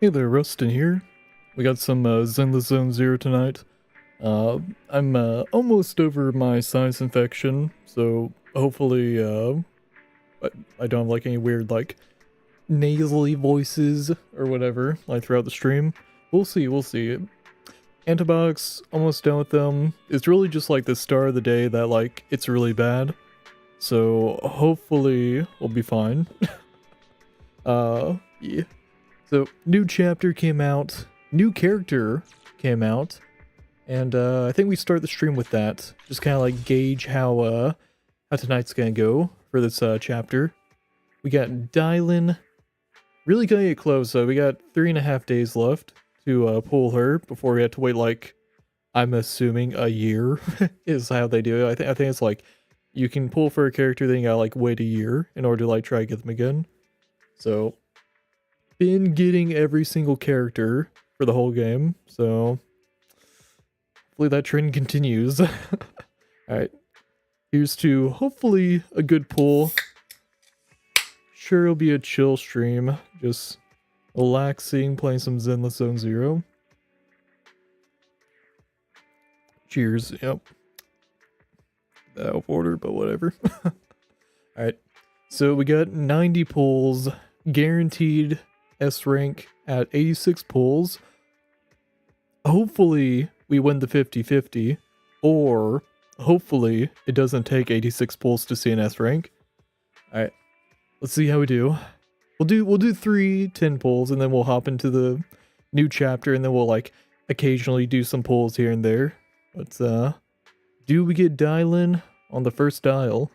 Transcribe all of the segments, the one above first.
Hey there, Rustin here. We got some Zenless Zone Zero tonight. I'm almost over my sinus infection, so hopefully I don't have like any weird like nasally voices or whatever like throughout the stream. We'll see, we'll see. Antibiotics, almost done with them. It's really just like the start of the day that like it's really bad. So hopefully we'll be fine. Yeah. So, new chapter came out, new character came out, and I think we start the stream with that. Just kind of like gauge how tonight's gonna go for this chapter. We got Dylan, really gonna get close, so we got 3.5 days left to pull her before we have to wait like, I'm assuming a year is how they do it. I think it's like, you can pull for a character, then you gotta like wait a year in order to like try to get them again. So, been getting every single character for the whole game, so hopefully that trend continues. Alright, here's to hopefully a good pull. Sure, it'll be a chill stream, just relaxing, playing some Zenless Zone Zero. Cheers, yep. Out of order, but whatever. Alright, so we got 90 pulls, guaranteed S rank at 86 pulls. Hopefully we win the 50-50, or hopefully it doesn't take 86 pulls to see an S rank. Alright, let's see how we do. We'll do 3 10 pulls, and then we'll hop into the new chapter, and then we'll like occasionally do some pulls here and there. But do we get Dylan on the first dial?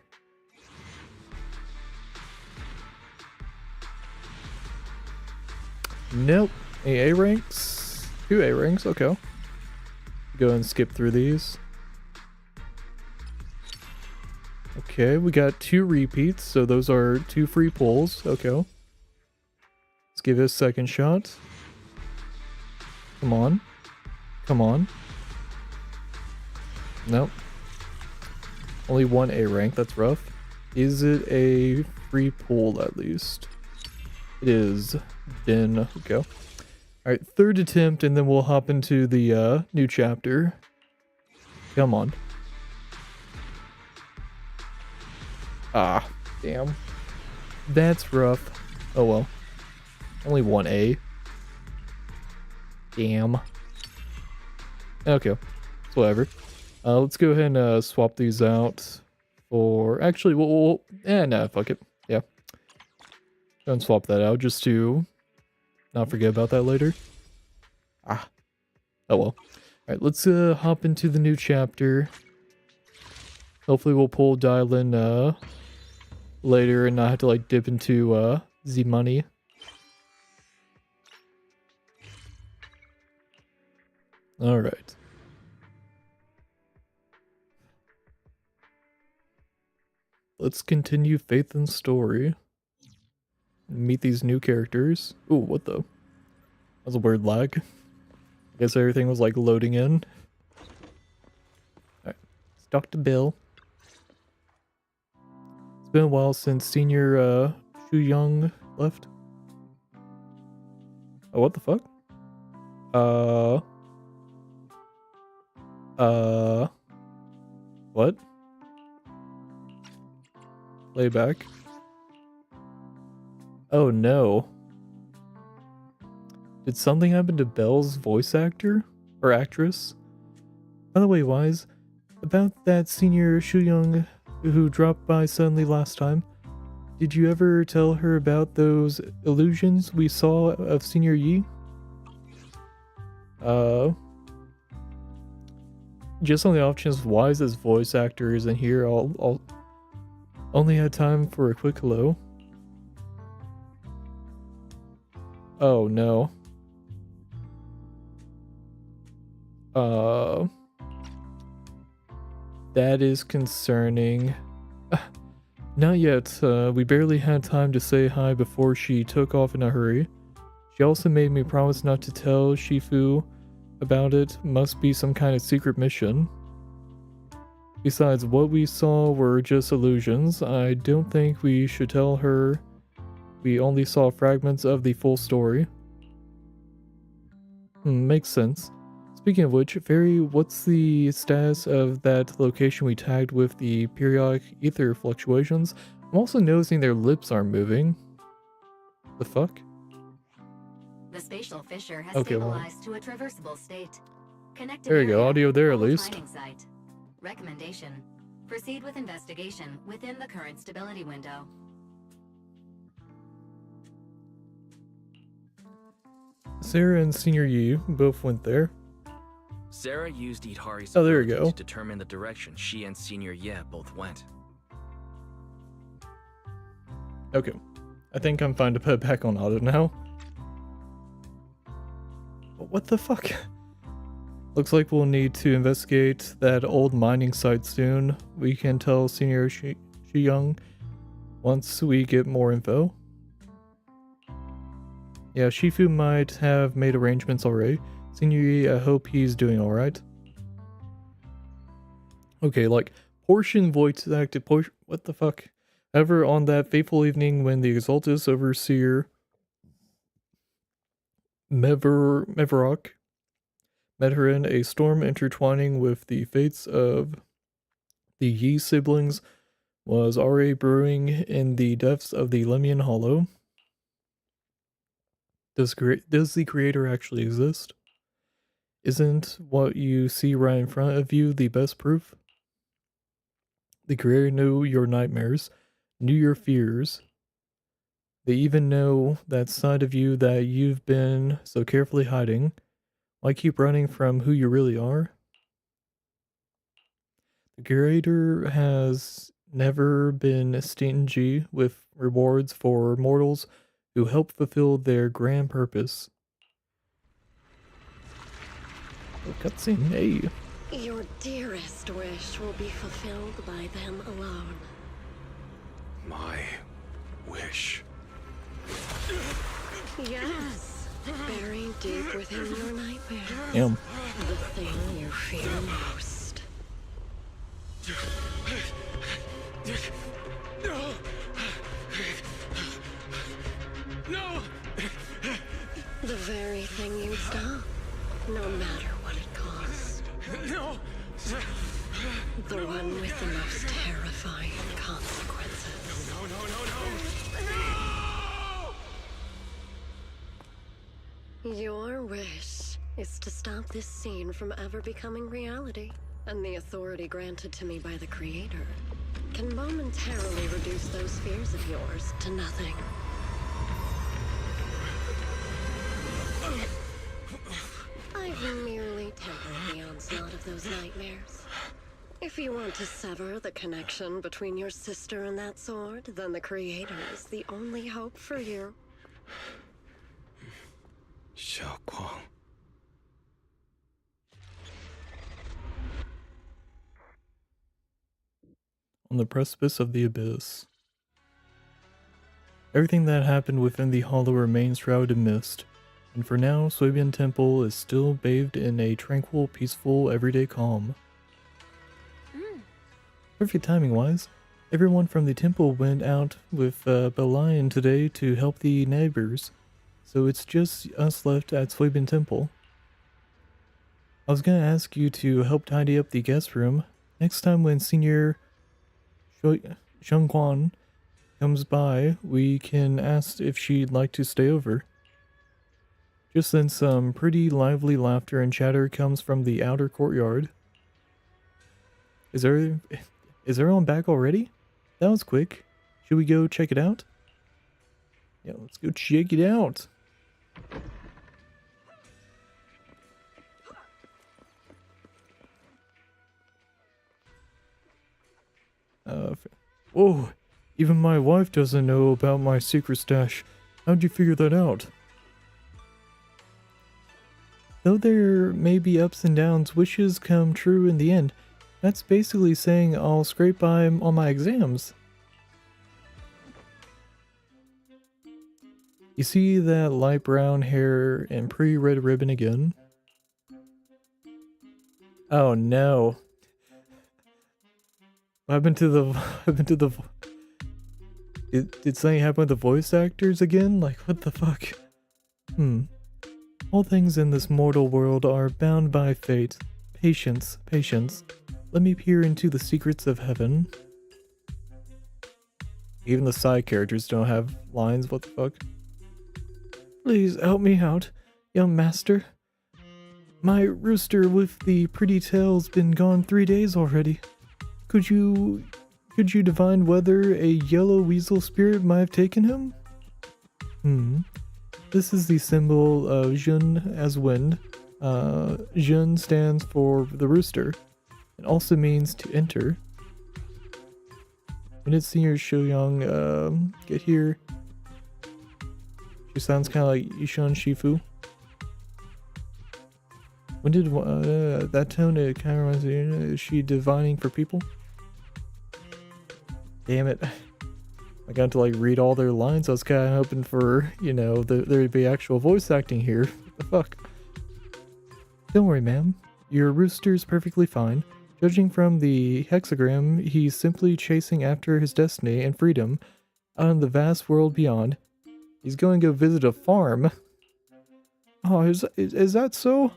Nope. Any A ranks? 2 A ranks, okay. Go and skip through these. Okay, we got 2 repeats, so those are 2 free pulls. Okay. Let's give it a second shot. Come on. Come on. Nope. Only 1 A rank, that's rough. Is it a free pull at least? It is. Then go. Alright, 3rd attempt, and then we'll hop into the new chapter. Come on. Ah, damn. That's rough. Oh well. Only 1 A. Damn. Okay. It's whatever. Let's go ahead and swap these out for... Actually, nah, fuck it. Yeah. Go and swap that out just to not forget about that later. Ah. Oh well. Alright, let's hop into the new chapter. Hopefully we'll pull Dylan later and not have to like dip into the money. Alright. Let's continue Faith and Story. Meet these new characters. Ooh, what the? That was a weird lag. I guess everything was like loading in. Alright, let's talk to Bill. It's been a while since Senior Shu Young left. Oh, what the fuck? What? Playback. Oh no. Did something happen to Belle's voice actor? Or actress? By the way, Wise, about that Senior Shu Young who dropped by suddenly last time, did you ever tell her about those illusions we saw of Senior Yi? Just on the off chance Wise's voice actor isn't here, I'll only had time for a quick hello. Oh no. That is concerning. Not yet. We barely had time to say hi before she took off in a hurry. She also made me promise not to tell Shifu about it. Must be some kind of secret mission. Besides, what we saw were just illusions. I don't think we should tell her we only saw fragments of the full story. Makes sense. Speaking of which, Fairy, what's the status of that location we tagged with the periodic ether fluctuations? I'm also noticing their lips aren't moving. The fuck? The spatial fissure has Okay, well. stabilized to a traversable state. Connected There you go, area, audio there at old least. mining site. Recommendation: proceed with investigation within the current stability window. Sarah and Senior Yi both went there. Sarah used Idhari's Oh, there you ability go. to determine the direction she and Senior Ye both went. Okay. I think I'm fine to put it back on auto now. What the fuck? Looks like we'll need to investigate that old mining site soon. We can tell Senior Young once we get more info. Yeah, Shifu might have made arrangements already. Senior Yi, I hope he's doing alright. Okay, like, portion voice acted portion. What the fuck? However, on that fateful evening when the Exaltus Overseer Mevarok met her in a storm intertwining with the fates of the Yi siblings was already brewing in the depths of the Lemian Hollow. Does the creator actually exist? Isn't what you see right in front of you the best proof? The creator knew your nightmares, knew your fears. They even know that side of you that you've been so carefully hiding. Why keep running from who you really are? The creator has never been stingy with rewards for mortals who help fulfill their grand purpose. Oh, cutscene, hey. Your dearest wish will be fulfilled by them alone. My wish. Yes, buried deep within your nightmare. Damn. The thing you fear most. No! The very thing you'd stop, no matter what it cost. No! The one with the most terrifying consequences. No! Your wish is to stop this scene from ever becoming reality, and the authority granted to me by the Creator can momentarily reduce those fears of yours to nothing. I've merely tempered the onslaught of those nightmares. If you want to sever the connection between your sister and that sword, then the Creator is the only hope for you. Xiaoguang. On the precipice of the abyss. Everything that happened within the hollow remains shrouded in mist, and for now, Suibian Temple is still bathed in a tranquil, peaceful, everyday calm. Perfect timing-wise, everyone from the temple went out with Belian today to help the neighbors, so it's just us left at Suibian Temple. I was gonna ask you to help tidy up the guest room. Next time when Senior Shengquan comes by, we can ask if she'd like to stay over. Just then some pretty lively laughter and chatter comes from the outer courtyard. Is everyone back already? That was quick. Should we go check it out? Yeah, let's go check it out. Whoa, even my wife doesn't know about my secret stash. How'd you figure that out? Though there may be ups and downs, wishes come true in the end. That's basically saying I'll scrape by on my exams. You see that light brown hair and pretty red ribbon again? Oh no. What happened to the Did something happen with the voice actors again? Like, what the fuck? All things in this mortal world are bound by fate. Patience, patience. Let me peer into the secrets of heaven. Even the side characters don't have lines, what the fuck? Please help me out, young master. My rooster with the pretty tail's been gone 3 days already. Could you divine whether a yellow weasel spirit might have taken him? This is the symbol of Jun as wind. Jun stands for the rooster. It also means to enter. When did Senior Shoyoung get here? She sounds kind of like Ishan Shifu. When did that tone? It kind of reminds me. Is she divining for people? Damn it! I got to like read all their lines. I was kind of hoping for, you know, there'd be actual voice acting here. What the fuck? Don't worry, ma'am. Your rooster's perfectly fine. Judging from the hexagram, he's simply chasing after his destiny and freedom out in the vast world beyond. He's going to go visit a farm. Oh, is that so?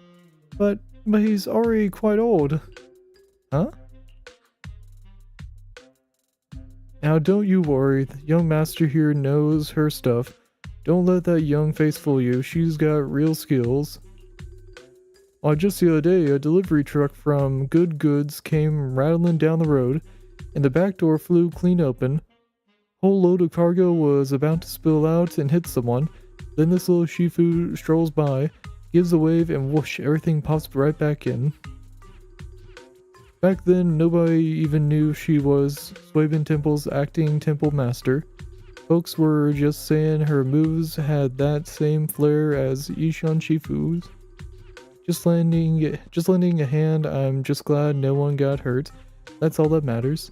But he's already quite old. Huh? Now don't you worry, the young master here knows her stuff. Don't let that young face fool you, she's got real skills. Just the other day, a delivery truck from Good Goods came rattling down the road, and the back door flew clean open. Whole load of cargo was about to spill out and hit someone. Then this little Shifu strolls by, gives a wave, and whoosh, everything pops right back in. Back then, nobody even knew she was Suibin Temple's acting temple master. Folks were just saying her moves had that same flair as Ishan Shifu's. Just lending a hand. I'm just glad no one got hurt. That's all that matters.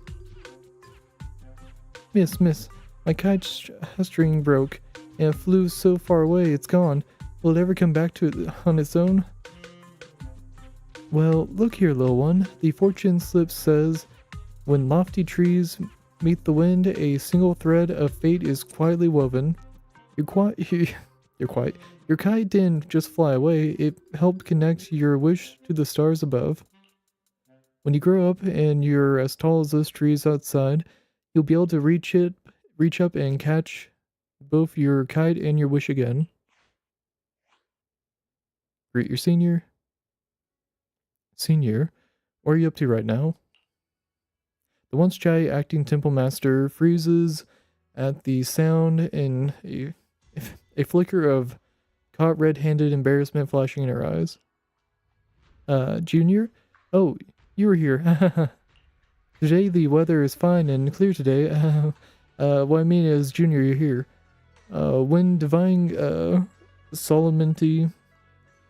Miss, my kite string broke and flew so far away it's gone. Will it ever come back to it on its own? Well, look here, little one. The fortune slip says, when lofty trees meet the wind, a single thread of fate is quietly woven. Your kite didn't just fly away, it helped connect your wish to the stars above. When you grow up and you're as tall as those trees outside, you'll be able to reach up and catch both your kite and your wish again. Greet your senior. Senior, what are you up to right now? The once shy acting temple master freezes at the sound, and a flicker of caught red-handed embarrassment flashing in her eyes. Junior? Oh, you were here. Today the weather is fine and clear today. What I mean is, Junior, you're here. When divine, solemnity...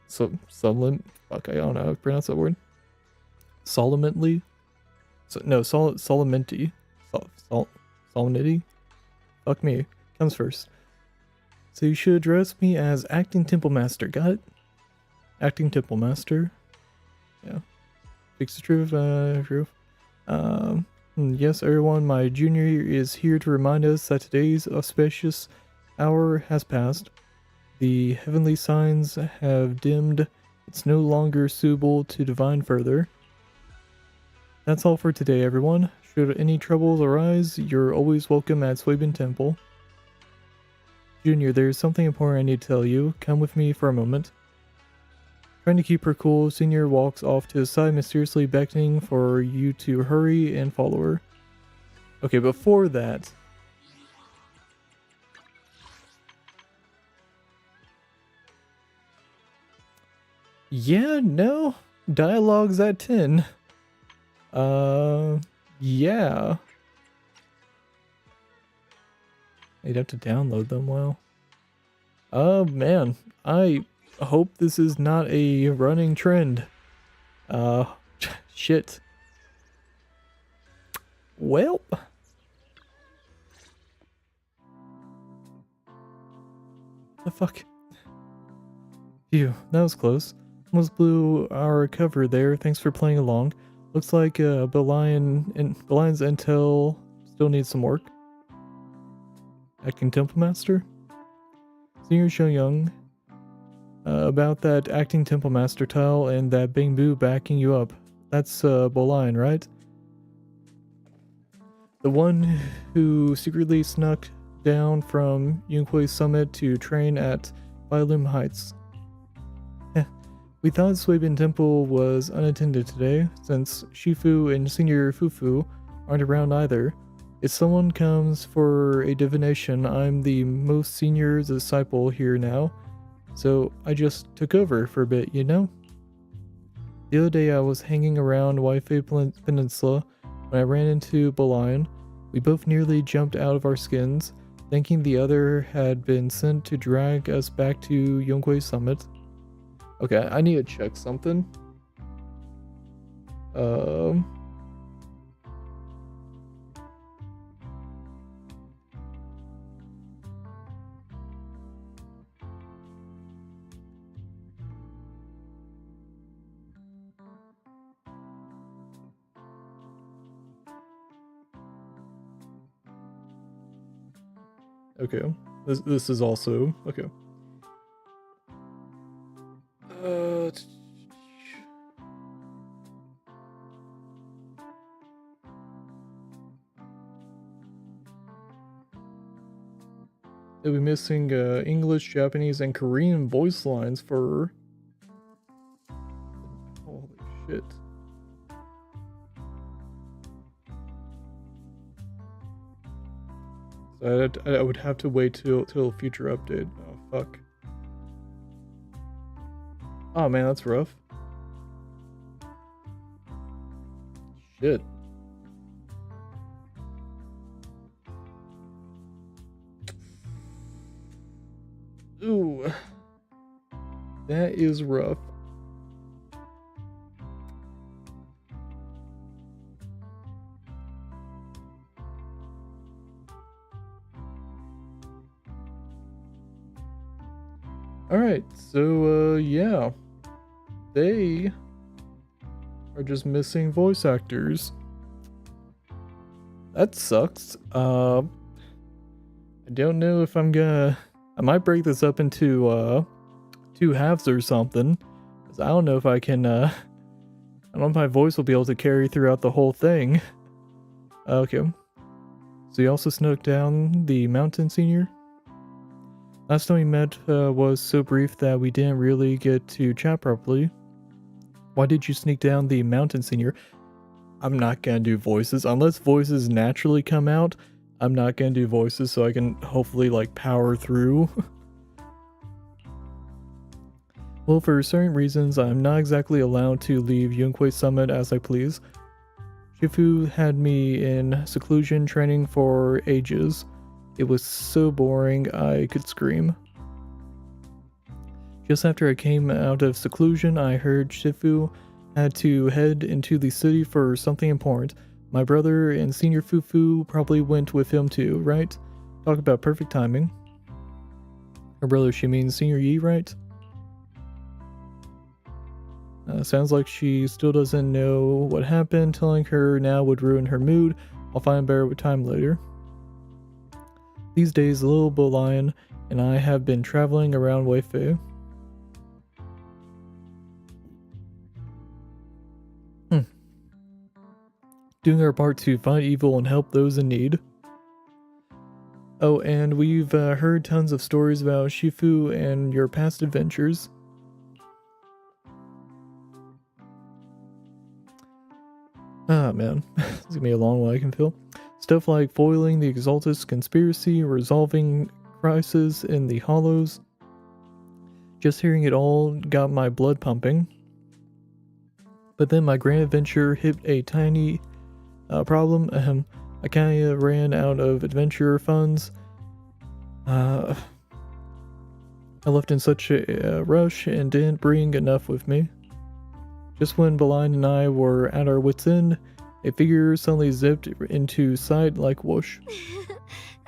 Fuck, I don't know how to pronounce that word. Solemnity? Solemnity. Solemnity? Fuck me. Comes first. So you should address me as Acting Temple Master. Got it? Acting Temple Master. Yeah. Speaks the truth. Yes, everyone, my junior is here to remind us that today's auspicious hour has passed. The heavenly signs have dimmed. It's no longer suitable to divine further. That's all for today, everyone. Should any troubles arise, you're always welcome at Suibin Temple. Junior, there's something important I need to tell you. Come with me for a moment. Trying to keep her cool, Senior walks off to his side, mysteriously beckoning for you to hurry and follow her. Okay, before that... Yeah, no. Dialogue's at 10. Yeah. I'd have to download them, wow. Man. I hope this is not a running trend. Shit. Well. The fuck? Phew, that was close. Almost blew our cover there. Thanks for playing along. Looks like Belion's intel still needs some work. Acting Temple Master? Senior Shoyoung about that acting temple master tile and that Bing Boo backing you up. That's Bolian, right? The one who secretly snuck down from Yunque's summit to train at Bailim Heights. We thought Suibin Temple was unattended today, since Shifu and Senior Fufu aren't around either. If someone comes for a divination, I'm the most senior disciple here now, so I just took over for a bit, you know? The other day I was hanging around Waifei Peninsula when I ran into Bolian. We both nearly jumped out of our skins, thinking the other had been sent to drag us back to Yunque's summit. Okay, I need to check something. Okay, this is also okay. They'll be missing English, Japanese, and Korean voice lines for. Holy shit. So I would have to wait till a future update. Oh, fuck. Oh man, that's rough. Shit. Ooh. That is rough. Alright, so yeah. They are just missing voice actors. That sucks. I don't know if I'm gonna... I might break this up into 2 halves or something. 'Cause I don't know if I can... I don't know if my voice will be able to carry throughout the whole thing. Okay. So you also snuck down the mountain, Senior? Last time we met was so brief that we didn't really get to chat properly. Why did you sneak down the mountain, Senior? I'm not gonna do voices. Unless voices naturally come out, I'm not gonna do voices so I can hopefully like power through. Well, for certain reasons, I'm not exactly allowed to leave Yunque Summit as I please. Shifu had me in seclusion training for ages. It was so boring I could scream. Just after I came out of seclusion, I heard Shifu had to head into the city for something important. My brother and Senior Fufu probably went with him too, right? Talk about perfect timing. Her brother, she means Senior Yi, right? Sounds like she still doesn't know what happened. Telling her now would ruin her mood. I'll find better with time later. These days, little Bolian and I have been traveling around Weifei. Doing our part to fight evil and help those in need. Oh, and we've heard tons of stories about Shifu and your past adventures. Ah, man. It's gonna be a long one, I can feel. Stuff like foiling the Exaltus conspiracy, resolving crises in the Hollows. Just hearing it all got my blood pumping. But then my grand adventure hit a tiny problem. I kinda ran out of adventure funds. I left in such a rush and didn't bring enough with me. Just when Bolian and I were at our wits' end, a figure suddenly zipped into sight like whoosh.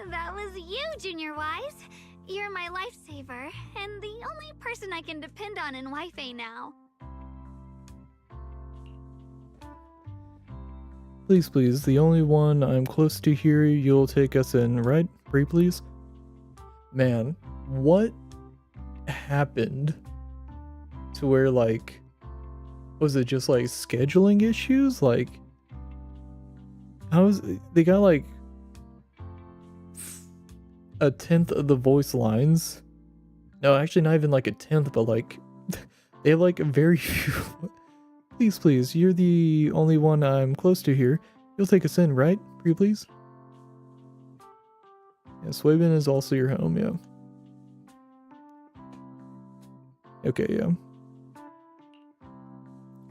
That was you, Junior Wise. You're my lifesaver, and the only person I can depend on in Weifei now. Please, please, the only one I'm close to here, you'll take us in, right? Bree, please? Man, what happened to where like, was it just like scheduling issues? Like, how is they got like a tenth of the voice lines? No, actually not even like a tenth, but like they have like a very few. Please, you're the only one I'm close to here. You'll take us in, right? Pretty please? Yeah, Swabin is also your home, yeah. Okay, yeah.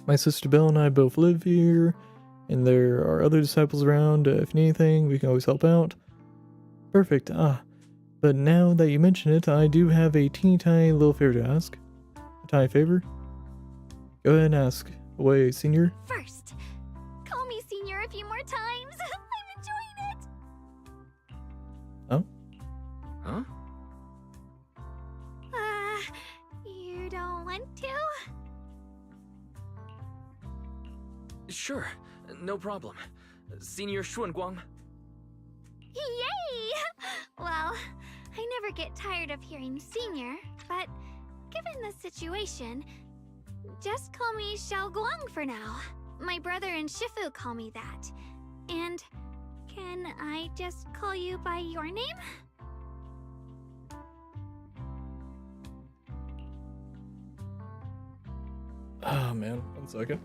My sister Belle and I both live here, and there are other disciples around. If you need anything, we can always help out. Perfect, but now that you mention it, I do have a teeny tiny little favor to ask. A tiny favor? Go ahead and ask. Away, senior. First, call me senior a few more times. I'm enjoying it. Oh? Huh? You don't want to? Sure, no problem. Senior Xuanguang. Yay! Well, I never get tired of hearing senior, but given the situation, just call me Xiao Guang for now. My brother and Shifu call me that. And can I just call you by your name? Oh man, 1 second.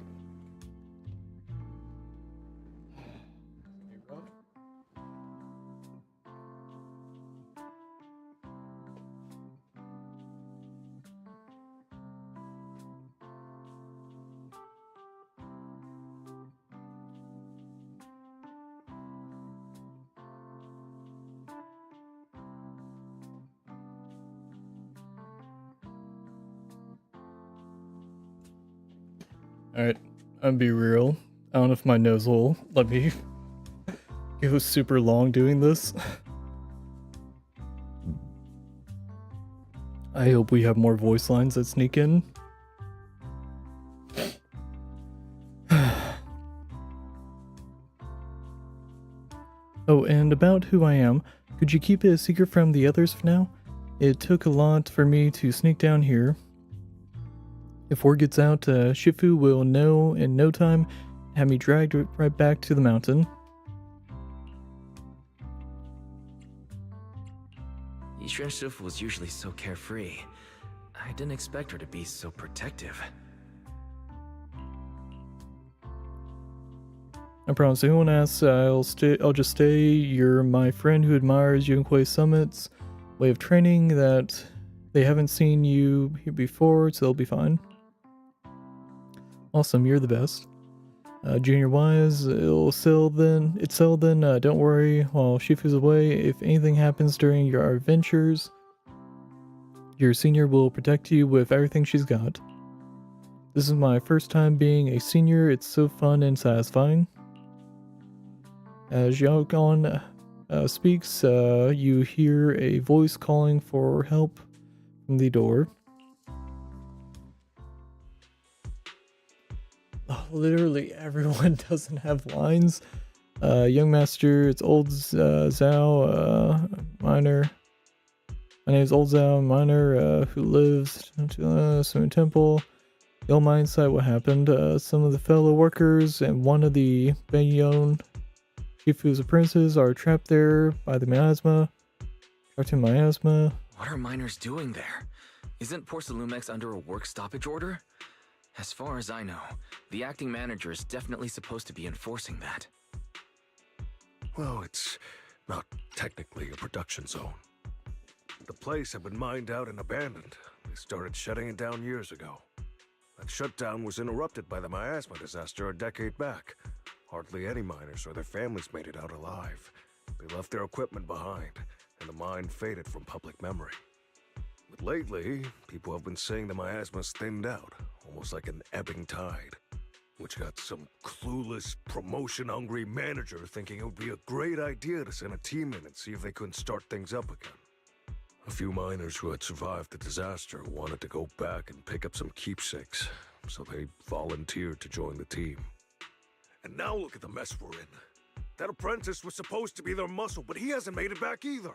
Alright, I'm gonna be real. I don't know if my nose will let me go super long doing this. I hope we have more voice lines that sneak in. Oh, and about who I am, could you keep it a secret from the others for now? It took a lot for me to sneak down here. If word gets out, Shifu will know in no time, have me dragged right back to the mountain. Yixuan Shifu was usually so carefree. I didn't expect her to be so protective. I promise if anyone asks, I'll just stay. You're my friend who admires Yunquei Summit's way of training, that they haven't seen you here before, so they'll be fine. Awesome, you're the best. Junior Wise, it's settled then. Don't worry while Shifu's away. If anything happens during your adventures, your senior will protect you with everything she's got. This is my first time being a senior. It's so fun and satisfying. As Xiaogan speaks, you hear a voice calling for help from the door. Oh, literally everyone doesn't have lines. Young Master, it's Old Zhao, Minor. My name is Old Zhao, Minor, who lives in Swimming Temple. Ill mind site, what happened? Some of the fellow workers and one of the Benyon Shifu's apprentices are trapped there by the miasma. Trapped in miasma. What are miners doing there? Isn't Porcelumex under a work stoppage order? As far as I know, the acting manager is definitely supposed to be enforcing that. Well, it's not technically a production zone. The place had been mined out and abandoned. They started shutting it down years ago. That shutdown was interrupted by the miasma disaster a decade back. Hardly any miners or their families made it out alive. They left their equipment behind, and the mine faded from public memory. But lately, people have been saying the miasma's thinned out, almost like an ebbing tide, which got some clueless, promotion-hungry manager thinking it would be a great idea to send a team in and see if they couldn't start things up again. A few miners who had survived the disaster wanted to go back and pick up some keepsakes, so they volunteered to join the team. And now look at the mess we're in. That apprentice was supposed to be their muscle, but he hasn't made it back either.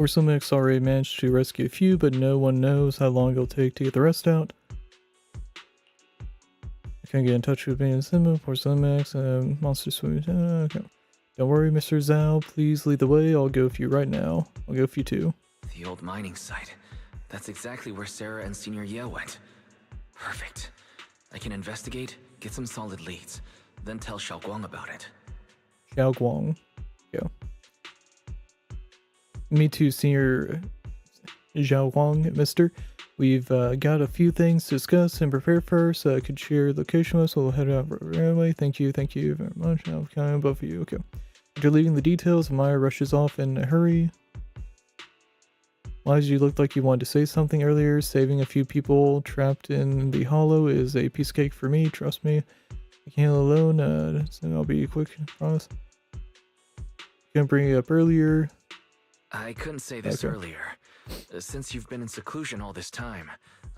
Porcelamex already managed to rescue a few, but no one knows how long it'll take to get the rest out. I can't get in touch with me and Simba, Porcelamex, Monster Swimming. Okay. Don't worry, Mr. Zhao. Please lead the way. I'll go for you right now. I'll go for you too. The old mining site. That's exactly where Sarah and Senior Ye went. Perfect. I can investigate, get some solid leads, then tell Xiaoguang about it. Xiaoguang. Go. Me too, Senior Xiaoguang, mister. We've got a few things to discuss and prepare first. Could share location with us, we'll head out right away. Thank you very much. I'll count on both of you. Okay. After leaving the details, Maya rushes off in a hurry. Why did you look like you wanted to say something earlier? Saving a few people trapped in the hollow is a piece of cake for me, trust me. I can't handle it alone, so I'll be quick, I promise. Gonna bring it up earlier. I couldn't say this earlier. Since you've been in seclusion all this time,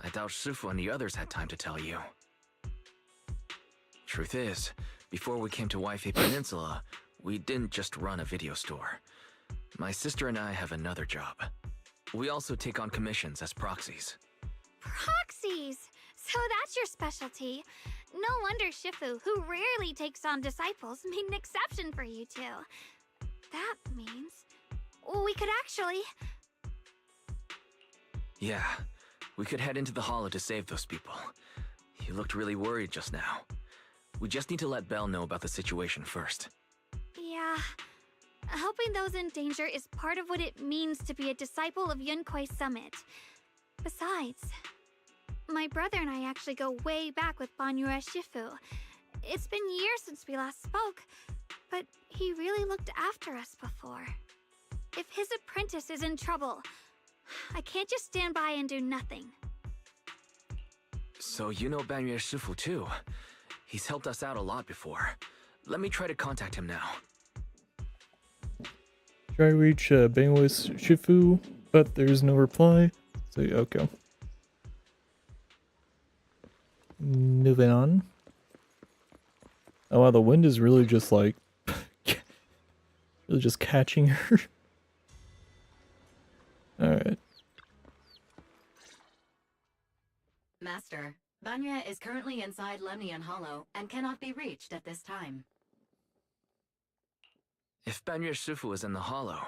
I doubt Shifu and the others had time to tell you. Truth is, before we came to Wi-Fi Peninsula, we didn't just run a video store. My sister and I have another job. We also take on commissions as proxies. Proxies! So that's your specialty. No wonder Shifu, who rarely takes on disciples, made an exception for you two. That means we could actually... Yeah, we could head into the hollow to save those people. You looked really worried just now. We just need to let Belle know about the situation first. Yeah. Helping those in danger is part of what it means to be a disciple of Yunkuei Summit. Besides, my brother and I actually go way back with Banyue Shifu. It's been years since we last spoke, but he really looked after us before. If his apprentice is in trouble, I can't just stand by and do nothing. So you know Banyue Shifu too. He's helped us out a lot before. Let me try to contact him now. Try to reach Banyue Shifu, but there's no reply. So, okay. Moving on. Oh wow, the wind is really just like... really just catching her. Alright. Master, Banya is currently inside Lemnian Hollow and cannot be reached at this time. If Banyue Shifu is in the hollow,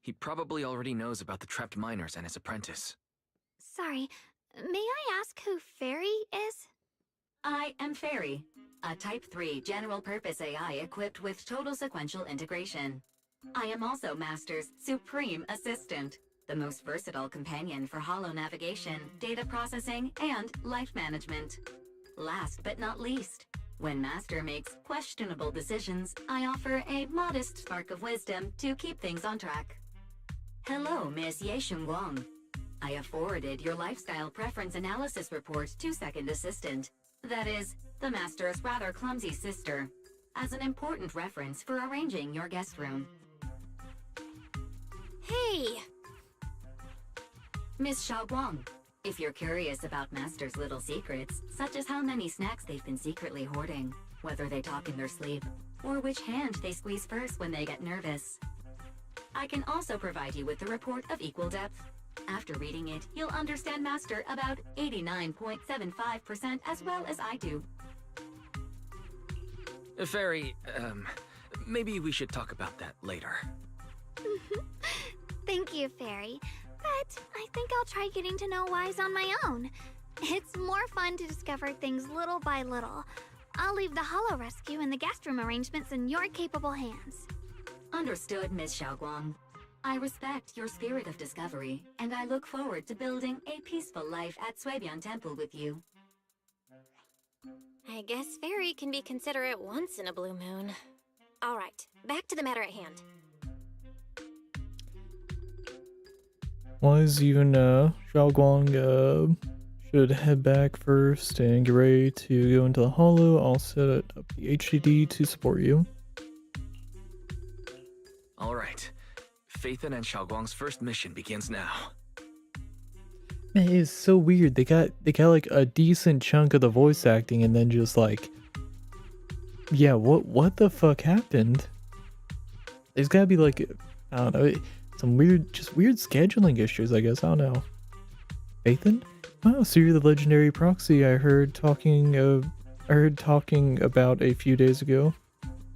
he probably already knows about the trapped miners and his apprentice. Sorry, may I ask who Fairy is? I am Fairy, a Type 3 general-purpose AI equipped with total sequential integration. I am also Master's supreme assistant, the most versatile companion for hollow navigation, data processing, and life management. Last but not least, when Master makes questionable decisions, I offer a modest spark of wisdom to keep things on track. Hello, Miss Ye Shunguang. I have forwarded your lifestyle preference analysis report to Second Assistant, that is, the Master's rather clumsy sister, as an important reference for arranging your guest room. Hey! Miss Xiaoguang, if you're curious about Master's little secrets, such as how many snacks they've been secretly hoarding, whether they talk in their sleep, or which hand they squeeze first when they get nervous, I can also provide you with a report of equal depth. After reading it, you'll understand Master about 89.75% as well as I do. Fairy, maybe we should talk about that later. Thank you, Fairy. But I think I'll try getting to know Wise on my own. It's more fun to discover things little by little. I'll leave the hollow rescue and the guest room arrangements in your capable hands. Understood, Miss Xiaoguang. I respect your spirit of discovery, and I look forward to building a peaceful life at Suibian Temple with you. I guess Fairy can be considerate once in a blue moon. Alright, back to the matter at hand. Wise even Xiaoguang should head back first and get ready to go into the hollow. I'll set up the HDD to support you. Alright. Phaethon and Xiaoguang's first mission begins now. Man, it's so weird. They got like a decent chunk of the voice acting and then just like, yeah, what the fuck happened? There's gotta be like, I don't know. some weird scheduling issues, I guess. I don't know. Ethan? Oh, so you're the legendary proxy I heard talking about a few days ago.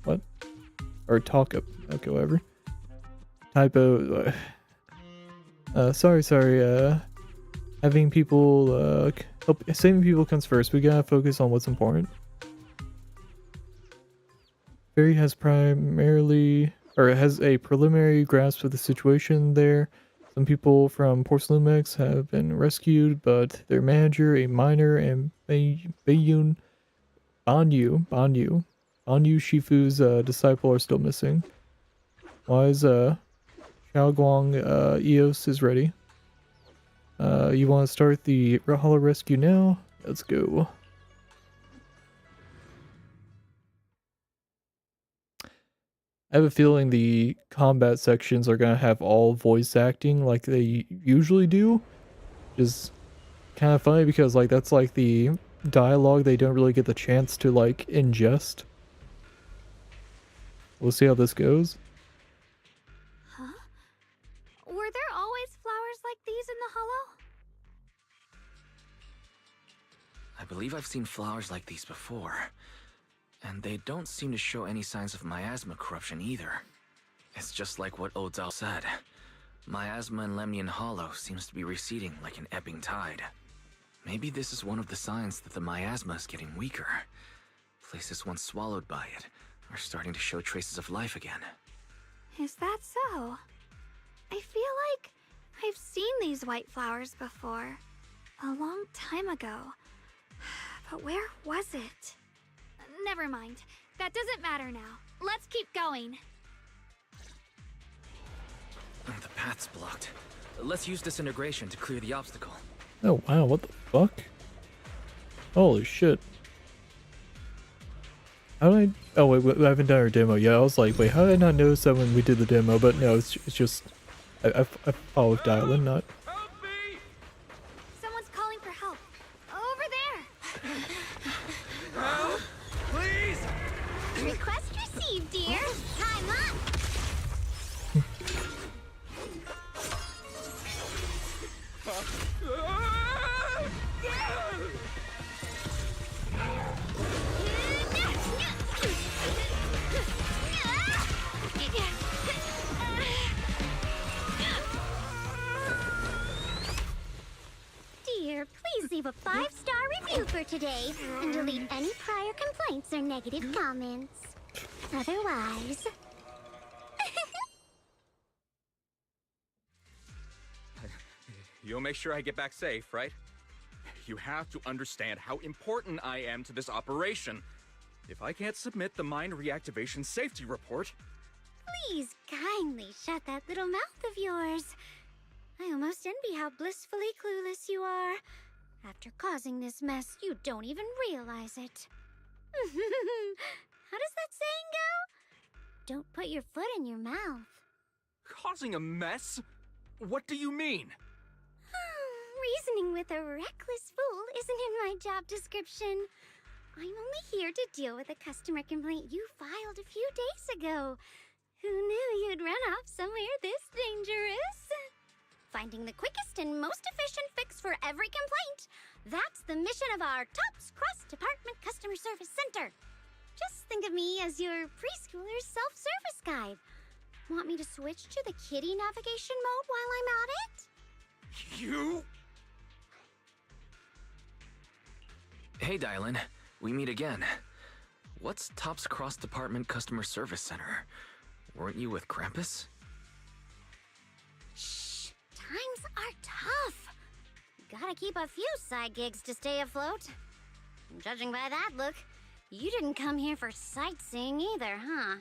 What? Or talk up. Okay, whatever. Typo. Sorry. Having people, saving people comes first. We gotta focus on what's important. Barry has has a preliminary grasp of the situation there. Some people from Porcelain have been rescued, but their manager, a miner, and Banyu Shifu's disciple are still missing. Wise Xiaoguang EOS is ready. You want to start the Hollow Rescue now? Let's go. I have a feeling the combat sections are going to have all voice acting like they usually do. Just kind of funny because like that's like the dialogue they don't really get the chance to like ingest. We'll see how this goes. Huh? Were there always flowers like these in the hollow? I believe I've seen flowers like these before. And they don't seem to show any signs of miasma corruption either. It's just like what Odzal said. Miasma in Lemnian Hollow seems to be receding like an ebbing tide. Maybe this is one of the signs that the miasma is getting weaker. Places once swallowed by it are starting to show traces of life again. Is that so? I feel like I've seen these white flowers before. A long time ago. But where was it? Never mind. That doesn't matter now. Let's keep going. The path's blocked. Let's use disintegration to clear the obstacle. Oh wow, what the fuck? Holy shit. How did I... Oh wait, I haven't done our demo yet. I was like, wait, how did I not notice that when we did the demo? But no, it's just... I followed Dylan, not... Someone's calling for help. Over there! Help! Please! Request received, dear. Time up! Dear, please leave a 5-star review for today and delete any prior complaints or negative comments. Otherwise... You'll make sure I get back safe, right? You have to understand how important I am to this operation. If I can't submit the mine reactivation safety report... Please kindly shut that little mouth of yours. I almost envy how blissfully clueless you are. After causing this mess, you don't even realize it. How does that saying go? Don't put your foot in your mouth. Causing a mess? What do you mean? Reasoning with a reckless fool isn't in my job description. I'm only here to deal with a customer complaint you filed a few days ago. Who knew you'd run off somewhere this dangerous? Finding the quickest and most efficient fix for every complaint. That's the mission of our TOPS Cross-Department Customer Service Center. Just think of me as your preschooler's self-service guide. Want me to switch to the kiddie navigation mode while I'm at it? You? Hey, Dylan. We meet again. What's TOPS Cross-Department Customer Service Center? Weren't you with Krampus? Shh! Times are tough. Gotta keep a few side gigs to stay afloat. Judging by that look, you didn't come here for sightseeing either, huh?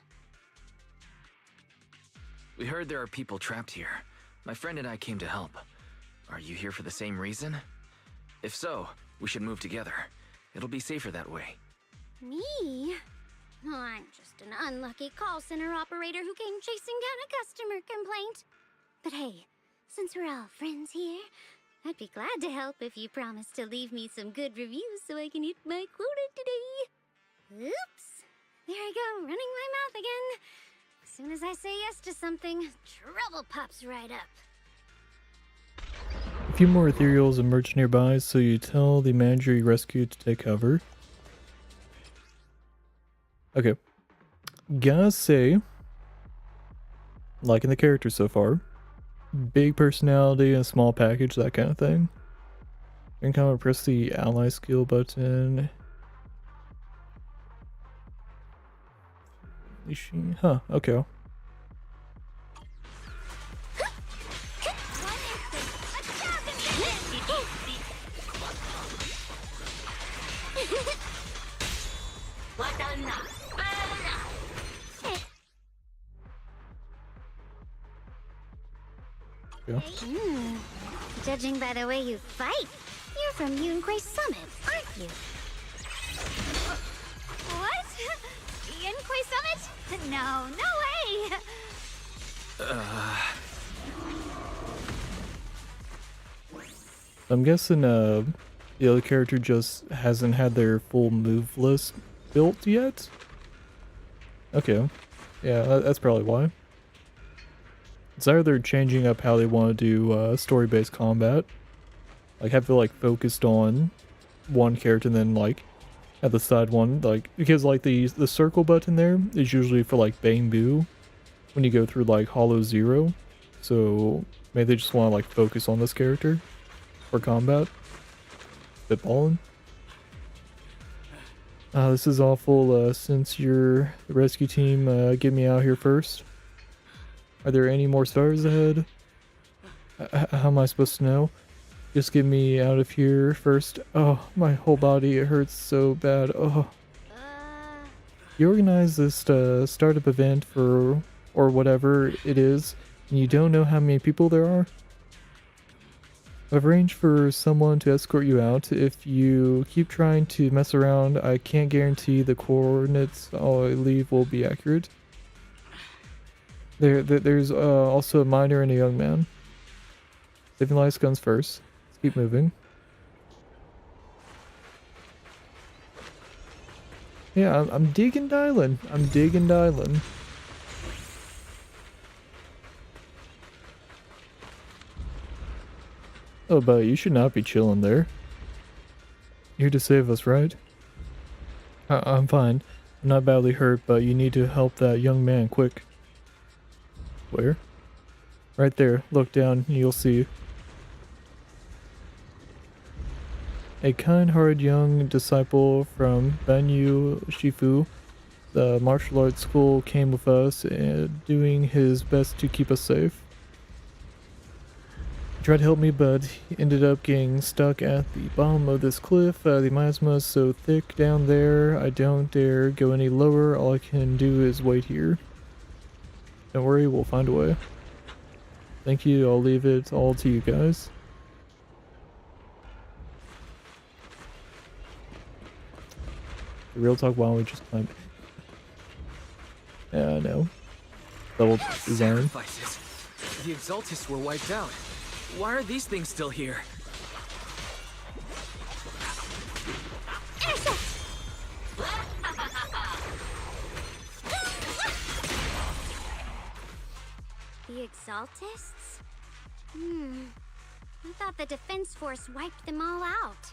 We heard there are people trapped here. My friend and I came to help. Are you here for the same reason? If so, we should move together. It'll be safer that way. Me? Oh, I'm just an unlucky call center operator who came chasing down a customer complaint. But hey, since we're all friends here, I'd be glad to help if you promise to leave me some good reviews so I can hit my quota today. Oops. There I go, running my mouth again. soon as I say yes to something, trouble pops right up. A few more ethereals emerge nearby, so you tell the manager you rescued to take cover. Okay. Gotta say, liking the character so far. Big personality and small package, that kind of thing. And kind of press the ally skill button. Huh, okay. Yeah. Judging by the way you fight, you're from Yunquay Summit, aren't you? What? Yunquay Summit? No, no way! I'm guessing the other character just hasn't had their full move list built yet? Okay. Yeah, that's probably why. It's either they're changing up how they want to do story-based combat. Like have it like focused on one character and then like at the side one, like because like the circle button there is usually for like Bamboo when you go through like Hollow Zero. So maybe they just want to like focus on this character for combat. Spitballing. This is awful. Since you're the rescue team, get me out here first. Are there any more stars ahead? How am I supposed to know? Just get me out of here first. Oh, my whole body, it hurts so bad. Oh. You organize this startup event for, or whatever it is, and you don't know how many people there are? I've arranged for someone to escort you out. If you keep trying to mess around, I can't guarantee the coordinates I leave will be accurate. There's also a minor and a young man. Saving lives comes first. Let's keep moving. Yeah, I'm digging dialing. I'm digging dialing. Oh, but you should not be chilling there. You're here to save us, right? I'm fine. I'm not badly hurt, but you need to help that young man quick. Where? Right there. Look down and you'll see. A kind-hearted young disciple from Banyu Shifu, the martial arts school, came with us, doing his best to keep us safe. He tried to help me, but he ended up getting stuck at the bottom of this cliff. The miasma is so thick down there, I don't dare go any lower. All I can do is wait here. Don't worry, we'll find a way. Thank you, I'll leave it all to you guys. Real talk, why don't we just climb? No. Double design. Sacrifices. The Exaltists were wiped out. Why are these things still here? The Exaltists? I thought the defense force wiped them all out.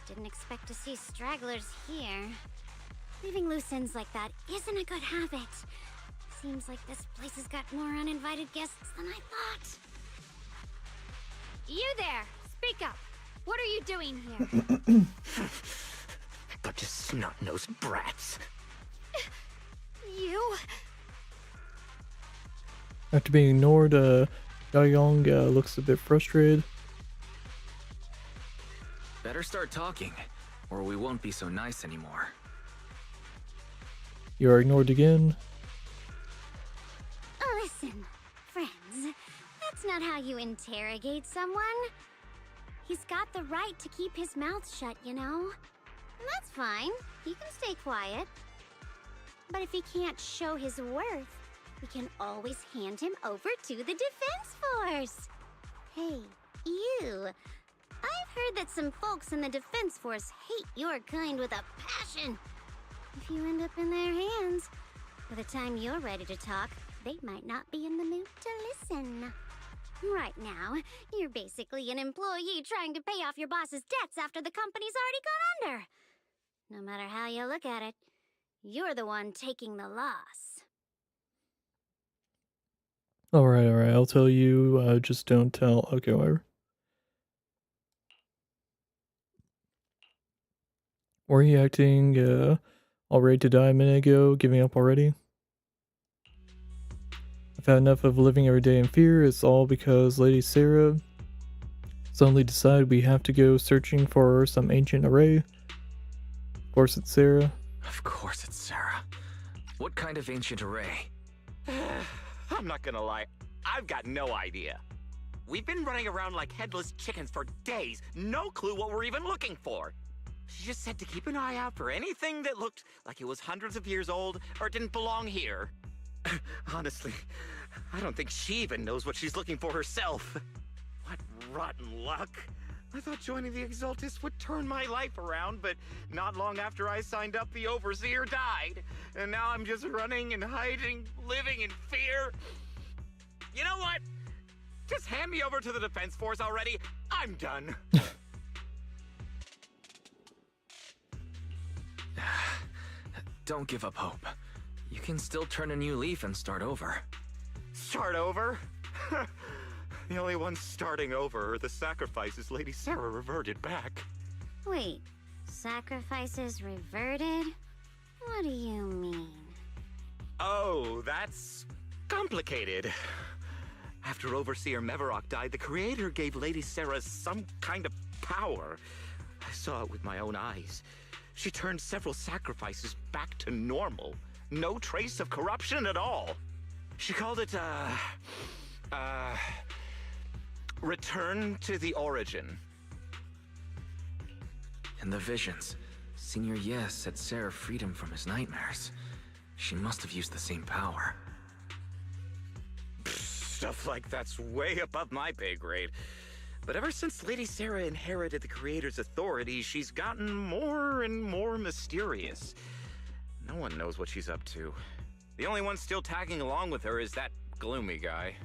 Didn't expect to see stragglers here. Leaving loose ends like that isn't a good habit. Seems like this place has got more uninvited guests than I thought. You there! Speak up! What are you doing here? Bunch of snot-nosed brats. You? After being ignored, Yaoyong looks a bit frustrated. Better start talking, or we won't be so nice anymore. You are ignored again. Listen, friends, that's not how you interrogate someone. He's got the right to keep his mouth shut, you know? And that's fine. He can stay quiet. But if he can't show his worth, we can always hand him over to the defense force. Hey, you. I've heard that some folks in the defense force hate your kind with a passion. If you end up in their hands, by the time you're ready to talk, they might not be in the mood to listen. Right now, you're basically an employee trying to pay off your boss's debts after the company's already gone under. No matter how you look at it, you're the one taking the loss. Alright, I'll tell you, just don't tell. Okay, whatever. Were you acting, all ready to die a minute ago, giving up already? I've had enough of living every day in fear. It's all because Lady Sarah suddenly decided we have to go searching for some ancient array. Of course it's Sarah. Of course it's Sarah. What kind of ancient array? I'm not gonna lie, I've got no idea. We've been running around like headless chickens for days, no clue what we're even looking for. She just said to keep an eye out for anything that looked like it was hundreds of years old or didn't belong here. Honestly, I don't think she even knows what she's looking for herself. What rotten luck. I thought joining the Exaltis would turn my life around, but not long after I signed up, the Overseer died. And now I'm just running and hiding, living in fear. You know what? Just hand me over to the Defense Force already. I'm done. Don't give up hope. You can still turn a new leaf and start over. Start over? The only ones starting over are the sacrifices Lady Sarah reverted back. Wait, sacrifices reverted? What do you mean? Oh, that's complicated. After Overseer Mevarok died, the Creator gave Lady Sarah some kind of power. I saw it with my own eyes. She turned several sacrifices back to normal. No trace of corruption at all. She called it, return to the origin. In the visions, Senior Yes said Sarah freed him from his nightmares. She must have used the same power. Stuff like that's way above my pay grade. But ever since Lady Sarah inherited the Creator's authority, she's gotten more and more mysterious. No one knows what she's up to. The only one still tagging along with her is that gloomy guy.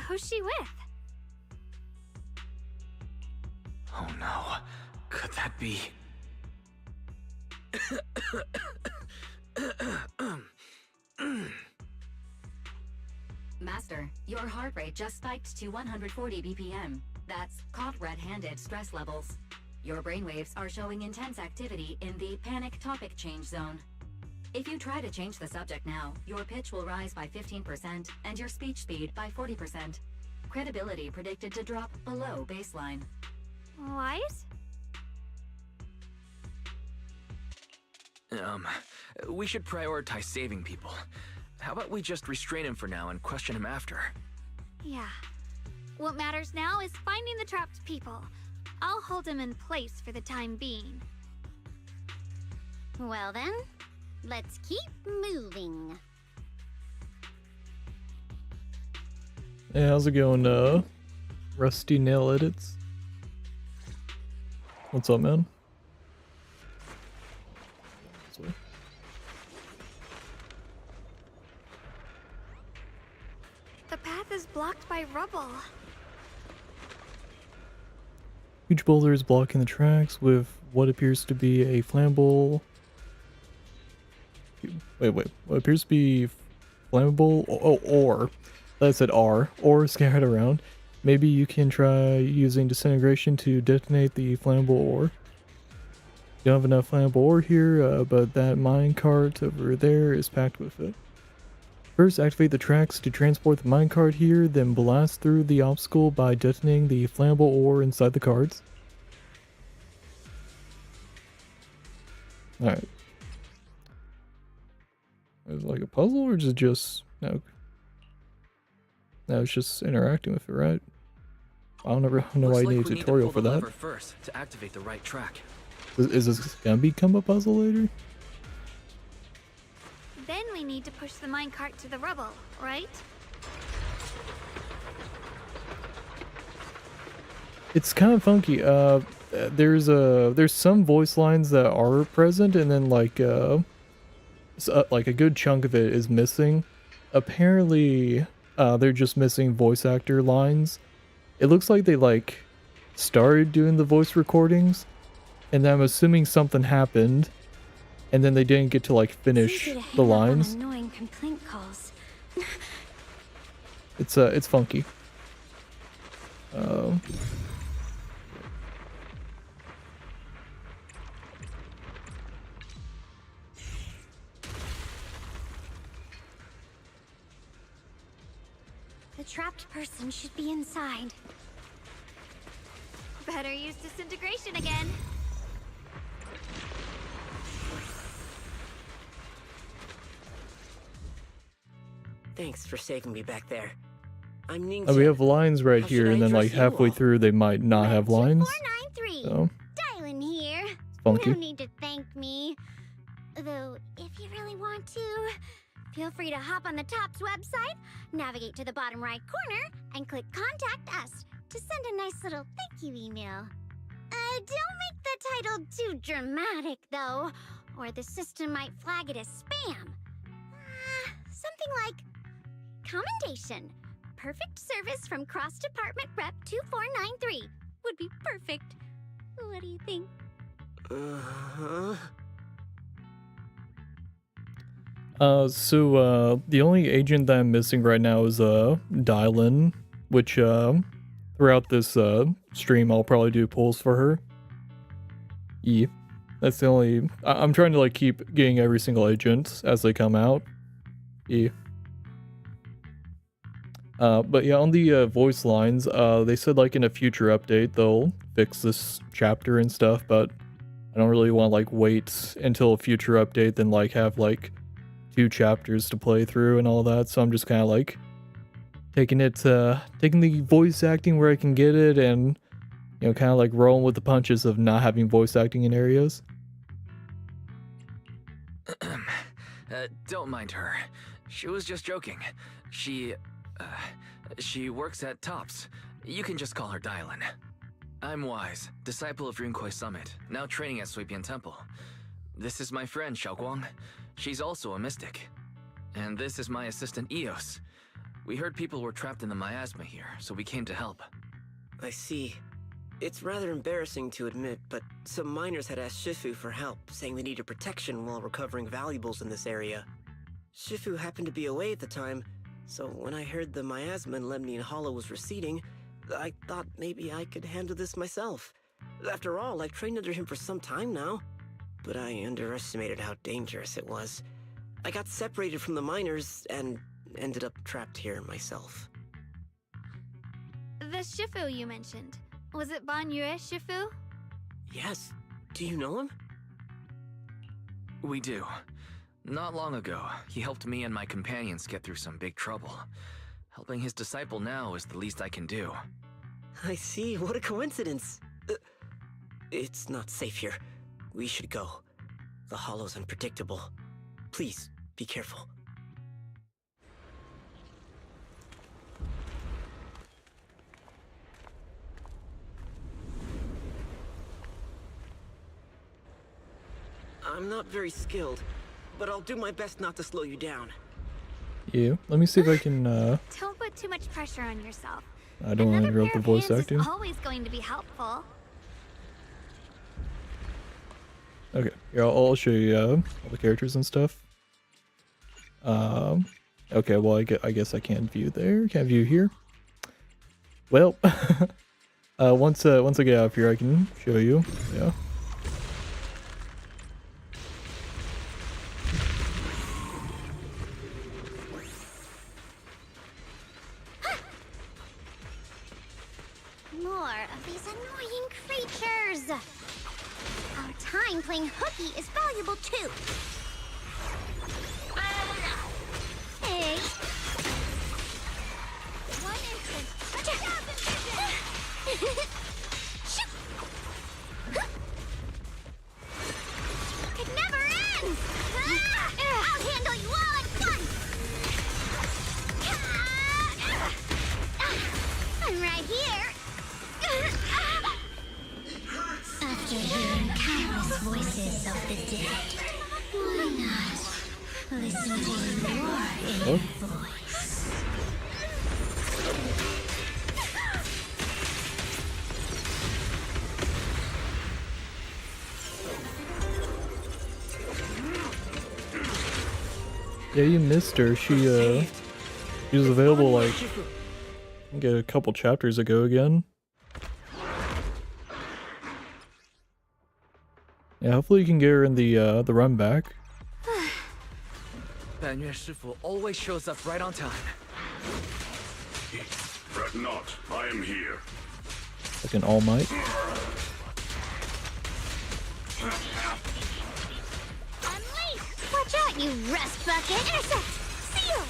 Who's she with? Oh no. Could that be... Master, your heart rate just spiked to 140 BPM. That's caught red-handed stress levels. Your brainwaves are showing intense activity in the panic topic change zone. If you try to change the subject now, your pitch will rise by 15% and your speech speed by 40%. Credibility predicted to drop below baseline. Wise? We should prioritize saving people. How about we just restrain him for now and question him after? Yeah. What matters now is finding the trapped people. I'll hold him in place for the time being. Well then, let's keep moving. Hey, how's it going, Rusty Nail Edits? What's up, man? This way. The path is blocked by rubble. Huge boulder is blocking the tracks with what appears to be a flammable... Wait, what appears to be flammable? Ore. That said R. Ore scattered around. Maybe you can try using disintegration to detonate the flammable ore. You don't have enough flammable ore here, but that minecart over there is packed with it. First, activate the tracks to transport the minecart here, then blast through the obstacle by detonating the flammable ore inside the carts. Alright. Is it like a puzzle, or is it just... No. No, it's just interacting with it, right? I don't ever know why you need a tutorial for that. First to activate the right track. Is this gonna become a puzzle later? Then we need to push the minecart to the rubble, right? It's kind of funky. There's some voice lines that are present, and then like like a good chunk of it is missing. Apparently, they're just missing voice actor lines. It looks like they like started doing the voice recordings, and I'm assuming something happened, and then they didn't get to like finish the lines. Annoying complaint calls. It's funky. The trapped person should be inside. Better use disintegration again. Thanks for saving me back there. I'm Ninja. Oh, we have lines right How here, should I and then like address you halfway all? through they might not have lines. 493. So Dylan here. funky. No need to thank me. Though, if you really want to, feel free to hop on the TOPS website, navigate to the bottom right corner, and click Contact Us to send a nice little thank you email. Don't make the title too dramatic, though, or the system might flag it as spam. Something like, Commendation. Perfect service from Cross Department Rep 2493 would be perfect. What do you think? So the only agent that I'm missing right now is Dylan, which throughout this stream I'll probably do polls for her. Yeah, that's the only. I'm trying to like keep getting every single agent as they come out. Yeah. But yeah, on the voice lines, they said like in a future update they'll fix this chapter and stuff, but I don't really want to like wait until a future update then like have like 2 chapters to play through and all that. So I'm just kind of like taking the voice acting where I can get it, and you know, kind of like rolling with the punches of not having voice acting in areas. Don't mind her. She was just joking. She works at TOPS. You can just call her Dylan. I'm Wise, disciple of Rinkwei Summit, now training at Suipian Temple. This is my friend Xiaoguang. She's also a mystic. And this is my assistant Eos. We heard people were trapped in the miasma here, so we came to help. I see. It's rather embarrassing to admit, but some miners had asked Shifu for help, saying they needed protection while recovering valuables in this area. Shifu happened to be away at the time, so when I heard the miasma in Lemnian Hollow was receding, I thought maybe I could handle this myself. After all, I've trained under him for some time now. But I underestimated how dangerous it was. I got separated from the miners and ended up trapped here myself. The Shifu you mentioned. Was it Ban Yue Shifu? Yes. Do you know him? We do. Not long ago, he helped me and my companions get through some big trouble. Helping his disciple now is the least I can do. I see. What a coincidence. It's not safe here. We should go. The hollow's unpredictable. Please, be careful. I'm not very skilled, but I'll do my best not to slow you down. Yeah, let me see if I can. Don't put too much pressure on yourself. I don't want to Another interrupt pair the of voice hands acting. is always going to be helpful. Okay, yeah, I'll show you all the characters and stuff. Okay, well I guess I can't view there. Can't view here. Well, once I get out here, I can show you. Yeah. More of these annoying creatures. Our time playing hooky is valuable too. Hey. One instant. It never ends. I'll handle you all at once. I'm right here. After hearing countless voices of the dead, Oh. Yeah, you missed her. She was available like I think a couple chapters ago again. Yeah, hopefully you can get her in the run back. Banyue Shifu always shows up right on time. Fret not, I am here. Like an All Might. Unleash! Watch out, you rust bucket! Intercept! Seal!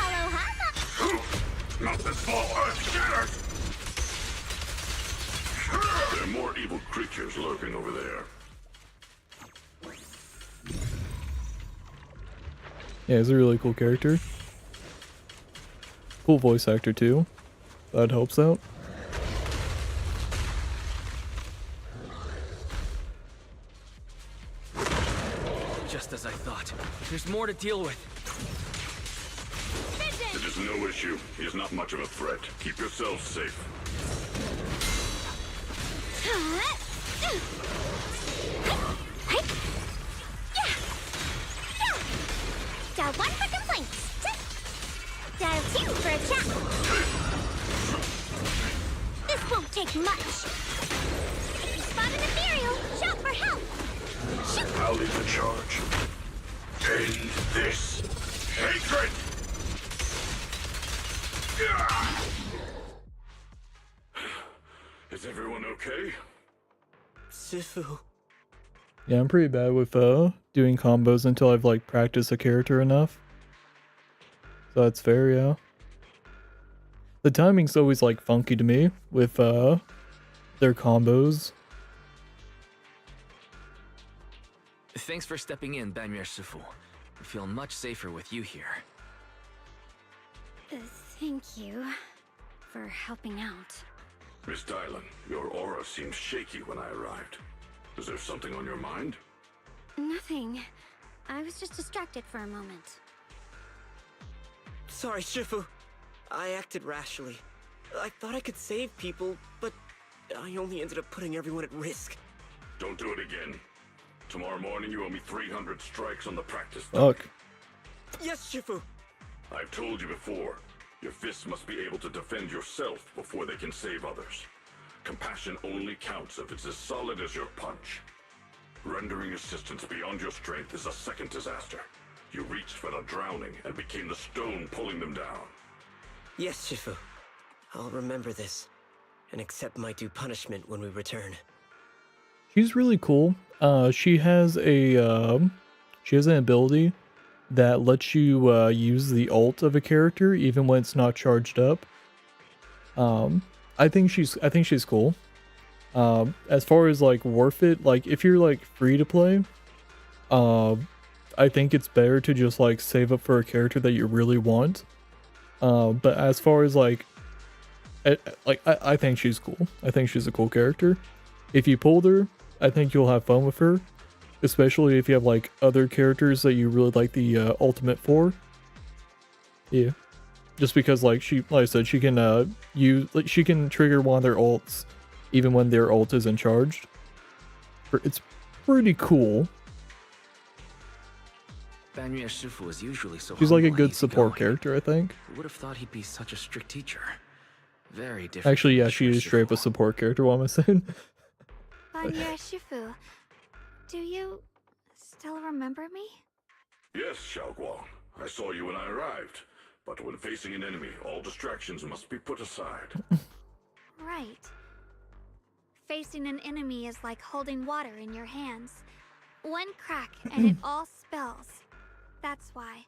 Aloha! Not this small earth shitters! There are more evil creatures lurking over there. Yeah, he's a really cool character. Cool voice actor too. That helps out. Just as I thought. There's more to deal with. It is no issue. He is not much of a threat. Keep yourselves safe. Dial 1 for complaints. Dial 2 for a chat. This won't take much. If you spot an ethereal, shout for help. Shoot! I'll lead the charge. End this hatred! Is everyone okay? Shifu. Yeah, I'm pretty bad with doing combos until I've like practiced a character enough. So that's fair, yeah. The timing's always like funky to me with their combos. Thanks for stepping in, Banyue Shifu. I feel much safer with you here. Thank you for helping out. Miss Dylan, your aura seemed shaky when I arrived. Is there something on your mind? Nothing. I was just distracted for a moment. Sorry, Shifu. I acted rashly. I thought I could save people, but I only ended up putting everyone at risk. Don't do it again. Tomorrow morning you owe me 300 strikes on the practice. Fuck. Yes, Shifu. I've told you before, your fists must be able to defend yourself before they can save others. Compassion only counts if it's as solid as your punch. Rendering assistance beyond your strength is a second disaster. You reached for the drowning and became the stone pulling them down. Yes, Shifu. I'll remember this and accept my due punishment when we return. She's really cool. She has an ability that lets you use the ult of a character even when it's not charged up. I think she's cool. As far as like worth it, like if you're like free to play, I think it's better to just like save up for a character that you really want. But as far as like, I think she's cool. I think she's a cool character. If you pulled her, I think you'll have fun with her, especially if you have like other characters that you really like the ultimate for. Yeah, just because like I said, she can she can trigger one of their ults even when their ult isn't charged. It's pretty cool. Banyue Shifu is usually so She's like a humble good and support easygoing. character, I think. Who would have thought he'd be such a strict teacher? Very different. Actually, yeah, from she is Shifu. straight up a support character. What am I saying? Banyue Shifu, do you still remember me? Yes, Xiaoguang. I saw you when I arrived. But when facing an enemy, all distractions must be put aside. Right. Facing an enemy is like holding water in your hands. One crack and it all spills. That's why,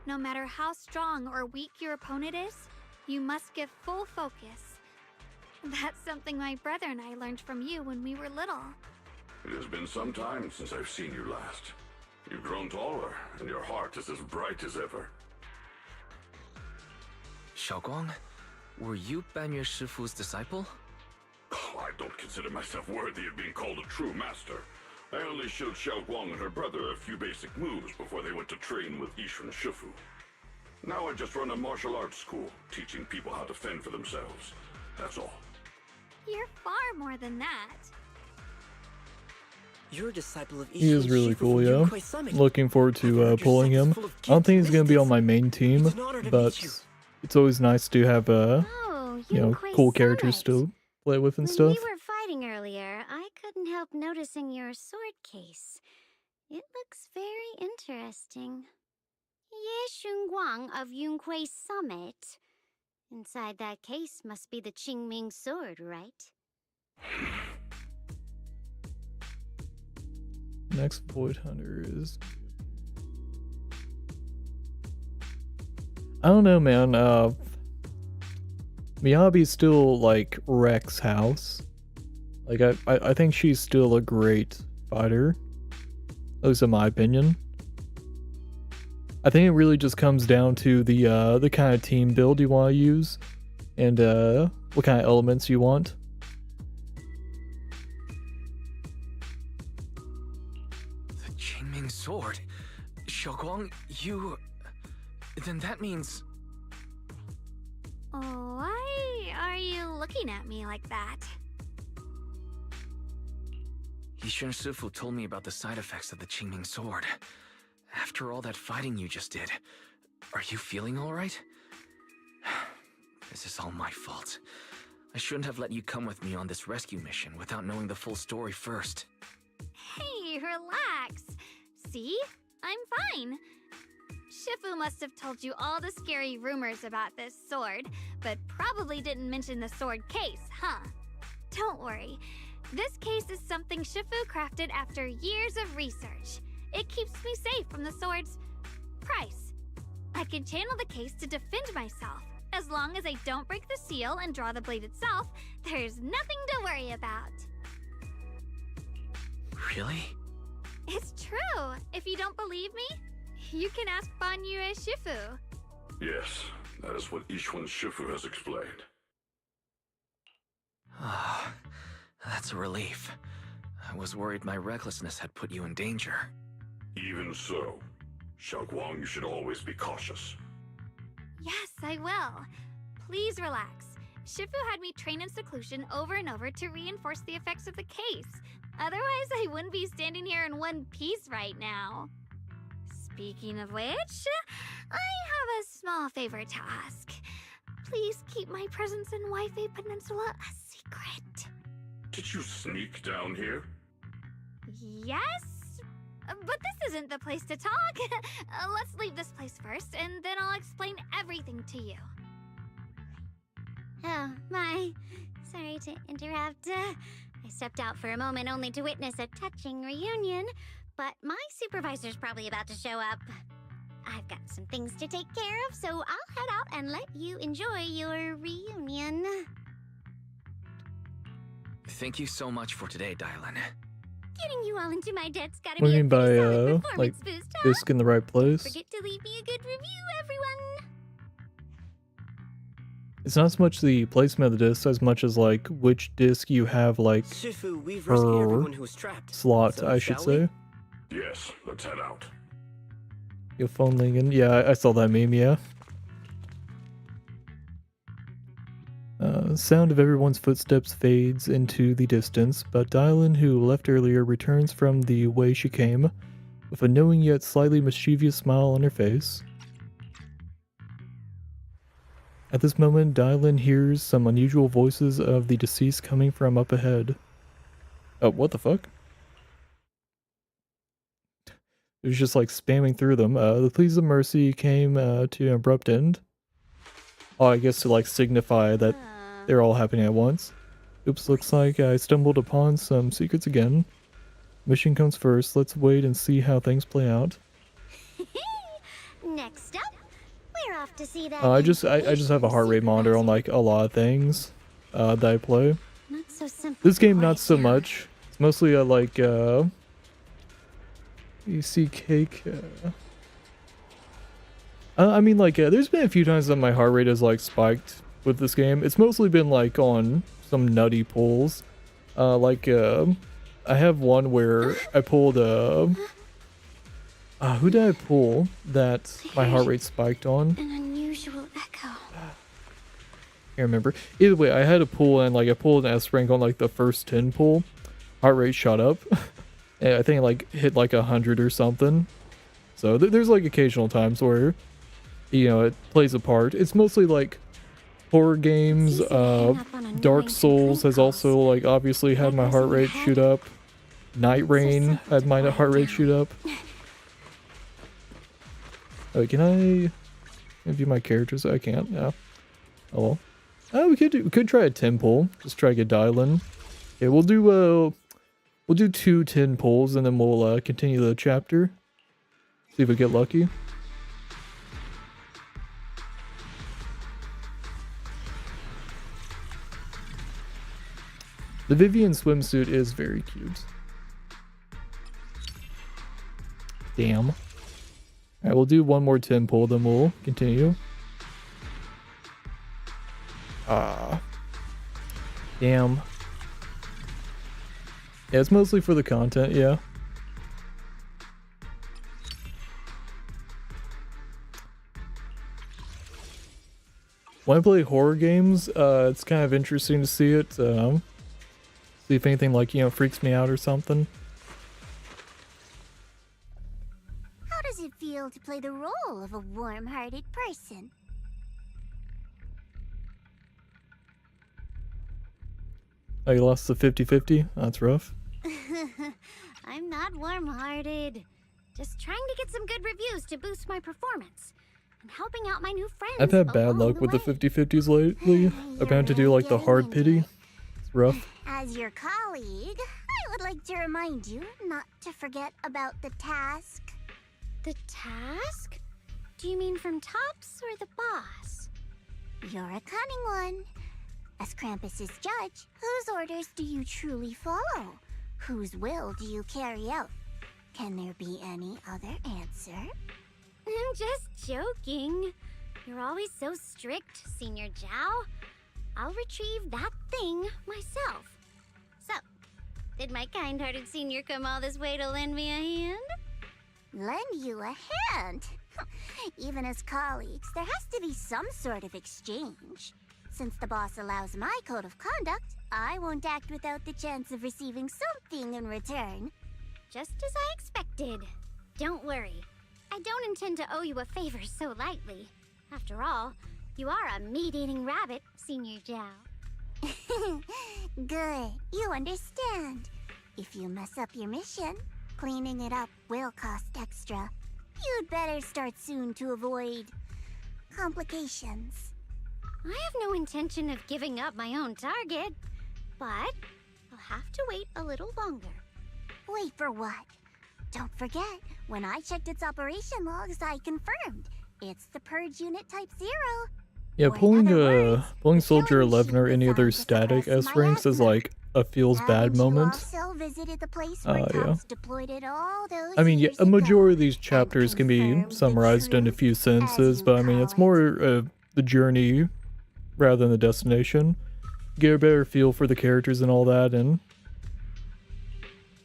no matter how strong or weak your opponent is, you must give full focus. That's something my brother and I learned from you when we were little. It has been some time since I've seen you last. You've grown taller, and your heart is as bright as ever. Xiaoguang, were you Banyue Shifu's disciple? Oh, I don't consider myself worthy of being called a true master. I only showed Xiao Guang and her brother a few basic moves before they went to train with Yishun Shifu. Now I just run a martial arts school, teaching people how to fend for themselves. That's all. You're far more than that. You're a disciple of He is Ishin really Shifu cool, from yeah. Yunkwei Summit. Looking forward to pulling him. I don't think he's gonna be on my main team, It's an honor to but meet you. it's always nice to have Oh, you know, Yunkwei cool characters Summit. to play with and When stuff. we were fighting earlier, I couldn't help noticing your sword case. It looks very interesting. Ye Shunguang of Yunkwei Summit. Inside that case must be the Qingming sword, right? Next Void Hunter is. I don't know, man. Miyabi's still like Rex's house. Like I think she's still a great fighter. At least in my opinion. I think it really just comes down to the kind of team build you want to use, and what kind of elements you want. The Qingming sword? Xiaoguang, you... Then that means... Why are you looking at me like that? Yishun Shifu told me about the side effects of the Qingming sword. After all that fighting you just did, are you feeling alright? This is all my fault. I shouldn't have let you come with me on this rescue mission without knowing the full story first. Hey, relax. See? I'm fine. Shifu must have told you all the scary rumors about this sword, but probably didn't mention the sword case, huh? Don't worry. This case is something Shifu crafted after years of research. It keeps me safe from the sword's price. I can channel the case to defend myself. As long as I don't break the seal and draw the blade itself, there's nothing to worry about. Really? It's true. If you don't believe me, you can ask Ban Yue Shifu. Yes, that is what Yishun Shifu has explained. Ah, that's a relief. I was worried my recklessness had put you in danger. Even so, Xiaoguang, you should always be cautious. Yes, I will. Please relax. Shifu had me train in seclusion over and over to reinforce the effects of the case. Otherwise, I wouldn't be standing here in one piece right now. Speaking of which, I have a small favor to ask. Please keep my presence in Wi-Fi Peninsula a secret. Did you sneak down here? Yes? But this isn't the place to talk. Let's leave this place first, and then I'll explain everything to you. Oh, my. Sorry to interrupt. I stepped out for a moment only to witness a touching reunion, but my supervisor's probably about to show up. I've got some things to take care of, so I'll head out and let you enjoy your reunion. Thank you so much for today, Dylan. Getting you all into my debt's gotta What do be you a mean pretty by solid like performance boost, huh? disc in the right place? Don't forget to leave me a good review, everyone. It's not so much the placement of the disc as much as like which disc you have like Shifu, we've rescued per everyone who was trapped. slot, So, I should shall we? say. Yes, let's head out. Your phone Lincoln. Yeah, I saw that meme, yeah. Sound of everyone's footsteps fades into the distance, but Dylan, who left earlier, returns from the way she came, with a knowing yet slightly mischievous smile on her face. At this moment, Dylan hears some unusual voices of the deceased coming from up ahead. Oh, what the fuck? It was just like spamming through them. The pleas of mercy came to an abrupt end. Oh, I guess to like signify that they're all happening at once. Oops, looks like I stumbled upon some secrets again. Mission comes first. Let's wait and see how things play out. Next up, we're off to see that. I just have a heart rate monitor on like a lot of things that I play. Not so simple. This game not so much. It's mostly like you see cake. I mean, like, there's been a few times that my heart rate has, like, spiked with this game. It's mostly been, like, on some nutty pulls. Like, I have one where I pulled who did I pull that my heart rate spiked on? An unusual echo. Can't remember. Either way, I had a pull and like I pulled an S rank on like the first 10 pull. Heart rate shot up. And I think it like hit like 100 or something. So there's like occasional times where, you know, it plays a part. It's mostly like horror games. Dark Souls has also like obviously had my heart rate shoot up. Night Rain had my heart rate shoot up. Oh, can I view my characters? I can't. Yeah. Oh well. We could try a 10 pull. Just try to get dialing. Okay, we'll do 2 10 pulls and then we'll continue the chapter. See if we get lucky. The Vivian swimsuit is very cute. Damn. Alright, we'll do one more 10 pull, then we'll continue. Damn. Yeah, it's mostly for the content, yeah. When I play horror games, it's kind of interesting to see it. See if anything like, you know, freaks me out or something. How does it feel to play the role of a warm-hearted person? Oh, you lost the 50-50? That's rough. I'm not warm-hearted. Just trying to get some good reviews to boost my performance. And helping out my new friends. I've had bad luck with the 50-50s lately. I've had to do like the hard pity. It's rough. As your colleague, I would like to remind you not to forget about the task. The task? Do you mean from Tops or the boss? You're a cunning one. As Krampus's judge, whose orders do you truly follow? Whose will do you carry out? Can there be any other answer? I'm just joking. You're always so strict, Senior Zhao. I'll retrieve that thing myself. So, did my kind-hearted senior come all this way to lend me a hand? Lend you a hand? Even as colleagues, there has to be some sort of exchange. Since the boss allows my code of conduct, I won't act without the chance of receiving something in return. Just as I expected. Don't worry. I don't intend to owe you a favor so lightly. After all, you are a meat-eating rabbit, Senior Zhao. Good. You understand. If you mess up your mission, cleaning it up will cost extra. You'd better start soon to avoid complications. I have no intention of giving up my own target, but I'll have to wait a little longer. Wait for what? Don't forget, when I checked its operation logs, I confirmed. It's the Purge Unit Type 0. Yeah, pulling Soldier 11 or any other static S ranks is like a feels bad moment. Yeah. I mean, yeah, a majority of these chapters can be summarized in a few sentences, but I mean, it's more the journey rather than the destination. Get a better feel for the characters and all that, and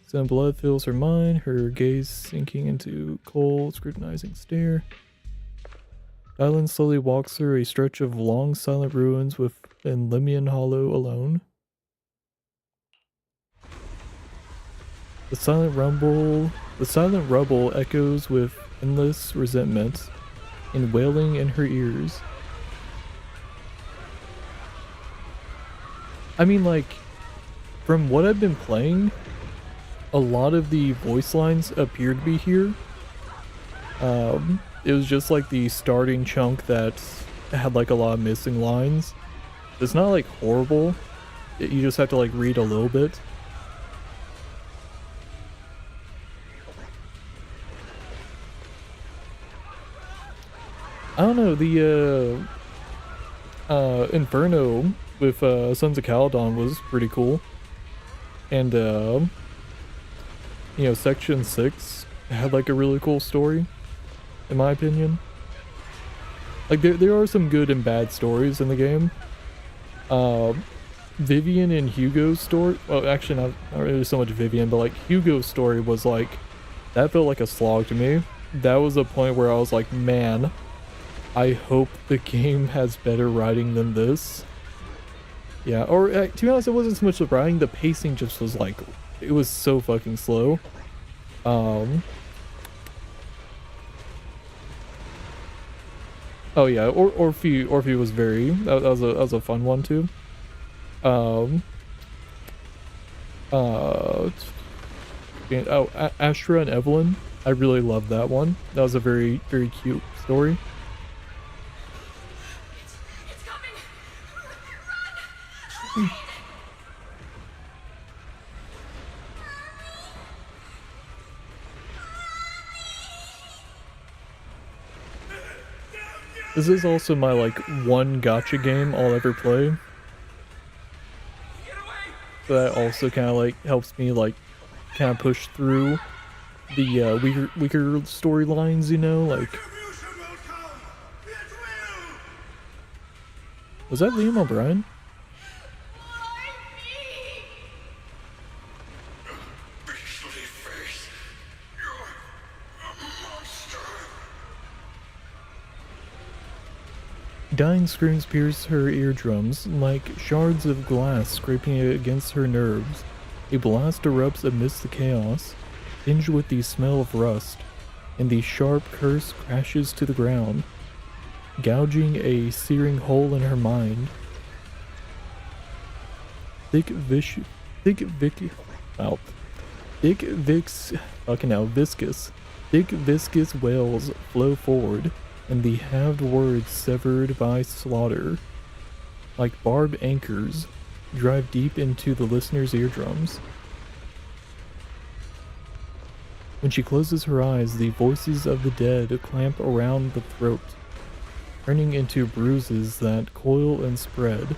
some blood fills her mind, her gaze sinking into cold, scrutinizing stare. Dylan slowly walks through a stretch of long, silent ruins within Limian Hollow alone. The silent rubble echoes with endless resentment and wailing in her ears. I mean, like, from what I've been playing, a lot of the voice lines appear to be here. It was just like the starting chunk that had like a lot of missing lines. It's not like horrible. You just have to like read a little bit. I don't know, the Inferno with Sons of Caledon was pretty cool. And you know, Section 6 had like a really cool story, in my opinion. Like there are some good and bad stories in the game. Vivian and Hugo's story, well, actually not really so much Vivian, but like Hugo's story was like, that felt like a slog to me. That was a point where I was like, man, I hope the game has better writing than this. Yeah, or to be honest, it wasn't so much the writing, the pacing just was like, it was so fucking slow. Oh yeah, Orphe was that was a fun one too. Astra and Evelyn, I really loved that one. That was a very, very cute story. It's coming! Run! This is also my like one gacha game I'll ever play. So that also kind of like helps me like kind of push through the weaker storylines, you know, like. Was that Liam O'Brien? Dying screams pierce her eardrums like shards of glass scraping against her nerves. A blast erupts amidst the chaos, tinged with the smell of rust, and the sharp curse crashes to the ground, gouging a searing hole in her mind. Viscous wails flow forward, and the halved words severed by slaughter, like barbed anchors, drive deep into the listener's eardrums. When she closes her eyes, the voices of the dead clamp around the throat, turning into bruises that coil and spread,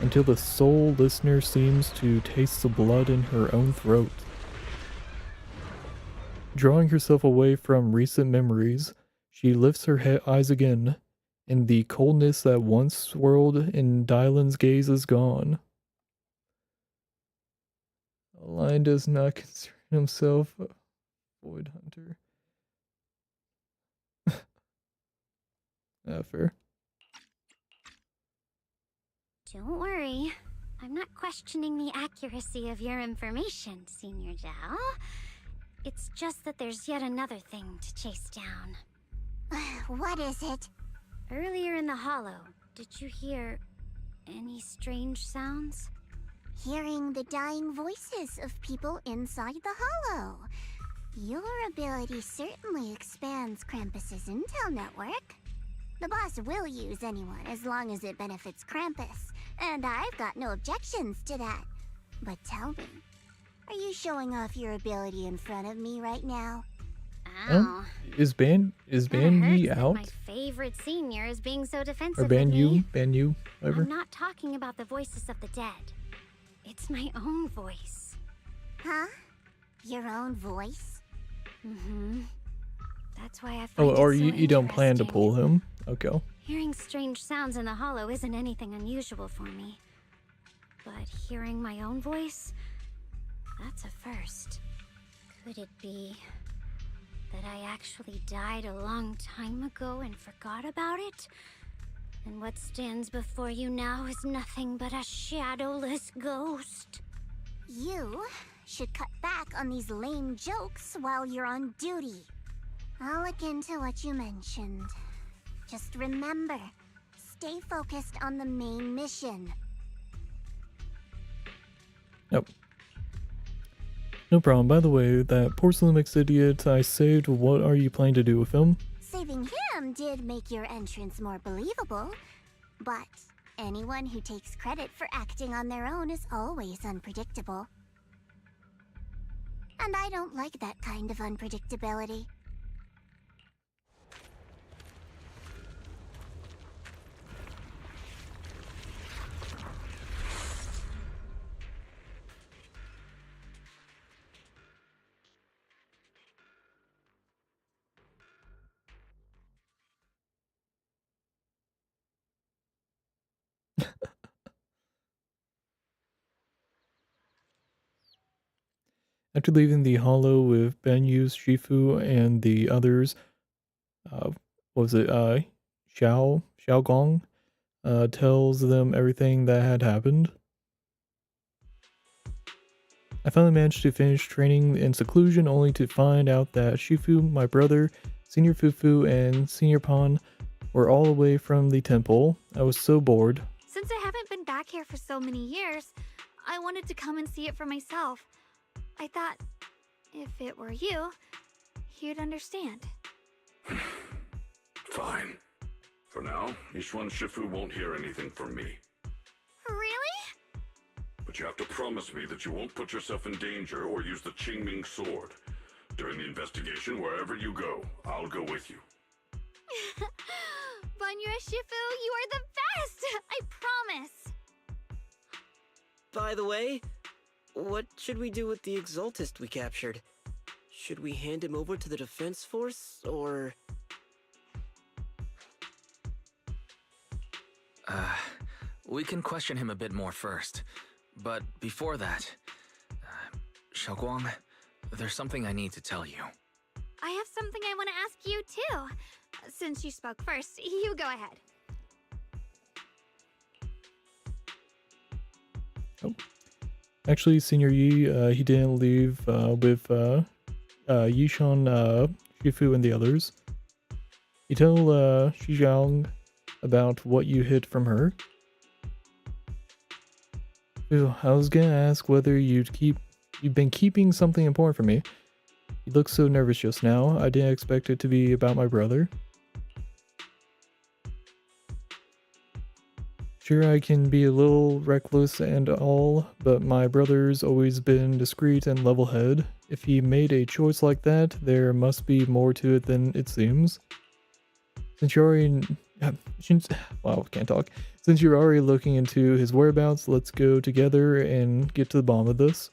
until the sole listener seems to taste the blood in her own throat. Drawing herself away from recent memories, she lifts her eyes again, and the coldness that once swirled in Dylan's gaze is gone. A lion does not concern himself a void hunter. Fair. Don't worry. I'm not questioning the accuracy of your information, Senior Zhao. It's just that there's yet another thing to chase down. What is it? Earlier in the hollow, did you hear any strange sounds? Hearing the dying voices of people inside the hollow. Your ability certainly expands Krampus's intel network. The boss will use anyone as long as it benefits Krampus, and I've got no objections to that. But tell me, are you showing off your ability in front of me right now? Ow. Is Ban Yi out? My favorite senior is being so defensive Or of Ban me. Yu, whatever. I'm not talking about the voices of the dead. It's my own voice. Huh? Your own voice? Mm-hmm. That's why I find Oh, or it so you don't plan to interesting. pull him? Okay. Hearing strange sounds in the hollow isn't anything unusual for me. But hearing my own voice, that's a first. Could it be that I actually died a long time ago and forgot about it? And what stands before you now is nothing but a shadowless ghost. You should cut back on these lame jokes while you're on duty. I'll look into what you mentioned. Just remember, stay focused on the main mission. Nope. No problem. By the way, that porcelain mix idiot I saved, what are you planning to do with him? Saving him did make your entrance more believable, but anyone who takes credit for acting on their own is always unpredictable. And I don't like that kind of unpredictability. After leaving the hollow with Benyu, Shifu, and the others, what was it, Xiaogong, tells them everything that had happened. I finally managed to finish training in seclusion only to find out that Shifu, my brother, Senior Fufu, and Senior Pan were all away from the temple. I was so bored. Since I haven't been back here for so many years, I wanted to come and see it for myself. I thought, if it were you, you'd understand. Fine. For now, Yishuan Shifu won't hear anything from me. Really? But you have to promise me that you won't put yourself in danger or use the Qingming sword. During the investigation, wherever you go, I'll go with you. Banya Shifu, you are the best! I promise! By the way, what should we do with the Exaltist we captured? Should we hand him over to the defense force, or... We can question him a bit more first. But before that, Xiaoguang, there's something I need to tell you. I have something I want to ask you, too. Since you spoke first, you go ahead. Oh. Actually, Senior Yi, he didn't leave with Yishan, Shifu, and the others. You tell Shijiang about what you hid from her. Ooh, I was gonna ask whether you've been keeping something important from me. You look so nervous just now. I didn't expect it to be about my brother. Sure, I can be a little reckless and all, but my brother's always been discreet and level-headed. If he made a choice like that, there must be more to it than it seems. Since you're already... wow, can't talk. Since you're already looking into his whereabouts, let's go together and get to the bottom of this.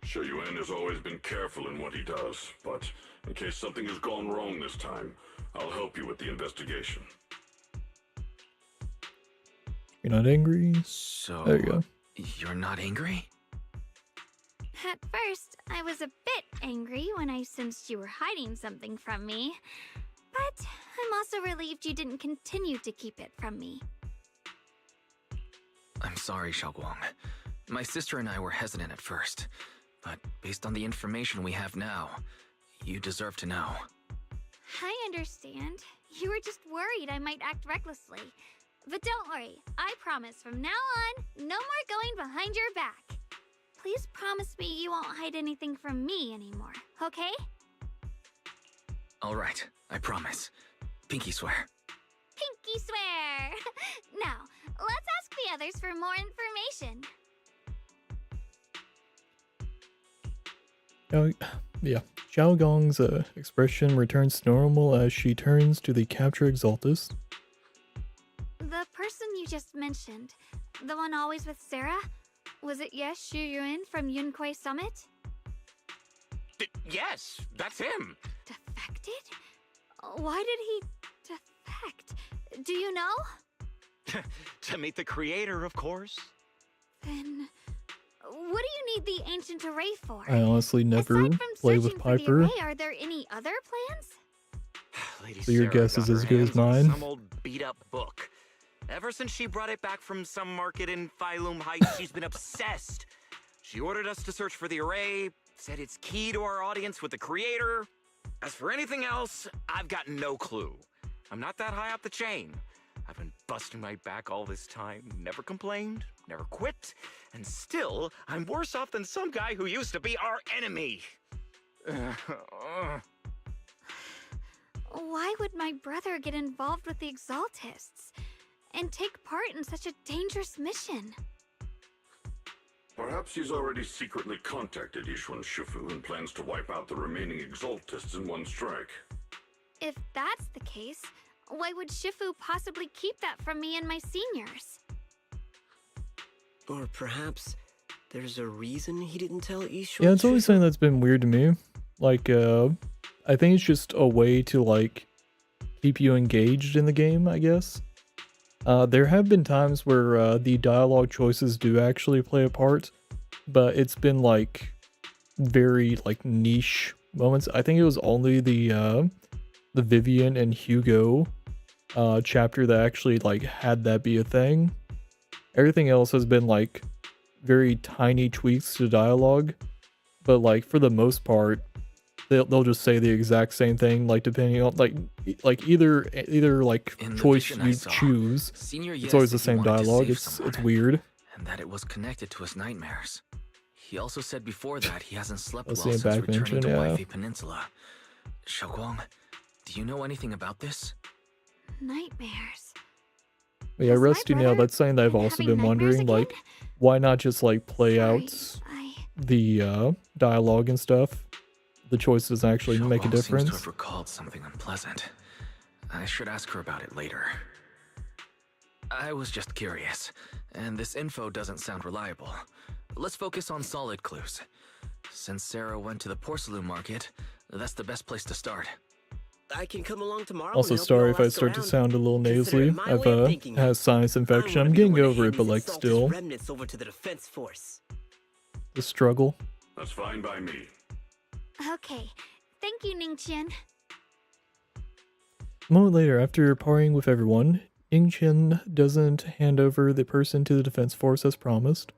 Shi Yuan has always been careful in what he does, but in case something has gone wrong this time, I'll help you with the investigation. You're not angry? So... There you go. You're not angry? At first, I was a bit angry when I sensed you were hiding something from me. But I'm also relieved you didn't continue to keep it from me. I'm sorry, Xiaoguang. My sister and I were hesitant at first, but based on the information we have now, you deserve to know. I understand. You were just worried I might act recklessly. But don't worry, I promise from now on, no more going behind your back. Please promise me you won't hide anything from me anymore, okay? Alright, I promise. Pinky swear. Pinky swear! Now, let's ask the others for more information. Yeah. Xiaogong's expression returns to normal as she turns to the captured Exaltist. The person you just mentioned, the one always with Sarah, was it Xu Yuan from Yunquei Summit? Yes, that's him. Defected? Why did he defect? Do you know? To meet the creator, of course. Then, what do you need the ancient array for? I honestly never play with Piper. Array, are there any other plans? Lady So your Sarah guess is got as her good as hands on mine? Some old beat-up book. Ever since she brought it back from some market in Phylum Heights, she's been obsessed. She ordered us to search for the array, said it's key to our audience with the creator. As for anything else, I've got no clue. I'm not that high up the chain. I've been busting my back all this time, never complained, never quit, and still, I'm worse off than some guy who used to be our enemy. Why would my brother get involved with the Exaltists and take part in such a dangerous mission? Perhaps he's already secretly contacted Yishuan Shifu and plans to wipe out the remaining Exaltists in one strike. If that's the case, why would Shifu possibly keep that from me and my seniors? Or perhaps there's a reason he didn't tell Yishuan. Yeah, it's always something that's been weird to me. Like, I think it's just a way to, like, keep you engaged in the game, I guess. There have been times where the dialogue choices do actually play a part, but it's been like very like niche moments. I think it was only the Vivian and Hugo chapter that actually like had that be a thing. Everything else has been like very tiny tweaks to dialogue, but like for the most part they'll just say the exact same thing, like depending on like either like choice you choose, it's always the same dialogue. It's weird. And that it was connected to his nightmares. He also said before that he hasn't slept well see since it back returning mentioned, to yeah. Wifey Peninsula. Xiaoguang, do you know anything about this? Nightmares. But yeah, Has my Rusty, now brother that's something that I've also having been wondering, nightmares like, why not just like play Sorry, out the dialogue and stuff? The choice doesn't actually make a Xiaoguang seems to difference. have recalled something unpleasant. I should ask her about it later. I was just curious, and this info doesn't sound reliable. Let's focus on solid clues. Since Sarah went to the porcelain market, that's the best place to start. I can come along tomorrow. Also, and help you sorry all if I ask start to around. sound a little Consider nasally. it my I've way of thinking. had sinus infection. I I'm wanna be the getting one to over hand it, but these like Exaltus still, remnants over to the defense force. the struggle. That's fine by me. Okay. Thank you, Ningqian. A moment later, after partying with everyone, Yingqian doesn't hand over the person to the defense force as promised.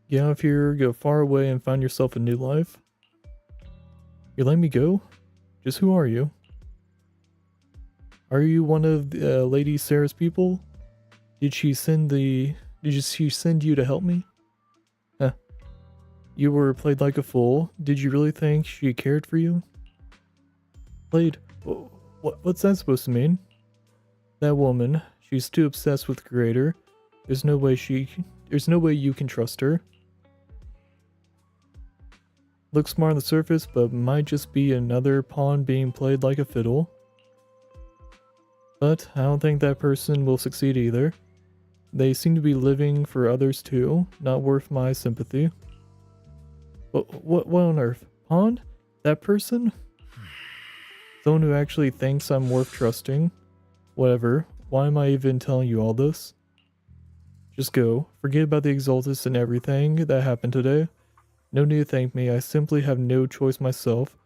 Get out of here, go far away, and find yourself a new life. You're letting me go? Just who are you? Are you one of Lady Sarah's people? Did she send you to help me? Huh. You were played like a fool. Did you really think she cared for you? Played? What's that supposed to mean? That woman, she's too obsessed with the Creator. There's no way you can trust her. Looks smart on the surface, but might just be another pawn being played like a fiddle. But I don't think that person will succeed either. They seem to be living for others too, not worth my sympathy. What on earth? Pawn? That person? Someone who actually thinks I'm worth trusting? Whatever, why am I even telling you all this? Just go, forget about the Exaltus and everything that happened today. No need to thank me, I simply have no choice myself,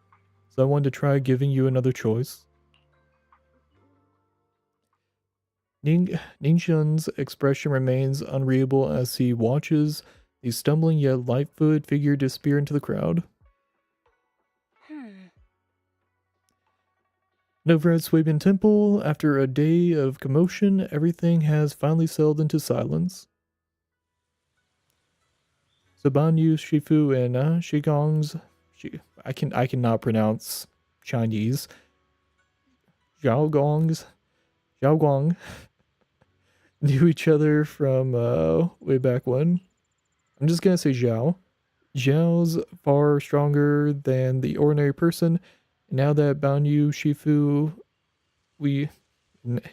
so I wanted to try giving you another choice. Ningxian's expression remains unreadable as he watches the stumbling yet light-footed figure disappear into the crowd. Over at Suibin Temple, after a day of commotion, everything has finally settled into silence. So Banyu, Shifu, and Shigong's... I cannot pronounce Chinese. Xiaoguang knew each other from way back when. I'm just gonna say Zhao. Zhao's far stronger than the ordinary person. Now that Banyu Shifu,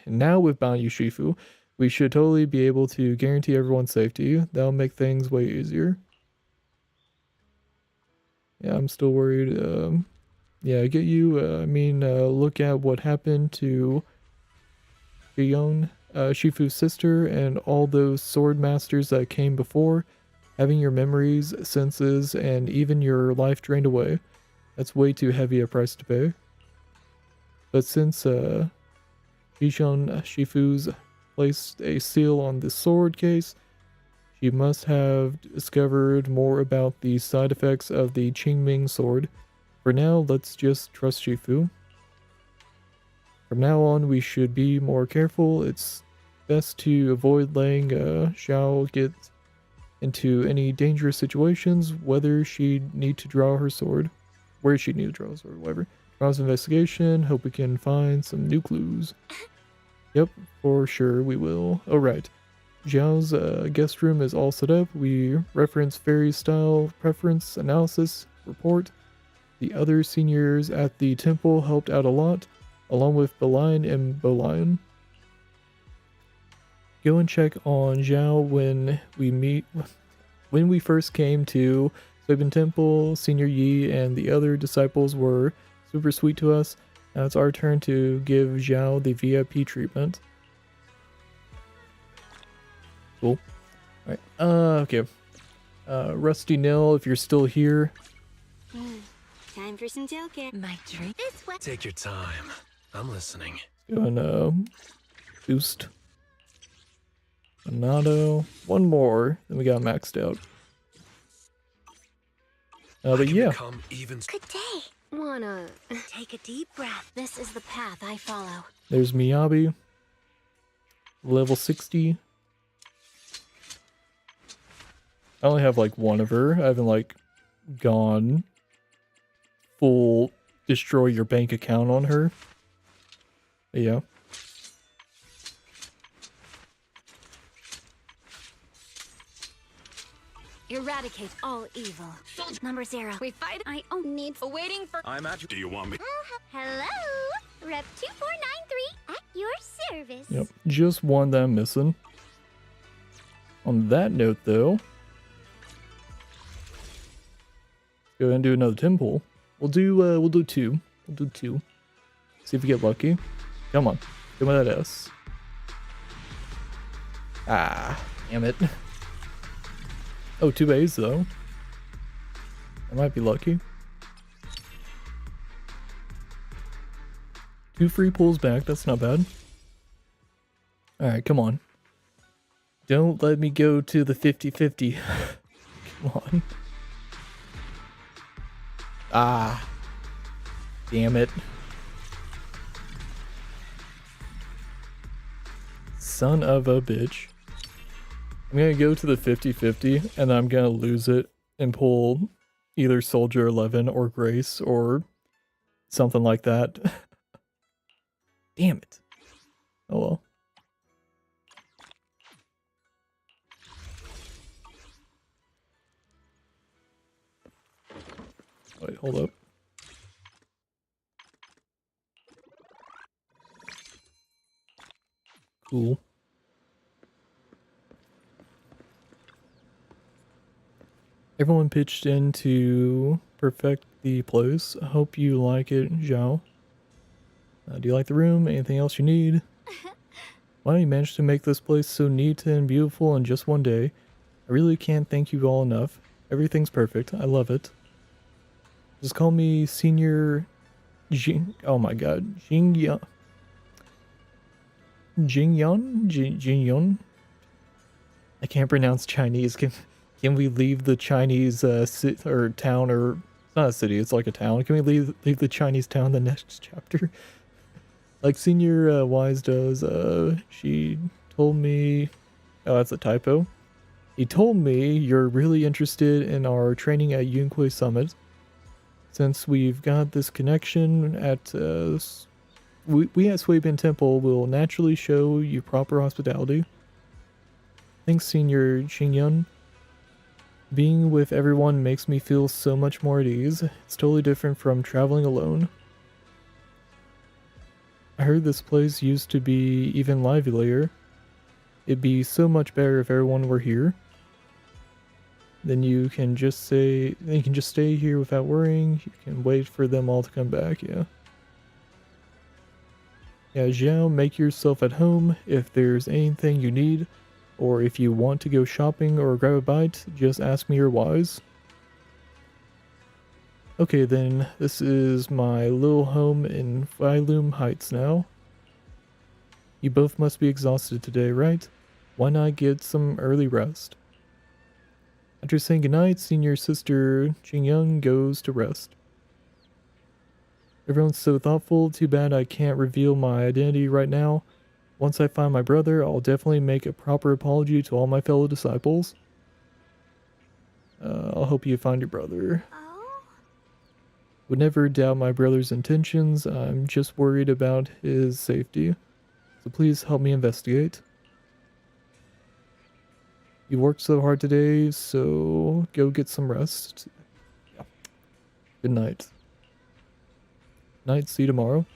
now with Banyu Shifu, we should totally be able to guarantee everyone's safety. That'll make things way easier. Yeah, I'm still worried. Yeah, I get you. Look at what happened to Shifu's sister, and all those sword masters that came before. Having your memories, senses, and even your life drained away. That's way too heavy a price to pay. But since Shifu's placed a seal on the sword case, she must have discovered more about the side effects of the Qingming sword. For now, let's just trust Shifu. From now on, we should be more careful. It's best to avoid letting Xiao get into any dangerous situations, whether she'd need to draw her sword. Where she'd need to draw her sword, whatever. Rouse investigation, hope we can find some new clues. Yep, for sure we will. Alright. Zhao's guest room is all set up. We reference fairy style preference analysis report. The other seniors at the temple helped out a lot, along with Belian and Bolian. Go and check on Zhao when we first came to Suibin Temple. Senior Yi and the other disciples were super sweet to us. Now it's our turn to give Zhao the VIP treatment. Cool. Alright, okay. Rusty Nil, if you're still here. Time for some tailgate. My drink. This way. Take your time. I'm listening. Go and, boost. Monado. One more, then we got maxed out. But yeah. Good day. Wanna take a deep breath. This is the path I follow. There's Miyabi. Level 60. I only have like one of her. I haven't like gone full destroy your bank account on her. But yeah. Eradicate all evil. Number 0. We fight. I need Waiting for. I'm at you. Do you want me? Hello, Rep 2493 at your service. Yep. Just one that I'm missing. On that note though, go ahead and do another temple. We'll do 2. We'll do 2. See if we get lucky. Come on. Come on that S. Ah, damn it. Oh, 2 A's though. I might be lucky. 2 free pulls back, that's not bad. Alright, come on. Don't let me go to the 50-50. Come on. Ah. Damn it. Son of a bitch. I'm gonna go to the 50-50 and I'm gonna lose it and pull either Soldier 11 or Grace or something like that. Damn it. Oh well. Wait, hold up. Cool. Everyone pitched in to perfect the place. I hope you like it, Zhao. Do you like the room? Anything else you need? Wow, you managed to make this place so neat and beautiful in just one day. I really can't thank you all enough. Everything's perfect. I love it. Just call me Senior Jing. Oh my god. Jingyun. Jingyun? I can't pronounce Chinese. Can we leave the Chinese or town, or it's not a city, it's like a town. Can we leave the Chinese town the next chapter? Like Senior Wise does. She told me, oh, that's a typo. He told me you're really interested in our training at Yunque Summit. Since we've got this connection at we at Suibin Temple will naturally show you proper hospitality. Thanks, Senior Qingyun. Being with everyone makes me feel so much more at ease. It's totally different from traveling alone. I heard this place used to be even livelier. It'd be so much better if everyone were here. Then you can just stay here without worrying. You can wait for them all to come back, yeah. Yeah, Zhao, make yourself at home. If there's anything you need, or if you want to go shopping or grab a bite, just ask me or Wise. Okay then, this is my little home in Phylum Heights now. You both must be exhausted today, right? Why not get some early rest? After saying goodnight, Senior Sister Qingyoung goes to rest. Everyone's so thoughtful, too bad I can't reveal my identity right now. Once I find my brother, I'll definitely make a proper apology to all my fellow disciples. I'll help you find your brother. Would never doubt my brother's intentions, I'm just worried about his safety. So please help me investigate. You worked so hard today, so go get some rest. Yeah. Good night. Night, see you tomorrow.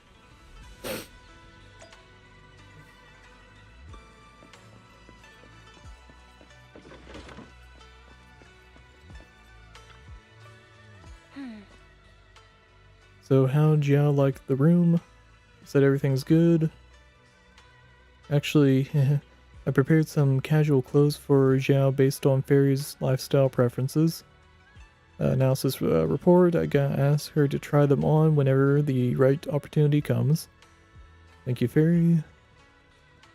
So how'd y'all like the room? Said everything's good? Actually, I prepared some casual clothes for Xiao based on Fairy's lifestyle preferences. Analysis report, I gotta ask her to try them on whenever the right opportunity comes. Thank you, Fairy.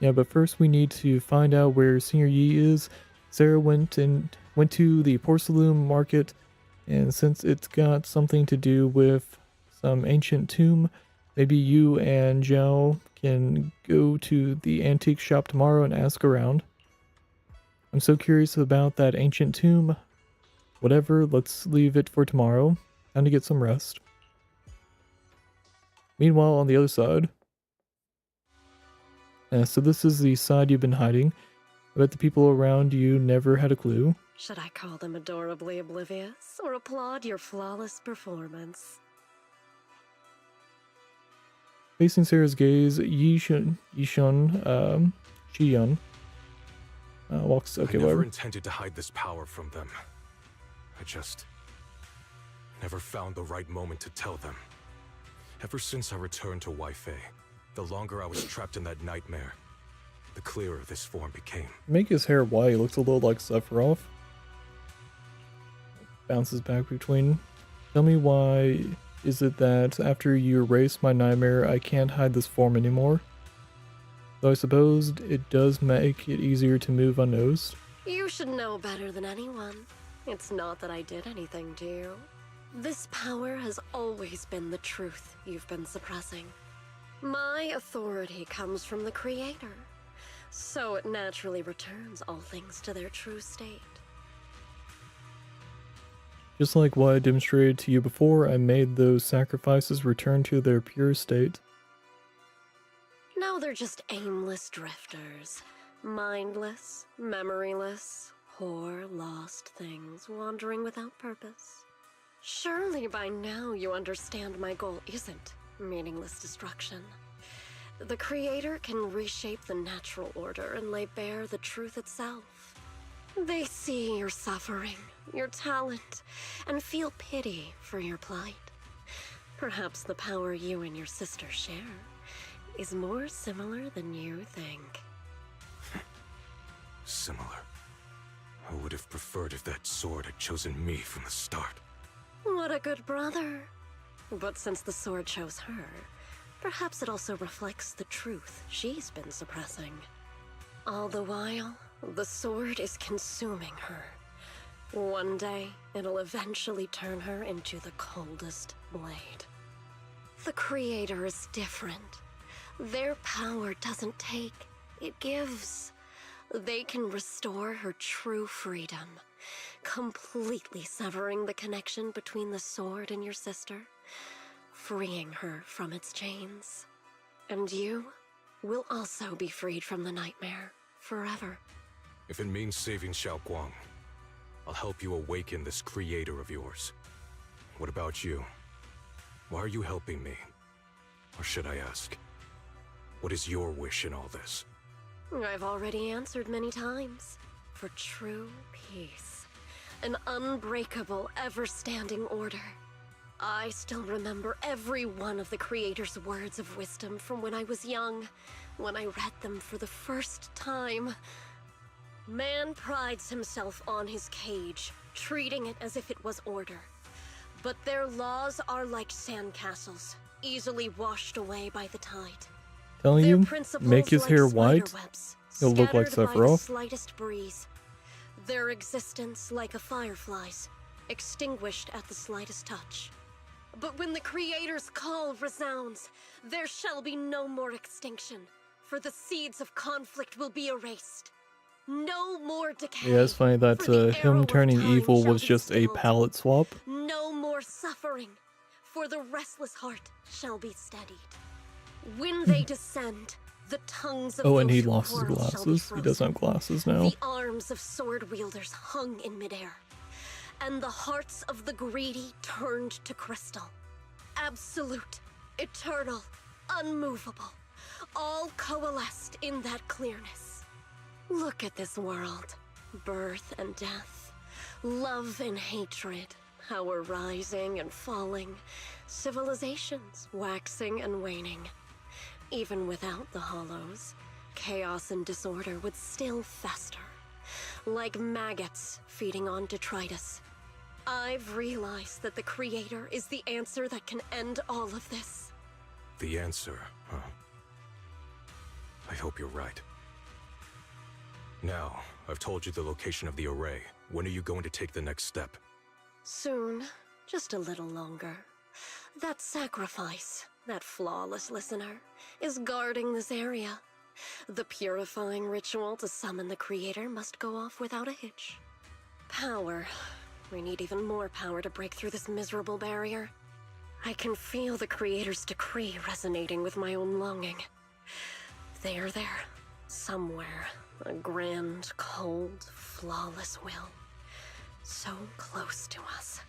Yeah, but first we need to find out where Senior Yi is. Sarah went to the porcelain market, and since it's got something to do with some ancient tomb, maybe you and Zhao can go to the antique shop tomorrow and ask around. I'm so curious about that ancient tomb. Whatever, let's leave it for tomorrow. Time to get some rest. Meanwhile, on the other side. So this is the side you've been hiding. I bet the people around you never had a clue. Should I call them adorably oblivious or applaud your flawless performance? Facing Sarah's gaze, Yishun, Shiyun, walks. Okay, I never whatever. intended to hide this power from them. I just never found the right moment to tell them. Ever since I returned to Wi-Fi, the longer I was trapped in that nightmare, the clearer this form became. Make his hair white. He looks a little like Sephiroth. Bounces back between. Tell me why is it that after you erase my nightmare, I can't hide this form anymore? Though I suppose it does make it easier to move unnoticed. You should know better than anyone. It's not that I did anything to you. This power has always been the truth you've been suppressing. My authority comes from the Creator, so it naturally returns all things to their true state. Just like what I demonstrated to you before, I made those sacrifices return to their pure state. Now they're just aimless drifters, mindless, memoryless, poor, lost things wandering without purpose. Surely by now you understand my goal isn't meaningless destruction. The Creator can reshape the natural order and lay bare the truth itself. They see your suffering, your talent, and feel pity for your plight. Perhaps the power you and your sister share is more similar than you think. Similar. I would have preferred if that sword had chosen me from the start. What a good brother. But since the sword chose her, perhaps it also reflects the truth she's been suppressing. All the while, the sword is consuming her. One day, it'll eventually turn her into the coldest blade. The Creator is different. Their power doesn't take, it gives. They can restore her true freedom, completely severing the connection between the sword and your sister, freeing her from its chains. And you will also be freed from the nightmare forever. If it means saving Xiaoguang, I'll help you awaken this creator of yours. What about you? Why are you helping me? Or should I ask, what is your wish in all this? I've already answered many times. For true peace. An unbreakable, ever-standing order. I still remember every one of the Creator's words of wisdom from when I was young, when I read them for the first time. Man prides himself on his cage, treating it as if it was order. But their laws are like sandcastles, easily washed away by the tide. Telling Their you, principles make his like hair spider white. webs, He'll look like scattered by the Sephiroth. slightest breeze. Their existence like a firefly's, extinguished at the slightest touch. But when the Creator's call resounds, there shall be no more extinction, for the seeds of conflict will be erased. No more decay. Yeah, it's funny that for the arrow him of turning time evil shall was be just a stilled. palette swap. No more suffering, for the restless heart shall be steadied. When they descend, the tongues of Oh, and he those who lost his quarrel shall be glasses. He frozen. doesn't have glasses now. The arms of sword wielders hung in midair, and the hearts of the greedy turned to crystal. Absolute, eternal, unmovable, all coalesced in that clearness. Look at this world. Birth and death, love and hatred, power rising and falling, civilizations waxing and waning. Even without the hollows, chaos and disorder would still fester, like maggots feeding on detritus. I've realized that the Creator is the answer that can end all of this. The answer, huh? I hope you're right. Now, I've told you the location of the array. When are you going to take the next step? Soon, just a little longer. That sacrifice, that flawless listener, is guarding this area. The purifying ritual to summon the Creator must go off without a hitch. Power. We need even more power to break through this miserable barrier. I can feel the Creator's decree resonating with my own longing. There, somewhere, a grand, cold, flawless will. So close to us.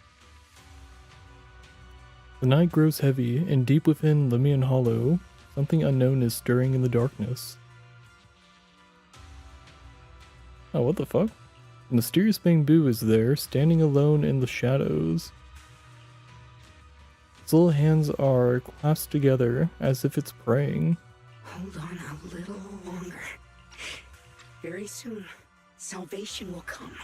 The night grows heavy, and deep within Limian Hollow, something unknown is stirring in the darkness. Oh, what the fuck? The mysterious bamboo is there, standing alone in the shadows. Its little hands are clasped together, as if it's praying. Hold on a little longer. Very soon, salvation will come.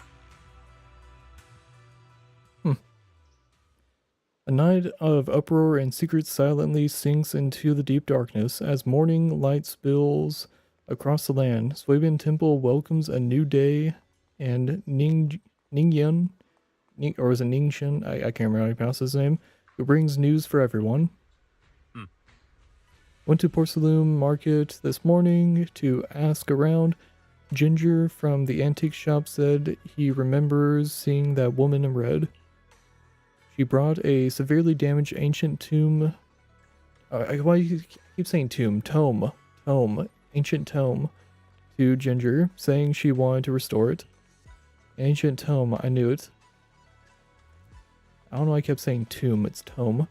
A night of uproar and secrets silently sinks into the deep darkness as morning light spills across the land. Swabian Temple welcomes a new day, and Ningyun, or is it Ningxin? I can't remember how to pronounce his name, who brings news for everyone. Went to Porcelain Market this morning to ask around. Ginger from the antique shop said he remembers seeing that woman in red. She brought a severely damaged ancient tomb. Why do you keep saying tomb? Tome. Ancient tome to Ginger, saying she wanted to restore it. Ancient tome, I knew it. I don't know why I kept saying tomb, it's tome.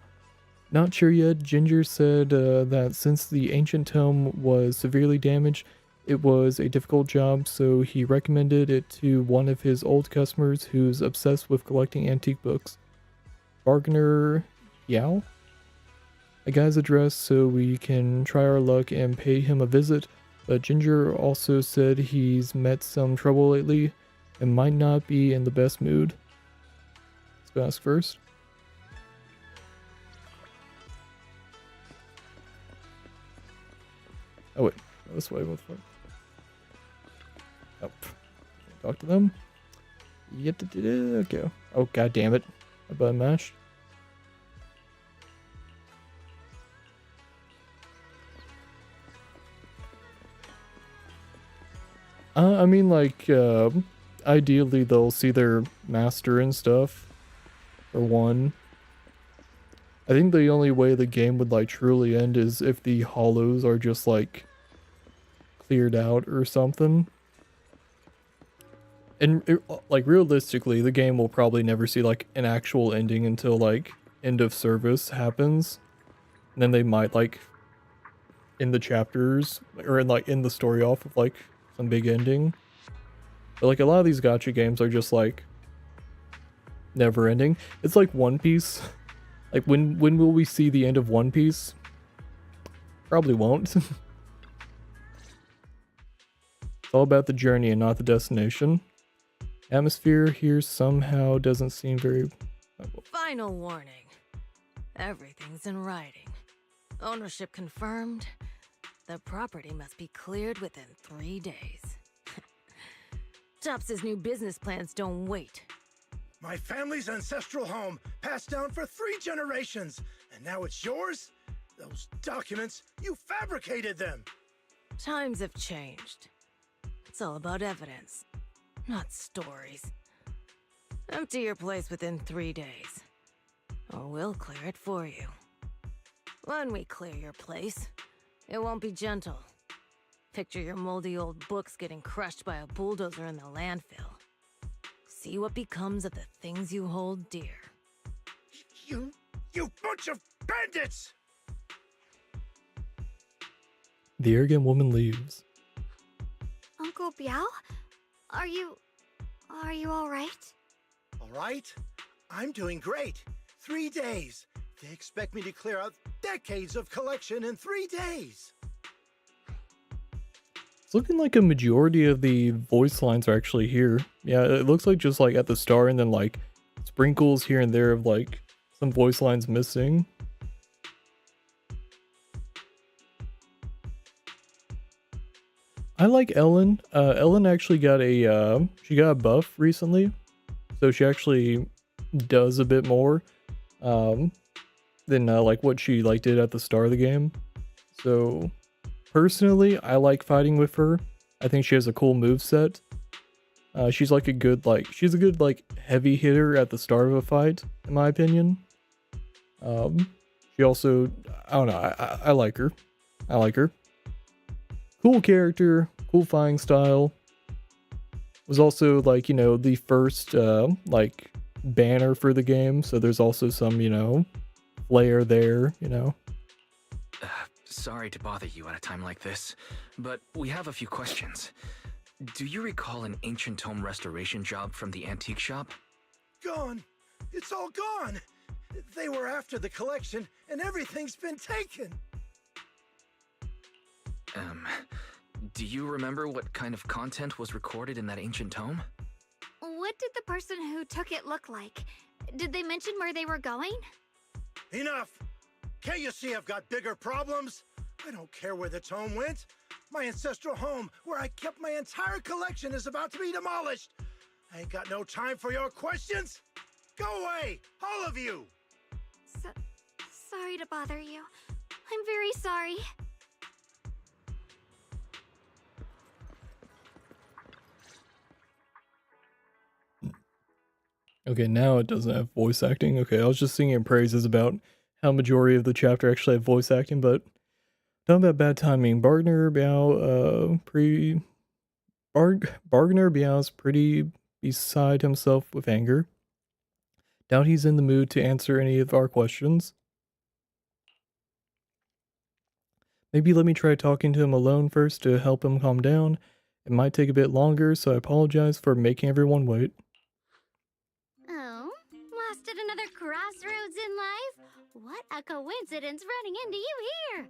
Not sure yet. Ginger said that since the ancient tome was severely damaged, it was a difficult job, so he recommended it to one of his old customers who's obsessed with collecting antique books. Bargainer Yao? A guy's address so we can try our luck and pay him a visit, but Ginger also said he's met some trouble lately and might not be in the best mood. Let's go ask first. Oh wait, this way, what the fuck? Oh, talk to them? Okay. Oh, god damn it. My button mashed. I mean, like, ideally they'll see their master and stuff, for one. I think the only way the game would, like, truly end is if the hollows are just, like, cleared out or something. And, like, realistically, the game will probably never see, like, an actual ending until, like, end of service happens. And then they might, like, end the chapters, or, like, end the story off with, like, some big ending. But, like, a lot of these gacha games are just, like, never ending. It's like One Piece. Like, when will we see the end of One Piece? Probably won't. It's all about the journey and not the destination. Atmosphere here somehow doesn't seem very... Final warning. Everything's in writing. Ownership confirmed. The property must be cleared within 3 days. Tops' new business plans don't wait. My family's ancestral home, passed down for 3 generations, and now it's yours? Those documents, you fabricated them! Times have changed. It's all about evidence, not stories. Empty your place within 3 days, or we'll clear it for you. When we clear your place, it won't be gentle. Picture your moldy old books getting crushed by a bulldozer in the landfill. See what becomes of the things you hold dear. You bunch of bandits! The arrogant woman leaves. Uncle Biao? Are you all right? All right? I'm doing great. 3 days. They expect me to clear out decades of collection in 3 days. It's looking like a majority of the voice lines are actually here. Yeah, it looks like just like at the start and then like sprinkles here and there of like some voice lines missing. I like Ellen. Ellen actually got a she got a buff recently, so she actually does a bit more than like what she like did at the start of the game. So personally, I like fighting with her. I think she has a cool moveset. She's like a good she's a good like heavy hitter at the start of a fight, in my opinion. She also, I don't know, I like her. I like her. Cool character, cool fighting style. Was also like, you know, the first like banner for the game, so there's also some, you know, flair there, you know. Sorry to bother you at a time like this, but we have a few questions. Do you recall an ancient tome restoration job from the antique shop? Gone. It's all gone. They were after the collection, and everything's been taken. Do you remember what kind of content was recorded in that ancient tome? What did the person who took it look like? Did they mention where they were going? Enough! Can't you see I've got bigger problems? I don't care where the tome went. My ancestral home, where I kept my entire collection, is about to be demolished. I ain't got no time for your questions. Go away, all of you! Sorry to bother you. I'm very sorry. Okay, now it doesn't have voice acting. Okay, I was just singing praises about how majority of the chapter actually have voice acting, but talking about bad timing. Bargner Biao's pretty beside himself with anger. Doubt he's in the mood to answer any of our questions. Maybe let me try talking to him alone first to help him calm down. It might take a bit longer, so I apologize for making everyone wait. Oh, lost at another crossroads in life? What a coincidence running into you here!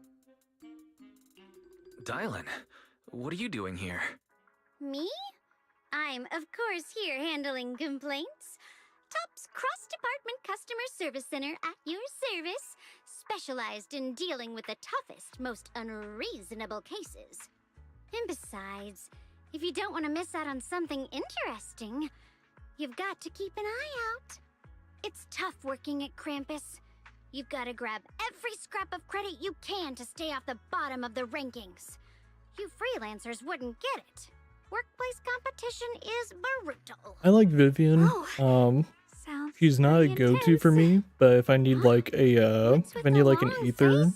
Dylan, what are you doing here? Me? I'm, of course, here handling complaints. Top's cross-department customer service center at your service, specialized in dealing with the toughest, most unreasonable cases. And besides, if you don't want to miss out on something interesting, you've got to keep an eye out. It's tough working at Krampus. You've got to grab every scrap of credit you can to stay off the bottom of the rankings. You freelancers wouldn't get it. Workplace competition is brutal. I like Vivian. She's not a go-to for me, but if I need like a if I need like an ether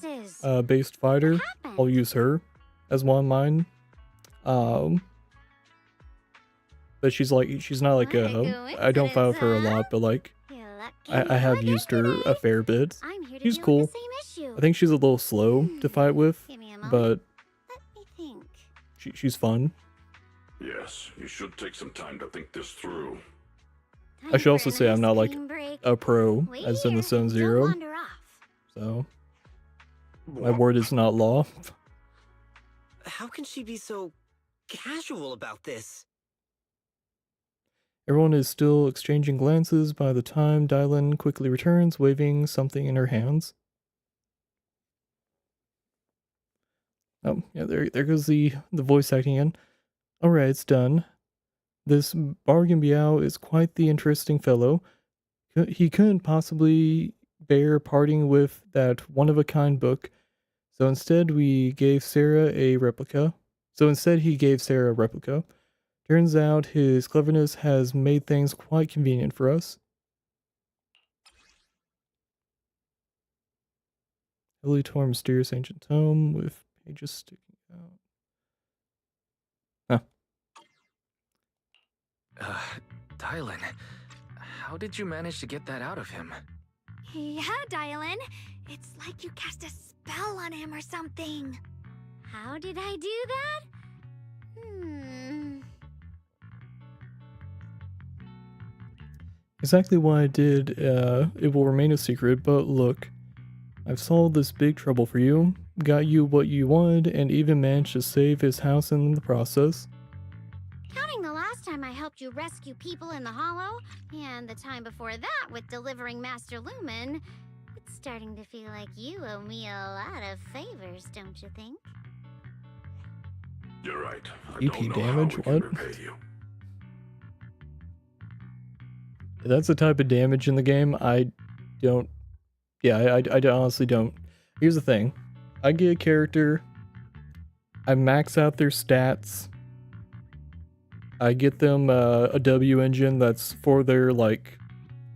based fighter, I'll use her as one of mine. But she's not like I don't fight with her a lot, but like I have used her a fair bit. She's cool. I think she's a little slow to fight with, but she's fun. Yes, you should take some time to think this through. I should also say I'm not like a pro as in the Zone Zero, so my word is not law. How can she be so casual about this? Everyone is still exchanging glances by the time Dylan quickly returns, waving something in her hands. Oh, yeah, there goes the voice acting in. Alright, it's done. This Bargain Biao is quite the interesting fellow. He couldn't possibly bear parting with that one-of-a-kind book, so instead he gave Sarah a replica. Turns out his cleverness has made things quite convenient for us. Heavily torn mysterious ancient tome with pages sticking out. Dylan, how did you manage to get that out of him? Yeah, Dylan. It's like you cast a spell on him or something. How did I do that? Exactly what I did, it will remain a secret, but look, I've solved this big trouble for you. got you what you wanted, and even managed to save his house in the process. Counting the last time I helped you rescue people in the Hollow, and the time before that with delivering Master Lumen, it's starting to feel like you owe me a lot of favors, don't you think? You're right. I EP don't know damage? how we can What? repay you. That's the type of damage in the game I don't... Yeah, I honestly don't. Here's the thing. I get a character, I max out their stats, I get them a W engine that's for their, like,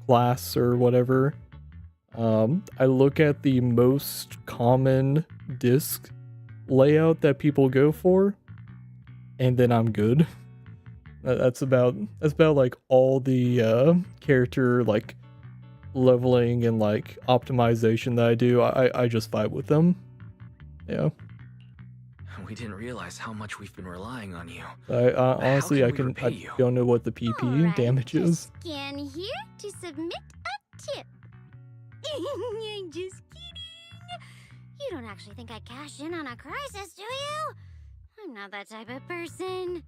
class or whatever. I look at the most common disc layout that people go for, and then I'm good. That's about like all the character like leveling and like optimization that I do. I just fight with them. Yeah. We didn't realize how much we've been relying on you. Honestly, How can we repay I you? don't know what the PP Alright, damage is. Scan here to submit a tip. I'm just kidding. You don't actually think I'd cash in on a crisis, do you? I'm not that type of person.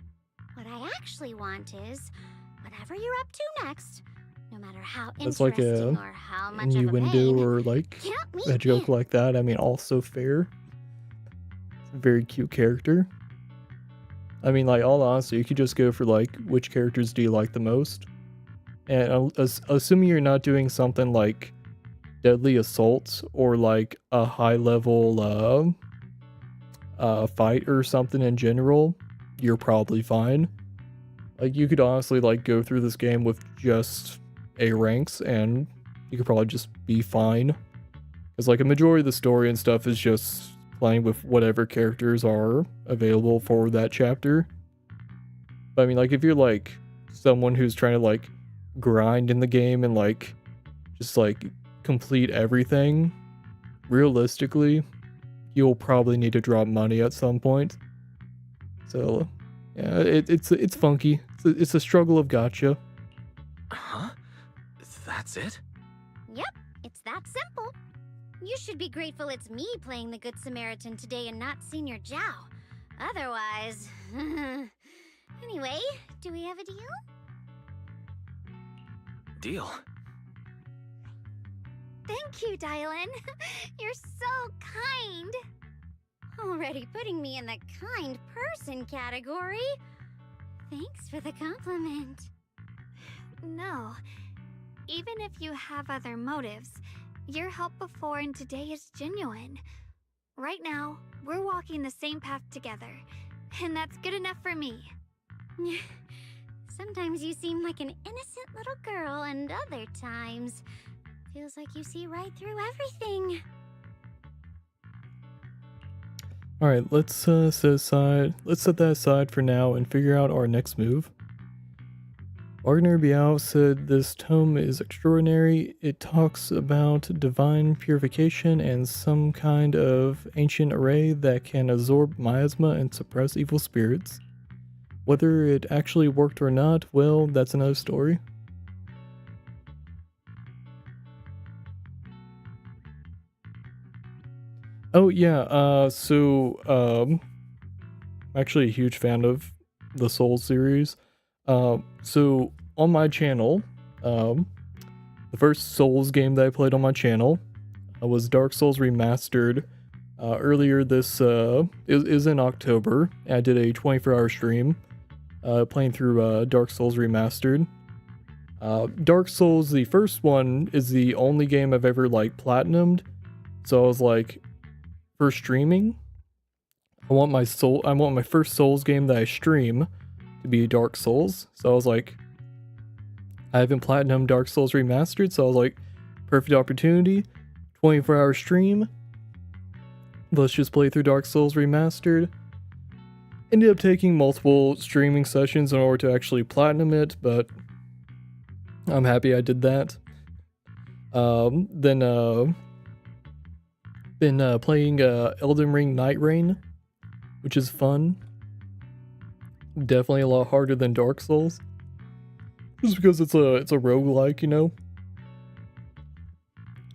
What I actually want is whatever you're up to next, no matter how That's like interesting a or how much of a innuendo pain, or like count me a joke in. like that. I mean, also fair. It's a very cute character. I mean, like, all honesty, you could just go for like which characters do you like the most, and assuming you're not doing something like Deadly Assault or like a high level fight or something in general, you're probably fine. Like, you could honestly like go through this game with just A ranks and you could probably just be fine, because like a majority of the story and stuff is just playing with whatever characters are available for that chapter. But I mean, like, if you're like someone who's trying to like grind in the game and like just like complete everything, realistically you'll probably need to drop money at some point. So yeah, it's funky. It's a struggle of gacha. Huh? That's it? Yep, it's that simple. You should be grateful it's me playing the Good Samaritan today and not Senior Zhao. Otherwise... Anyway, do we have a deal? Deal. Thank you, Dylan. You're so kind. Already putting me in the kind person category. Thanks for the compliment. No. Even if you have other motives, your help before and today is genuine. Right now, we're walking the same path together, and that's good enough for me. Sometimes you seem like an innocent little girl, and other times feels like you see right through everything. All right, let's set that aside for now and figure out our next move. Wagner Biao said this tome is extraordinary. It talks about divine purification and some kind of ancient array that can absorb miasma and suppress evil spirits. Whether it actually worked or not, well, that's another story. Oh yeah, I'm actually a huge fan of the Souls series. So on my channel, the first Souls game that I played on my channel was Dark Souls Remastered. Earlier this, it was in October. I did a 24-hour stream playing through Dark Souls Remastered. Dark Souls, the first one, is the only game I've ever like platinumed. So I was like, for streaming, I want my first Souls game that I stream to be Dark Souls. So I was like, I haven't platinumed Dark Souls Remastered, so I was like, perfect opportunity, 24-hour stream. Let's just play through Dark Souls Remastered. Ended up taking multiple streaming sessions in order to actually platinum it, but I'm happy I did that. Been playing Elden Ring Night Rain, which is fun. Definitely a lot harder than Dark Souls, just because it's a roguelike, you know.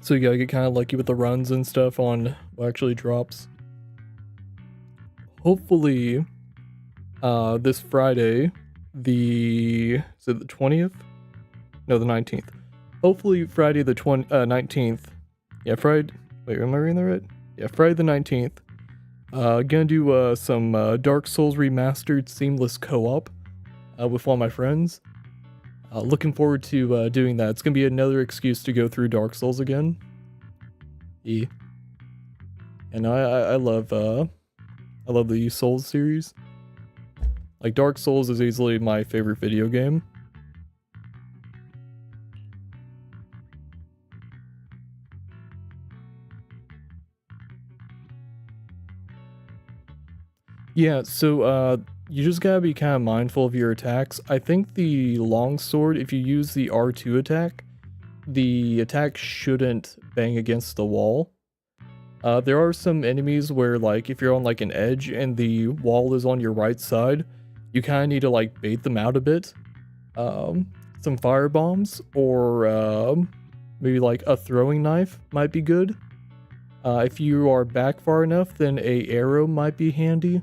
So you gotta get kind of lucky with the runs and stuff on what actually drops. hopefully this Friday, is it the 20th? No, the 19th. Hopefully Friday the 19th. Yeah, Friday. Wait, am I reading that right? Yeah, Friday the 19th. Gonna do some Dark Souls Remastered Seamless Co-op with one of my friends. Looking forward to doing that. It's gonna be another excuse to go through Dark Souls again. Yeah. And I love the Souls series. Like, Dark Souls is easily my favorite video game. Yeah, so you just gotta be kind of mindful of your attacks. I think the longsword, if you use the R2 attack, the attack shouldn't bang against the wall. There are some enemies where, like, if you're on like an edge and the wall is on your right side, you kind of need to like bait them out a bit. Some fire bombs or maybe like a throwing knife might be good. If you are back far enough, then a arrow might be handy.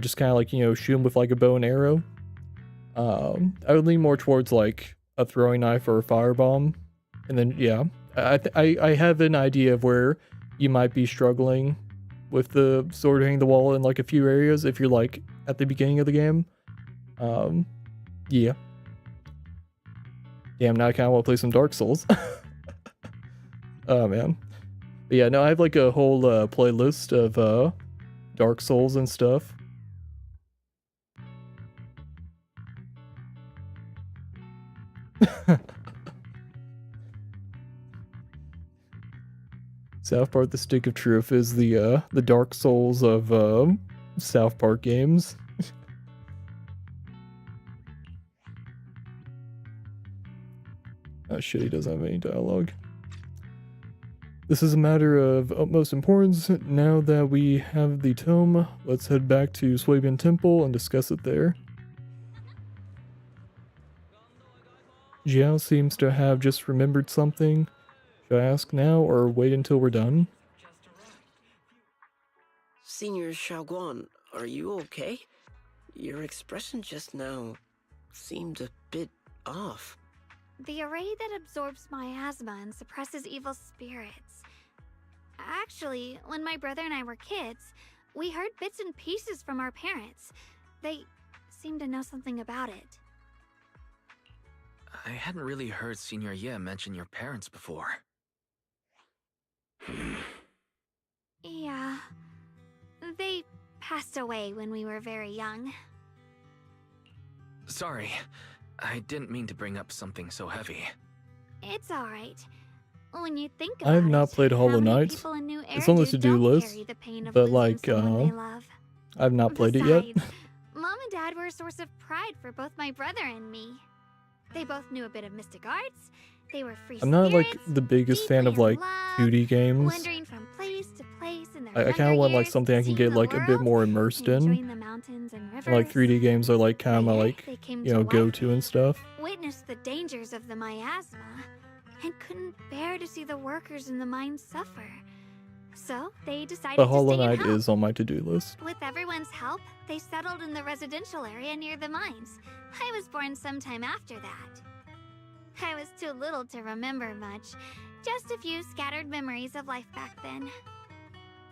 Just kind of like, you know, shoot them with like a bow and arrow. I would lean more towards like a throwing knife or a firebomb. And then, yeah, I have an idea of where you might be struggling with the sword hitting the wall in like a few areas if you're like at the beginning of the game. Yeah. Damn, now I kind of want to play some Dark Souls. Oh, man. But yeah, no, I have like a whole playlist of Dark Souls and stuff. South Park: The Stick of Truth is the Dark Souls of South Park games. Oh shit, he doesn't have any dialogue. This is a matter of utmost importance. Now that we have the tome, let's head back to Swabian Temple and discuss it there. Jiao seems to have just remembered something. Should I ask now or wait until we're done? Senior Xiaoguan, are you okay? Your expression just now seemed a bit off. The array that absorbs miasma and suppresses evil spirits. Actually, when my brother and I were kids, we heard bits and pieces from our parents. They seemed to know something about it. I hadn't really heard Senior Ye mention your parents before. Yeah. They passed away when we were very young. Sorry, I didn't mean to bring up something so heavy. It's alright. When you think about I have not played Hollow Knight. It's on the to-do list, but like, I've not played it yet. Mom and Dad were a source of pride for both my brother and me. They both knew a bit of mystic arts. They were free I'm not like the biggest fan of like 2D games. Wandering from place to place in their I kind of want like something I can get like a bit more immersed in. And, like 3D games are like kind of like, you know, go-to and stuff. Witnessed the dangers of the miasma and couldn't bear to see the workers in the mines suffer. So they decided But Hollow to stay and Knight help. is on my to-do list. With everyone's help, they settled in the residential area near the mines. I was born sometime after that. I was too little to remember much, just a few scattered memories of life back then.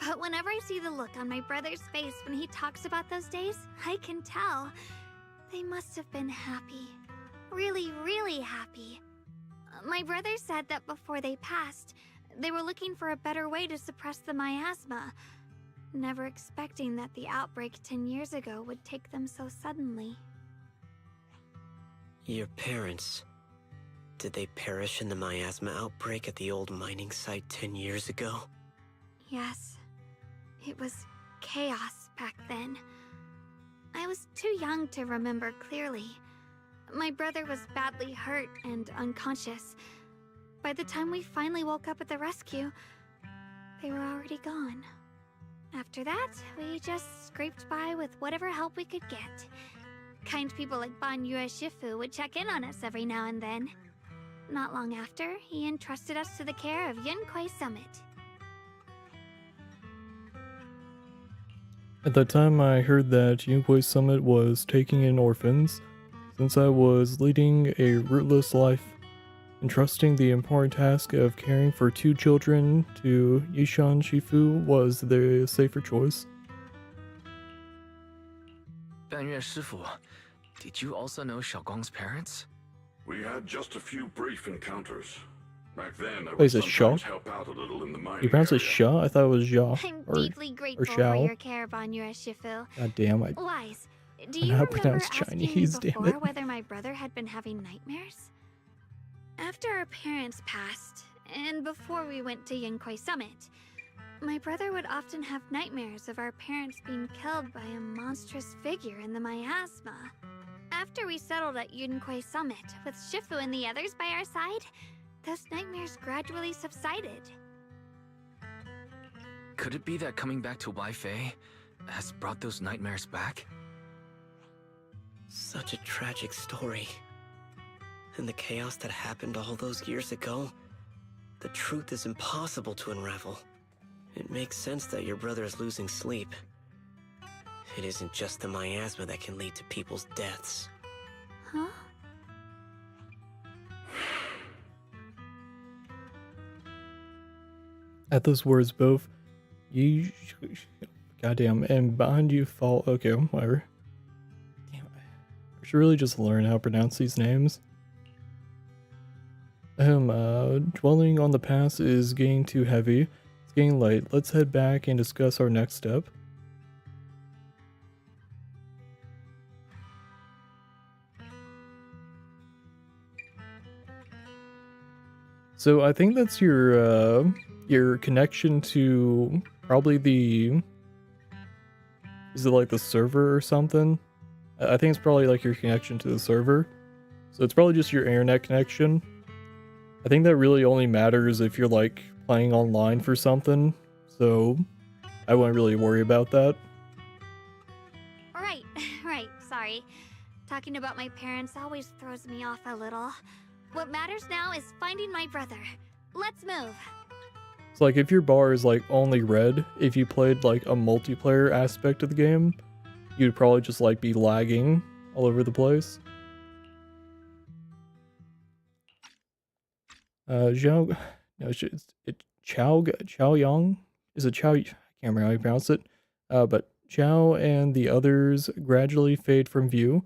But whenever I see the look on my brother's face when he talks about those days, I can tell. They must have been happy. Really, really happy. My brother said that before they passed, they were looking for a better way to suppress the miasma, never expecting that the outbreak 10 years ago would take them so suddenly. Your parents, did they perish in the miasma outbreak at the old mining site 10 years ago? Yes. It was chaos back then. I was too young to remember clearly. My brother was badly hurt and unconscious. By the time we finally woke up at the rescue, they were already gone. After that, we just scraped by with whatever help we could get. Kind people like Ban Yue Shifu would check in on us every now and then. Not long after, he entrusted us to the care of Yunquai Summit. At that time, I heard that Yunquay Summit was taking in orphans, since I was leading a rootless life. Entrusting the important task of caring for 2 children to Yishan Shifu was the safer choice. 半月师傅, did you also know Xiaoguang's parents? We had just a few brief encounters. Back then, I Wait, would is it sometimes Shaw? help out a little in the mining You pronounce it area. Sha? I thought it was Ja. I'm Or, deeply or grateful for Xiao. your care, Banyu Shifu. God damn, I Wise, do don't you know how to remember pronounce asking Chinese, me damn before it. whether my brother had been having nightmares? After our parents passed, and before we went to Yunquay Summit, my brother would often have nightmares of our parents being killed by a monstrous figure in the miasma. After we settled at Yunquay Summit, with Shifu and the others by our side, those nightmares gradually subsided. Could it be that coming back to Waifei has brought those nightmares back? Such a tragic story. And the chaos that happened all those years ago, the truth is impossible to unravel. It makes sense that your brother is losing sleep. It isn't just the miasma that can lead to people's deaths. Huh? At those words, both goddamn, and behind you fall. Okay, whatever. Damn, I should really just learn how to pronounce these names. Dwelling on the past is getting too heavy. It's getting late. Let's head back and discuss our next step. So I think that's your connection to probably the, is it like the server or something? I think it's probably like your connection to the server. So it's probably just your internet connection. I think that really only matters if you're like playing online for something. So I wouldn't really worry about that. Right, sorry. Talking about my parents always throws me off a little. What matters now is finding my brother. Let's move. It's like if your bar is like only red, if you played like a multiplayer aspect of the game, you'd probably just like be lagging all over the place. Zhao, no, it's Chao Yang? Is it Chao? I can't remember how you pronounce it. But Chao and the others gradually fade from view,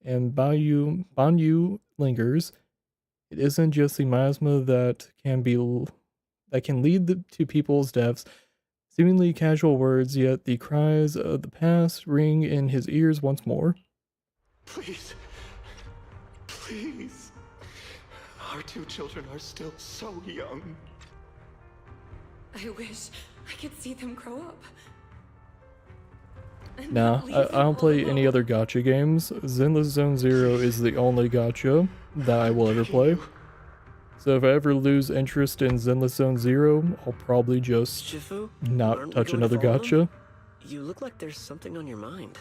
and Banyu lingers. It isn't just the miasma that can lead to people's deaths. Seemingly casual words, yet the cries of the past ring in his ears once more. Please. Please. Our 2 children are still so young. I wish I could see them grow up. Nah, I don't play any other gacha games. Zenless Zone Zero is the only gacha that I will ever play. So if I ever lose interest in Zenless Zone Zero, I'll probably just Shifu? not Aren't we touch going to another follow gacha. them? You look like there's something on your mind.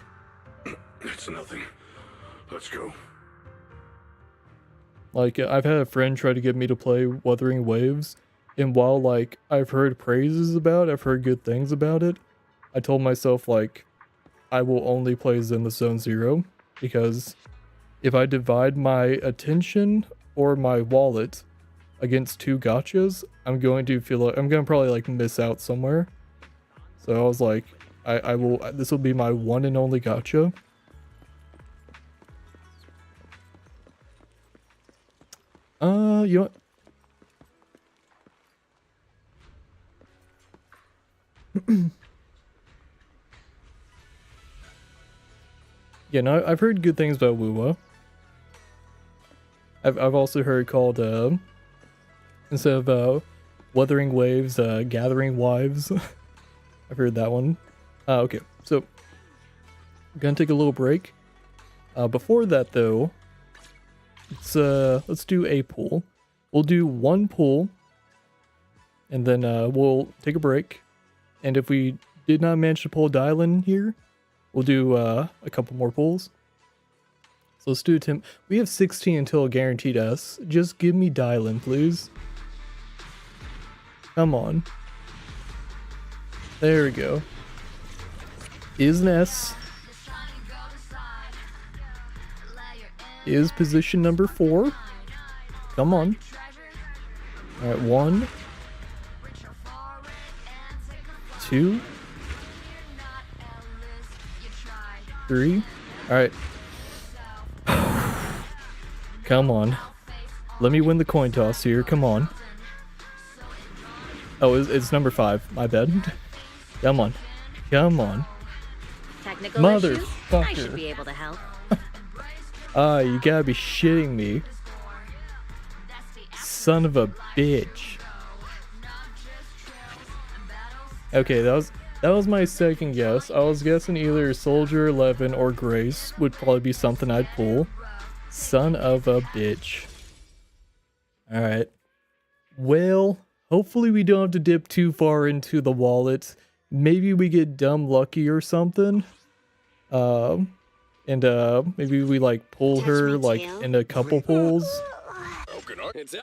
It's nothing. Let's go. Like, I've had a friend try to get me to play Wuthering Waves, and while, like, I've heard praises about it, I've heard good things about it, I told myself, like, I will only play Zenless Zone Zero, because if I divide my attention or my wallet against 2 gachas, I'm going to feel like I'm going to probably, like, miss out somewhere. So I was like, this will be my one and only gacha. You know what? Yeah, no, I've heard good things about Wuwa. I've also heard called, instead of, Wuthering Waves, Gathering Wives. I've heard that one. Okay, so, I'm gonna take a little break. Before that, though, let's do a pool. We'll do 1 pool, and then, we'll take a break. And if we did not manage to pull Dylan here, we'll do, a couple more pulls. So let's do it, Tim. We have 16 until guaranteed S. Just give me Dylan, please. Come on. There we go. is an S. Is position number 4. Come on. Alright, 1, 2, 3. Alright. Come on. Let me win the coin toss here. Come on. Oh, it's number 5. My bad. Come on. Come on. Technical issues? I Motherfucker. should be able to help. You gotta be shitting me. Son of a bitch. Okay, that was my second guess. I was guessing either Soldier 11 or Grace would probably be something I'd pull. Son of a bitch. Alright. Well, hopefully we don't have to dip too far into the wallet. Maybe we get dumb lucky or something. Maybe we like pull her like in a couple pulls.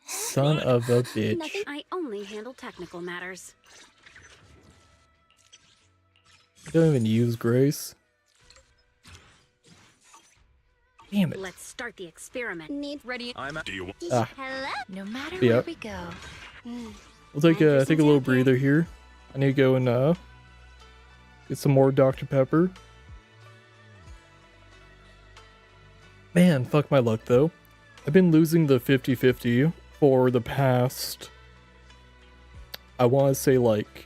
Son of a bitch. Nothing. I only handle technical matters. I don't even use Grace. Damn it. Let's start the experiment. Need ready. Do you want? Hello? No matter Yeah. where we go. We'll take a little breather here. I need to go and get some more Dr. Pepper. Man, fuck my luck though. I've been losing the 50-50 for the past, I want to say like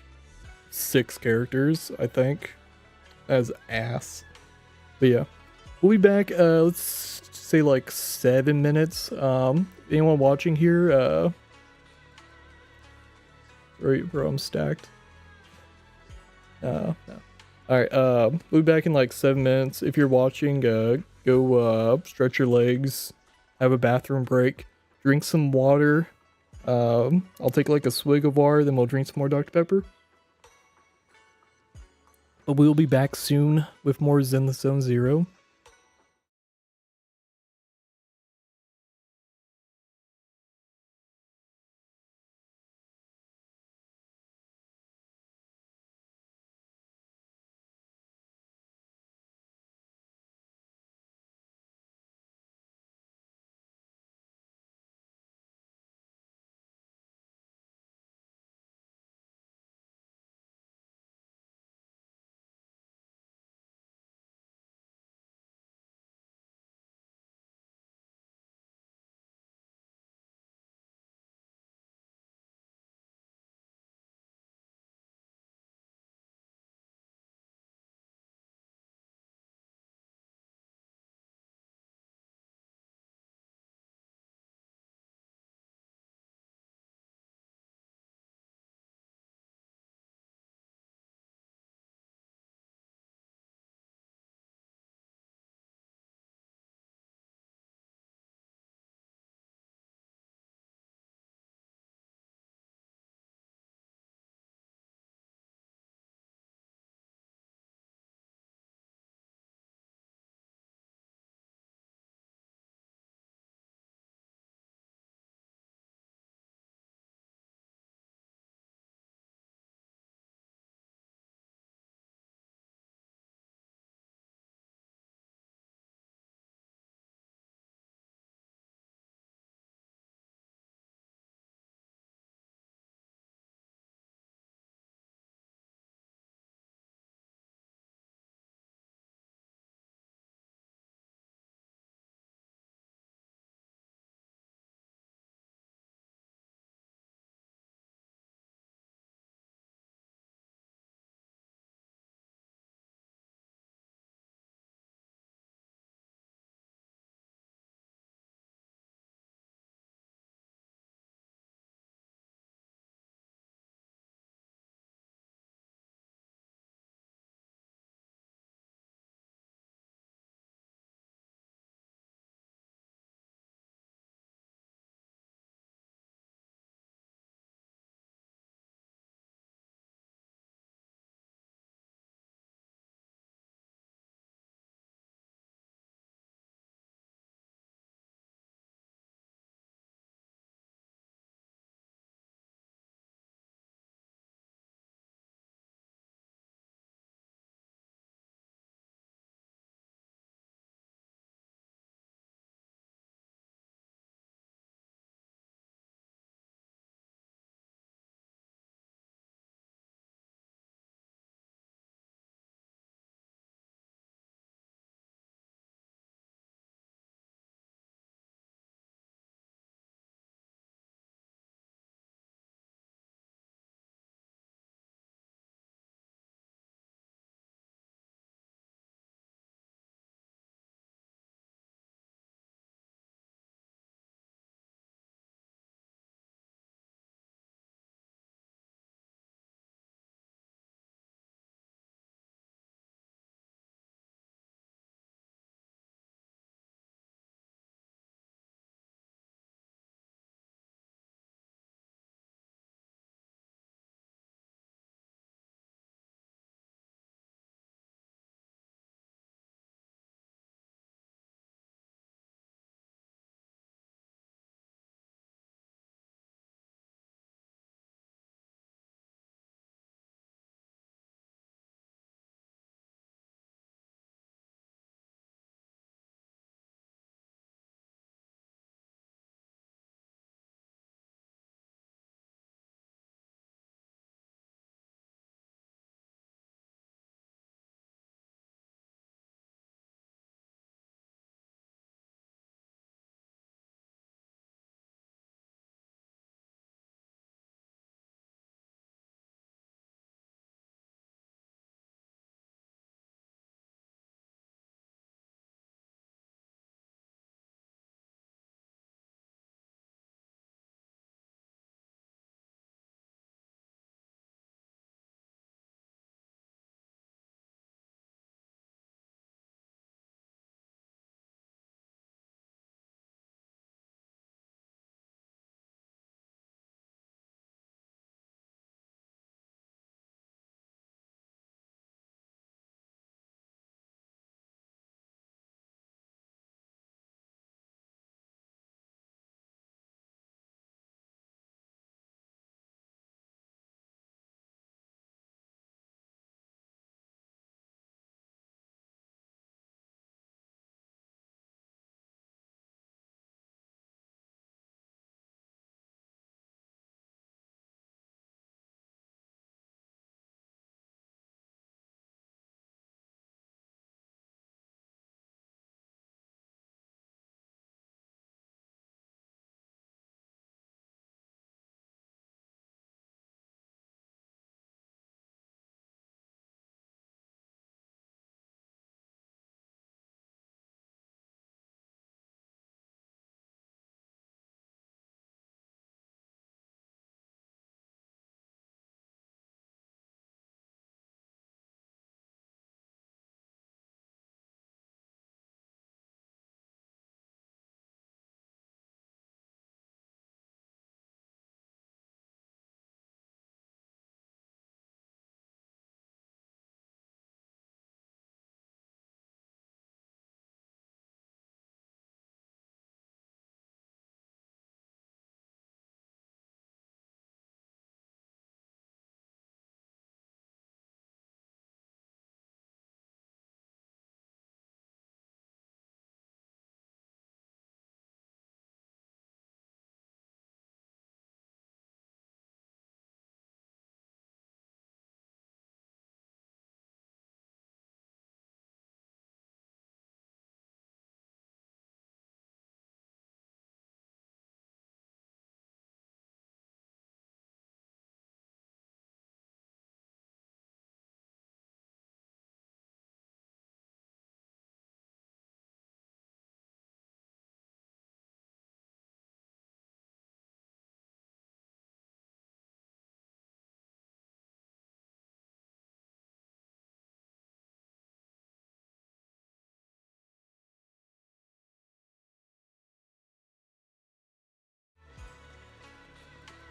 6 characters, I think, as ass. But yeah, we'll be back, let's say like 7 minutes. Anyone watching here, bro, I'm stacked. No. Alright, we'll be back in like 7 minutes. If you're watching, go stretch your legs, have a bathroom break, drink some water. I'll take like a swig of water, then we'll drink some more Dr. Pepper. But we'll be back soon with more Zenless Zone Zero.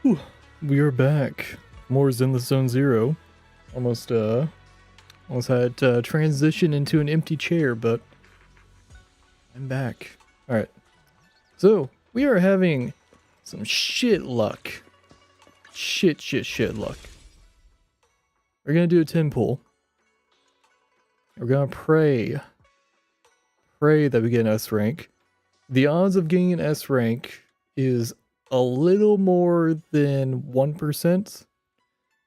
Whew. We are back. More Zenless Zone Zero. Almost had to transition into an empty chair, but I'm back. Alright. So, we are having some shit luck. Shit luck. We're gonna do a 10 pull. We're gonna pray that we get an S rank. The odds of getting an S rank is a little more than 1%.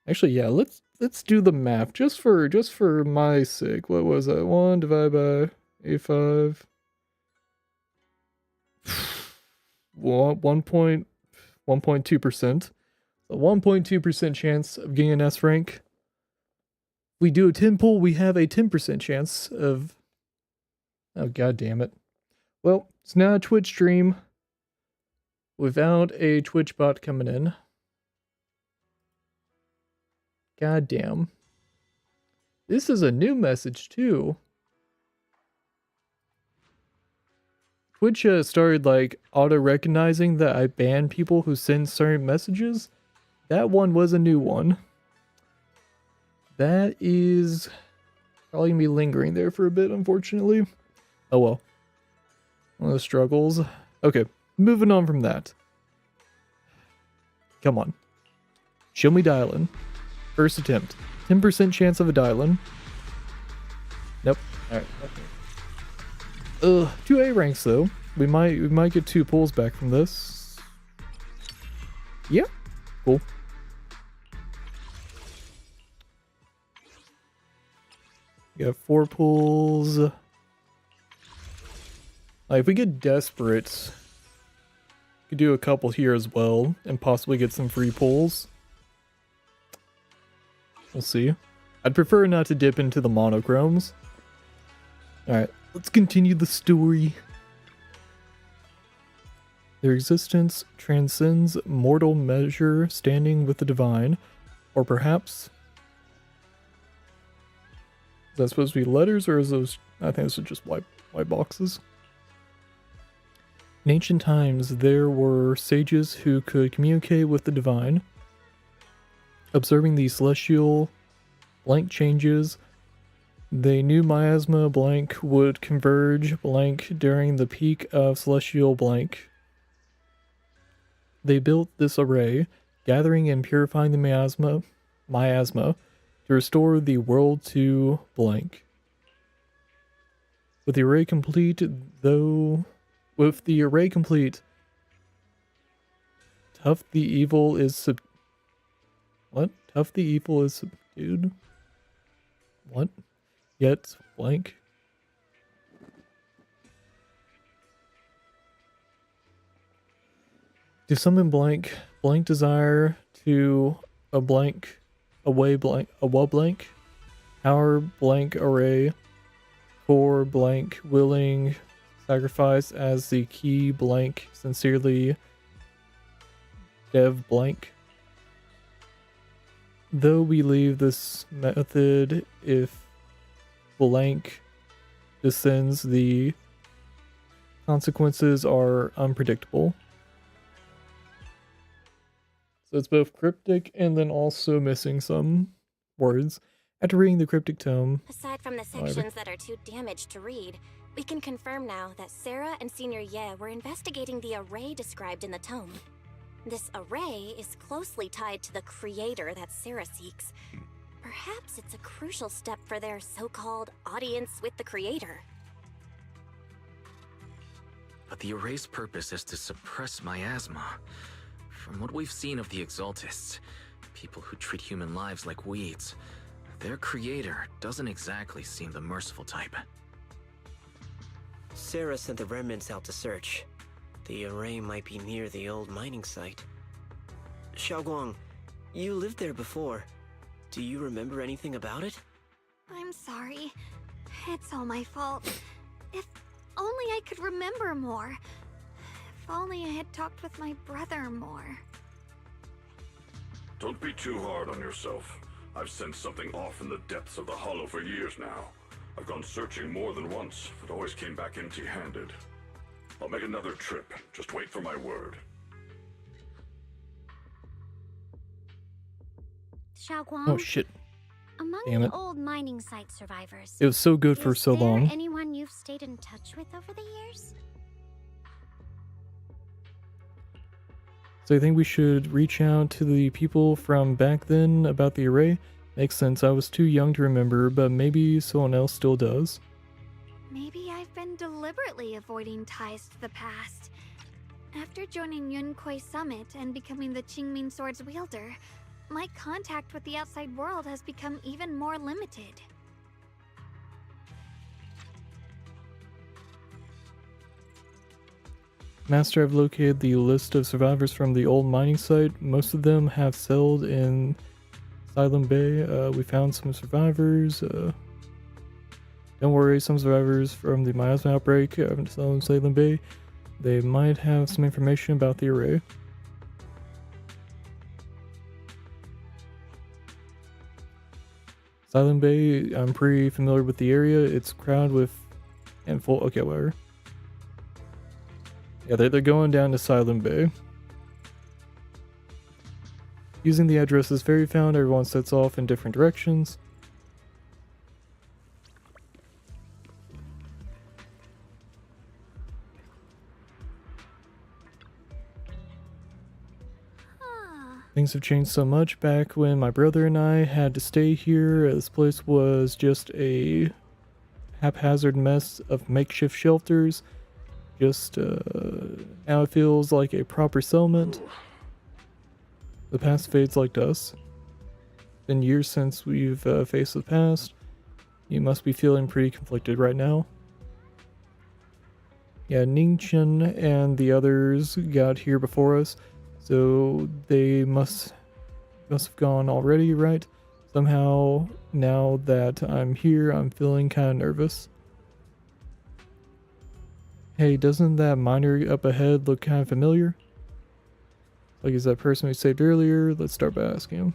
Actually, yeah, let's do the math just for my sake. What was that? 1 divided by 85. 1.2%. A 1.2% chance of getting an S rank. If we do a 10 pull, we have a 10% chance of... Oh, god damn it. Well, it's now a Twitch stream without a Twitch bot coming in. God damn. This is a new message too. Twitch started like auto-recognizing that I ban people who send certain messages. That one was a new one. That is probably gonna be lingering there for a bit, unfortunately. Oh well. One of the struggles. Okay, moving on from that. Come on. Show me dial-in. First attempt. 10% chance of a dial-in. Nope. Alright. Okay. 2 A ranks though. We might get 2 pulls back from this. Yeah. Cool. We got 4 pulls. Like, if we get desperate, we could do a couple here as well and possibly get some free pulls. We'll see. I'd prefer not to dip into the monochromes. Alright, let's continue the story. Their existence transcends mortal measure, standing with the divine. Or perhaps... Is that supposed to be letters, or is those... I think those are just white boxes. In ancient times, there were sages who could communicate with the divine. Observing the celestial blank changes, they knew miasma blank would converge blank during the peak of celestial blank. They built this array, gathering and purifying the miasma to restore the world to blank. With the array complete, Tough the evil is What? Tough the evil is subdued? What? Yet blank? To summon blank desire to a blank, away blank, a well blank, power blank array, for blank willing sacrifice as the key blank, sincerely dev blank. Though we leave this method, if blank descends, the consequences are unpredictable. So it's both cryptic and then also missing some words. After reading the cryptic tome... Aside from the sections that are too damaged to read, we can confirm now that Sarah and Senior Ye were investigating the array described in the tome. This array is closely tied to the creator that Sarah seeks. Perhaps it's a crucial step for their so-called audience with the creator. But the array's purpose is to suppress miasma. From what we've seen of the Exaltists, people who treat human lives like weeds, their creator doesn't exactly seem the merciful type. Sarah sent the remnants out to search. The array might be near the old mining site. Xiaoguang, you lived there before. Do you remember anything about it? I'm sorry. It's all my fault. If only I could remember more. If only I had talked with my brother more. Don't be too hard on yourself. I've sensed something off in the depths of the Hollow for years now. I've gone searching more than once, but always came back empty-handed. I'll make another trip. Just wait for my word. Xiaoguang. Oh shit. Among Damn the it. old mining site survivors, It was so good for so is there long. anyone you've stayed in touch with over the years? So I think we should reach out to the people from back then about the array. Makes sense, I was too young to remember, but maybe someone else still does. Maybe I've been deliberately avoiding ties to the past. After joining Yunkuei Summit and becoming the Qingming Sword's wielder, my contact with the outside world has become even more limited. Master, I've located the list of survivors from the old mining site. Most of them have settled in Silent Bay. We found some survivors. Don't worry, some survivors from the miasma outbreak haven't settled in Silent Bay. They might have some information about the array. Silent Bay, I'm pretty familiar with the area. It's crowded with and full. Okay, whatever. Yeah, they're going down to Silent Bay. Using the addresses Fairy found, everyone sets off in different directions. Things have changed so much. Back when my brother and I had to stay here, this place was just a haphazard mess of makeshift shelters. Just now it feels like a proper settlement. The past fades like dust. Been years since we've faced the past. You must be feeling pretty conflicted right now. Yeah, Ningchen and the others got here before us, so they must have gone already, right? Somehow, now that I'm here, I'm feeling kind of nervous. Hey, doesn't that miner up ahead look kind of familiar? Like, is that person we saved earlier? Let's start by asking him.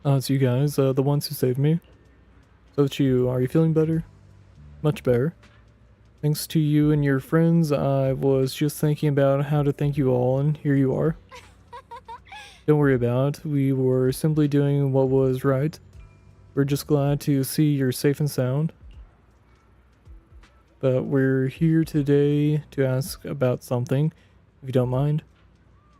It's you guys, the ones who saved me. So it's you. Are you feeling better? Much better. Thanks to you and your friends, I was just thinking about how to thank you all, and here you are. Don't worry about it. We were simply doing what was right. We're just glad to see you're safe and sound. But we're here today to ask about something, if you don't mind.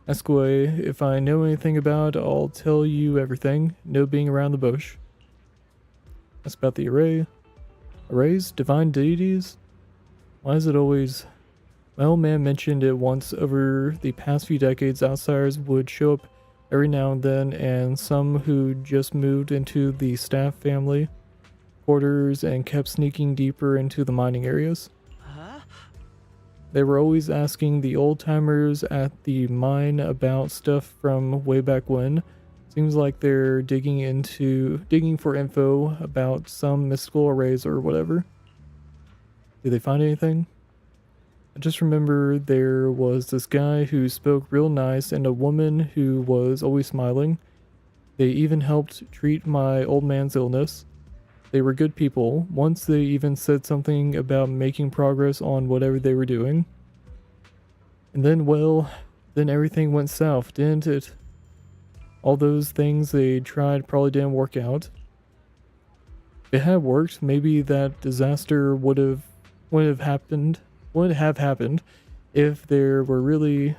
Ask away. If I know anything about it, I'll tell you everything. No being around the bush. Ask about the array. Arrays? Divine deities? Why is it always... My old man mentioned it once. Over the past few decades, outsiders would show up every now and then, and some who just moved into the staff family quarters and kept sneaking deeper into the mining areas. They were always asking the old-timers at the mine about stuff from way back when. Seems like they're digging for info about some mystical arrays or whatever. Did they find anything? I just remember there was this guy who spoke real nice and a woman who was always smiling. They even helped treat my old man's illness. They were good people. Once they even said something about making progress on whatever they were doing. And then, well, then everything went south, didn't it? All those things they tried probably didn't work out. If it had worked, maybe that disaster would have happened if there really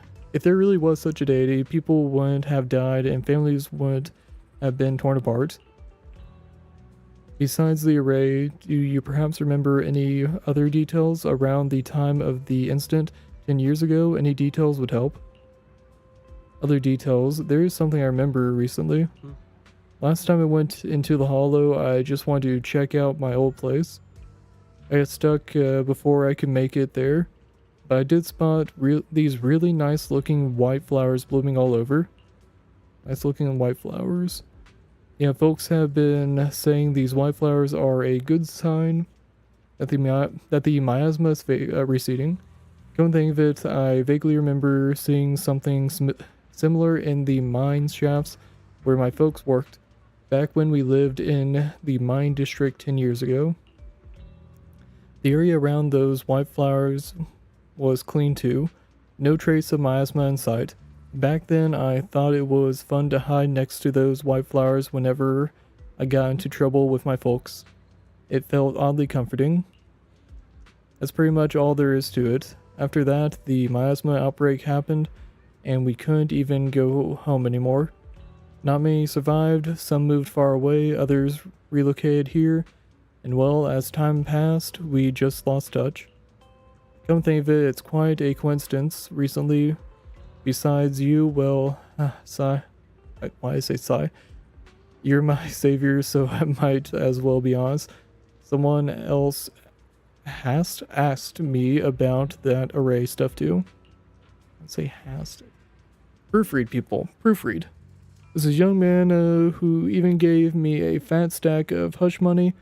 was such a deity. People wouldn't have died and families wouldn't have been torn apart. Besides the array, do you perhaps remember any other details around the time of the incident 10 years ago? Any details would help. Other details, there is something I remember recently. Last time I went into the Hollow, I just wanted to check out my old place. I got stuck before I could make it there, but I did spot these really nice looking white flowers blooming all over. Nice looking white flowers. Yeah, folks have been saying these white flowers are a good sign that the miasma is receding. Come to think of it, I vaguely remember seeing something similar in the mine shafts where my folks worked. Back when we lived in the mine district 10 years ago, the area around those white flowers was clean too. No trace of miasma in sight. Back then, I thought it was fun to hide next to those white flowers whenever I got into trouble with my folks. It felt oddly comforting. That's pretty much all there is to it. After that, the miasma outbreak happened, and we couldn't even go home anymore. Not many survived, some moved far away, others relocated here, and well, as time passed, we just lost touch. Come think of it, it's quite a coincidence. Recently, besides you, well, Sigh. Why I say Sigh? You're my savior, so I might as well be honest. Someone else has asked me about that array stuff too. Let's say has. Proofread, people. Proofread. This is a young man who even gave me a fat stack of hush money,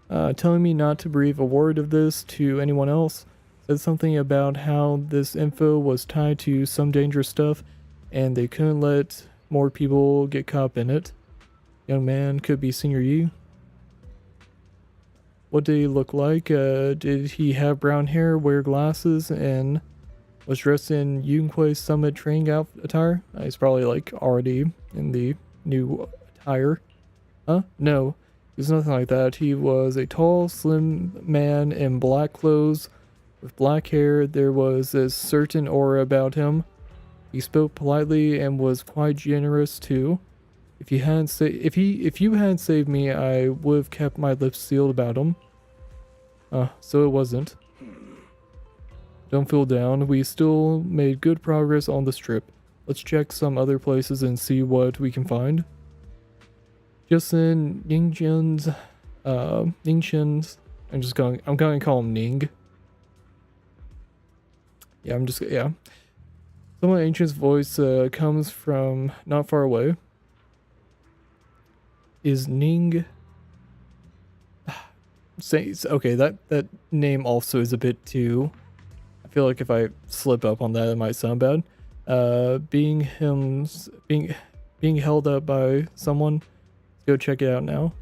telling me not to breathe a word of this to anyone else. Said something about how this info was tied to some dangerous stuff and they couldn't let more people get caught up in it. Young man could be Senior Yi. What did he look like? Did he have brown hair, wear glasses, and was dressed in Yunquei Summit training attire? He's probably like already in the new attire. Huh? No, he was nothing like that. He was a tall, slim man in black clothes with black hair. There was a certain aura about him. He spoke politely and was quite generous too. If you hadn't saved me, I would have kept my lips sealed about him. So it wasn't. Don't feel down. We still made good progress on this trip. Let's check some other places and see what we can find. Just in Ningchen's, I'm going to call him Ning. Yeah. Someone ancient's voice comes from not far away. Is Ning... Okay, that name also is a bit too... I feel like if I slip up on that, it might sound bad. Being held up by someone. Let's go check it out now.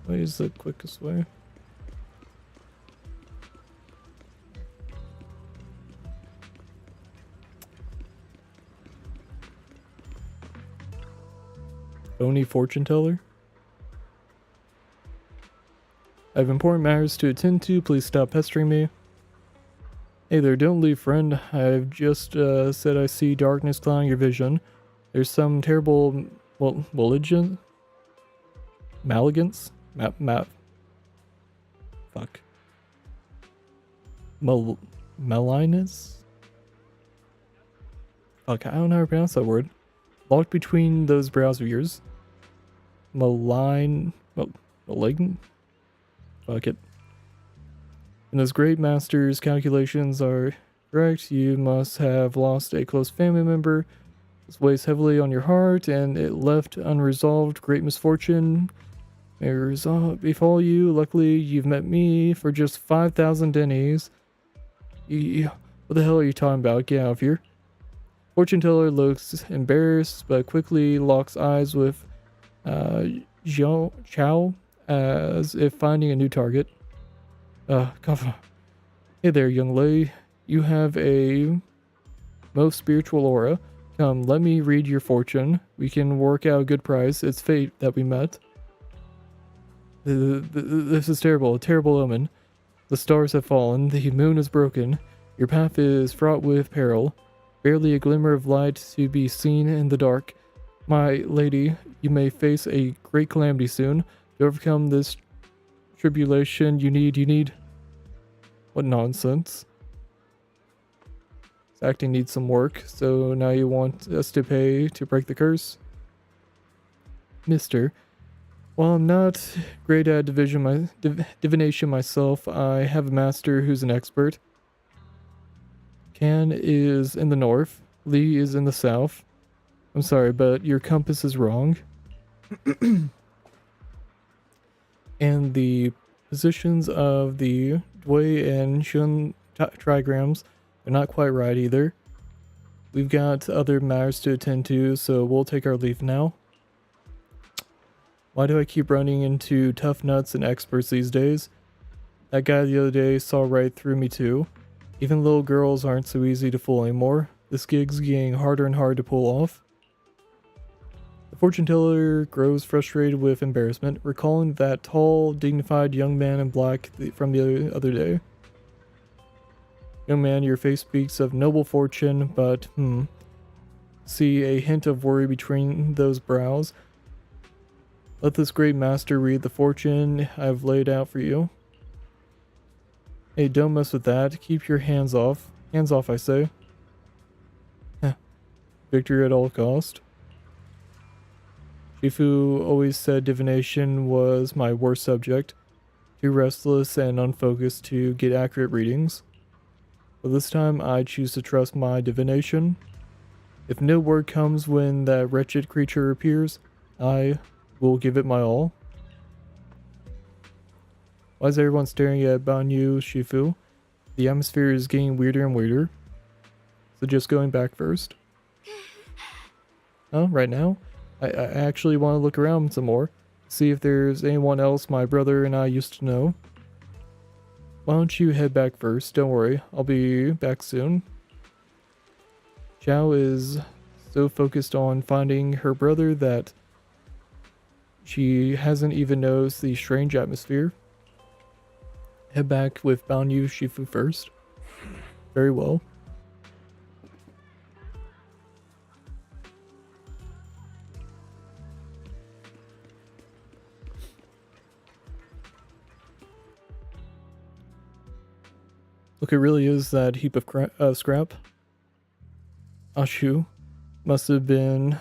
What is the quickest way? Phony fortune teller? I have important matters to attend to. Please stop pestering me. Hey there, don't leave, friend. I've just said I see darkness clouding your vision. There's some terrible, maligance? Fuck. Malignness? Fuck, I don't know how to pronounce that word. Locked between those brows of yours. Malignant? Fuck it. And those great master's calculations are correct. You must have lost a close family member. This weighs heavily on your heart, and it left unresolved. Great misfortune may befall you. Luckily, you've met me for just 5,000 dennies. What the hell are you talking about? Get out of here. Fortune teller looks embarrassed, but quickly locks eyes with Chow, as if finding a new target. Hey there, young lady. You have a most spiritual aura. Come, let me read your fortune. We can work out a good price. It's fate that we met. This is terrible, a terrible omen. The stars have fallen, the moon is broken. Your path is fraught with peril. Barely a glimmer of light to be seen in the dark. My lady, you may face a great calamity soon. To overcome this tribulation, you need... What nonsense. This acting needs some work, so now you want us to pay to break the curse? Mister, while I'm not great at divination myself, I have a master who's an expert. Kan is in the north, Lee is in the south. I'm sorry, but your compass is wrong. And the positions of the Dui and Shun trigrams are not quite right either. we've got other matters to attend to, so we'll take our leave now. Why do I keep running into tough nuts and experts these days? That guy the other day saw right through me too. Even little girls aren't so easy to fool anymore. This gig's getting harder and harder to pull off. The fortune teller grows frustrated with embarrassment, recalling that tall, dignified young man in black from the other day. Young man, your face speaks of noble fortune, but, see a hint of worry between those brows. Let this great master read the fortune I have laid out for you. Hey, don't mess with that. Keep your hands off. Hands off, I say. Victory at all cost. Shifu always said divination was my worst subject. Too restless and unfocused to get accurate readings. But this time I choose to trust my divination. If no word comes when that wretched creature appears, I will give it my all. Why is everyone staring at Banyu, Shifu? The atmosphere is getting weirder and weirder. So just going back first. Oh, right now? I actually want to look around some more. See if there's anyone else my brother and I used to know. Why don't you head back first? Don't worry, I'll be back soon. Xiao is so focused on finding her brother that she hasn't even noticed the strange atmosphere. Head back with Banyu Shifu first. Very well. Look, it really is that heap of scrap. Ashu must have been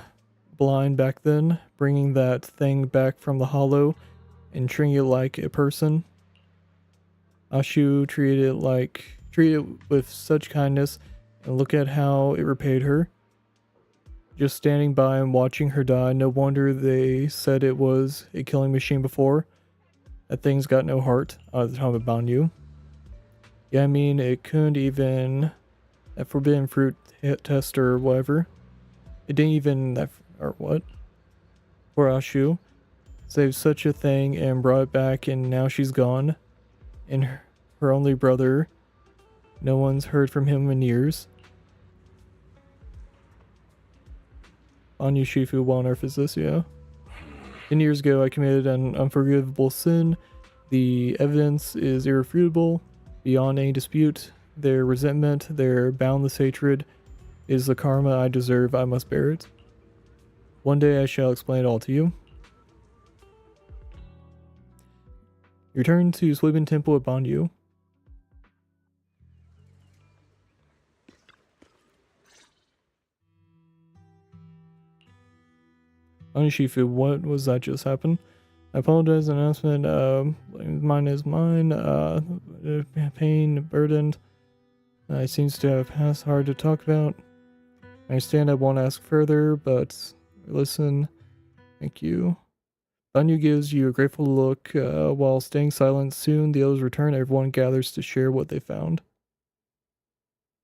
blind back then, bringing that thing back from the hollow and treating it like a person. Ashu treated it with such kindness, and look at how it repaid her. Just standing by and watching her die, no wonder they said it was a killing machine before. That thing's got no heart at the time of Banyu. Yeah, I mean, it couldn't even... that forbidden fruit test or whatever. It didn't even... or what? Poor Ashu. Saved such a thing and brought it back, and now she's gone. And her only brother. No one's heard from him in years. Banyu Shifu, what on earth is this? Yeah. 10 years ago, I committed an unforgivable sin. The evidence is irrefutable. Beyond any dispute, their resentment, their boundless hatred, is the karma I deserve. I must bear it. One day I shall explain it all to you. Return to Sleeping Temple at Banyu. Banyu Shifu, what was that just happened? I apologize, announcement, mine is mine, pain, burdened. It seems to have passed, hard to talk about. I understand I won't ask further, but listen, thank you. Banyu gives you a grateful look while staying silent. Soon the others return, everyone gathers to share what they found.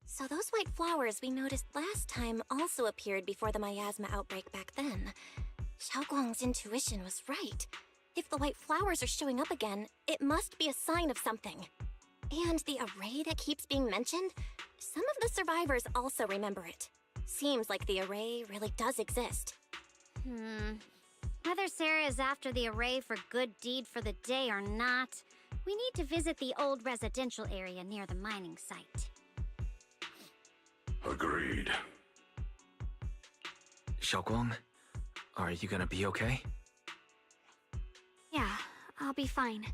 So those white flowers we noticed last time also appeared before the miasma outbreak back then. Xiaoguang's intuition was right. If the white flowers are showing up again, it must be a sign of something. And the array that keeps being mentioned, some of the survivors also remember it. Seems like the array really does exist. Whether Sarah is after the array for good deed for the day or not, we need to visit the old residential area near the mining site. Agreed. Xiaoguang, are you gonna be okay? Yeah, I'll be fine.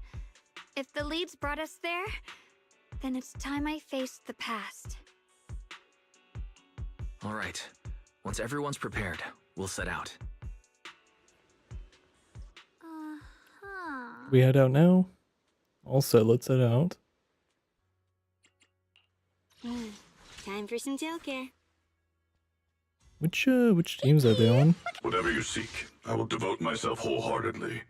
If the leads brought us there, then it's time I faced the past. Alright. Once everyone's prepared, we'll set out. We head out now? All set, let's head out. Time for some tailcare. Which teams are they on? Whatever you seek, I will devote myself wholeheartedly.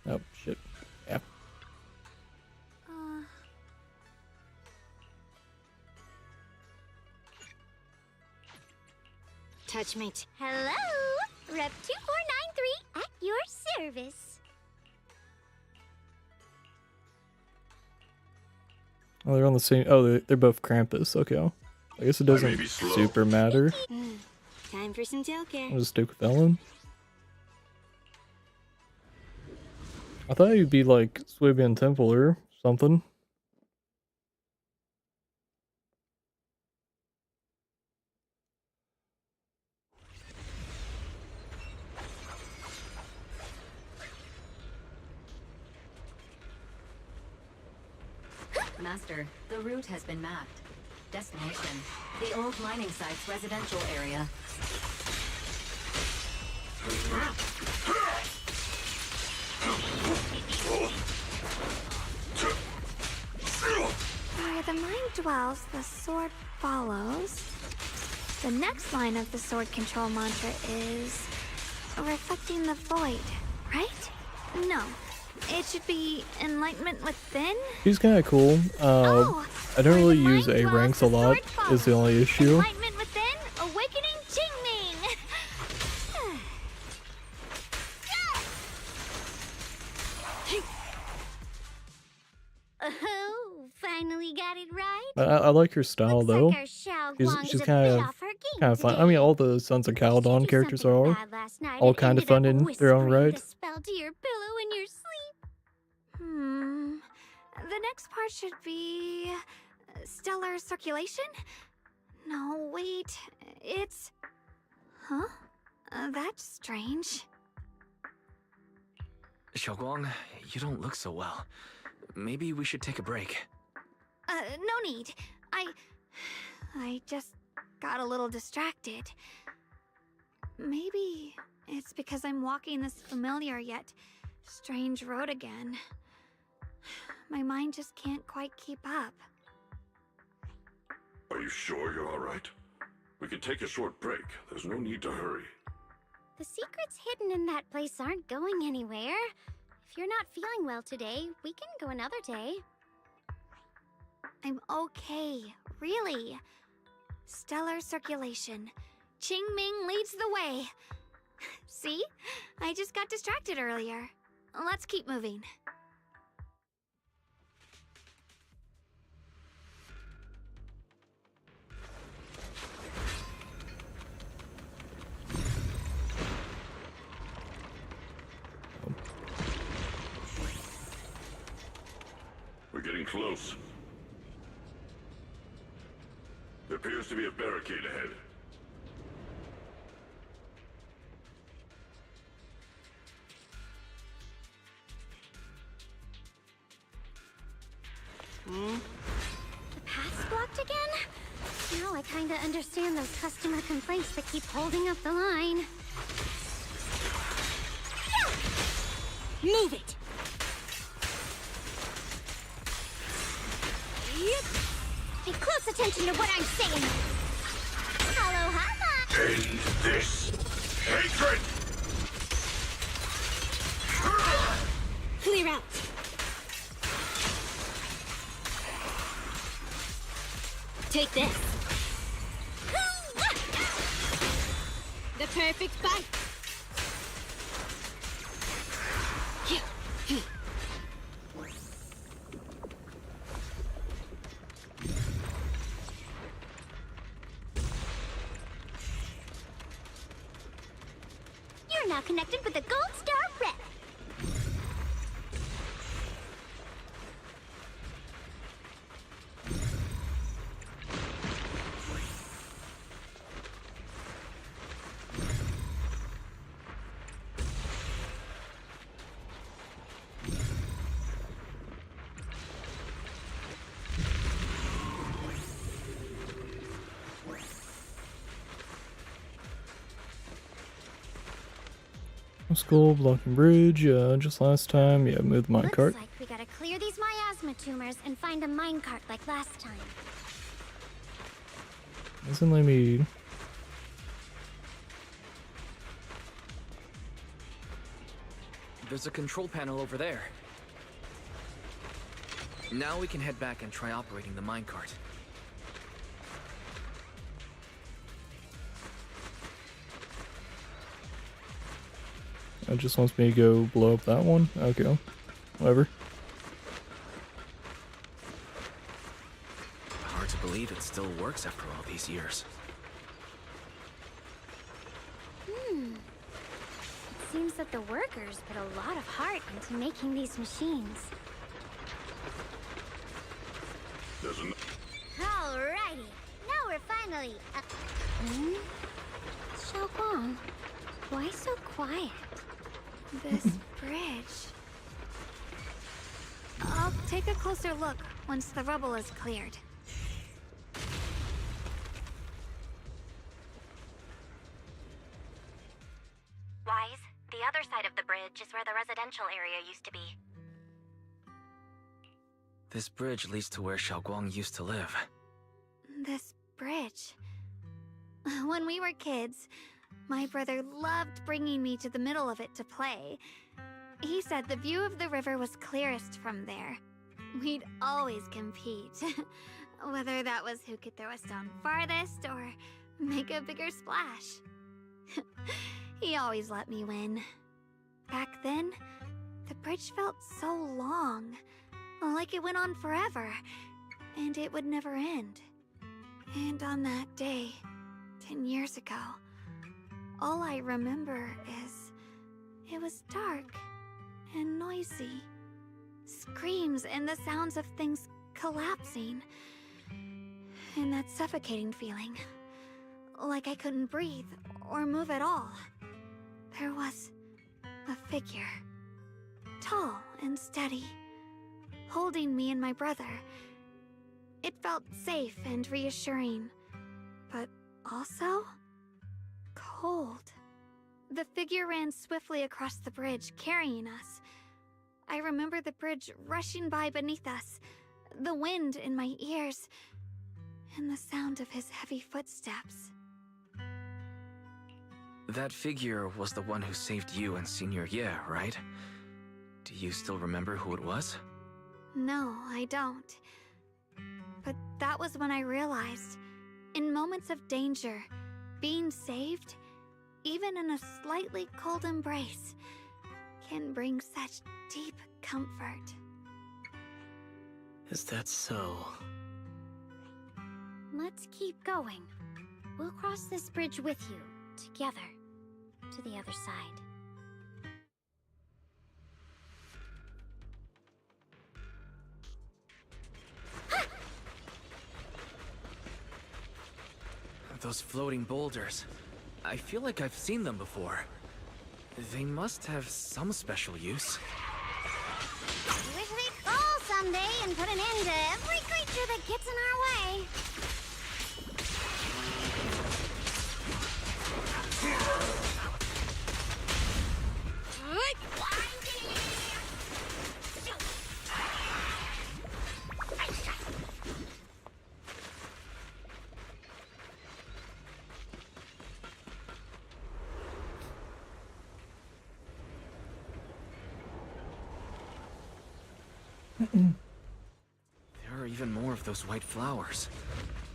Oh, shit. Yeah. touch me. Hello, Rep 2493 at your service. Oh, they're on the same. Oh, they're both Krampus. Okay. I guess it doesn't super matter. Time for some tail care. I'll just stick with Ellen. I thought he'd be like Swabian Temple or something. Master, the route has been mapped. Destination, the old mining site's residential area. Where the mind dwells, the sword follows. The next line of the sword control mantra is reflecting the void, right? No. It should be enlightenment within? He's kind of cool. I don't really use A ranks a lot, is the only issue. Enlightenment within, awakening Jingming! Oh, finally got it right. I like her style though. Like our Xiao Guang She's is a kind bit of off her game fun. today. I mean, all the Sons of Caledon characters are Bad last night all and kind of ended fun up in their own whispering right. the spell to your pillow in your sleep. The next part should be stellar circulation? No, wait. It's... Huh? That's strange. Xiaoguang, you don't look so well. Maybe we should take a break. No need. I just got a little distracted. Maybe it's because I'm walking this familiar yet strange road again. My mind just can't quite keep up. Are you sure you're all right? We can take a short break. There's no need to hurry. The secrets hidden in that place aren't going anywhere. If you're not feeling well today, we can go another day. I'm okay, really. Stellar circulation. Qingming leads the way. See? I just got distracted earlier. Let's keep moving. We're getting close. There appears to be a barricade ahead. The path's blocked again? Now I kinda understand those customer complaints that keep holding up the line. Move it! Pay close attention to what I'm saying. Aloha! End this hatred! Clear out! Take this. The perfect bite. You're now connected with the Gold Star Rep. School, blocking bridge, just last time, yeah, moved my cart. Looks like we gotta clear these miasma tumors and find a minecart like last time. Doesn't let me... There's a control panel over there. Now we can head back and try operating the minecart. It just wants me to go blow up that one? Okay. Whatever. Hard to believe it still works after all these years. It seems that the workers put a lot of heart into making these machines. Alrighty, now we're finally Xiaoguang, why so quiet? This bridge. I'll take a closer look once the rubble is cleared. Wise, the other side of the bridge is where the residential area used to be. This bridge leads to where Xiaoguang used to live. This bridge. When we were kids, my brother loved bringing me to the middle of it to play. He said the view of the river was clearest from there. We'd always compete. Whether that was who could throw a stone farthest or make a bigger splash. He always let me win. Back then, the bridge felt so long. Like it went on forever. And it would never end. And on that day, 10 years ago, all I remember is it was dark and noisy. Screams and the sounds of things collapsing. And that suffocating feeling. Like I couldn't breathe or move at all. There was a figure. Tall and steady. Holding me and my brother. It felt safe and reassuring. But also cold. The figure ran swiftly across the bridge, carrying us. I remember the bridge rushing by beneath us, the wind in my ears, and the sound of his heavy footsteps. That figure was the one who saved you and Senior Ye, right? Do you still remember who it was? No, I don't. But that was when I realized, in moments of danger, being saved, even in a slightly cold embrace, can bring such deep comfort. Is that so? Let's keep going. We'll cross this bridge with you, together, to the other side. Those floating boulders. I feel like I've seen them before. They must have some special use. Wish we'd fall someday and put an end to every creature that gets in our way. There are even more of those white flowers.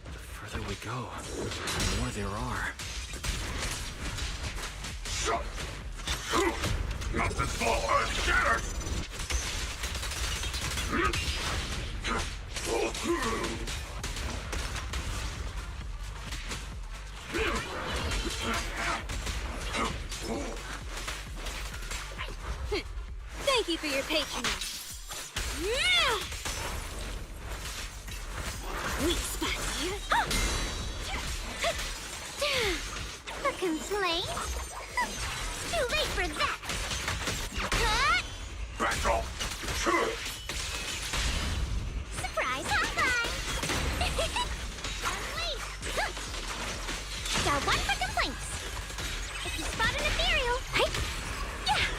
The further we go, the more there are. Nothing fall unshattered! Thank you for your patronage. Weak spot here. A complaint? Too late for that! Back off! Surprise high five! Wait! Got one for complaints. If you spot an ethereal, right? Yeah!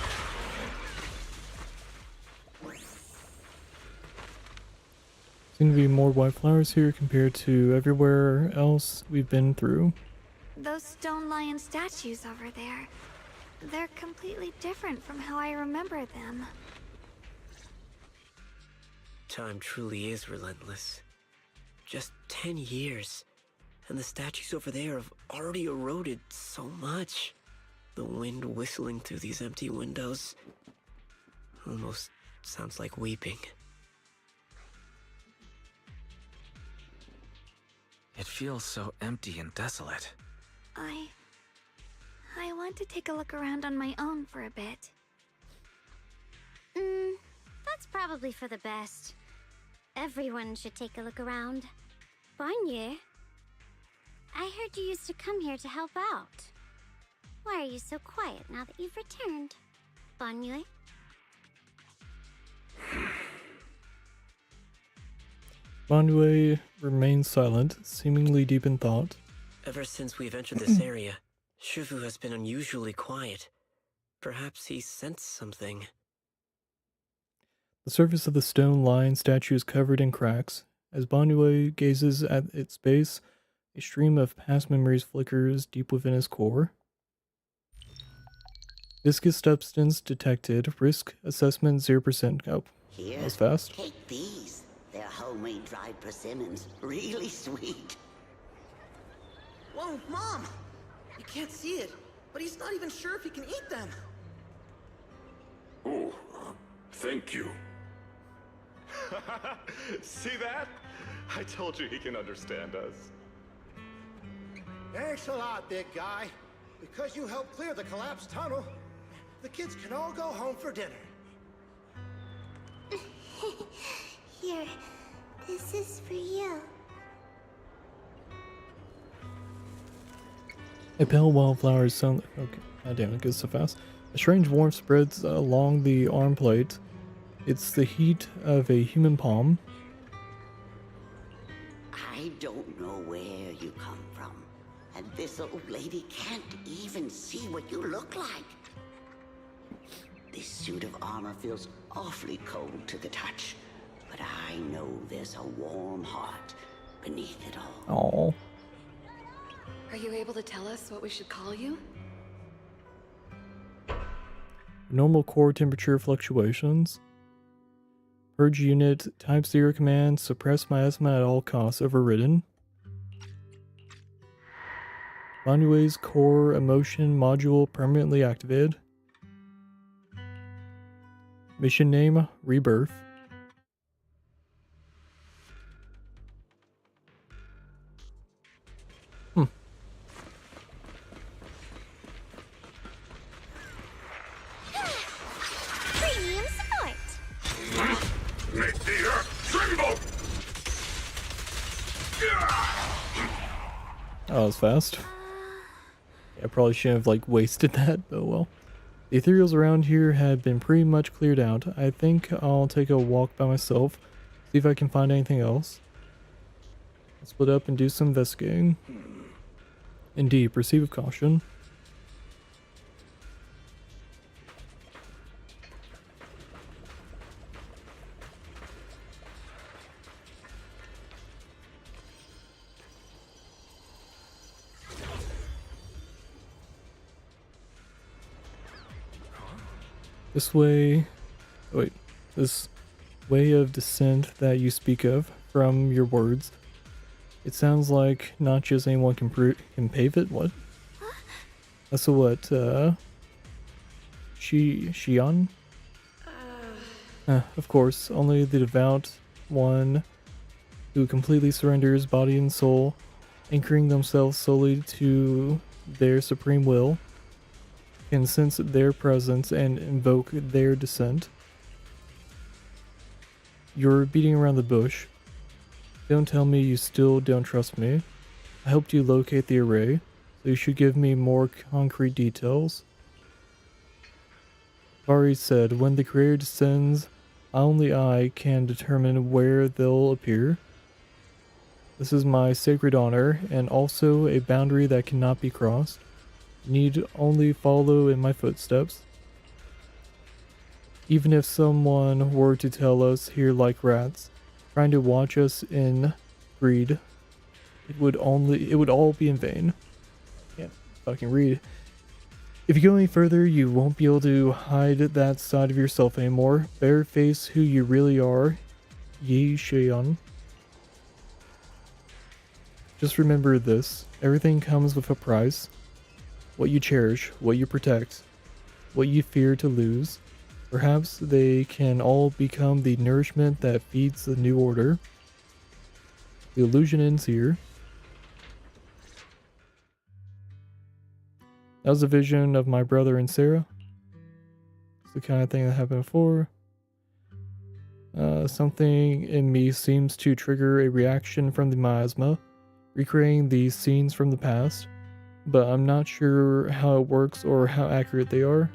Seem to be more white flowers here compared to everywhere else we've been through. Those stone lion statues over there, they're completely different from how I remember them. Time truly is relentless. Just 10 years, and the statues over there have already eroded so much. The wind whistling through these empty windows almost sounds like weeping. It feels so empty and desolate. I want to take a look around on my own for a bit. That's probably for the best. Everyone should take a look around. Banyu, I heard you used to come here to help out. Why are you so quiet now that you've returned? Banyu? Banyu remains silent, seemingly deep in thought. Ever since we've entered this area, Shifu has been unusually quiet. Perhaps he sensed something. The surface of the stone-lined statue is covered in cracks. As Banyu gazes at its base, a stream of past memories flickers deep within his core. Viscous substance detected. Risk assessment 0%. Oh, Here, that was fast. take these. They're homemade dried persimmons. Really sweet. Whoa, Mom! You can't see it, but he's not even sure if he can eat them. Oh, thank you. See that? I told you he can understand us. Thanks a lot, big guy. Because you helped clear the collapsed tunnel, the kids can all go home for dinner. Here, this is for you. A pale wildflower is sown. Okay, god damn, it goes so fast. A strange warmth spreads along the arm plate. It's the heat of a human palm. I don't know where you come from, and this old lady can't even see what you look like. This suit of armor feels awfully cold to the touch, but I know there's a warm heart beneath it all. Are you able to tell us what we should call you? Normal core temperature fluctuations. Purge unit, type 0 command, suppress miasma at all costs, overridden. Banyue's core emotion module permanently activated. Mission name, Rebirth. Premium support! Make the earth tremble! Oh, that was fast. Yeah, I probably shouldn't have like wasted that, but well. The ethereals around here had been pretty much cleared out. I think I'll take a walk by myself, see if I can find anything else. Let's split up and do some investigating. Indeed, proceed with caution. This way, oh wait, this way of descent that you speak of from your words, it sounds like not just anyone can pave it. What? That's a what? Xian? Of course, only the devout one who completely surrenders body and soul, anchoring themselves solely to their supreme will, can sense their presence and invoke their descent. You're beating around the bush. Don't tell me you still don't trust me. I helped you locate the array, so you should give me more concrete details. Vari said, when the creator descends, only I can determine where they'll appear. This is my sacred honor, and also a boundary that cannot be crossed. Need only follow in my footsteps. Even if someone were to tell us here like rats, trying to watch us in greed, it would all be in vain. Can't fucking read. If you go any further, you won't be able to hide that side of yourself anymore. Better face who you really are, Yi Xian. Just remember this, everything comes with a price. what you cherish, what you protect, what you fear to lose. Perhaps they can all become the nourishment that feeds the new order. The illusion ends here. That was a vision of my brother and Sarah. It's the kind of thing that happened before. Something in me seems to trigger a reaction from the miasma, recreating these scenes from the past, but I'm not sure how it works or how accurate they are.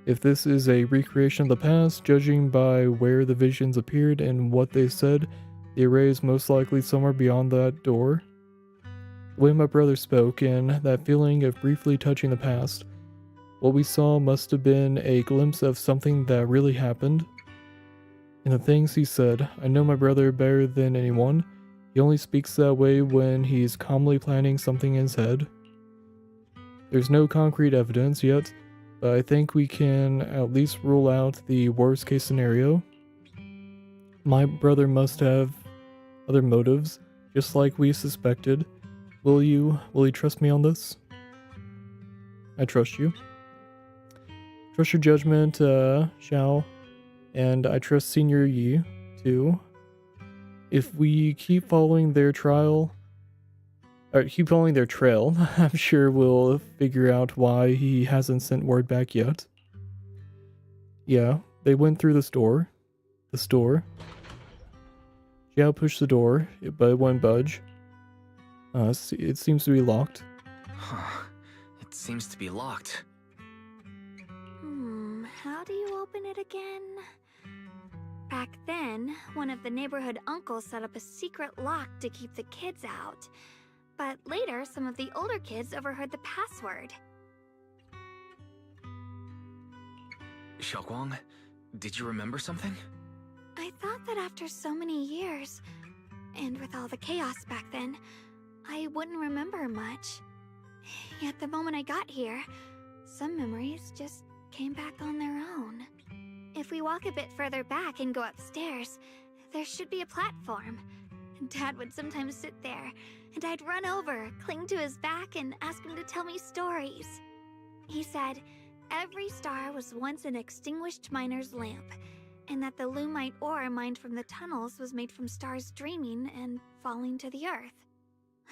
If this is a recreation of the past, judging by where the visions appeared and what they said, the array is most likely somewhere beyond that door. The way my brother spoke and that feeling of briefly touching the past, what we saw must have been a glimpse of something that really happened. And the things he said, I know my brother better than anyone. He only speaks that way when he's calmly planning something in his head. There's no concrete evidence yet, but I think we can at least rule out the worst case scenario. My brother must have other motives, just like we suspected. Will you trust me on this? I trust you. Trust your judgment, Xiao. And I trust Senior Yi, too. If we keep following their trail, I'm sure we'll figure out why he hasn't sent word back yet. Yeah, they went through the store. Xiao pushed the door, but it wouldn't budge. It seems to be locked. Huh. It seems to be locked. How do you open it again? Back then, one of the neighborhood uncles set up a secret lock to keep the kids out. But later, some of the older kids overheard the password. Xiaoguang, did you remember something? I thought that after so many years, and with all the chaos back then, I wouldn't remember much. Yet the moment I got here, some memories just came back on their own. If we walk a bit further back and go upstairs, there should be a platform. Dad would sometimes sit there, and I'd run over, cling to his back, and ask him to tell me stories. He said every star was once an extinguished miner's lamp, and that the lumite ore mined from the tunnels was made from stars dreaming and falling to the earth.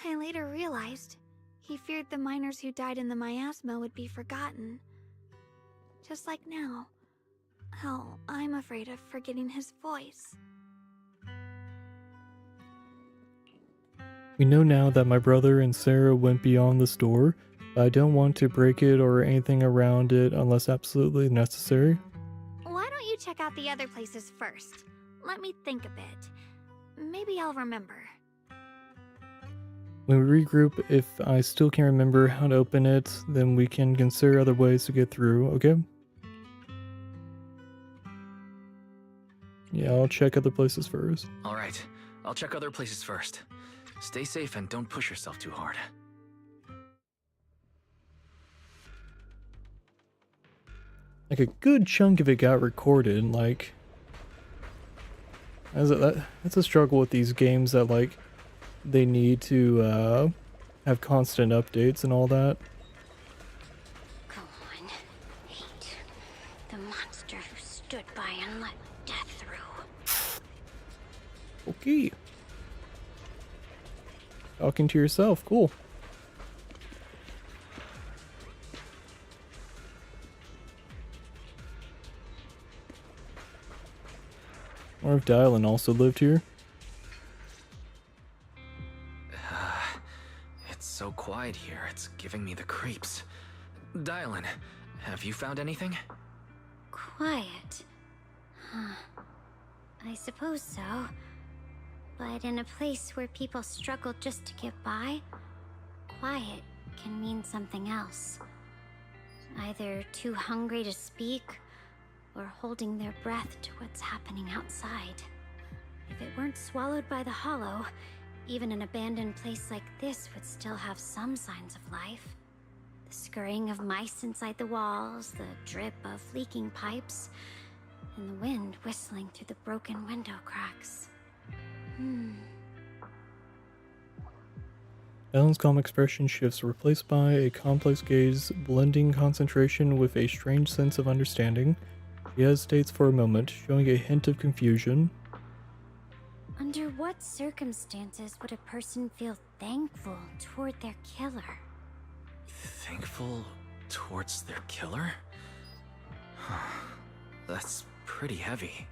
I later realized he feared the miners who died in the miasma would be forgotten. Just like now. Hell, I'm afraid of forgetting his voice. We know now that my brother and Sarah went beyond this door, but I don't want to break it or anything around it unless absolutely necessary. Why don't you check out the other places first? Let me think a bit. Maybe I'll remember. When we regroup, if I still can't remember how to open it, then we can consider other ways to get through, okay? Yeah, I'll check other places first. Alright, I'll check other places first. Stay safe and don't push yourself too hard. Like a good chunk of it got recorded, like... That's a struggle with these games that, like, they need to have constant updates and all that. Go on, hate the monster who stood by and let death through. Okay. Talking to yourself, cool. Or if Dylan also lived here. It's so quiet here, it's giving me the creeps. Dylan, have you found anything? Quiet. Huh. I suppose so. But in a place where people struggle just to get by, quiet can mean something else. Either too hungry to speak, or holding their breath to what's happening outside. If it weren't swallowed by the hollow, even an abandoned place like this would still have some signs of life. The scurrying of mice inside the walls, the drip of leaking pipes, and the wind whistling through the broken window cracks. Ellen's calm expression shifts, replaced by a complex gaze, blending concentration with a strange sense of understanding. She hesitates for a moment, showing a hint of confusion. Under what circumstances would a person feel thankful toward their killer? Thankful towards their killer? That's pretty heavy.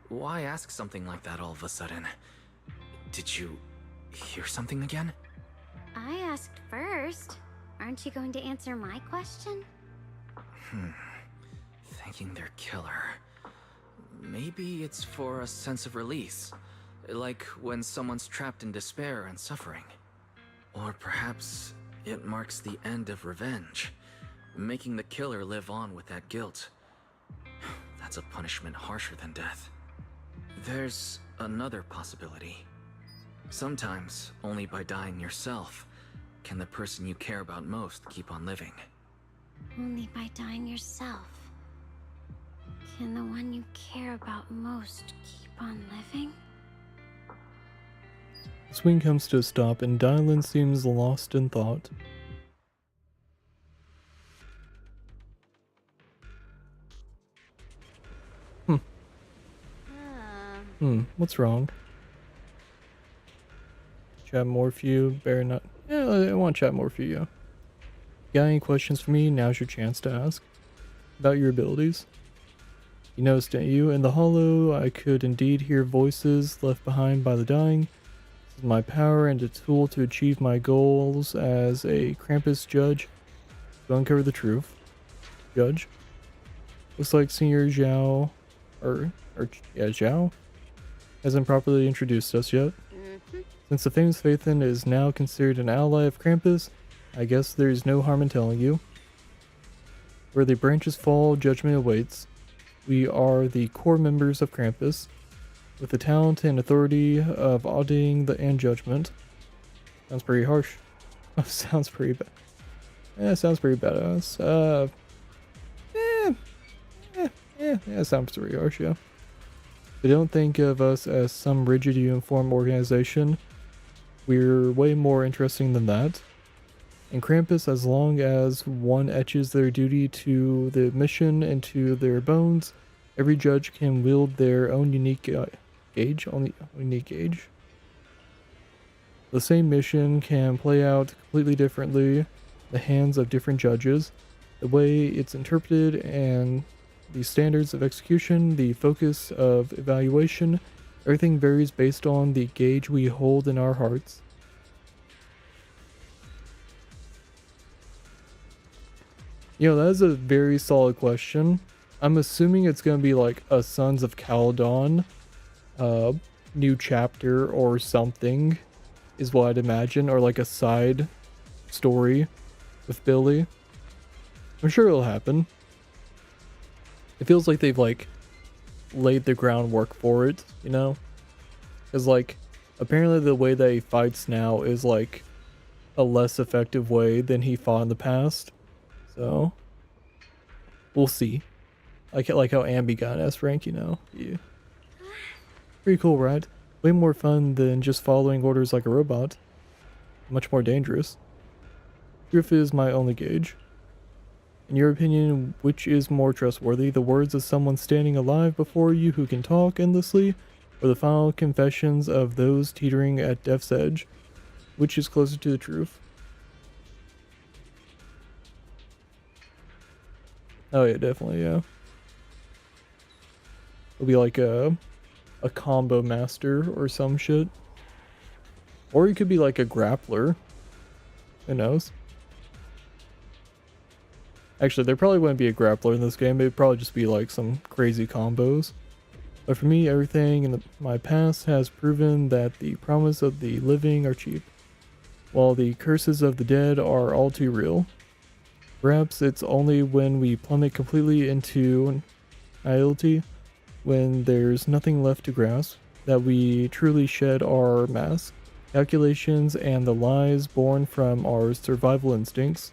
Why ask something like that all of a sudden? Did you hear something again? I asked first. Aren't you going to answer my question? Thanking their killer. Maybe it's for a sense of release. Like when someone's trapped in despair and suffering. Or perhaps it marks the end of revenge, making the killer live on with that guilt. That's a punishment harsher than death. There's another possibility. Sometimes, only by dying yourself, can the person you care about most keep on living. Only by dying yourself can the one you care about most keep on living? The swing comes to a stop and Dylan seems lost in thought. What's wrong? Chat more for you, better not. Yeah, I want to chat more for you. Got any questions for me? Now's your chance to ask. About your abilities. You noticed, didn't you? In the hollow, I could indeed hear voices left behind by the dying. This is my power and a tool to achieve my goals as a Krampus judge. To uncover the truth. Judge. Looks like Senior Zhao, Zhao, hasn't properly introduced us yet. Since the famous Phaethon is now considered an ally of Krampus, I guess there's no harm in telling you. Where the branches fall, judgment awaits. We are the core members of Krampus, with the talent and authority of auditing and judgment. Sounds pretty harsh. Sounds pretty bad. Sounds pretty badass. Sounds pretty harsh, yeah. But don't think of us as some rigid uniform organization. We're way more interesting than that. In Krampus, as long as one etches their duty to the mission into their bones, every judge can wield their own unique gauge. The same mission can play out completely differently in the hands of different judges. The way it's interpreted and the standards of execution, the focus of evaluation, everything varies based on the gauge we hold in our hearts. You know, that is a very solid question. I'm assuming it's going to be like a Sons of Caledon new chapter or something, is what I'd imagine, or like a side story with Billy. I'm sure it'll happen. It feels like they've like laid the groundwork for it, you know? Because like apparently the way that he fights now is like a less effective way than he fought in the past. So we'll see. Like how Ambi got an S rank, you know? Yeah. Pretty cool, right? Way more fun than just following orders like a robot. Much more dangerous. Truth is my only gauge. In your opinion, which is more trustworthy? The words of someone standing alive before you who can talk endlessly, or the final confessions of those teetering at death's edge? Which is closer to the truth? Oh yeah, definitely, yeah. It'll be like a combo master or some shit. Or he could be like a grappler. Who knows? Actually, there probably wouldn't be a grappler in this game. It'd probably just be like some crazy combos. But for me, everything in my past has proven that the promise of the living are cheap, while the curses of the dead are all too real. Perhaps it's only when we plummet completely into nihility, when there's nothing left to grasp, that we truly shed our mask, calculations, and the lies born from our survival instincts.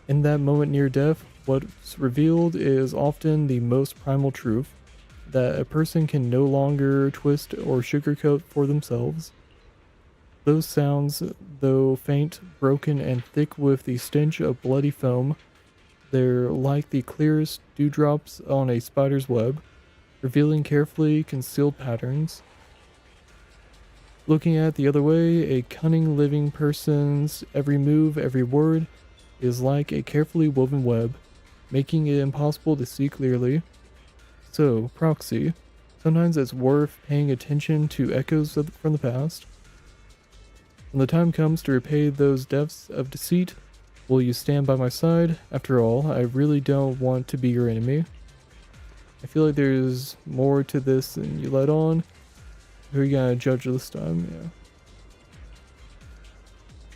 In that moment near death, what's revealed is often the most primal truth, that a person can no longer twist or sugarcoat for themselves. Those sounds, though faint, broken, and thick with the stench of bloody foam, they're like the clearest dewdrops on a spider's web, revealing carefully concealed patterns. Looking at the other way, a cunning living person's every move, every word, is like a carefully woven web, making it impossible to see clearly. So, proxy, sometimes it's worth paying attention to echoes from the past. When the time comes to repay those depths of deceit, will you stand by my side? After all, I really don't want to be your enemy. I feel like there's more to this than you let on. Who are you gonna judge this time? Yeah.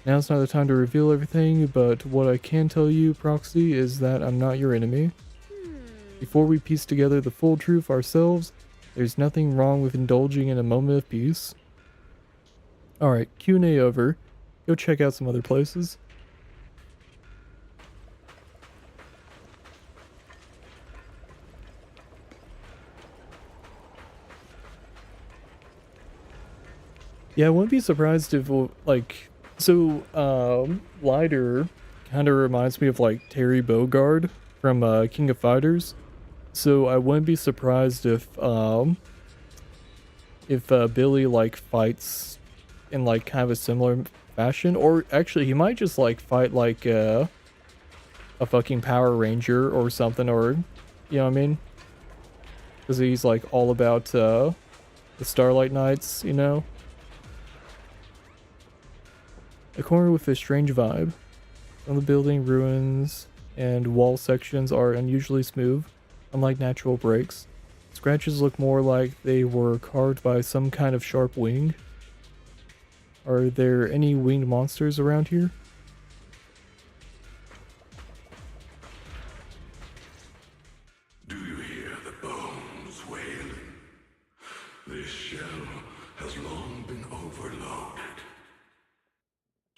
Now's not the time to reveal everything, but what I can tell you, Proxy, is that I'm not your enemy. Before we piece together the full truth ourselves, there's nothing wrong with indulging in a moment of peace. Alright, Q&A over. Go check out some other places. Yeah, I wouldn't be surprised if, like, so, Lighter kind of reminds me of, like, Terry Bogard from, King of Fighters. So I wouldn't be surprised if Billy, like, fights in, like, kind of a similar fashion. Or, actually, he might just, like, fight, like, a fucking Power Ranger or something, or, you know what I mean? Because he's, like, all about, the Starlight Knights, you know? A corner with a strange vibe. Some of the building ruins and wall sections are unusually smooth, unlike natural breaks. Scratches look more like they were carved by some kind of sharp wing. Are there any winged monsters around here? Do you hear the bones wailing? This shell has long been overloaded.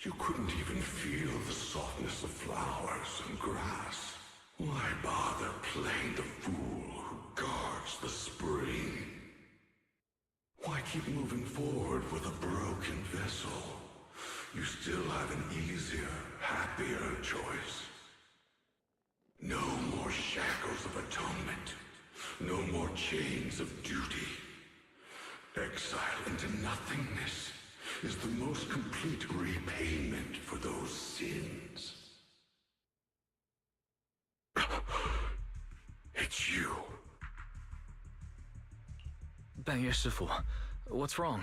You couldn't even feel the softness of flowers and grass. Why bother playing the fool who guards the spring? Why keep moving forward with a broken vessel? You still have an easier, happier choice. No more shackles of atonement. No more chains of duty. Exile into nothingness is the most complete repayment for those sins. It's you. 半月师傅, what's wrong?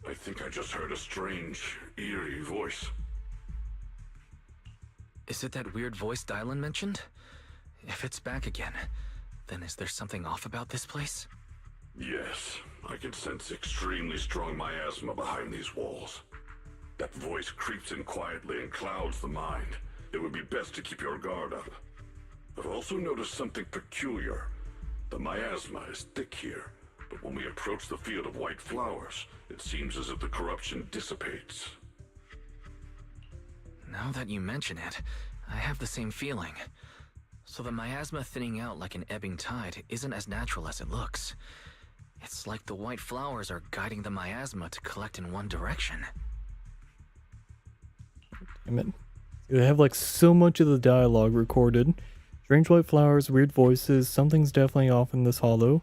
I think I just heard a strange, eerie voice. Is it that weird voice Dylan mentioned? If it's back again, then is there something off about this place? Yes, I can sense extremely strong miasma behind these walls. That voice creeps in quietly and clouds the mind. It would be best to keep your guard up. I've also noticed something peculiar. The miasma is thick here, but when we approach the field of white flowers, it seems as if the corruption dissipates. Now that you mention it, I have the same feeling. So the miasma thinning out like an ebbing tide isn't as natural as it looks. It's like the white flowers are guiding the miasma to collect in one direction. Damn it. They have like so much of the dialogue recorded. Strange white flowers, weird voices, something's definitely off in this hollow.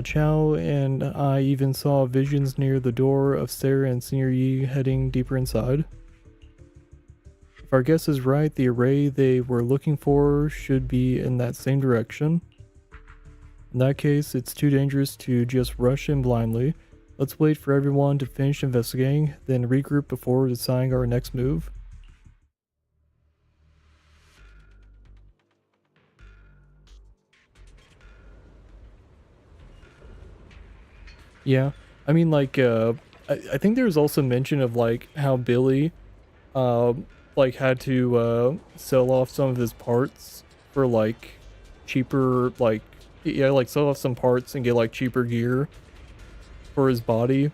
Chow and I even saw visions near the door of Sarah and Senior Yi heading deeper inside. If our guess is right, the array they were looking for should be in that same direction. In that case, it's too dangerous to just rush in blindly. Let's wait for everyone to finish investigating, then regroup before deciding our next move. Yeah, I mean, like, I think there was also mention of, like, how Billy, like, had to, sell off some of his parts for, like, cheaper, like, yeah, like, sell off some parts and get, like, cheaper gear for his body,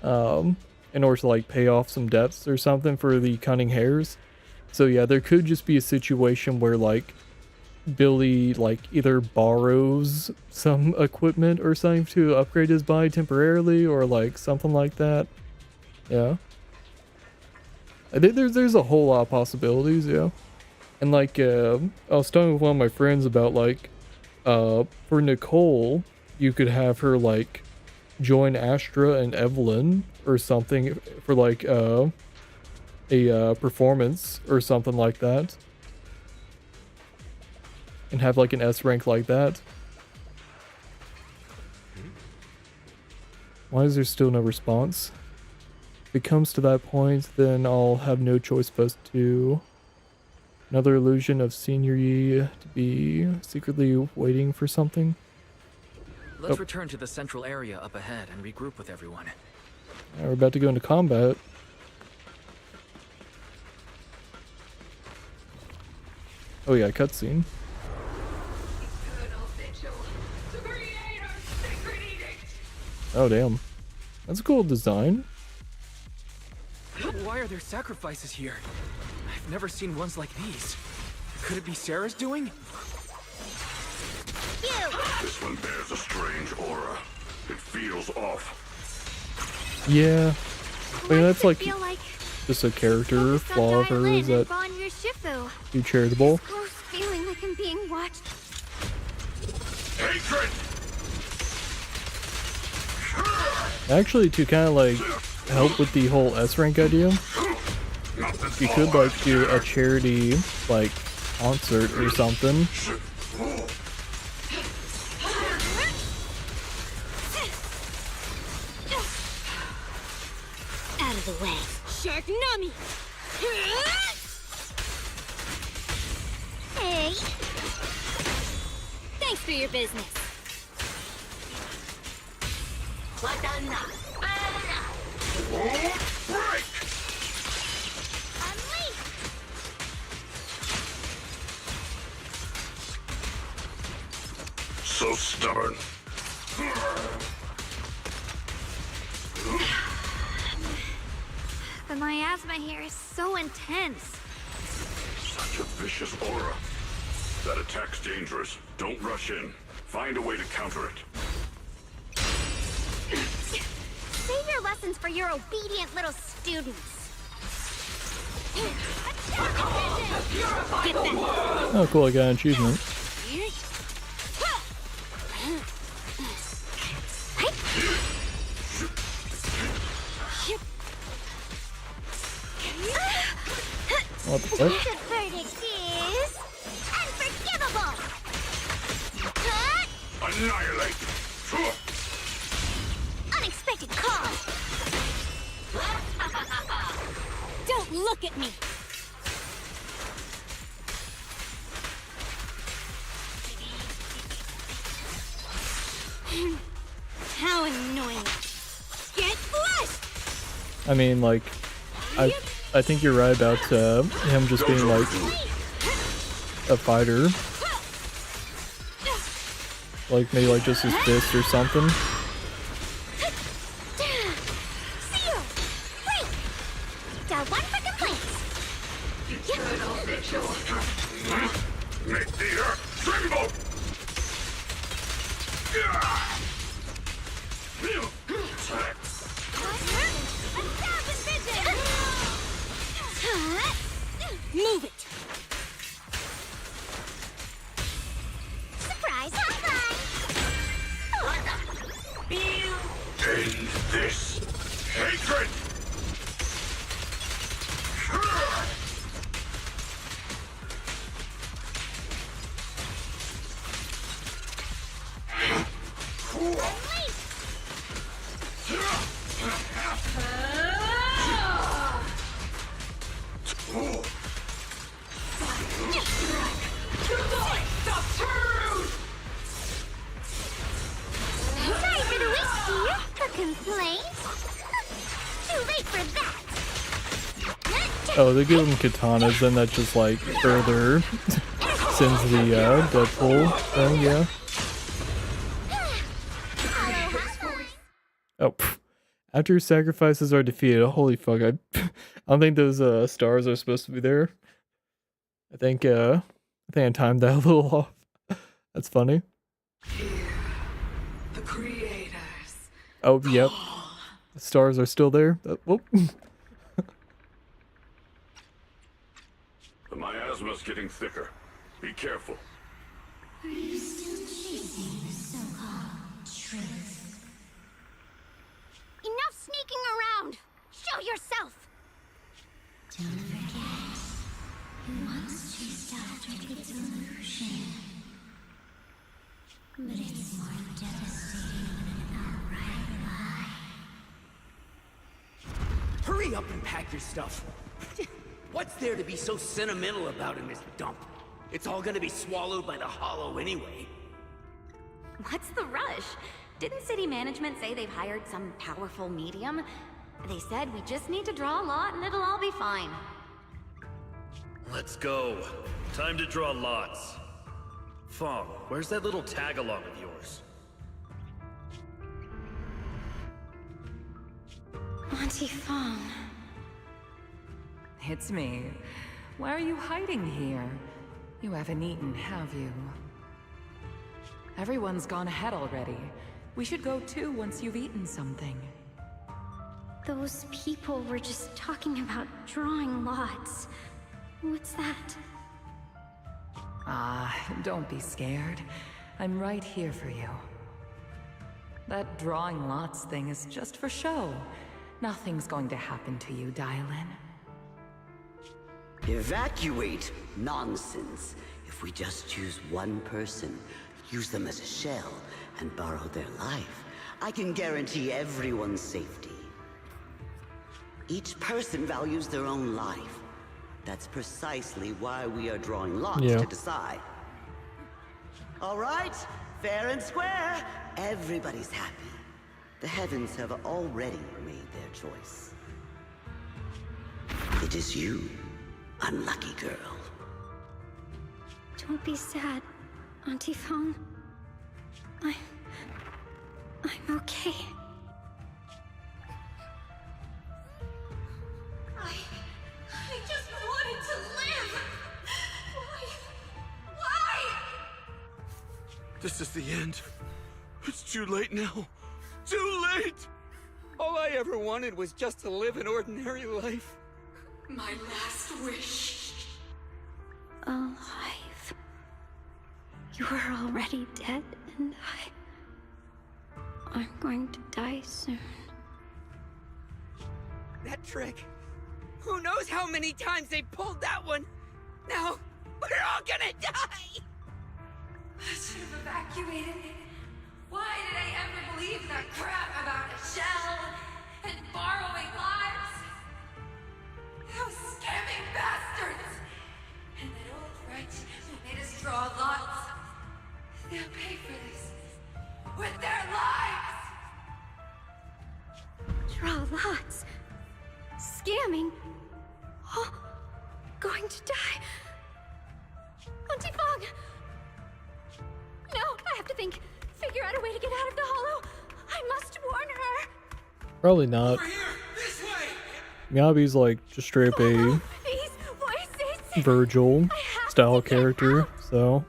in order to, like, pay off some debts or something for the cunning hairs. So, yeah, there could just be a situation where, like, Billy, like, either borrows some equipment or something to upgrade his body temporarily, or, like, something like that. Yeah. I think there's a whole lot of possibilities, yeah. And like, I was talking with one of my friends about like, for Nicole, you could have her like join Astra and Evelyn or something for like a performance or something like that, and have like an S rank like that. Why is there still no response? If it comes to that point, then I'll have no choice but to... Another illusion of Senior Yi to be secretly waiting for something. Let's return to the central area up ahead and regroup with everyone. We're about to go into combat. Oh yeah, cutscene. Oh damn. That's a cool design. Why are there sacrifices here? I've never seen ones like these. Could it be Sarah's doing? This one bears a strange aura. It feels off. Yeah. I mean, that's like feel like just a character flaw of hers that be charitable. Close feeling like I'm being watched. Hatred! Actually, to kind of like help with the whole S rank idea, you could like do a charity like concert or something. Out of the way. Shark Nami! Hey! Thanks for your business. So stubborn. The miasma here is so intense. Such a vicious aura. That attack's dangerous. Don't rush in. Find a way to counter it. Save your lessons for your obedient little students. Oh cool, I got an achievement. What the fuck? The verdict is unforgivable. Annihilate! Unexpected call. Don't look at me! How annoying. Get flushed! I mean, like, I think you're right about him just being like a fighter. Like maybe like just his fist or something. Make the earth tremble! Move it! Surprise hotline! End this hatred! Sorry for the wait, dear. A complaint? Too late for that. Oh, they give him katanas, then that just like further sends the Deadpool thing, yeah. Oh, pff. After sacrifices are defeated, holy fuck, I don't think those stars are supposed to be there. I think I timed that a little off. That's funny. The creators. Oh, yep. The stars are still there. Whoop. The miasma's getting thicker. Be careful. Are you still chasing the so-called truth? Enough sneaking around! Show yourself! Don't forget, you once chased after its illusion. But it's more devastating than an outright lie. Hurry up and pack your stuff. What's there to be so sentimental about in this dump? It's all gonna be swallowed by the hollow anyway. What's the rush? Didn't city management say they've hired some powerful medium? They said we just need to draw a lot and it'll all be fine. Let's go. Time to draw lots. Fong, where's that little tag-along of yours? Auntie Fong. It's me. Why are you hiding here? You haven't eaten, have you? Everyone's gone ahead already. We should go too once you've eaten something. Those people were just talking about drawing lots. What's that? Ah, don't be scared. I'm right here for you. That drawing lots thing is just for show. Nothing's going to happen to you, Dylan. Evacuate? Nonsense. If we just choose one person, use them as a shell, and borrow their life, I can guarantee everyone's safety. Each person values their own life. That's precisely why we are drawing lots to decide. All right, fair and square. Everybody's happy. The heavens have already made their choice. It is you, unlucky girl. Don't be sad, Auntie Fong. I'm okay. I just wanted to live! Why? This is the end. It's too late now. Too late! All I ever wanted was just to live an ordinary life. My last wish. Alive. You were already dead, and I'm going to die soon. That trick. Who knows how many times they pulled that one? Now, we're all gonna die! I should have evacuated. Why did I ever believe that crap about a shell and borrowing lives? Those scamming bastards! And that old wretch who made us draw lots. They'll pay for this with their lives! Draw lots. Scamming. Oh, going to die. Auntie Fong! No, I have to think. Figure out a way to get out of the hollow. I must warn her. Probably not. Miyabi's like just straight up a These voices. Virgil style character, so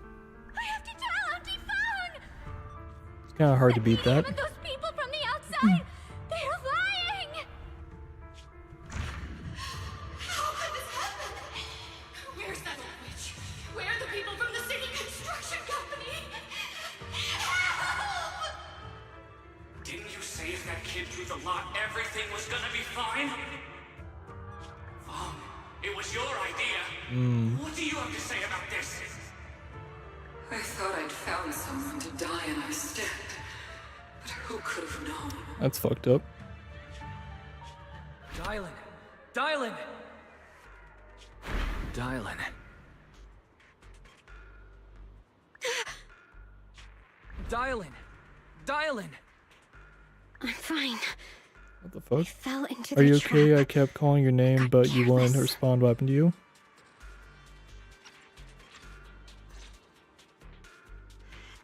it's kind of hard to beat that. Even those people from the outside, they're lying. How could this happen? Where's that old witch? Where are the people from the city construction company? Help! Didn't you say if that kid drew the lot, everything was gonna be fine? It was your idea. What do you have to say about this? I thought I'd found someone to die in our stead, but who could have known? That's fucked up. Dylan! Dylan! Dylan. Dylan! Dylan! I'm fine. What the fuck? Fell into Are the you okay? trap. I kept calling your name, but you wouldn't respond. What happened to you?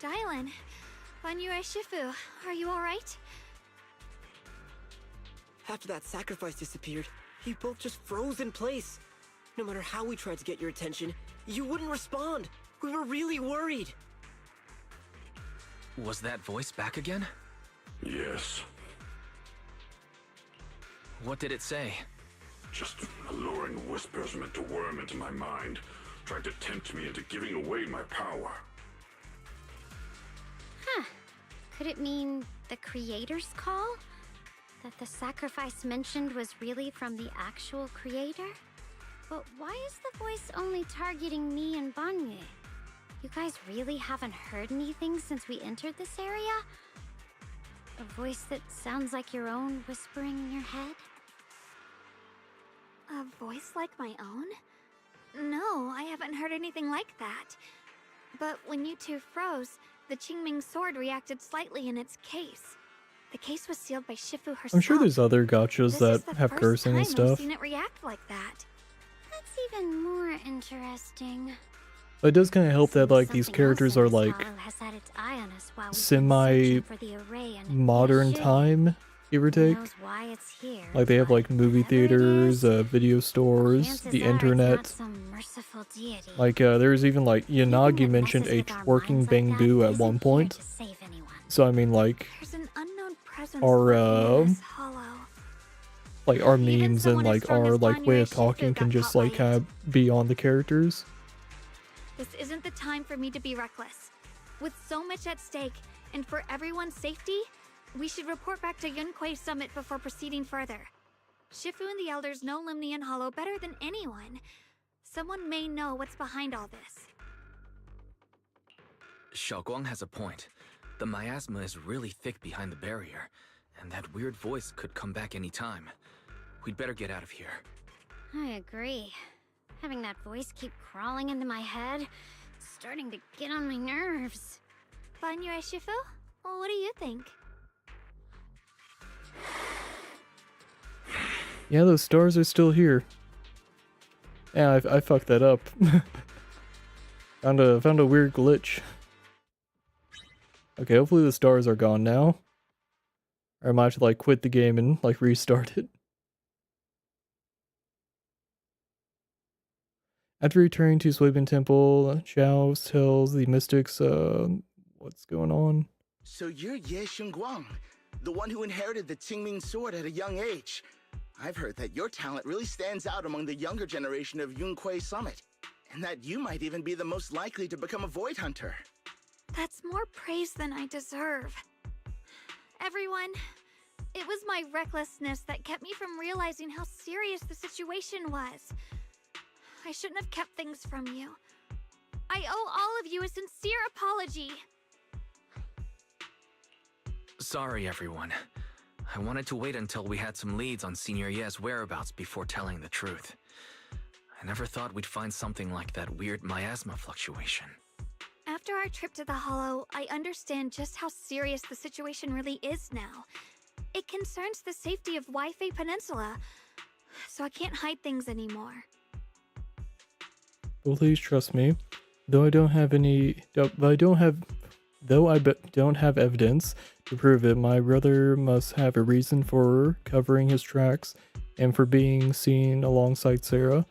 Dylan, Banyue Shifu, are you alright? After that sacrifice disappeared, you both just froze in place. No matter how we tried to get your attention, you wouldn't respond. We were really worried. Was that voice back again? Yes. What did it say? Just alluring whispers meant to worm into my mind, trying to tempt me into giving away my power. Huh. Could it mean the creator's call? That the sacrifice mentioned was really from the actual creator? But why is the voice only targeting me and Banye? You guys really haven't heard anything since we entered this area? A voice that sounds like your own whispering in your head? A voice like my own? No, I haven't heard anything like that. But when you two froze, the Qingming sword reacted slightly in its case. The case was sealed by Shifu herself. I'm sure there's other gachas that have cursing and I've stuff. seen it react like that. That's even more interesting. But it does kind of help that like these characters are like Has had its eye on us while we've been semi searching for the array and modern Shifu time, give or take. knows why it's here. Like they have like movie theaters, video stores, Chances the are it's internet. not some merciful deity. Like there's even like Yanagi mentioned a twerking Bangbu at one point. So I mean like There's an unknown presence our lurking in this hollow. like our memes and like our like way of talking can just like kind of be on the characters. This isn't the time for me to be reckless. With so much at stake, and for everyone's safety, we should report back to Yunquei Summit before proceeding further. Shifu and the Elders know Limnian Hollow better than anyone. Someone may know what's behind all this. Xiaoguang has a point. The miasma is really thick behind the barrier, and that weird voice could come back any time. We'd better get out of here. I agree. Having that voice keep crawling into my head, starting to get on my nerves. Banye Shifu? Well, what do you think? Yeah, those stars are still here. Yeah, I fucked that up. found a weird glitch. Okay, hopefully the stars are gone now. Or I might have to like quit the game and like restart it. After returning to Suibin Temple, Zhao tells the mystics what's going on. So you're Ye Xingguang, the one who inherited the Qingming sword at a young age. I've heard that your talent really stands out among the younger generation of Yunquei Summit, and that you might even be the most likely to become a Void Hunter. That's more praise than I deserve. Everyone, it was my recklessness that kept me from realizing how serious the situation was. I shouldn't have kept things from you. I owe all of you a sincere apology. Sorry, everyone. I wanted to wait until we had some leads on Senior Ye's whereabouts before telling the truth. I never thought we'd find something like that weird miasma fluctuation. After our trip to the Hollow, I understand just how serious the situation really is now. It concerns the safety of Waifei Peninsula, so I can't hide things anymore. Well, please trust me. Though I don't have evidence to prove it, my brother must have a reason for covering his tracks and for being seen alongside Sarah.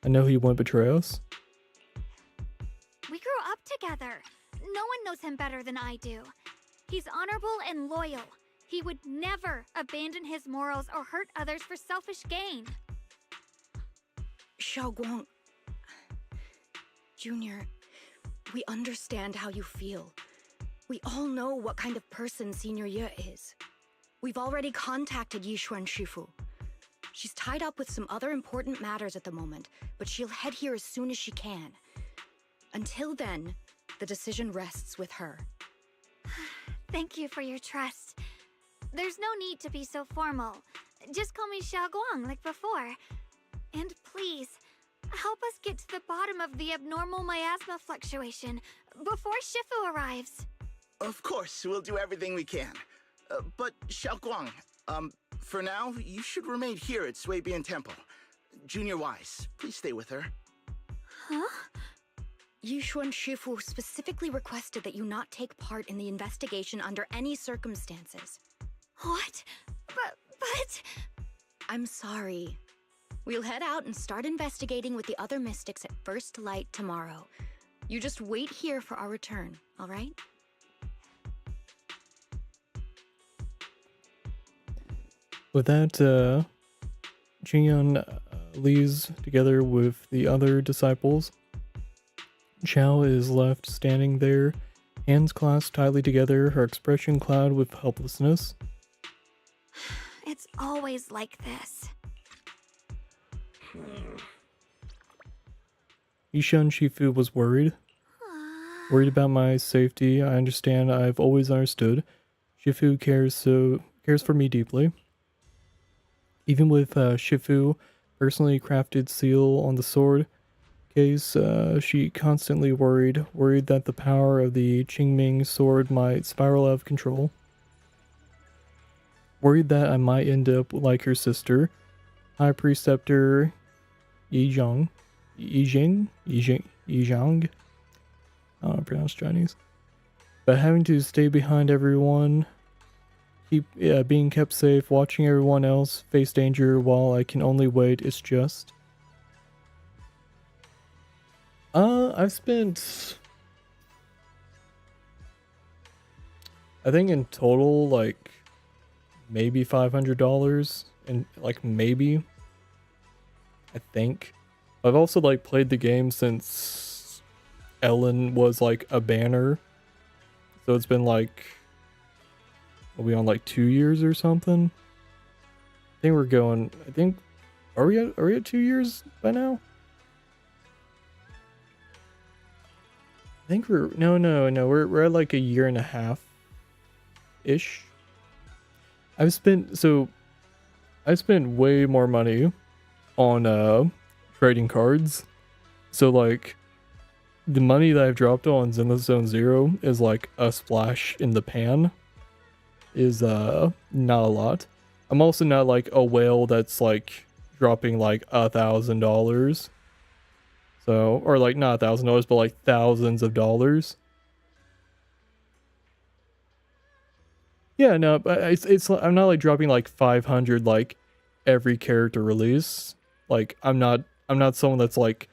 I know he won't betray us. We grew up together. No one knows him better than I do. He's honorable and loyal. He would never abandon his morals or hurt others for selfish gain. Xiaoguang, Junior, we understand how you feel. We all know what kind of person Senior Ye is. We've already contacted Yishuan Shifu. She's tied up with some other important matters at the moment, but she'll head here as soon as she can. Until then, the decision rests with her. Thank you for your trust. There's no need to be so formal. Just call me Xiaoguang like before. And please, help us get to the bottom of the abnormal miasma fluctuation before Shifu arrives. Of course, we'll do everything we can. But Xiaoguang, for now, you should remain here at Suibian Temple. Junior Wise, please stay with her. Huh? Yishuan Shifu specifically requested that you not take part in the investigation under any circumstances. What? But... I'm sorry. We'll head out and start investigating with the other mystics at first light tomorrow. You just wait here for our return, all right? With that, Qingyun leaves together with the other disciples. Chao is left standing there, hands clasped tightly together, her expression clouded with helplessness. It's always like this. Yishun Shifu was worried. Worried about my safety. I understand. I've always understood. Shifu cares for me deeply. Even with Shifu personally crafted seal on the sword case, she constantly worried that the power of the Qingming sword might spiral out of control. Worried that I might end up like her sister, High Preceptor Yizhang. I don't know, pronounce Chinese. But having to stay behind everyone, keep being kept safe, watching everyone else face danger while I can only wait, it's just... I've spent... I think in total, like, maybe $500, and like, maybe, I think. I've also, like, played the game since Ellen was, like, a banner. So it's been, like, are we on, like, 2 years or something? I think we're going, are we at 2 years by now? I think we're, no, we're at, like, a year and a half-ish. I spent way more money on, trading cards. So, like, the money that I've dropped on Zenless Zone Zero is like a splash in the pan. Is not a lot. I'm also not like a whale that's like dropping like $1,000. So, or like not $1,000, but like thousands of dollars. Yeah, no, but it's I'm not like dropping like 500 like every character release. Like I'm not someone that's like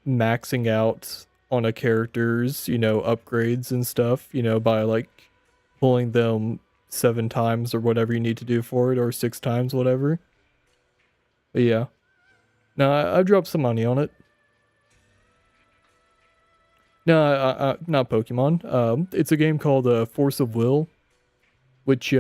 maxing out on a character's, upgrades and stuff, by like pulling them 7 times or whatever you need to do for it, or 6 times, whatever. But yeah. No, I dropped some money on it. No, not Pokemon. It's a game called Force of Will, which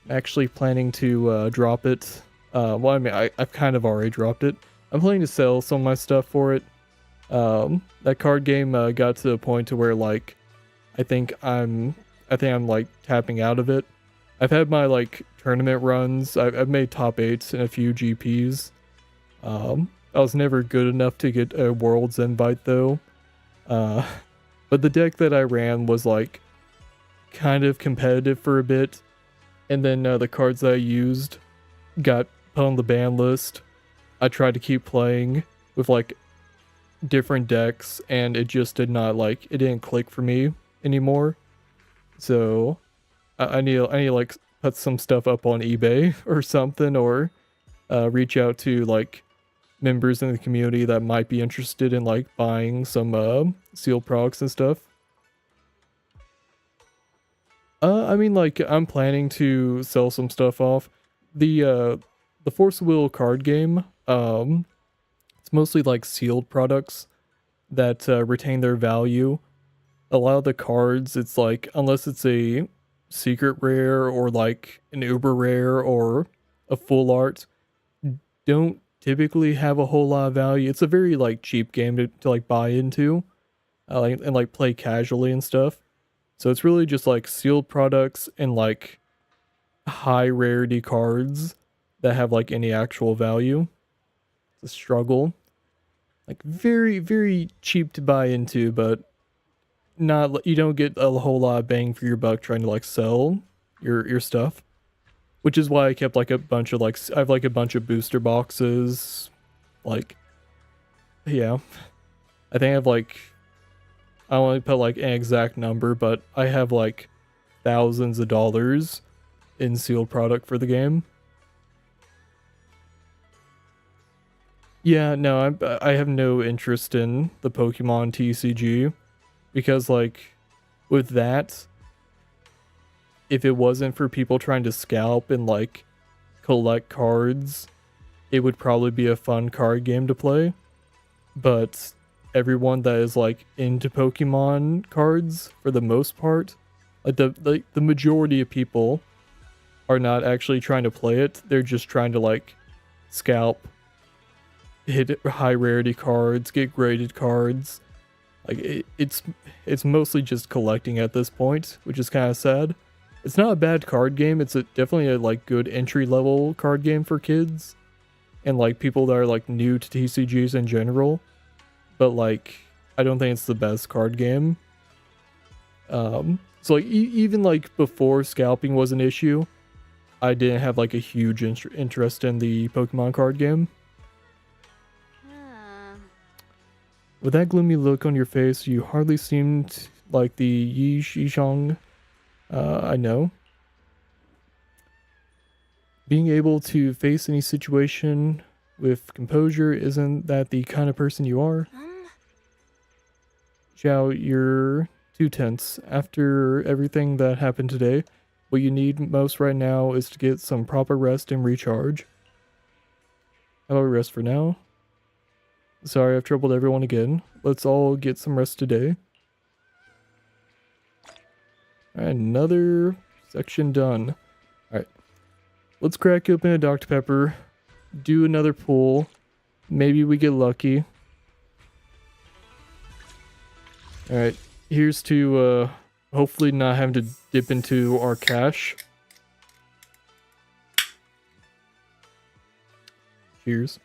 actually planning to drop it. Well, I mean, I've kind of already dropped it. I'm planning to sell some of my stuff for it. That card game got to the point to where like I think I'm like tapping out of it. I've had my like tournament runs. I've made top 8s in a few GPs. I was never good enough to get a Worlds invite though. But the deck that I ran was like kind of competitive for a bit, and then the cards that I used got put on the ban list. I tried to keep playing with like different decks, and it just did not like, it didn't click for me anymore. So I need to like put some stuff up on eBay or something, or reach out to like members in the community that might be interested in like buying some sealed products and stuff. I mean, like, I'm planning to sell some stuff off. The Force Will card game, it's mostly like sealed products that retain their value. A lot of the cards, it's like, unless it's a secret rare or like an uber rare or a full art, don't typically have a whole lot of value. It's a very like cheap game to like buy into, and like play casually and stuff. So it's really just like sealed products and like high rarity cards that have like any actual value. It's a struggle. Like very, very cheap to buy into, but not, you don't get a whole lot of bang for your buck trying to like sell your stuff. Which is why I kept like a bunch of like, I have like a bunch of booster boxes. Like, yeah. I think I have like, I don't want to put like an exact number, but I have like thousands of dollars in sealed product for the game. Yeah, no, I have no interest in the Pokemon TCG, because like with that, if it wasn't for people trying to scalp and like collect cards, it would probably be a fun card game to play. But everyone that is like into Pokemon cards, for the most part, like the majority of people are not actually trying to play it. They're just trying to like scalp, hit high rarity cards, get graded cards. Like it's mostly just collecting at this point, which is kind of sad. It's not a bad card game. It's definitely a like good entry level card game for kids and like people that are like new to TCGs in general. But like I don't think it's the best card game. So like even like before scalping was an issue, I didn't have like a huge interest in the Pokemon card game. With that gloomy look on your face, you hardly seemed like the Yi Shishong I know. Being able to face any situation with composure, isn't that the kind of person you are? Xiao, you're too tense. After everything that happened today, what you need most right now is to get some proper rest and recharge. How about we rest for now? Sorry, I've troubled everyone again. Let's all get some rest today. Alright, another section done. Alright. Let's crack open a Dr. Pepper. Do another pull. Maybe we get lucky. Alright. Here's to hopefully not having to dip into our cash. Cheers.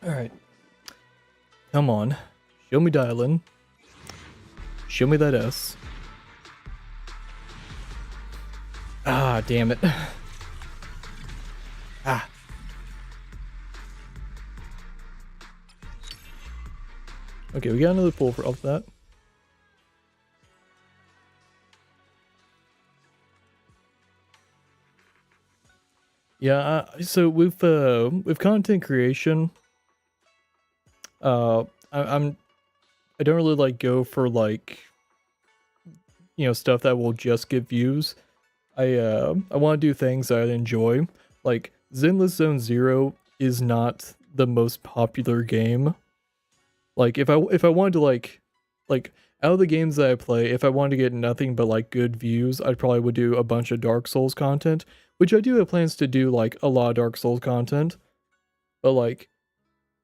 Alright. Come on. Show me dial-in. Show me that S. Ah, damn it. Ah. Okay, we got another pull for off that. Yeah, so with content creation, I don't really like go for like, you know, stuff that will just get views. I want to do things that I enjoy. Like Zenless Zone Zero is not the most popular game. Like if I wanted to like out of the games that I play, if I wanted to get nothing but like good views, I probably would do a bunch of Dark Souls content, which I do have plans to do, like a lot of Dark Souls content. But like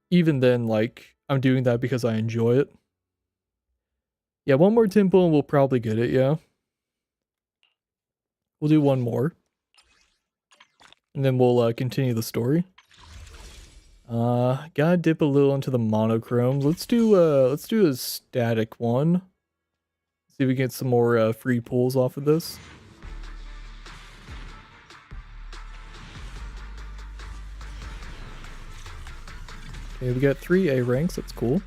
even then, like I'm doing that because I enjoy it. Yeah, one more tempo and we'll probably get it, yeah. We'll do one more. And then we'll continue the story. Gotta dip a little into the monochromes. Let's do a static one. See if we can get some more free pulls off of this. Okay, we got 3 A ranks, that's cool.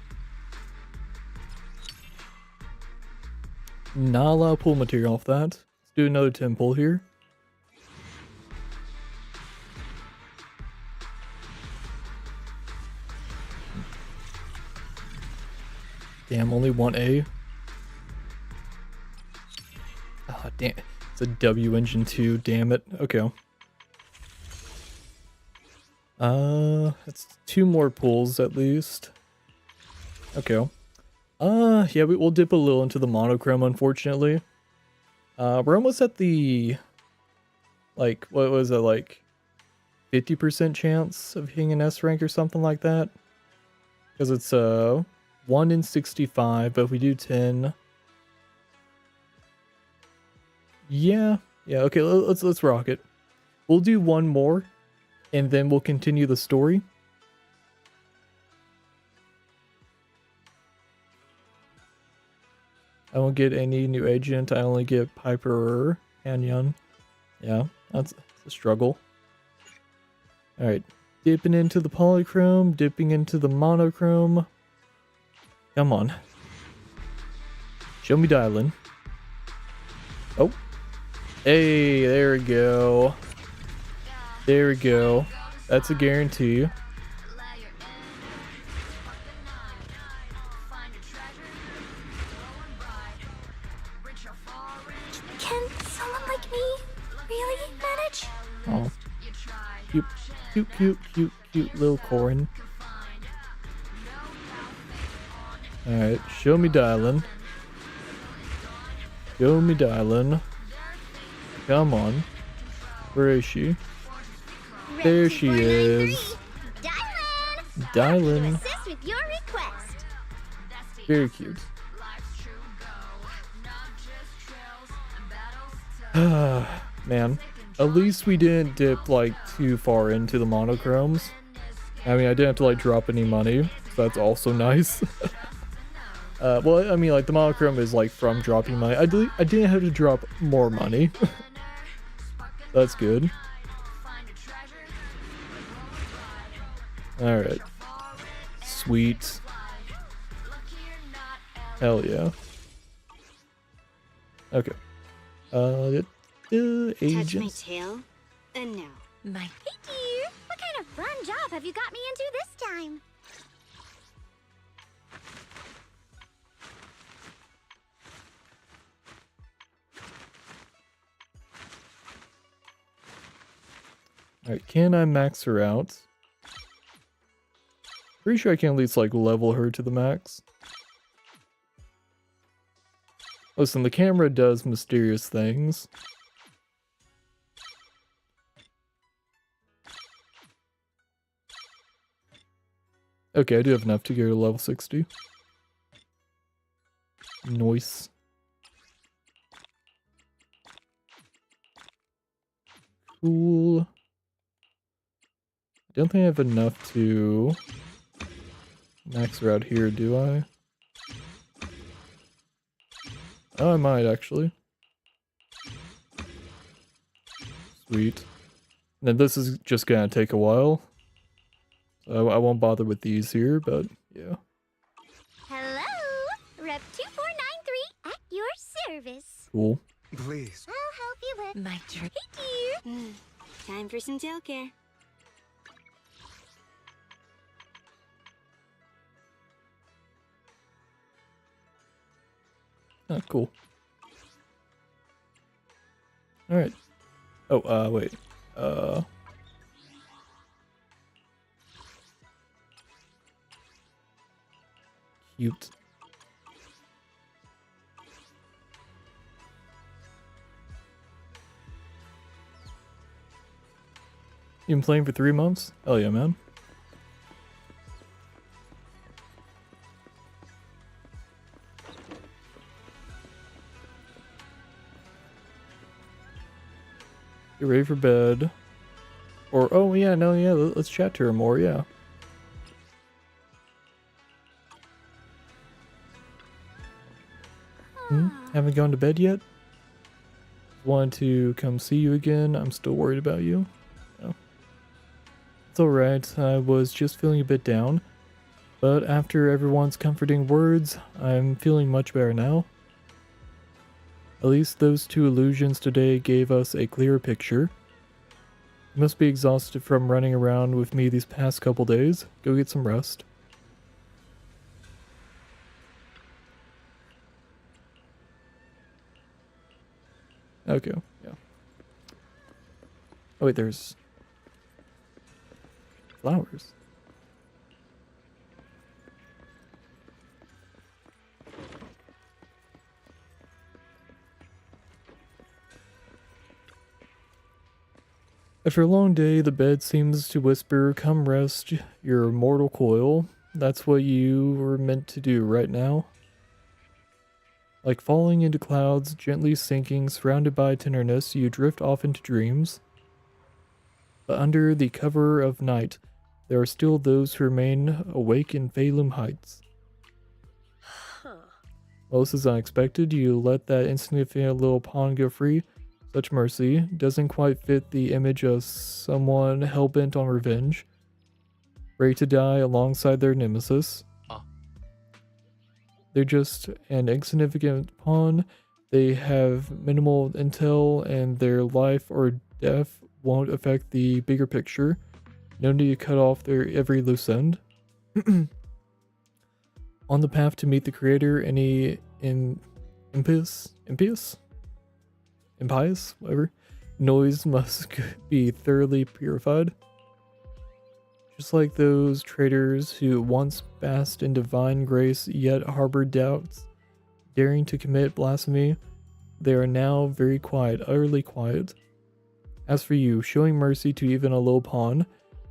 Not a lot of pull material off that. Let's do another 10 pull here. Damn, only 1 A. Ah, damn. It's a W engine too, damn it. Okay. That's 2 more pulls at least. Okay. Yeah, we'll dip a little into the monochrome, unfortunately. We're almost at the, like, what was it, like, 50% chance of hitting an S rank or something like that? Because it's, 1 in 65, but if we do 10... Yeah, okay, let's rock it. We'll do 1 more, and then we'll continue the story. I won't get any new agent, I only get Piper Canyon. Yeah, that's a struggle. Alright, dipping into the polychrome, dipping into the monochrome. Come on. Show me dial-in. Oh. Hey, there we go. There we go. That's a guarantee. Can't Really, Manage? Oh. Cute, cute, cute, cute, cute little Corin. Alright, show me Dylan. Show me Dylan. Come on. Where is she? There she is. Dylan. Assist with your request. Very cute. Man, at least we didn't dip like too far into the monochromes. I mean, I didn't have to like drop any money, so that's also nice. Well, I mean, like the monochrome is like from dropping money. I didn't have to drop more money. That's good. All right. Sweet. Hell yeah. Okay. Agents. Touch my tail? No. My Hey dear, what kind of fun job have you got me into this time? Alright, can I max her out? Pretty sure I can at least like level her to the max. Listen, the camera does mysterious things. Okay, I do have enough to go to level 60. Nice. Cool. I don't think I have enough to max her out here, do I? Oh, I might actually. Sweet. And then this is just gonna take a while. So I won't bother with these here, but yeah. Hello, Rep 2493 at your service. Cool. Please. I'll help you with my drink. Hey dear. Time for some tail care. Oh, cool. Alright. Oh, wait. Cute. You been playing for 3 months? Hell yeah, man. Get ready for bed. Or, oh yeah, no, yeah, let's chat to her more, yeah. Haven't gone to bed yet? Wanted to come see you again. I'm still worried about you. No. It's alright, I was just feeling a bit down. But after everyone's comforting words, I'm feeling much better now. At least those 2 illusions today gave us a clearer picture. You must be exhausted from running around with me these past couple days. Go get some rest. Okay, yeah. Oh wait, there's flowers. After a long day, the bed seems to whisper, "Come rest your mortal coil." That's what you were meant to do right now. Like falling into clouds, gently sinking, surrounded by tenderness, you drift off into dreams. But under the cover of night, there are still those who remain awake in Phalum Heights. Well, this is unexpected. You let that insignificant little pawn go free. Such mercy doesn't quite fit the image of someone hell-bent on revenge, ready to die alongside their nemesis. They're just an insignificant pawn. They have minimal intel, and their life or death won't affect the bigger picture. No need to cut off their every loose end. On the path to meet the creator, impious, whatever, noise must be thoroughly purified. Just like those traitors who once basked in divine grace yet harbored doubts, daring to commit blasphemy, they are now very quiet, utterly quiet. As for you, showing mercy to even a low pawn,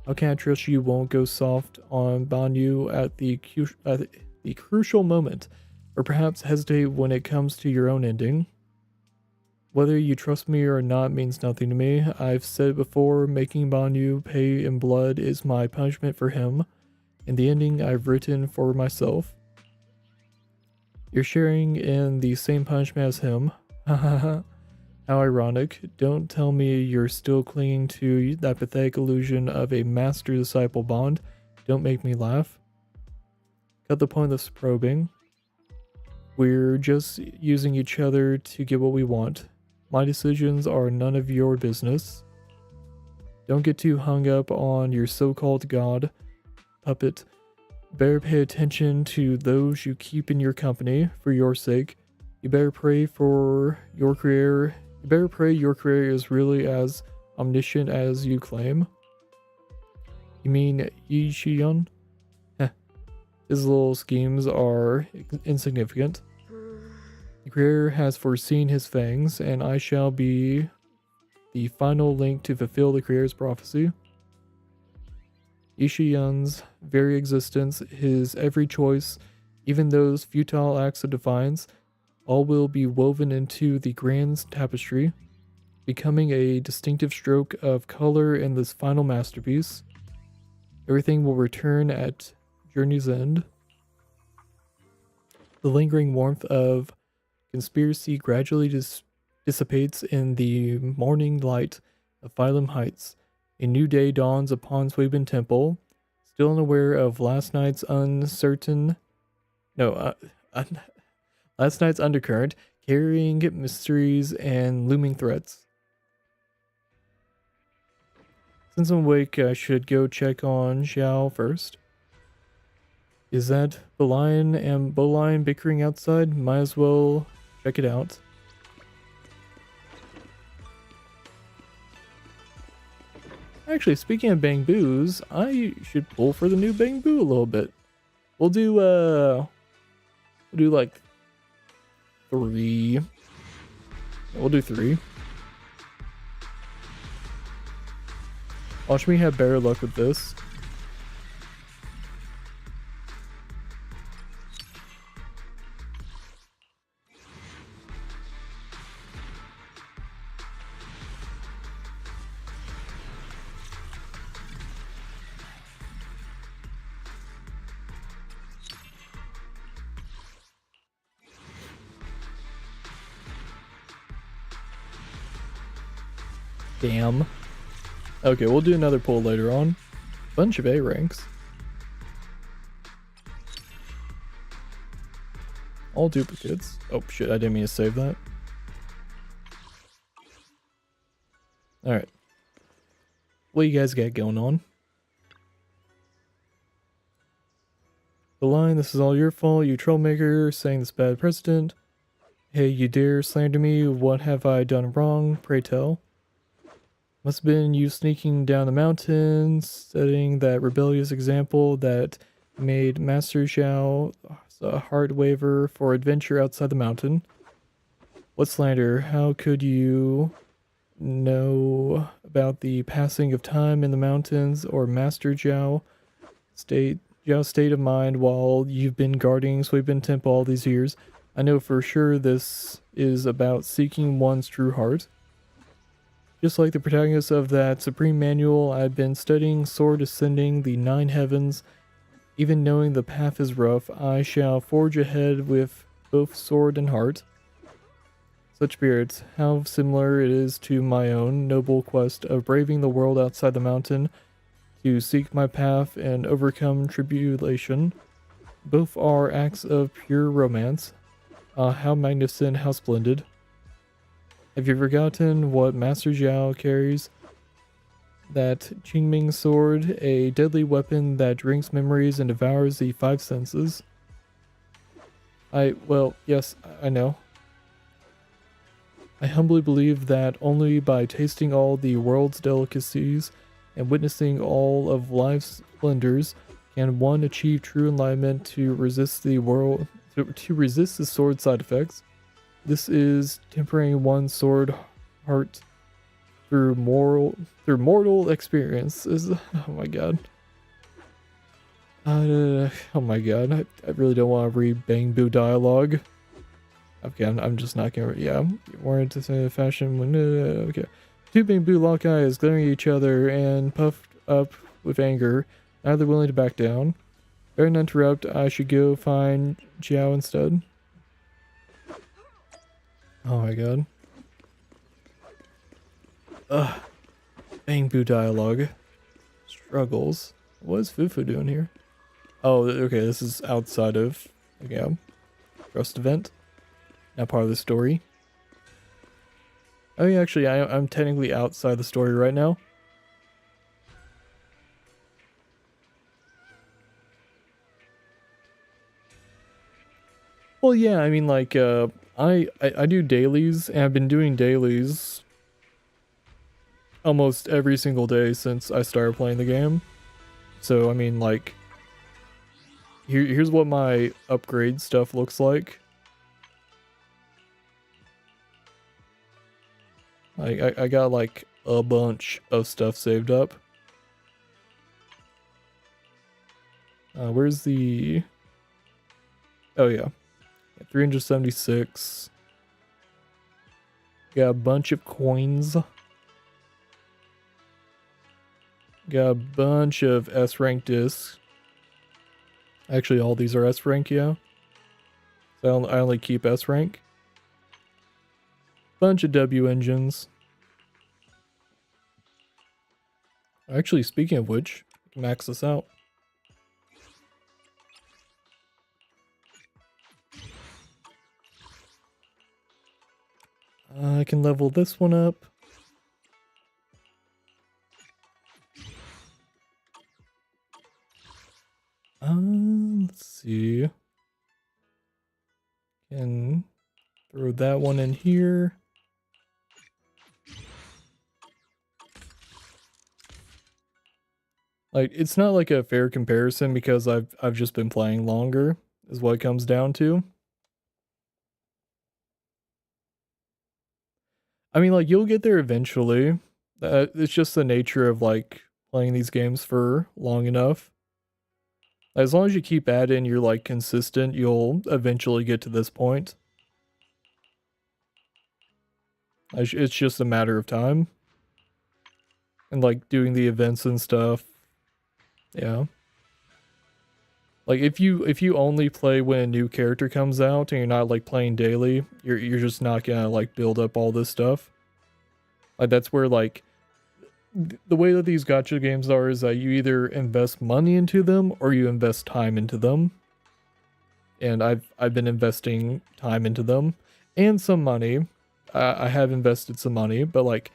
how can I trust you won't go soft on Banyu at the crucial moment, or perhaps hesitate when it comes to your own ending? Whether you trust me or not means nothing to me. I've said it before, making Banyu pay in blood is my punishment for him, and the ending I've written for myself. You're sharing in the same punishment as him. Hahaha. How ironic. Don't tell me you're still clinging to that pathetic illusion of a master-disciple bond. Don't make me laugh. Cut the pointless probing. We're just using each other to get what we want. My decisions are none of your business. Don't get too hung up on your so-called god, puppet. Better pay attention to those you keep in your company, for your sake. You better pray for your creator. You better pray your creator is really as omniscient as you claim. You mean Yi Shion? Heh. His little schemes are insignificant. The creator has foreseen his fangs, and I shall be the final link to fulfill the creator's prophecy. Ishiyun's very existence, his every choice, even those futile acts of defiance, all will be woven into the grand tapestry, becoming a distinctive stroke of color in this final masterpiece. Everything will return at journey's end. The lingering warmth of conspiracy gradually dissipates in the morning light of Phylum Heights. A new day dawns upon Suibin Temple, still unaware of last night's last night's undercurrent, carrying mysteries and looming threats. Since I'm awake, I should go check on Xiao first. Is that Bolian and Bolian bickering outside? Might as well check it out. Actually, speaking of Bang Boos, I should pull for the new Bang Boo a little bit. We'll do like 3. We'll do 3. Watch me have better luck with this. Damn. Okay, we'll do another pull later on. Bunch of A ranks. All duplicates. Oh shit, I didn't mean to save that. Alright. What you guys got going on? The line, this is all your fault, you troublemaker, saying this bad precedent. Hey, you dare slander me, what have I done wrong, pray tell. Must have been you sneaking down the mountains, setting that rebellious example that made Master Xiao a heart waver for adventure outside the mountain. What slander? How could you know about the passing of time in the mountains or Master Xiao's state of mind while you've been guarding Suibin Temple all these years? I know for sure this is about seeking one's true heart. Just like the protagonist of that Supreme Manual, I've been studying sword ascending the 9 heavens. Even knowing the path is rough, I shall forge ahead with both sword and heart. Such spirits, how similar it is to my own noble quest of braving the world outside the mountain to seek my path and overcome tribulation. Both are acts of pure romance. How magnificent, how splendid. Have you forgotten what Master Xiao carries? That Qingming sword, a deadly weapon that drinks memories and devours the 5 senses. Well, yes, I know. I humbly believe that only by tasting all the world's delicacies and witnessing all of life's splendors can one achieve true enlightenment to resist the sword side effects. This is tempering one's sword heart through mortal experiences. Oh my god. Oh my god. I really don't want to read Bang Boo dialogue. Okay, I'm just not gonna. Yeah, more into fashion. Okay. Two Bang Boo lock eyes, glaring at each other and puffed up with anger, neither willing to back down. Better not interrupt. I should go find Jiao instead. Oh my god. Ugh. Bang Boo dialogue. Struggles. What is Fufu doing here? Oh, okay, this is outside of, okay, Trust event. Not part of the story. Oh yeah, actually, I'm technically outside the story right now. Well, yeah, I mean, like, I do dailies, and I've been doing dailies almost every single day since I started playing the game. So, I mean, like, here's what my upgrade stuff looks like. I got like a bunch of stuff saved up. Where's the... Oh yeah. 376. Got a bunch of coins. Got a bunch of S rank discs. Actually, all these are S rank, yeah. So I only keep S rank. Bunch of W engines. Actually, speaking of which, max this out. I can level this one up. Let's see. Can throw that one in here. Like, it's not like a fair comparison because I've just been playing longer, is what it comes down to. I mean, like, you'll get there eventually. It's just the nature of, like, playing these games for long enough. As long as you keep at it and you're, like, consistent, you'll eventually get to this point. It's just a matter of time. And, like, doing the events and stuff. Yeah. Like, if you only play when a new character comes out and you're not, like, playing daily, you're just not gonna, like, build up all this stuff. Like, that's where, like, the way that these gacha games are is that you either invest money into them or you invest time into them. And I've been investing time into them and some money. I have invested some money, but, like,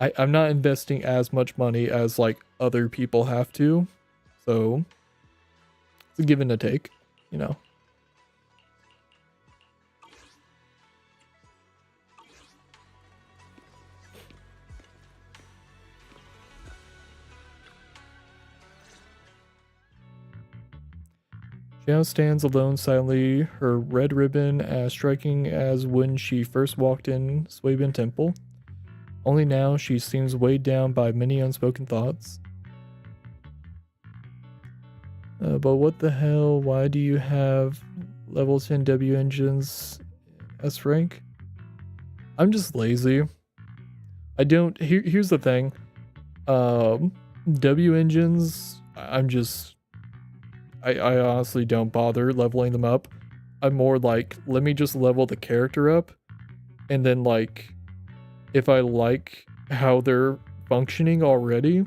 I'm not investing as much money as, like, other people have to. So it's a give and a take, you know. Xiao stands alone silently, her red ribbon as striking as when she first walked in Suibin Temple. Only now she seems weighed down by many unspoken thoughts. But what the hell? Why do you have level 10 W engines S rank? I'm just lazy. I don't... Here's the thing. W engines, I'm just... I honestly don't bother leveling them up. I'm more like, let me just level the character up. And then, like, if I like how they're functioning already,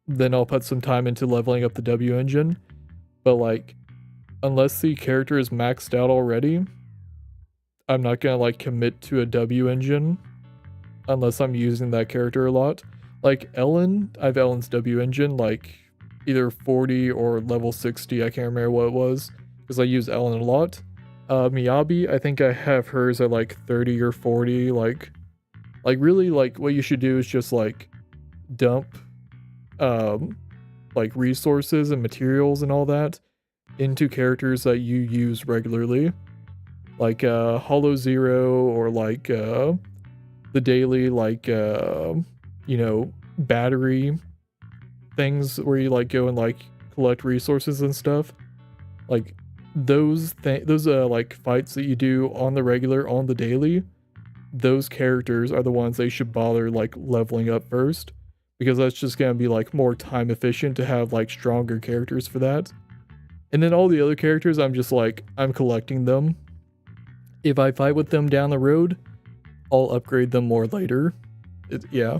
then I'll put some time into leveling up the W engine. But, like, unless the character is maxed out already, I'm not gonna, like, commit to a W engine unless I'm using that character a lot. Like, Ellen, I have Ellen's W engine, like, either 40 or level 60, I can't remember what it was, because I use Ellen a lot. Miyabi, I think I have hers at like 30 or 40. Like really, like what you should do is just like dump like resources and materials and all that into characters that you use regularly, like Hollow Zero, or like the daily, like you know, battery things where you like go and like collect resources and stuff. Like those like fights that you do on the regular, on the daily, those characters are the ones they should bother like leveling up first, because that's just gonna be like more time efficient to have like stronger characters for that. And then all the other characters, I'm just like, I'm collecting them. If I fight with them down the road, I'll upgrade them more later. Yeah.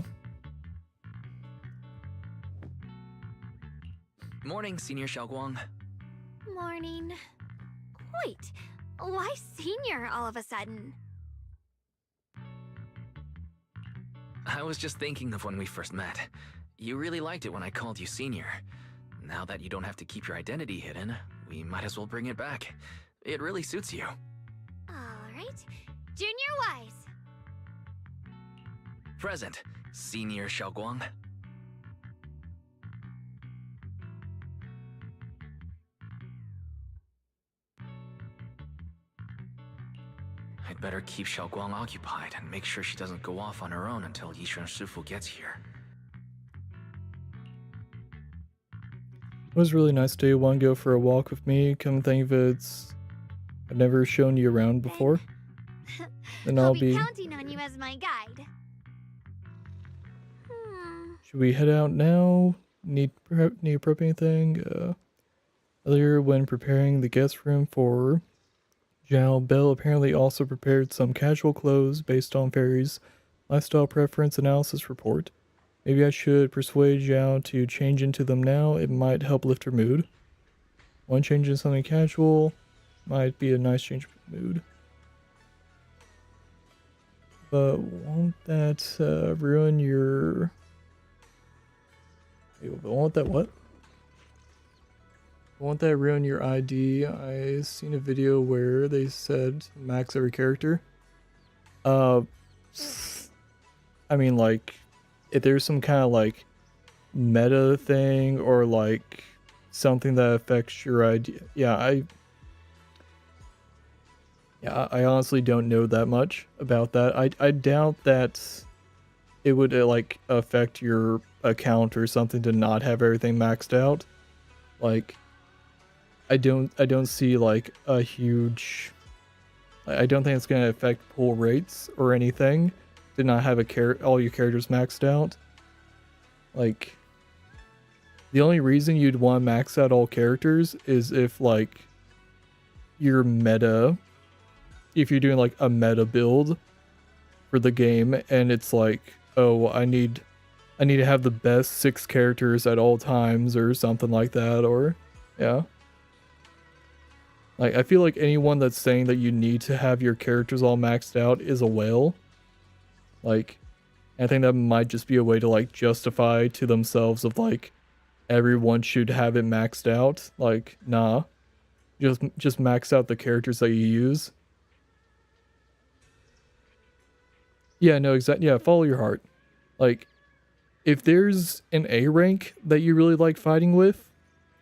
Morning, Senior Xiaoguang. Morning. Wait, why senior all of a sudden? I was just thinking of when we first met. You really liked it when I called you Senior. Now that you don't have to keep your identity hidden, we might as well bring it back. It really suits you. Alright. Junior Wise. Present, Senior Xiaoguang. I'd better keep Xiaoguang occupied and make sure she doesn't go off on her own until Yishuan Shifu gets here. It was really nice to want to go for a walk with me. Come think of it, I've never shown you around before. Then I'll be counting on you as my guide. Should we head out now? Need prep anything? Earlier when preparing the guest room for Zhao, Belle apparently also prepared some casual clothes based on Fairy's lifestyle preference analysis report. Maybe I should persuade Zhao to change into them now. It might help lift her mood. One change into something casual might be a nice change of mood. But won't that ruin your... Won't that what? Won't that ruin your ID? I seen a video where they said max every character. I mean, like, if there's some kind of like meta thing or like something that affects your ID, I honestly don't know that much about that. I doubt that it would like affect your account or something to not have everything maxed out. Like, I don't see like a huge... I don't think it's going to affect pull rates or anything to not have all your characters maxed out. Like, the only reason you'd want to max out all characters is if like your meta, if you're doing like a meta build for the game and it's like, oh, I need to have the best 6 characters at all times or something like that, or yeah. Like, I feel like anyone that's saying that you need to have your characters all maxed out is a whale. Like, I think that might just be a way to like justify to themselves of like everyone should have it maxed out. Like, nah. Just max out the characters that you use. Yeah, no, exactly. Yeah, follow your heart. Like, if there's an A rank that you really like fighting with,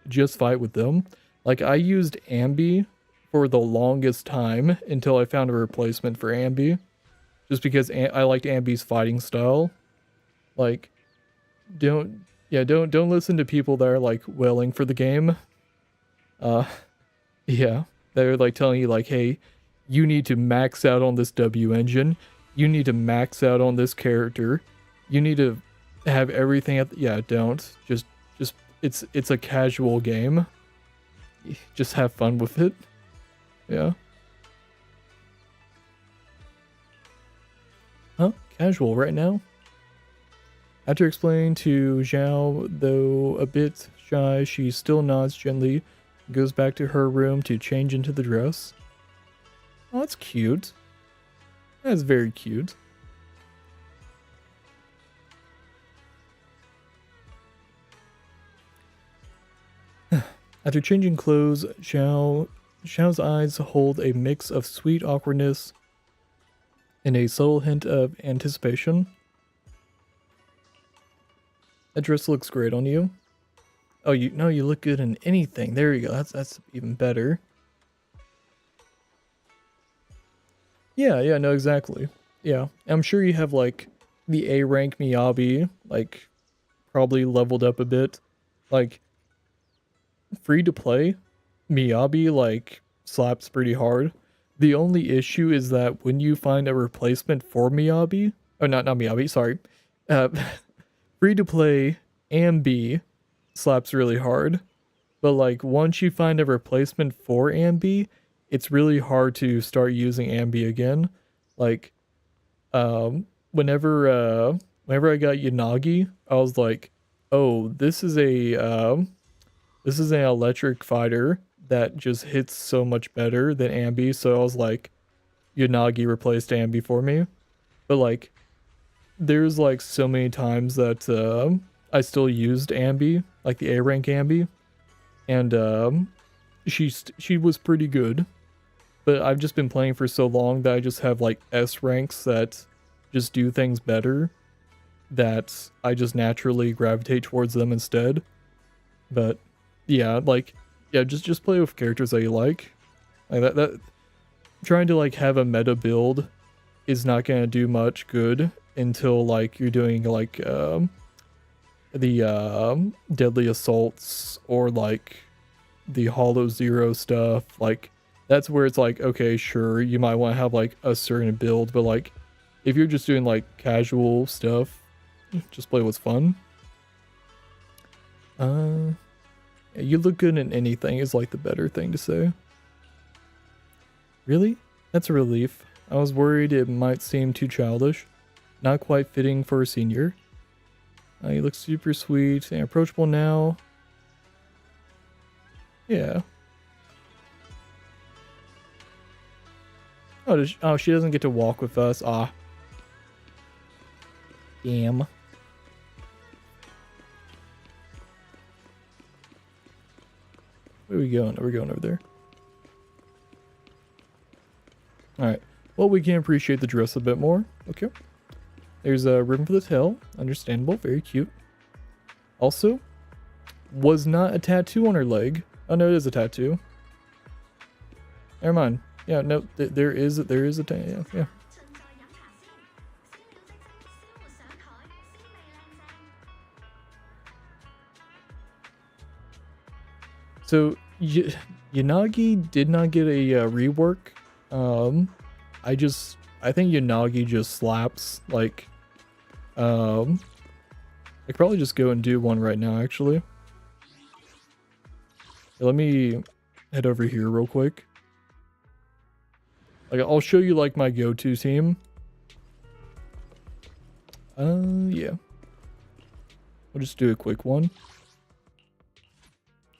just fight with them. Like, I used Ambi for the longest time until I found a replacement for Ambi. Just because I liked Ambi's fighting style. Like, don't listen to people that are like wailing for the game. Yeah, they're like telling you like, hey, you need to max out on this W engine. You need to max out on this character. You need to have everything at don't. Just it's a casual game. Just have fun with it. Yeah. Huh? Casual right now? After explaining to Zhao, though a bit shy, she still nods gently and goes back to her room to change into the dress. Oh, that's cute. That's very cute. After changing clothes, Zhao Xiao's eyes hold a mix of sweet awkwardness and a subtle hint of anticipation. That dress looks great on you. Oh, you look good in anything. There you go. That's even better. Yeah, no, exactly. Yeah, I'm sure you have like the A rank Miyabi, like probably leveled up a bit. Like free to play Miyabi like slaps pretty hard. The only issue is that when you find a replacement for Miyabi, or not Miyabi, sorry, free to play Ambi slaps really hard, but like once you find a replacement for Ambi, it's really hard to start using Ambi again. Like, whenever I got Yanagi, I was like, oh, this is an electric fighter that just hits so much better than Ambi. So I was like, Yanagi replaced Ambi for me. But like, there's like so many times that I still used Ambi, like the A rank Ambi, and she was pretty good. But I've just been playing for so long that I just have like S ranks that just do things better, that I just naturally gravitate towards them instead. But yeah, like, yeah, just play with characters that you like. Like that trying to like have a meta build is not gonna do much good until like you're doing like the deadly assaults or like the Hollow Zero stuff. Like that's where it's like, okay, sure, you might want to have like a certain build, but like if you're just doing like casual stuff, just play what's fun. Yeah, you look good in anything is like the better thing to say. Really? That's a relief. I was worried it might seem too childish. Not quite fitting for a senior. You look super sweet and approachable now. Yeah. Oh, she doesn't get to walk with us. Ah. Damn. Where are we going? Are we going over there? Alright. Well, we can appreciate the dress a bit more. Okay. There's a ribbon for the tail. Understandable. Very cute. Also, was not a tattoo on her leg. Oh, no, it is a tattoo. Never mind. Yeah, no, there is a tattoo. Yeah. So, Yanagi did not get a rework. I think Yanagi just slaps. Like, I could probably just go and do one right now, actually. Let me head over here real quick. Like, I'll show you, like, my go-to team. Yeah. We'll just do a quick one.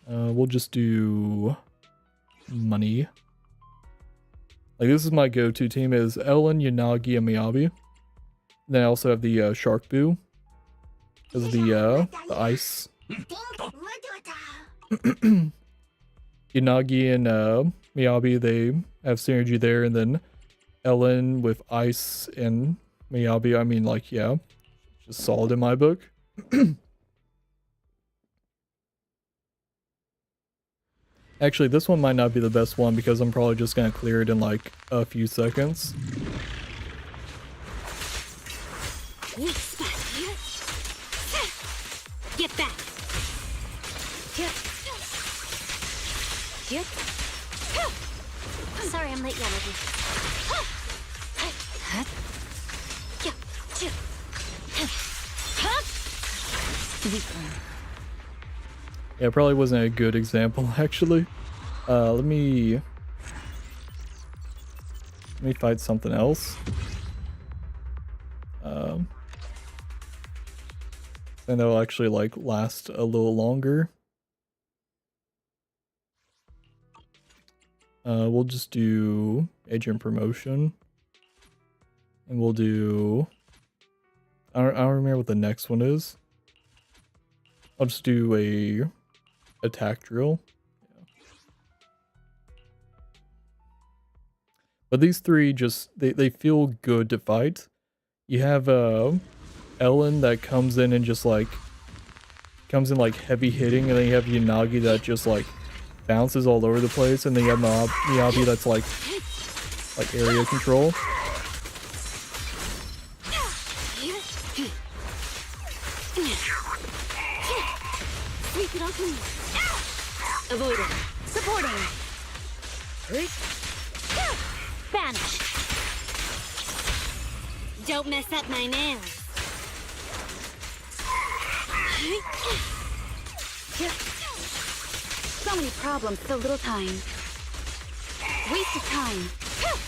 We'll just do money. Like, this is my go-to team is Ellen, Yanagi, and Miyabi. Then I also have the Shark Boo. Because of the ice. Yanagi and Miyabi, they have synergy there. And then Ellen with ice and Miyabi, I mean, like, yeah. Just solid in my book. Actually, this one might not be the best one because I'm probably just gonna clear it in like a few seconds. Get back. Sorry, I'm late, Yanagi. Yeah, it probably wasn't a good example, actually. Let me fight something else. And that'll actually like last a little longer. We'll just do agent promotion, and we'll do. I don't remember what the next one is. I'll just do a attack drill. But these three just, they feel good to fight. You have Ellen that comes in and just like, comes in like heavy hitting, and then you have Yanagi that just like bounces all over the place, and then you have Miyabi that's like area control. Avoiding. Supporting. Banish. Don't mess up my nails. So many problems, so little time. Waste of time.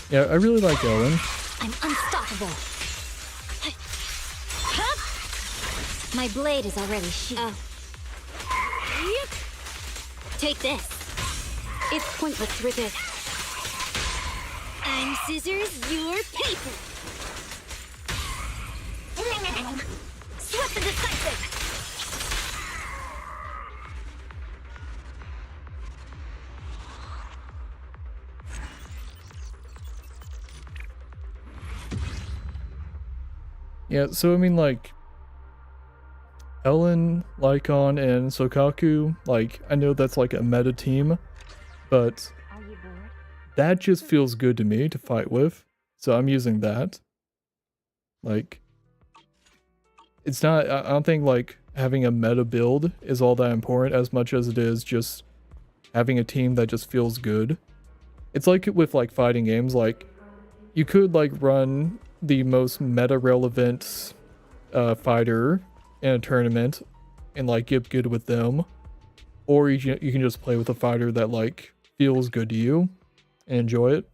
Yeah, I really like Ellen. I'm unstoppable. My blade is already sheathed. Take this. It's pointless to resist. I'm scissors, you're paper. Swift and decisive. Yeah, so I mean, like, Ellen, Lycon, and Sokaku, like, I know that's like a meta team, but that just feels good to me to fight with, so I'm using that. Like, it's not, I don't think like having a meta build is all that important as much as it is just having a team that just feels good. It's like with like fighting games, like, you could like run the most meta relevant fighter in a tournament and like get good with them, or you can just play with a fighter that like feels good to you and enjoy it.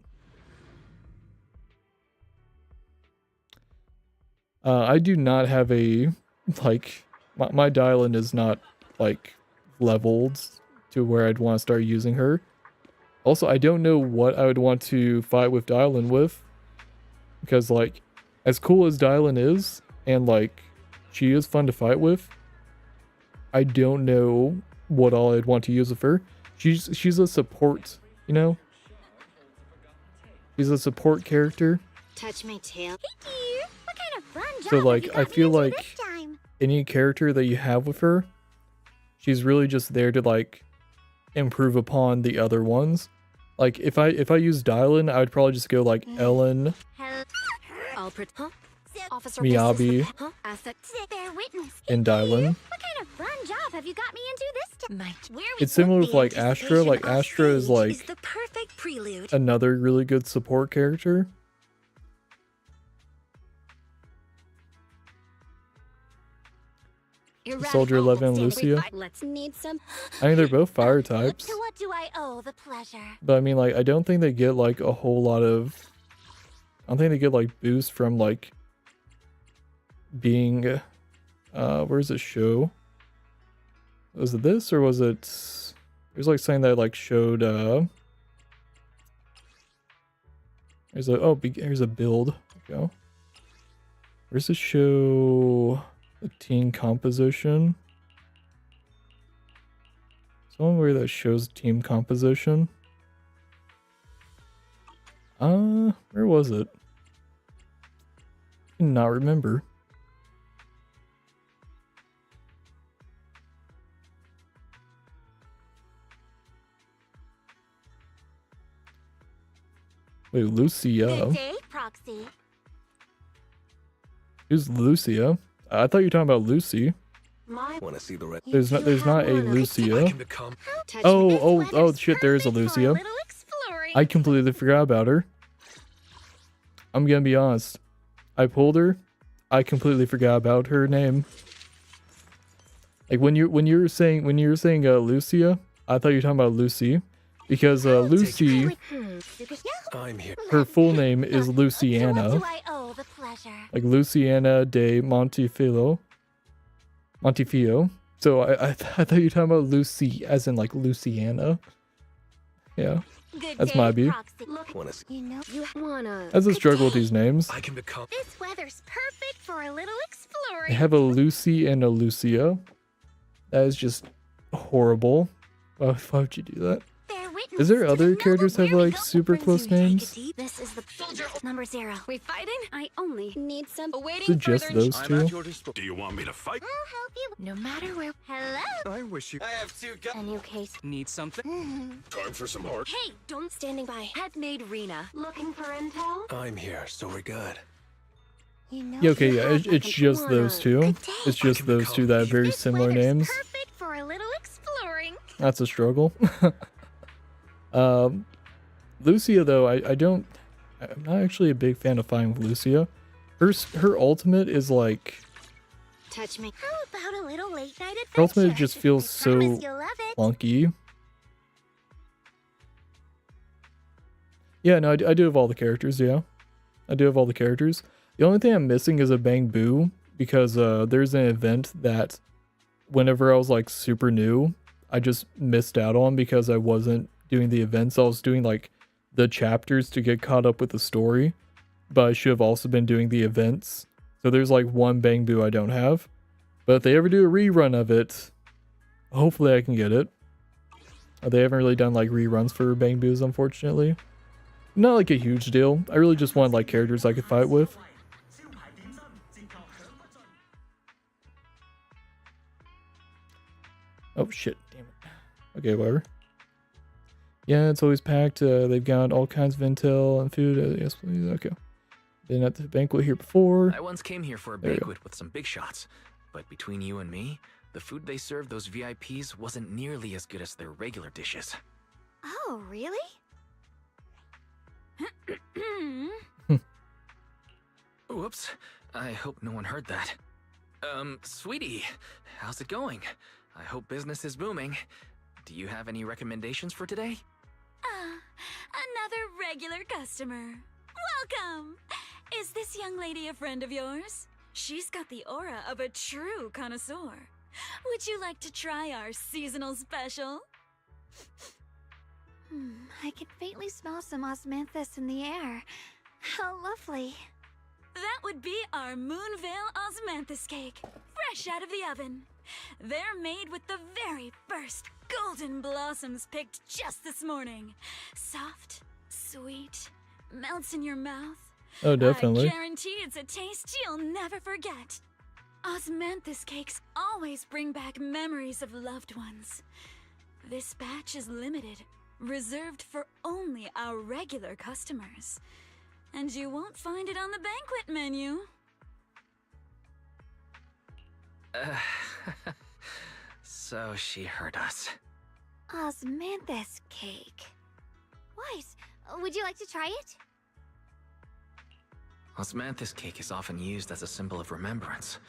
I do not have a like my Dylan is not like leveled to where I'd want to start using her. Also, I don't know what I would want to fight with Dylan with, because like as cool as Dylan is and like she is fun to fight with, I don't know what all I'd want to use with her. She's a support, you know? She's a support character. Touch my tail. Hey dear, what kind of fun job So like have you I got me feel into like this time? any character that you have with her, she's really just there to like improve upon the other ones. Like if I use Dylan, I would probably just go like Ellen, Miyabi, Bear witness. and Dylan. What kind of fun job have you got me into this time? It's similar with like Astra. Like Astra is like the perfect prelude. another really good support character. Soldier 11 and Lucia. Let's need some. I mean, they're both fire types, To what do I owe the pleasure? but I mean, like, I don't think they get like a whole lot of. I don't think they get like boost from like being. Where's it show? Was it this or was it? There's like something that like showed. There's a here's a build. There we go. Where's the show? The team composition. Somewhere that shows team composition. Where was it? I cannot remember. Wait, Lucia. Good day, Proxy. Who's Lucia? I thought you were talking about Lucy. Want to see the red? There's not a Lucia. I can become. Oh shit, there is a Lucia. I completely forgot about her. I'm gonna be honest. I pulled her. I completely forgot about her name. Like when you were saying Lucia, I thought you were talking about Lucy, because Lucy, I'm here. her full name is Luciana. Do I owe the pleasure? Like Luciana de Montefiore. So I thought you were talking about Lucy as in like Luciana. Yeah, that's my beat. You know, you wanna. As a struggle with these names. I can become. This weather's perfect for a little exploring. I have a Lucy and a Lucia. That is just horrible. Why would you do that? Bear Is there other characters that have like super close names? This is the number 0. We fighting? I only need some Is it just those two? Do you want me to fight? I'll help you. No matter where. Hello? I wish you. I have 2 guns. A new case. Need something? Time for some heart. Hey, don't standing by. Handmaid Rena. Looking for intel? I'm here, so we're good. You know Yeah, okay, you yeah, have like it's an just aura. those two. Good day. It's just those two that have very similar names. Perfect for a little exploring. That's a struggle. Lucia, though, I'm not actually a big fan of fighting with Lucia. Her ultimate is like, Touch me. How about a little late night adventure? her ultimate just feels I so promise you'll love it. clunky. Yeah, no, I do have all the characters, yeah. I do have all the characters. The only thing I'm missing is a Bang Boo, because there's an event that whenever I was like super new, I just missed out on because I wasn't doing the events. I was doing like the chapters to get caught up with the story, but I should have also been doing the events. So there's like one Bang Boo I don't have. But if they ever do a rerun of it, hopefully I can get it. They haven't really done like reruns for Bang Boos, unfortunately. Not like a huge deal. I really just wanted like characters I could fight with. Oh shit, damn it. Okay, whatever. Yeah, it's always packed. They've got all kinds of intel and food. Yes, please. Okay. Been at the banquet here before. I once came here for a There you go. banquet with some big shots, but between you and me, the food they served those VIPs wasn't nearly as good as their regular dishes. Oh, really? Whoops. I hope no one heard that. Sweetie, how's it going? I hope business is booming. Do you have any recommendations for today? Another regular customer. Welcome! Is this young lady a friend of yours? She's got the aura of a true connoisseur. Would you like to try our seasonal special? I can faintly smell some osmanthus in the air. How lovely. That would be our Moonvale Osmanthus cake, fresh out of the oven. They're made with the very first golden blossoms picked just this morning. Soft, sweet, melts in your mouth. Oh, definitely. I guarantee it's a taste you'll never forget. Osmanthus cakes always bring back memories of loved ones. This batch is limited, reserved for only our regular customers. And you won't find it on the banquet menu. So she heard us. Osmanthus cake. Wise, would you like to try it? Osmanthus cake is often used as a symbol of remembrance.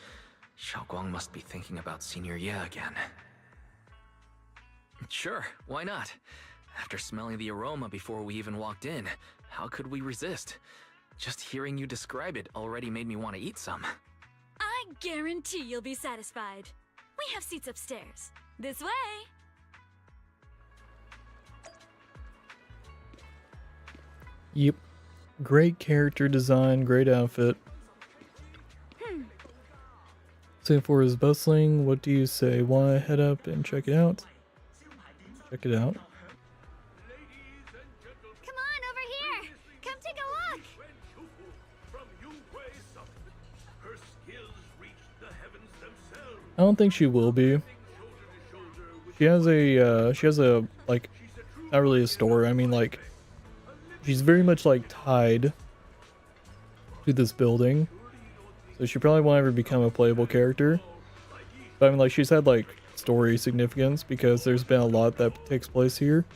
Xiaoguang must be thinking about Senior Ye again. Sure, why not? After smelling the aroma before we even walked in, how could we resist? Just hearing you describe it already made me want to eat some. I guarantee you'll be satisfied. We have seats upstairs. This way. Yep. Great character design, great outfit. Same for his bustling. What do you say? Want to head up and check it out? Check it out. Come on, over here. Come take a look. I don't think she will be. She has a like, not really a story. I mean, like, she's very much like tied to this building, so she probably won't ever become a playable character. But I mean, like, she's had like story significance because there's been a lot that takes place here.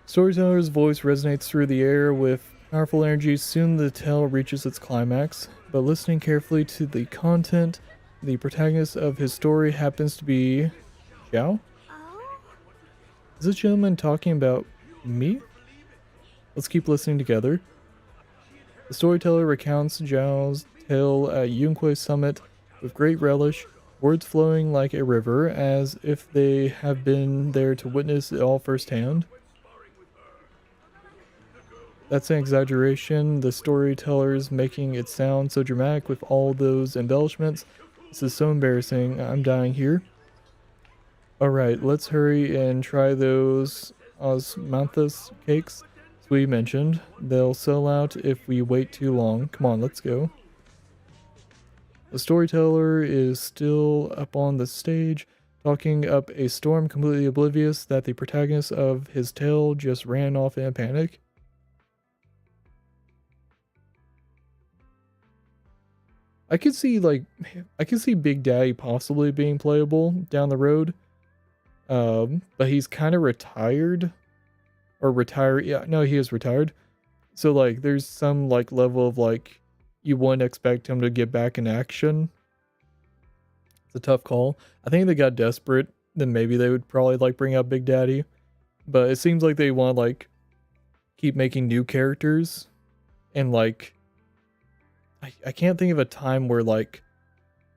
Storyteller's voice resonates through the air with powerful energy. Soon the tale reaches its climax, but listening carefully to the content, the protagonist of his story happens to be Xiao? Is this gentleman talking about me? Let's keep listening together. The storyteller recounts Zhao's tale at Yunquei Summit with great relish, words flowing like a river, as if they have been there to witness it all firsthand. That's an exaggeration. The storyteller's making it sound so dramatic with all those embellishments. This is so embarrassing. I'm dying here. Alright, let's hurry and try those osmanthus cakes. As we mentioned, they'll sell out if we wait too long. Come on, let's go. The storyteller is still up on the stage, talking up a storm, completely oblivious that the protagonist of his tale just ran off in a panic. I could see Big Daddy possibly being playable down the road. But he's kind of retired. Or retired. Yeah, no, he is retired. So like there's some like level of like you wouldn't expect him to get back in action. It's a tough call. I think they got desperate, then maybe they would probably like bring out Big Daddy. But it seems like they want to like keep making new characters. And like I can't think of a time where like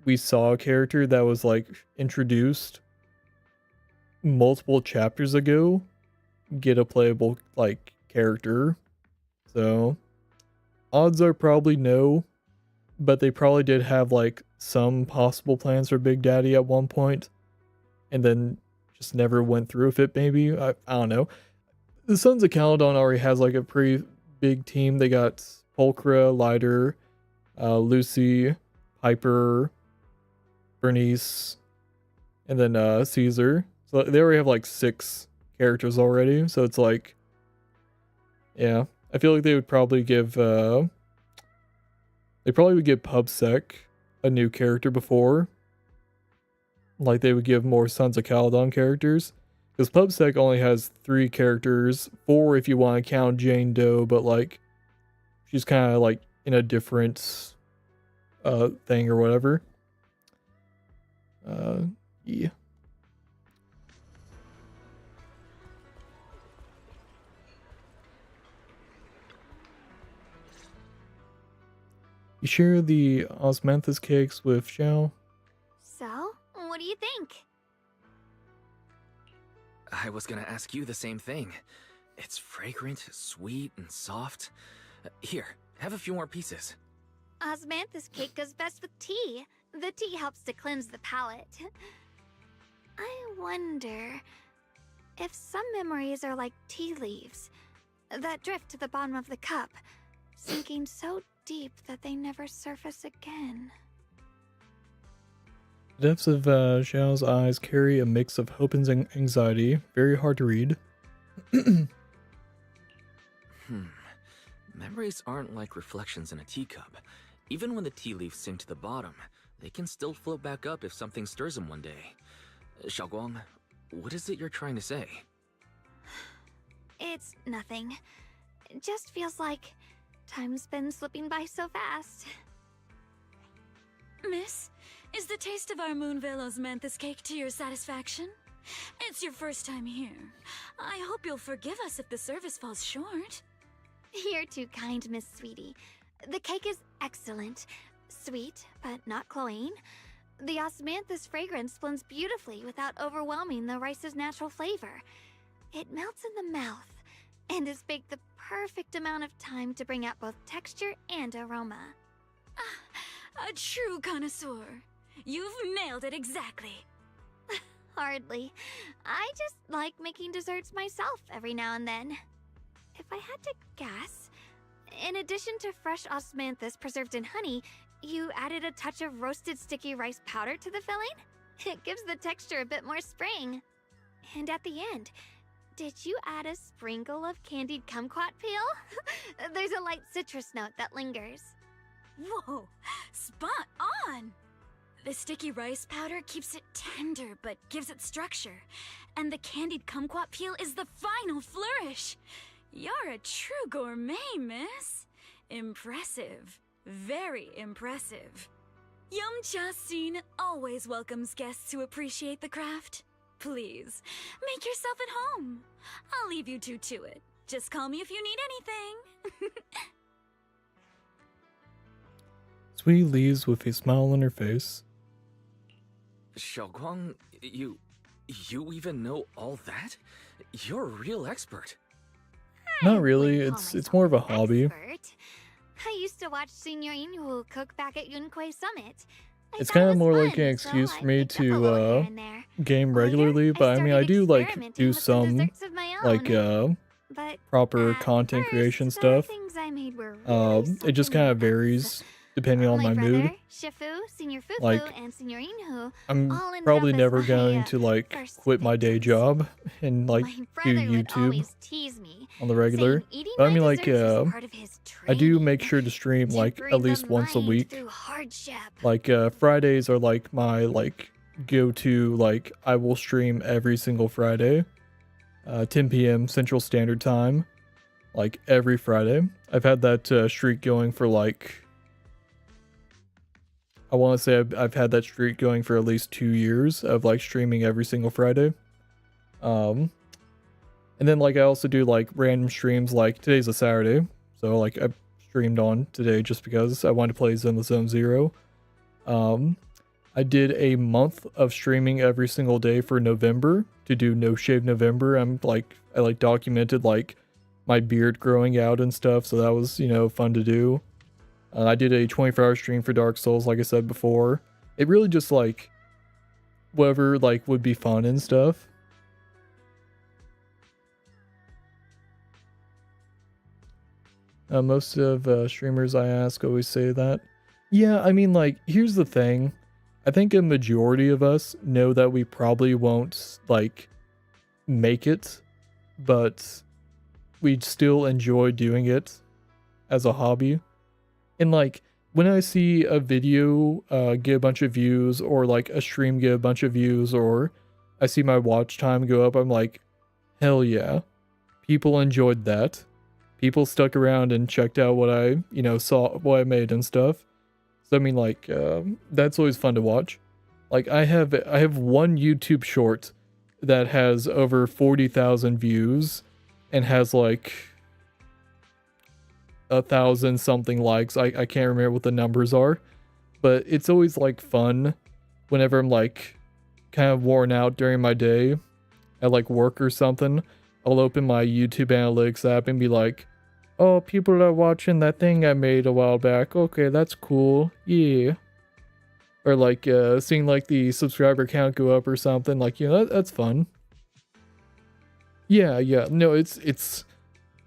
we saw a character that was like introduced multiple chapters ago get a playable like character. So odds are probably no, but they probably did have like some possible plans for Big Daddy at one point and then just never went through with it. Maybe I don't know. The Sons of Caledon already has like a pretty big team. They got Pulchra, Lighter, Lucy, Piper, Bernice, and then Caesar. So they already have like 6 characters already. So it's like, yeah, I feel like they would probably give, they probably would give PubSec a new character before. Like they would give more Sons of Caledon characters. Because PubSec only has 3 characters, 4 if you want to count Jane Doe, but like, she's kind of like in a different thing or whatever. Yeah. You share the osmanthus cakes with Xiao? So, what do you think? I was gonna ask you the same thing. It's fragrant, sweet, and soft. Here, have a few more pieces. Osmanthus cake goes best with tea. The tea helps to cleanse the palate. I wonder if some memories are like tea leaves that drift to the bottom of the cup, sinking so deep that they never surface again. The depths of Xiao's eyes carry a mix of hope and anxiety. Very hard to read. Memories aren't like reflections in a teacup. Even when the tea leaves sink to the bottom, they can still float back up if something stirs them one day. Xiaoguang, what is it you're trying to say? It's nothing. It just feels like time's been slipping by so fast. Miss, is the taste of our Moonvale Osmanthus cake to your satisfaction? It's your first time here. I hope you'll forgive us if the service falls short. You're too kind, Miss Sweetie. The cake is excellent. Sweet, but not cloying. The osmanthus fragrance blends beautifully without overwhelming the rice's natural flavor. It melts in the mouth and is baked the perfect amount of time to bring out both texture and aroma. A true connoisseur. You've nailed it exactly. Hardly. I just like making desserts myself every now and then. If I had to guess, in addition to fresh osmanthus preserved in honey, you added a touch of roasted sticky rice powder to the filling? It gives the texture a bit more spring. And at the end, did you add a sprinkle of candied kumquat peel? There's a light citrus note that lingers. Whoa, spot on! The sticky rice powder keeps it tender but gives it structure. And the candied kumquat peel is the final flourish. You're a true gourmet, miss. Impressive. Very impressive. Yum-Cha Scene always welcomes guests who appreciate the craft. Please, make yourself at home. I'll leave you two to it. Just call me if you need anything. Sweetie leaves with a smile on her face. Xiaoguang, you even know all that? You're a real expert. Not really, it's more of a hobby. I used to watch Senior Inhu cook back at Yunquay Summit. it's kind of more like an excuse for me to game regularly, but I mean I do like do some like proper content creation stuff. It just kind of varies depending on my mood. Shifu, Senior Fufu, Like, and Senior Inhu I'm all ended probably up as never my, going to like quit my day job and like do brother would YouTube always tease me, on the regular. saying eating But I my mean like desserts was part of his I do make sure to stream like bring at least the once a mind week. through hardship. Like Fridays are like my like go-to, like I will stream every single Friday, 10 p.m. Central Standard Time, like every Friday. I've had that streak going for like, I want to say I've had that streak going for at least 2 years of like streaming every single Friday. And then like I also do like random streams, like today's a Saturday, so like I streamed on today just because I wanted to play Zenless Zone Zero. I did a month of streaming every single day for November to do No Shave November. I like documented like my beard growing out and stuff, so that was, you know, fun to do. I did a 24-hour stream for Dark Souls, like I said before. It really just like whatever like would be fun and stuff. Most of streamers I ask always say that. Yeah, I mean, like, here's the thing. I think a majority of us know that we probably won't, like, make it, but we'd still enjoy doing it as a hobby. And, like, when I see a video get a bunch of views, or, like, a stream get a bunch of views, or I see my watch time go up, I'm like, hell yeah. People enjoyed that. People stuck around and checked out what I, you know, saw, what I made and stuff. So, I mean, like, that's always fun to watch. Like, I have one YouTube short that has over 40,000 views and has, like, 1,000 something likes. I can't remember what the numbers are. But it's always, like, fun whenever I'm, like, kind of worn out during my day at, like, work or something. I'll open my YouTube Analytics app and be like, oh, people are watching that thing I made a while back. Okay, that's cool. Yeah. Or like seeing like the subscriber count go up or something. Like, you know, that's fun. Yeah. No, it's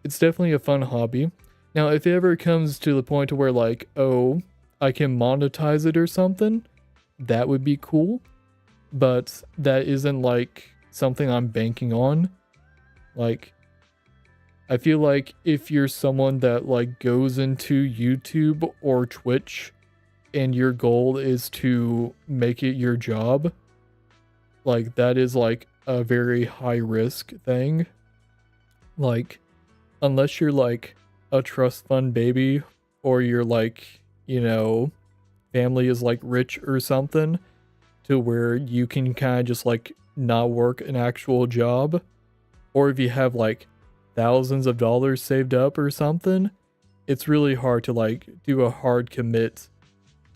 definitely a fun hobby. Now, if it ever comes to the point where like, oh, I can monetize it or something, that would be cool. But that isn't like something I'm banking on. Like, I feel like if you're someone that like goes into YouTube or Twitch and your goal is to make it your job, like that is like a very high risk thing. Like, unless you're like a trust fund baby, or you're like, you know, family is like rich or something to where you can kind of just like not work an actual job, or if you have like thousands of dollars saved up or something, it's really hard to like do a hard commit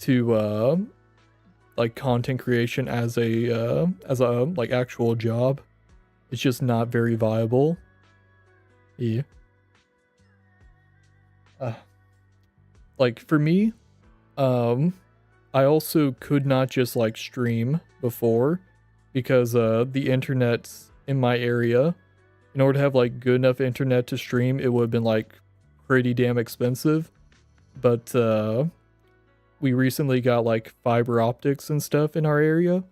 to like content creation as a like actual job. It's just not very viable. Yeah. Like for me, I also could not just like stream before because the internet in my area, in order to have like good enough internet to stream, it would have been like pretty damn expensive. But we recently got like fiber optics and stuff in our area,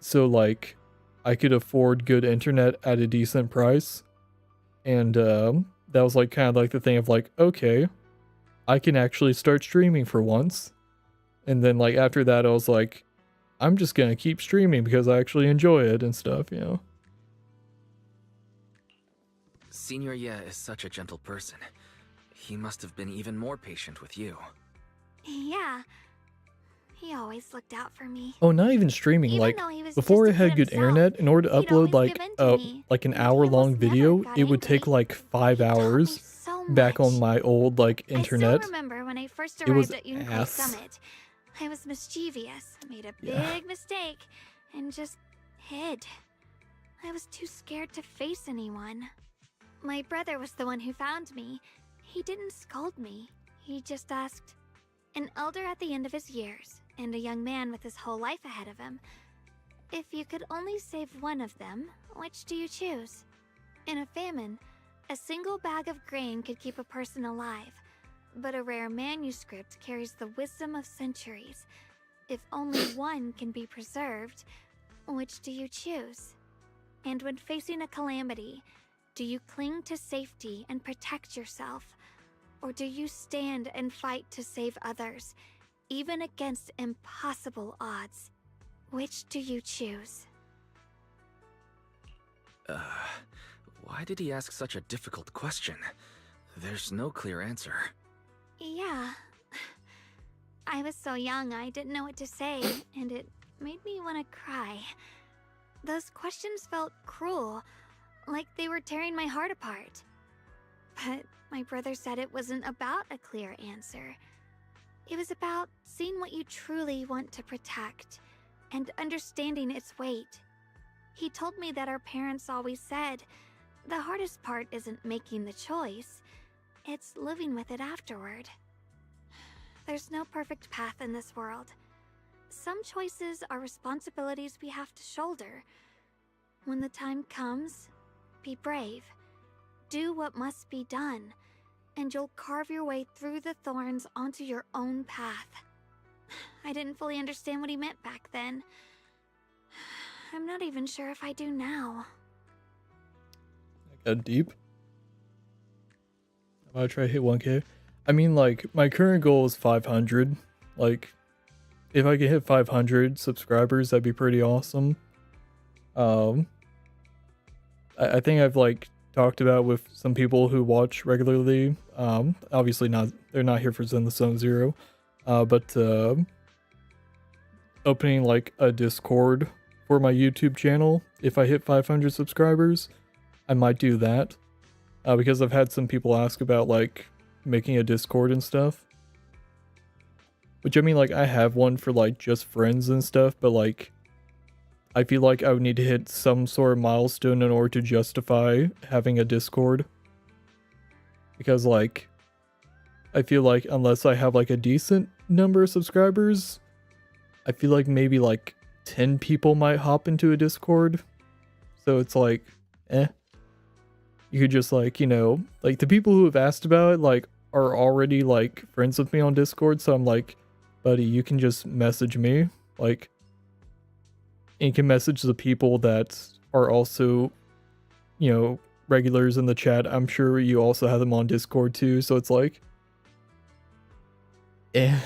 so like I could afford good internet at a decent price. And that was like kind of like the thing of like, okay, I can actually start streaming for once. And then like after that I was like, I'm just gonna keep streaming because I actually enjoy it and stuff, you know. Senior Ye is such a gentle person. He must have been even more patient with you. Yeah. He always looked out for me. Oh, not even streaming. Even Like though he was before I just a had kid good himself, internet, in order to he'd always upload like give in to me. like an hour-long video, it would take like 5 hours back on my old like internet. I still remember when I first It was arrived at Yunkai ass. Summit. I was mischievous, made a Yeah. big mistake, and just hid. I was too scared to face anyone. My brother was the one who found me. He didn't scold me. He just asked, an elder at the end of his years, and a young man with his whole life ahead of him. If you could only save one of them, which do you choose? In a famine, a single bag of grain could keep a person alive, but a rare manuscript carries the wisdom of centuries. If only one can be preserved, which do you choose? And when facing a calamity, do you cling to safety and protect yourself? Or do you stand and fight to save others, even against impossible odds? Which do you choose? Why did he ask such a difficult question? There's no clear answer. Yeah. I was so young I didn't know what to say, and it made me want to cry. Those questions felt cruel, like they were tearing my heart apart. But my brother said it wasn't about a clear answer. It was about seeing what you truly want to protect, and understanding its weight. He told me that our parents always said, the hardest part isn't making the choice, it's living with it afterward. There's no perfect path in this world. Some choices are responsibilities we have to shoulder. When the time comes, be brave. Do what must be done, and you'll carve your way through the thorns onto your own path. I didn't fully understand what he meant back then. I'm not even sure if I do now. Got deep. I'm gonna try to hit 1K. I mean, like, my current goal is 500. Like, if I could hit 500 subscribers, that'd be pretty awesome. I think I've, like, talked about with some people who watch regularly. Obviously not, they're not here for Zenless Zone Zero. But opening, like, a Discord for my YouTube channel, if I hit 500 subscribers, I might do that. Because I've had some people ask about, like, making a Discord and stuff. Which, I mean, like, I have one for, like, just friends and stuff, but, like, I feel like I would need to hit some sort of milestone in order to justify having a Discord. Because, like, I feel like unless I have, like, a decent number of subscribers, I feel like maybe, like, 10 people might hop into a Discord. So it's like, you could just, like, you know, like, the people who have asked about it, like, are already, like, friends with me on Discord, so I'm like, buddy, you can just message me, like, and you can message the people that are also, you know, regulars in the chat. I'm sure you also have them on Discord too, so it's like, but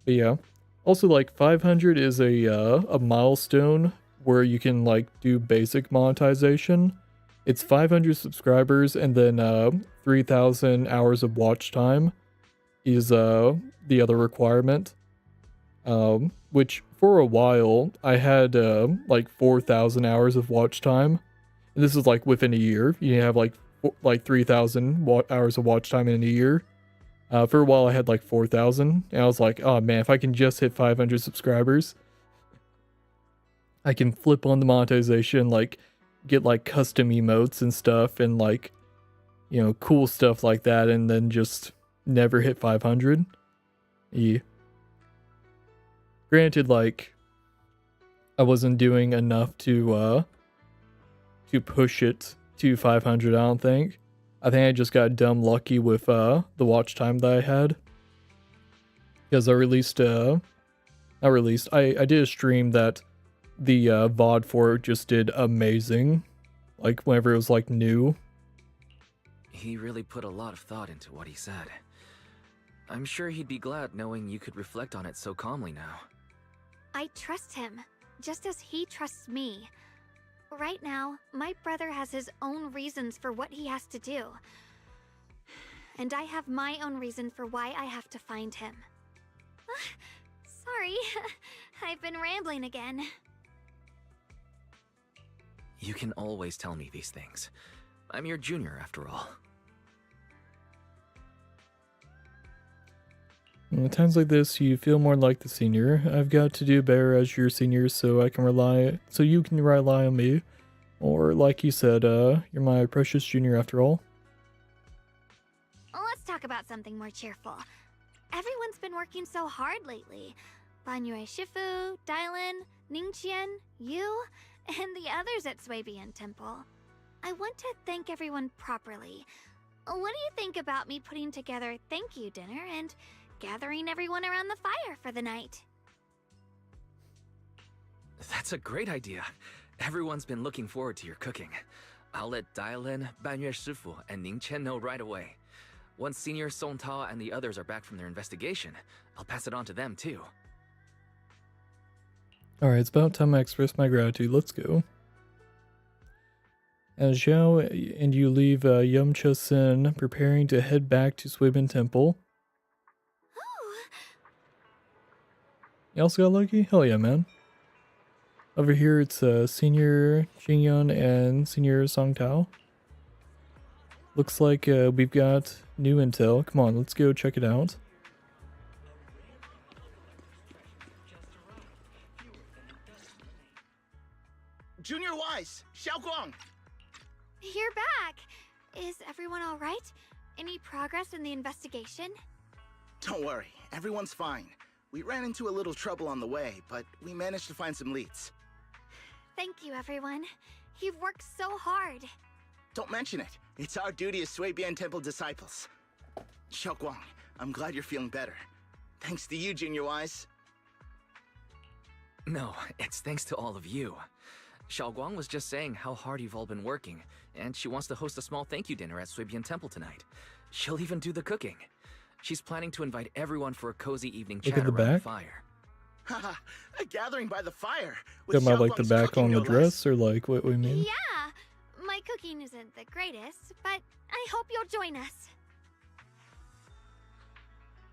yeah. Also, like, 500 is a milestone where you can, like, do basic monetization. It's 500 subscribers, and then 3,000 hours of watch time is the other requirement. Which for a while I had like 4,000 hours of watch time. And this is like within a year. You have like 3,000 hours of watch time in a year. For a while I had like 4,000, and I was like, oh man, if I can just hit 500 subscribers, I can flip on the monetization, like get like custom emotes and stuff, and like, you know, cool stuff like that, and then just never hit 500. Yeah. Granted, like, I wasn't doing enough to push it to 500, I don't think. I think I just got dumb lucky with the watch time that I had. Because I released, I did a stream that the VOD for it just did amazing. Like, whenever it was, like, new. He really put a lot of thought into what he said. I'm sure he'd be glad knowing you could reflect on it so calmly now. I trust him, just as he trusts me. Right now, my brother has his own reasons for what he has to do. And I have my own reason for why I have to find him. Sorry, I've been rambling again. You can always tell me these things. I'm your junior, after all. In times like this, you feel more like the senior. I've got to do better as your senior so you can rely on me. Or like you said, you're my precious junior after all. Let's talk about something more cheerful. Everyone's been working so hard lately. Banyue Shifu, Dylan, Ningqian, you, and the others at Swabian Temple. I want to thank everyone properly. What do you think about me putting together a thank you dinner and gathering everyone around the fire for the night? That's a great idea. Everyone's been looking forward to your cooking. I'll let Dylan, Banyue Shifu, and Ning Chen know right away. Once Senior Song Tao and the others are back from their investigation, I'll pass it on to them too. Alright, it's about time I express my gratitude. Let's go. As Zhao and you leave Yumcha Sen preparing to head back to Swabian Temple. You also got lucky? Hell yeah, man. Over here it's Senior Xingyun and Senior Song Tao. Looks like we've got new intel. Come on, let's go check it out. Junior Wise, Xiaoguang! You're back! Is everyone alright? Any progress in the investigation? Don't worry, everyone's fine. We ran into a little trouble on the way, but we managed to find some leads. Thank you, everyone. You've worked so hard. Don't mention it. It's our duty as Swabian Temple disciples. Xiaoguang, I'm glad you're feeling better. Thanks to you, Junior Wise. No, it's thanks to all of you. Xiaoguang was just saying how hard you've all been working, and she wants to host a small thank you dinner at Swabian Temple tonight. She'll even do the cooking. She's planning to invite everyone for a cozy evening chat around the fire. Haha, a gathering by the fire. Talking about like the back on the dress, or like what we mean? Yeah! My cooking isn't the greatest, but I hope you'll join us.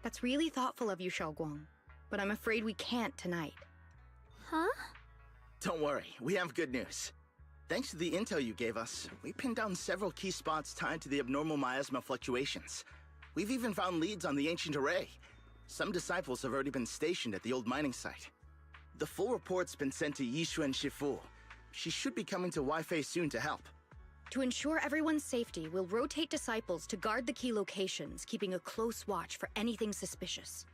That's really thoughtful of you, Xiaoguang. But I'm afraid we can't tonight. Huh? Don't worry, we have good news. Thanks to the intel you gave us, we pinned down several key spots tied to the abnormal miasma fluctuations. We've even found leads on the ancient array. Some disciples have already been stationed at the old mining site. The full report's been sent to Yishuan Shifu. She should be coming to Wi-Fi soon to help. To ensure everyone's safety, we'll rotate disciples to guard the key locations, keeping a close watch for anything suspicious.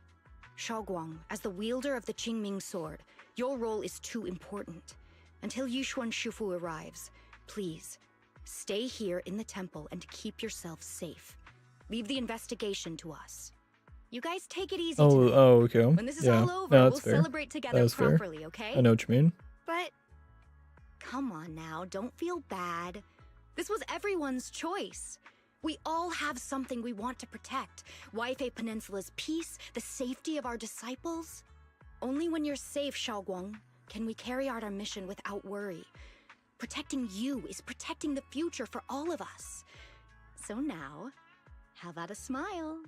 Xiaoguang, as the wielder of the Qingming sword, your role is too important. Until Yishuan Shifu arrives, please, stay here in the temple and keep yourself safe. Leave the investigation to us. You guys take it easy tonight. Oh, okay. When this is all over, we'll celebrate together properly, okay? I know what you mean. But... Come on now, don't feel bad. This was everyone's choice. We all have something we want to protect. Wi-Fi Peninsula's peace, the safety of our disciples. Only when you're safe, Xiaoguang, can we carry out our mission without worry. Protecting you is protecting the future for all of us. So now, how about a smile?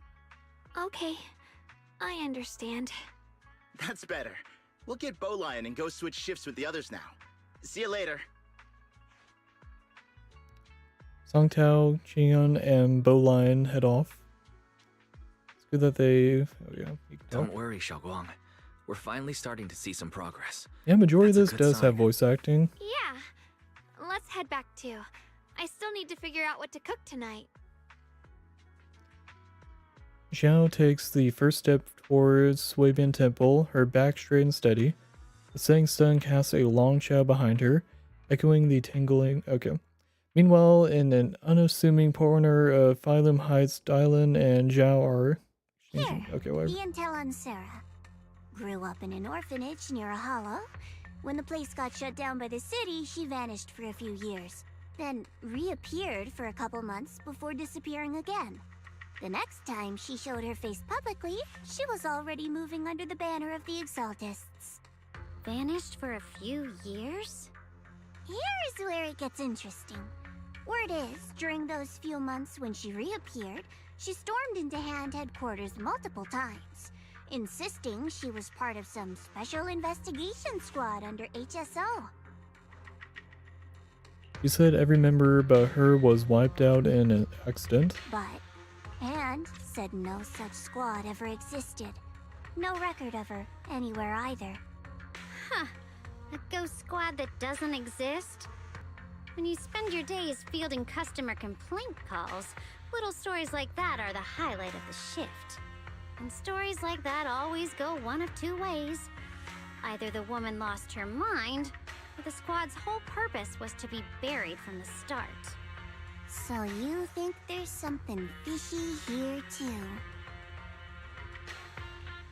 Okay, I understand. That's better. We'll get Bowlion and go switch shifts with the others now. See you later. Song Tao, Qingyun, and Bowline head off. It's good that they... Oh yeah, you can Don't worry, Xiaoguang. We're finally starting to see some progress. Yeah, majority That's of this does have voice acting. Yeah, let's head back too. I still need to figure out what to cook tonight. Xiao takes the first step towards Swabian Temple, her back straight and steady. The setting sun casts a long shadow behind her, echoing the tingling... Okay. Meanwhile, in an unassuming corner of Phylum Heights, Dylan and Zhao are... Here, okay, whatever. the intel on Sarah. Grew up in an orphanage near a hollow. When the place got shut down by the city, she vanished for a few years. Then reappeared for a couple months before disappearing again. The next time she showed her face publicly, she was already moving under the banner of the Exaltists. Vanished for a few years? Here's where it gets interesting. Word is, during those few months when she reappeared, she stormed into Hand headquarters multiple times, insisting she was part of some special investigation squad under HSO. You said every member but her was wiped out in an accident. But Hand said no such squad ever existed. No record of her anywhere either. Huh. A ghost squad that doesn't exist? When you spend your days fielding customer complaint calls, little stories like that are the highlight of the shift. And stories like that always go one of two ways. Either the woman lost her mind, or the squad's whole purpose was to be buried from the start. So you think there's something fishy here too?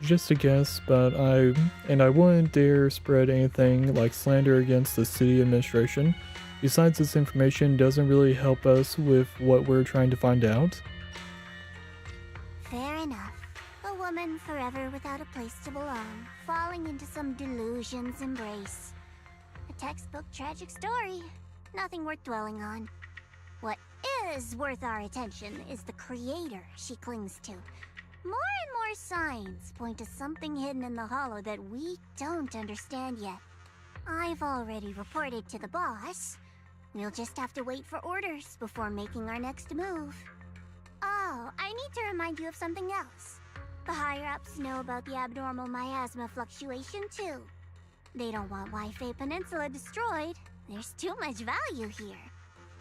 Just a guess, but I wouldn't dare spread anything like slander against the city administration. Besides, this information doesn't really help us with what we're trying to find out. Fair enough. A woman forever without a place to belong, falling into some delusion's embrace. A textbook tragic story. Nothing worth dwelling on. What is worth our attention is the creator she clings to. More and more signs point to something hidden in the hollow that we don't understand yet. I've already reported to the boss. We'll just have to wait for orders before making our next move. Oh, I need to remind you of something else. The higher-ups know about the abnormal miasma fluctuation too. They don't want Waifei Peninsula destroyed. There's too much value here.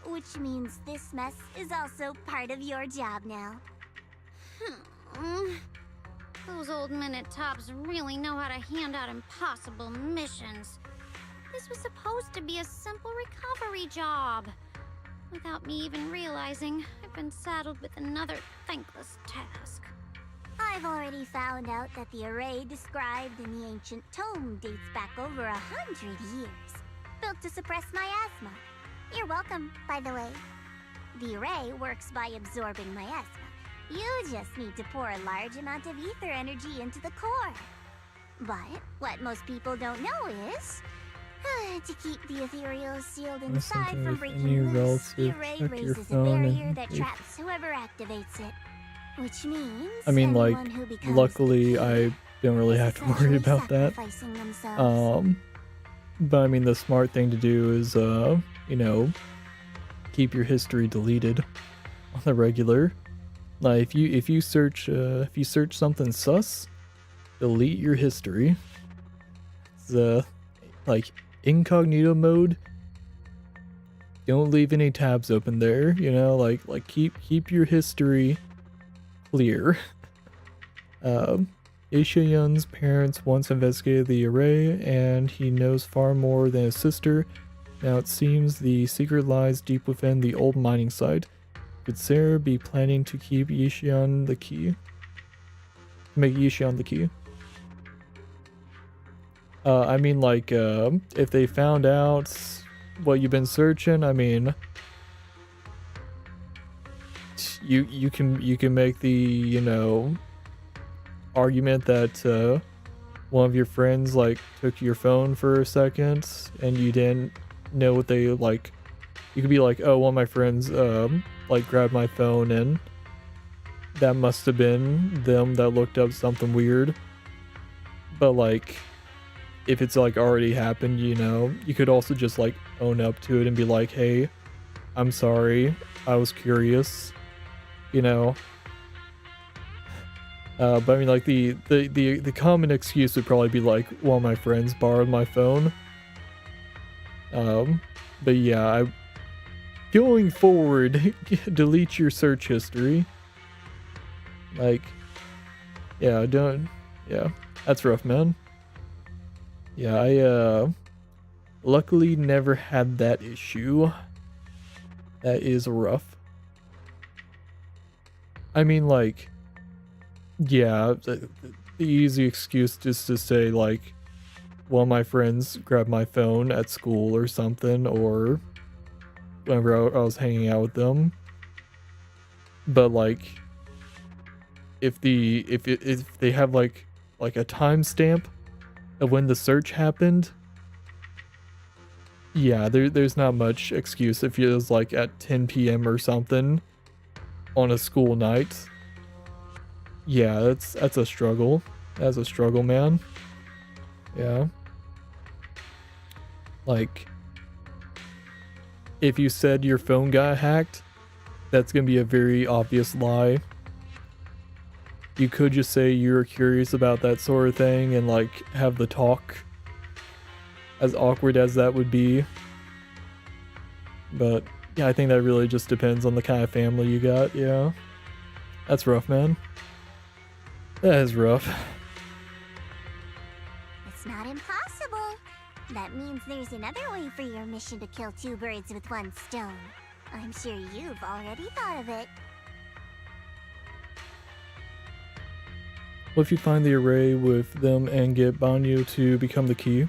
Which means this mess is also part of your job now. Those old minute tops really know how to hand out impossible missions. This was supposed to be a simple recovery job. Without me even realizing, I've been saddled with another thankless task. I've already found out that the array described in the ancient tome dates back over 100 years. Built to suppress miasma. You're welcome, by the way. The array works by absorbing miasma. You just need to pour a large amount of ether energy into the core. But what most people don't know is, to keep the ethereal sealed inside from breaking loose, the array raises a barrier that traps whoever activates it. Which means I mean, like, anyone who becomes luckily I don't really have to worry about that. sacrificing themselves. But I mean, the smart thing to do is, you know, keep your history deleted on the regular. Like, if you search something sus, delete your history. It's, like, incognito mode. Don't leave any tabs open there, you know, like keep your history clear. Isha-yun's parents once investigated the array, and he knows far more than his sister. Now it seems the secret lies deep within the old mining site. Could Sarah be planning to keep Yishion the key? Make Yishion the key? I mean, like, if they found out what you've been searching, I mean, you can make the, you know, argument that one of your friends like took your phone for a second and you didn't know what they like. You could be like, oh, one of my friends like grabbed my phone and that must have been them that looked up something weird. But like, if it's like already happened, you know, you could also just like own up to it and be like, hey, I'm sorry, I was curious, you know. But I mean, like, the common excuse would probably be like, well, my friends borrowed my phone. But yeah, going forward, delete your search history. Like, yeah, that's rough, man. Yeah, I luckily never had that issue. That is rough. I mean, like, yeah, the easy excuse is to say, like, well, my friends grabbed my phone at school or something, or whenever I was hanging out with them. But like, if they have like a timestamp of when the search happened, yeah, there's not much excuse if it was like at 10 p.m. or something on a school night. Yeah, that's a struggle. That's a struggle, man. Yeah. Like, if you said your phone got hacked, that's gonna be a very obvious lie. You could just say you're curious about that sort of thing and like have the talk, as awkward as that would be. But yeah, I think that really just depends on the kind of family you got. Yeah, that's rough, man. That is rough. It's not impossible. That means there's another way for your mission to kill two birds with one stone. I'm sure you've already thought of it. What if you find the array with them and get Banyu to become the key?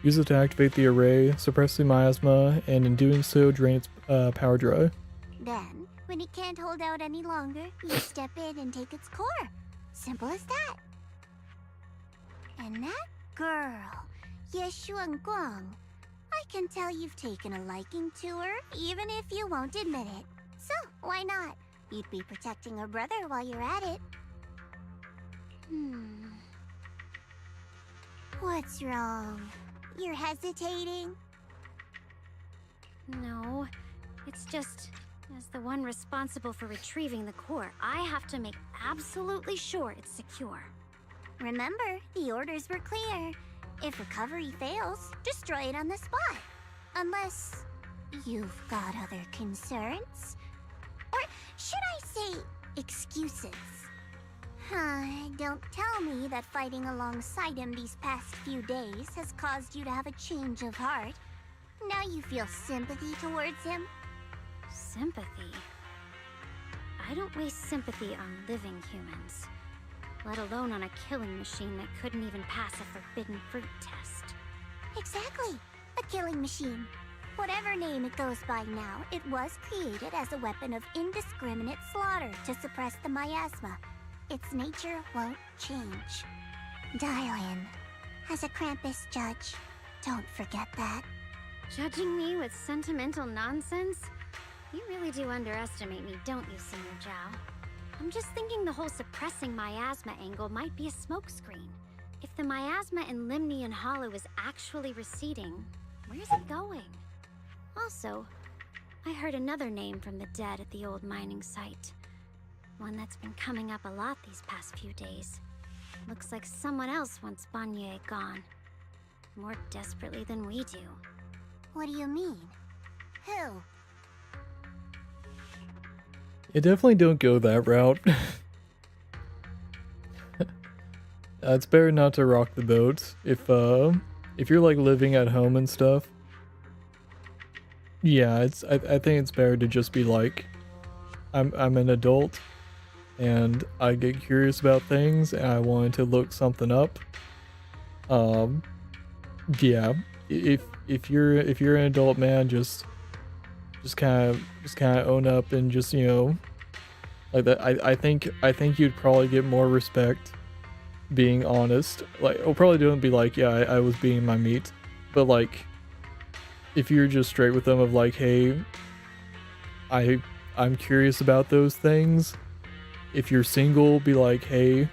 Use it to activate the array, suppress the miasma, and in doing so, drain its power dry. Then, when it can't hold out any longer, you step in and take its core. Simple as that. And that girl, Yeshuan Guang, I can tell you've taken a liking to her, even if you won't admit it. So, why not? You'd be protecting her brother while you're at it. What's wrong? You're hesitating? No, it's just, as the one responsible for retrieving the core, I have to make absolutely sure it's secure. Remember, the orders were clear. If recovery fails, destroy it on the spot. Unless you've got other concerns. Or should I say, excuses? Don't tell me that fighting alongside him these past few days has caused you to have a change of heart. Now you feel sympathy towards him? Sympathy? I don't waste sympathy on living humans, let alone on a killing machine that couldn't even pass a forbidden fruit test. Exactly, a killing machine. Whatever name it goes by now, it was created as a weapon of indiscriminate slaughter to suppress the miasma. Its nature won't change. Dial in. As a Krampus judge, don't forget that. Judging me with sentimental nonsense? You really do underestimate me, don't you, Senior Zhao? I'm just thinking the whole suppressing miasma angle might be a smokescreen. If the miasma in Limnian Hollow is actually receding, where's it going? Also, I heard another name from the dead at the old mining site. One that's been coming up a lot these past few days. Looks like someone else wants Banye gone. More desperately than we do. What do you mean? Who? You definitely don't go that route. It's better not to rock the boat. If you're like living at home and stuff, yeah, I think it's better to just be like, I'm an adult and I get curious about things and I wanted to look something up. Yeah, if you're an adult man, just kind of own up and just, you know, like that. I think you'd probably get more respect being honest. Like, I'll probably don't be like, yeah, I was being my meat, but like, if you're just straight with them of like, hey, I'm curious about those things. If you're single, be like, hey,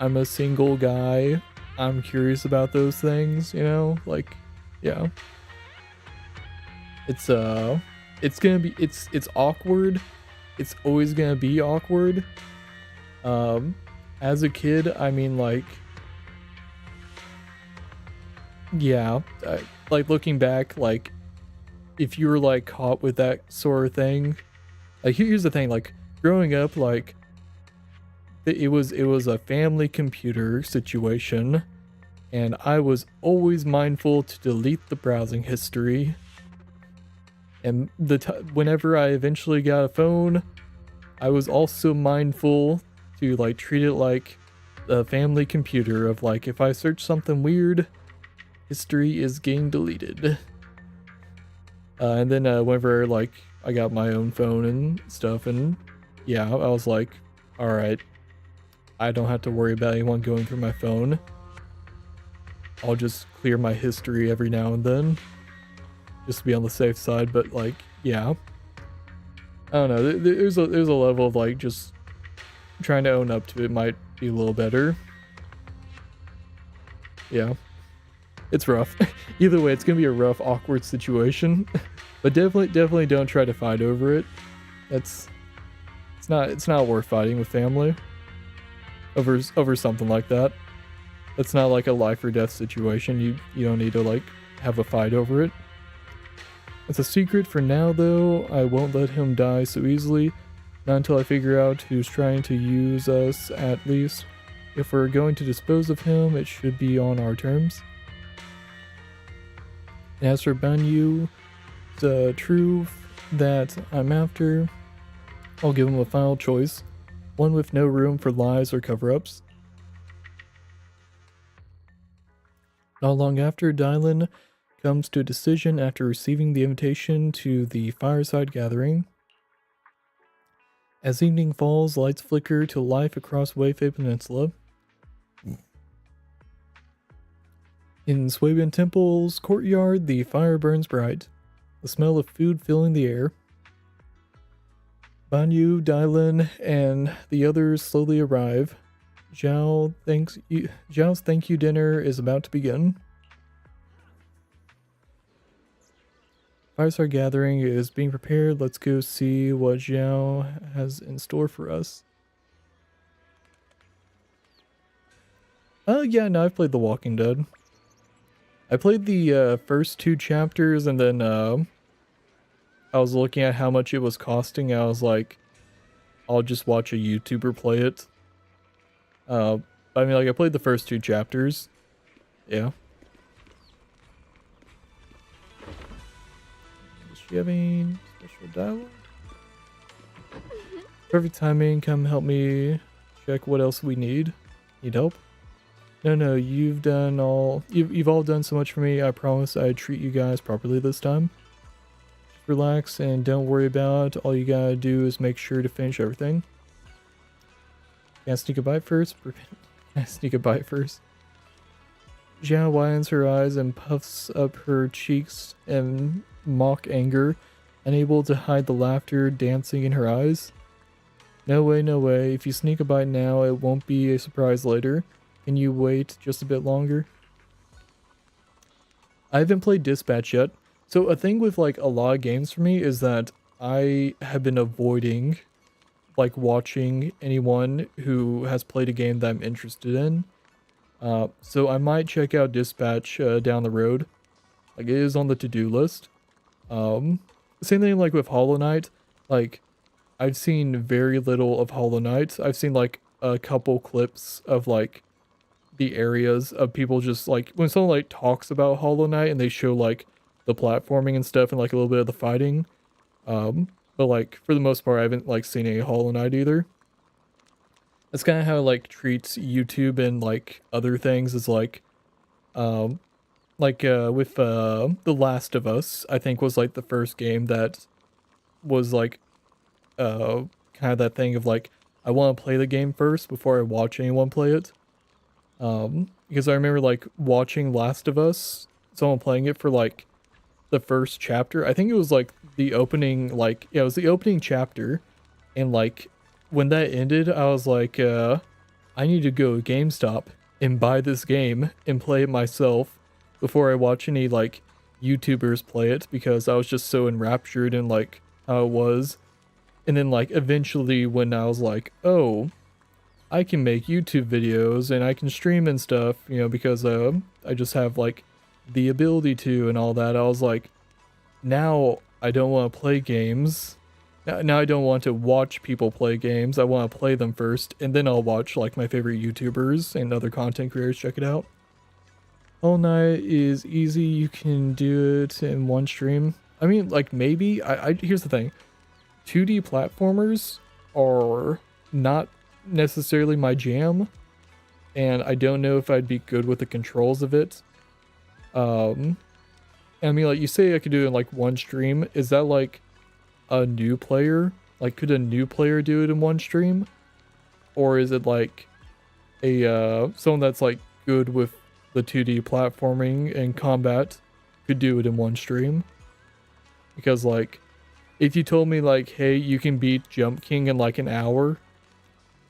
I'm a single guy, I'm curious about those things, you know? Like, yeah. It's gonna be, it's awkward. It's always gonna be awkward. As a kid, I mean, like, yeah, like looking back, like, if you were like caught with that sort of thing, like, here's the thing, like, growing up, like, it was a family computer situation, and I was always mindful to delete the browsing history. And whenever I eventually got a phone, I was also mindful to like treat it like a family computer of like, if I search something weird, history is getting deleted. And then whenever like I got my own phone and stuff, and yeah, I was like, all right, I don't have to worry about anyone going through my phone. I'll just clear my history every now and then, just to be on the safe side. But like, yeah, I don't know. There's a level of like just trying to own up to it might be a little better. Yeah, it's rough. Either way, it's gonna be a rough, awkward situation. But definitely don't try to fight over it. It's not worth fighting with family over something like that. It's not like a life or death situation. You don't need to like have a fight over it. It's a secret for now though. I won't let him die so easily. Not until I figure out who's trying to use us, at least. if we're going to dispose of him, it should be on our terms. And as for Banyu, the truth that I'm after, I'll give him a final choice, one with no room for lies or cover-ups. Not long after, Dylan comes to a decision after receiving the invitation to the fireside gathering. As evening falls, lights flicker to life across Weifei Peninsula. In Swabian Temple's courtyard, the fire burns bright, the smell of food filling the air. Banyu, Dylan, and the others slowly arrive. Zhao's thank you dinner is about to begin. Fireside gathering is being prepared. Let's go see what Zhao has in store for us. Yeah, no, I've played The Walking Dead. I played the first 2 chapters, and then I was looking at how much it was costing. I was like, I'll just watch a YouTuber play it. I mean, like, I played the first 2 chapters. Yeah. Does she have any special dialogue? Perfect timing. Come help me check what else we need. Need help? No, you've all done so much for me. I promise I'd treat you guys properly this time. Just relax and don't worry about it. All you gotta do is make sure to finish everything. Can I sneak a bite first? Zhao widens her eyes and puffs up her cheeks in mock anger, unable to hide the laughter dancing in her eyes. No way. If you sneak a bite now, it won't be a surprise later. Can you wait just a bit longer? I haven't played Dispatch yet. So a thing with like a lot of games for me is that I have been avoiding like watching anyone who has played a game that I'm interested in. So I might check out Dispatch down the road. Like, it is on the to-do list. Same thing like with Hollow Knight. Like, I've seen very little of Hollow Knight. I've seen like a couple clips of like the areas of people just like when someone like talks about Hollow Knight and they show like the platforming and stuff and like a little bit of the fighting. But like for the most part I haven't like seen a Hollow Knight either. That's kind of how I like treats YouTube and like other things is like with The Last of Us, I think was like the first game that was like kind of that thing of like I want to play the game first before I watch anyone play it. Because I remember like watching Last of Us, someone playing it for like the first chapter. I think it was like the opening, like, yeah, it was the opening chapter. And like when that ended, I was like, I need to go to GameStop and buy this game and play it myself before I watch any like YouTubers play it, because I was just so enraptured in like how it was. And then like eventually when I was like, oh, I can make YouTube videos and I can stream and stuff, you know, because I just have like the ability to and all that. I was like, now I don't want to play games. Now I don't want to watch people play games. I want to play them first, and then I'll watch like my favorite YouTubers and other content creators check it out. All Night is easy. You can do it in one stream. I mean, like maybe. Here's the thing. 2D platformers are not necessarily my jam, and I don't know if I'd be good with the controls of it. I mean, like you say I could do it in like one stream. Is that like a new player? Like, could a new player do it in one stream? Or is it like a someone that's like good with the 2D platforming and combat could do it in one stream? Because like if you told me like, hey, you can beat Jump King in like an hour,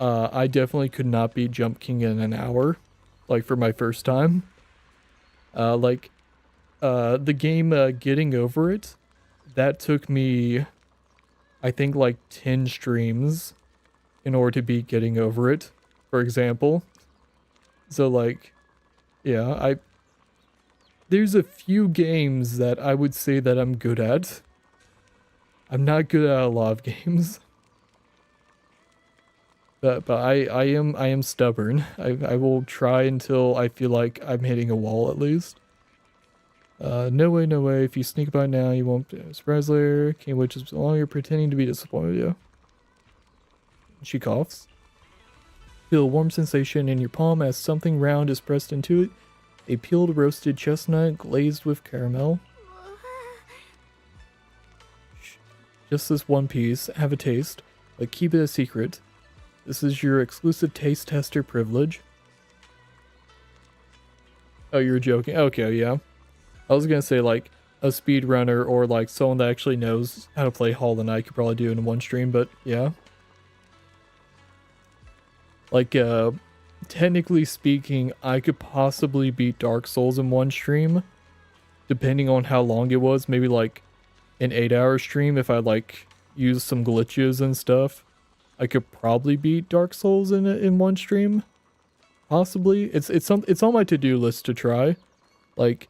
I definitely could not beat Jump King in an hour, like for my first time. The game Getting Over It, that took me, I think like 10 streams in order to beat Getting Over It, for example. So like, yeah, there's a few games that I would say that I'm good at. I'm not good at a lot of games. But I am stubborn. I will try until I feel like I'm hitting a wall at least. No way, no way. If you sneak by now, you won't be surprised later. Can't wait just long you're pretending to be disappointed. Yeah. She coughs. Feel a warm sensation in your palm as something round is pressed into it. A peeled roasted chestnut glazed with caramel. Just this one piece. Have a taste, but keep it a secret. This is your exclusive taste tester privilege. Oh, you're joking? Okay, yeah. I was gonna say like a speedrunner or like someone that actually knows how to play Hollow Knight could probably do it in one stream, but yeah. Like, technically speaking, I could possibly beat Dark Souls in one stream, depending on how long it was. Maybe like an 8-hour stream if I like use some glitches and stuff. I could probably beat Dark Souls in one stream. Possibly. It's on my to-do list to try. Like,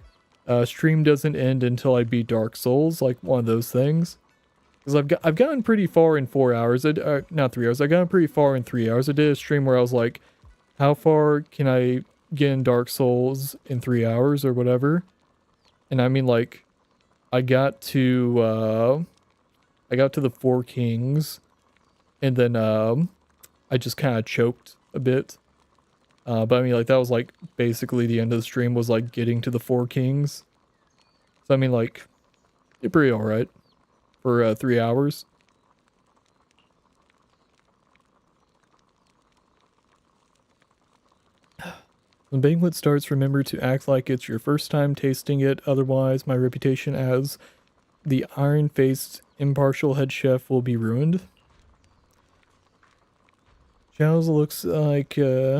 stream doesn't end until I beat Dark Souls, like one of those things. Because I've gotten pretty far in 4 hours. Not 3 hours. I've gotten pretty far in 3 hours. I did a stream where I was like, how far can I get in Dark Souls in 3 hours or whatever? And I mean, like, I got to the Four Kings, and then I just kind of choked a bit. But I mean, like, that was like basically the end of the stream was like getting to the Four Kings. So I mean, like, you're pretty alright for 3 hours. When banquet starts, remember to act like it's your first time tasting it. Otherwise, my reputation as the iron-faced, impartial head chef will be ruined. Giles looks like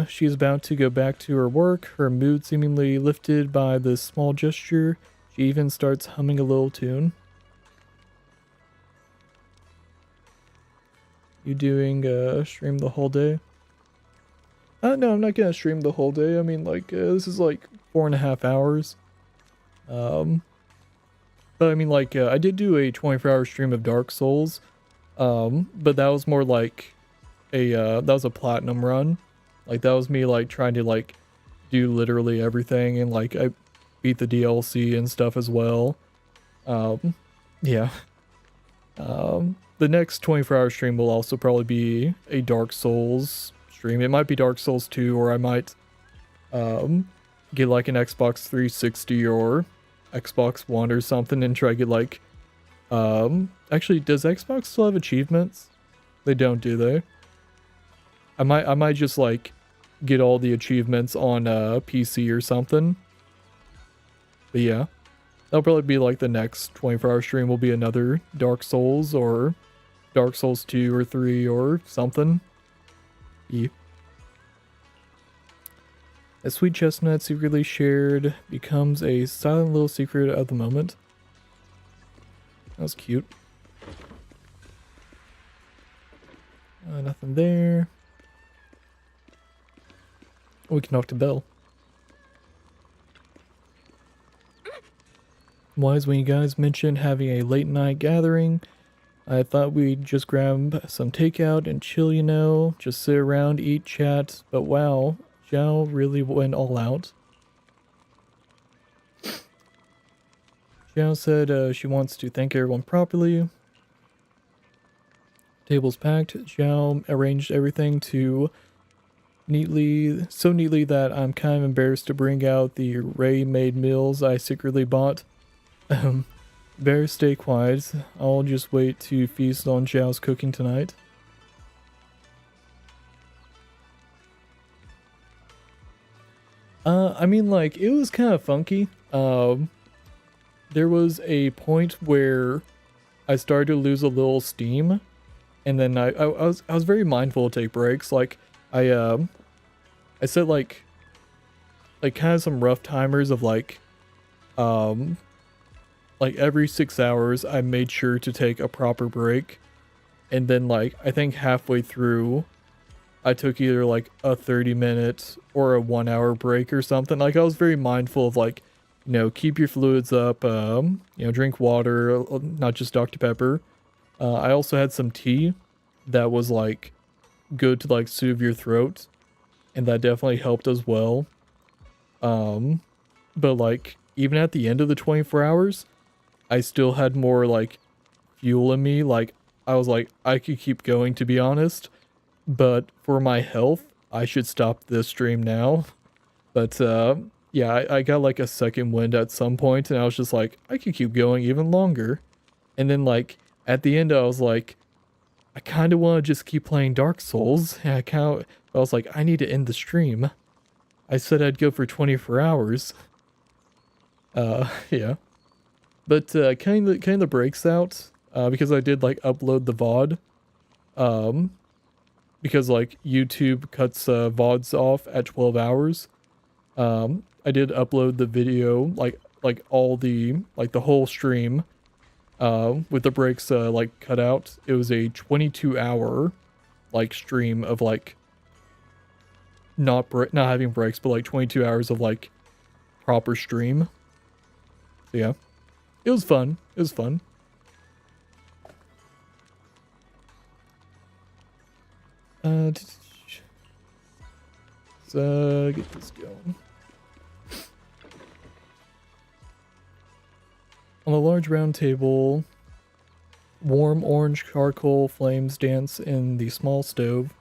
she's about to go back to her work, her mood seemingly lifted by this small gesture. She even starts humming a little tune. You doing stream the whole day? No, I'm not gonna stream the whole day. I mean, like, this is like 4.5 hours. But I mean, like, I did do a 24-hour stream of Dark Souls. But that was more like that was a platinum run. Like, that was me, like, trying to, like, do literally everything. And, like, I beat the DLC and stuff as well. Yeah. The next 24-hour stream will also probably be a Dark Souls stream. It might be Dark Souls 2, or I might get like an Xbox 360 or Xbox One or something and try to get like actually, does Xbox still have achievements? They don't, do they? I might just like get all the achievements on PC or something. But yeah, that'll probably be like the next 24-hour stream will be another Dark Souls or Dark Souls 2 or 3 or something. Yeah. A sweet chestnut secretly shared becomes a silent little secret of the moment. That was cute. Nothing there. We can knock the bell. Wise when you guys mentioned having a late night gathering. I thought we'd just grab some takeout and chill, you know, just sit around, eat, chat, but wow, Zhao really went all out. Zhao said she wants to thank everyone properly. Tables packed. Zhao arranged everything so neatly that I'm kind of embarrassed to bring out the Ray-made meals I secretly bought. Better stay quiet. I'll just wait to feast on Zhao's cooking tonight. I mean, like, it was kind of funky. There was a point where I started to lose a little steam, and then I was very mindful to take breaks. Like, I set like kind of some rough timers of like every 6 hours I made sure to take a proper break, and then like I think halfway through I took either like a 30-minute or a 1-hour break or something. Like, I was very mindful of like, you know, keep your fluids up, you know, drink water, not just Dr. Pepper. I also had some tea that was like good to like soothe your throat, and that definitely helped as well. But like even at the end of the 24 hours, I still had more like fuel in me. Like I was like, I could keep going, to be honest, but for my health, I should stop this stream now. But yeah, I got like a second wind at some point, and I was just like, I could keep going even longer. And then like at the end, I was like, I kind of want to just keep playing Dark Souls. And I was like, I need to end the stream. I said I'd go for 24 hours. Yeah. But kind of breaks out because I did like upload the VOD. Because like YouTube cuts VODs off at 12 hours. I did upload the video like all the like the whole stream with the breaks like cut out. It was a 22-hour like stream of like not having breaks, but like 22 hours of like proper stream. So yeah, it was fun. It was fun. Let's get this going. On the large round table, warm orange charcoal flames dance in the small stove.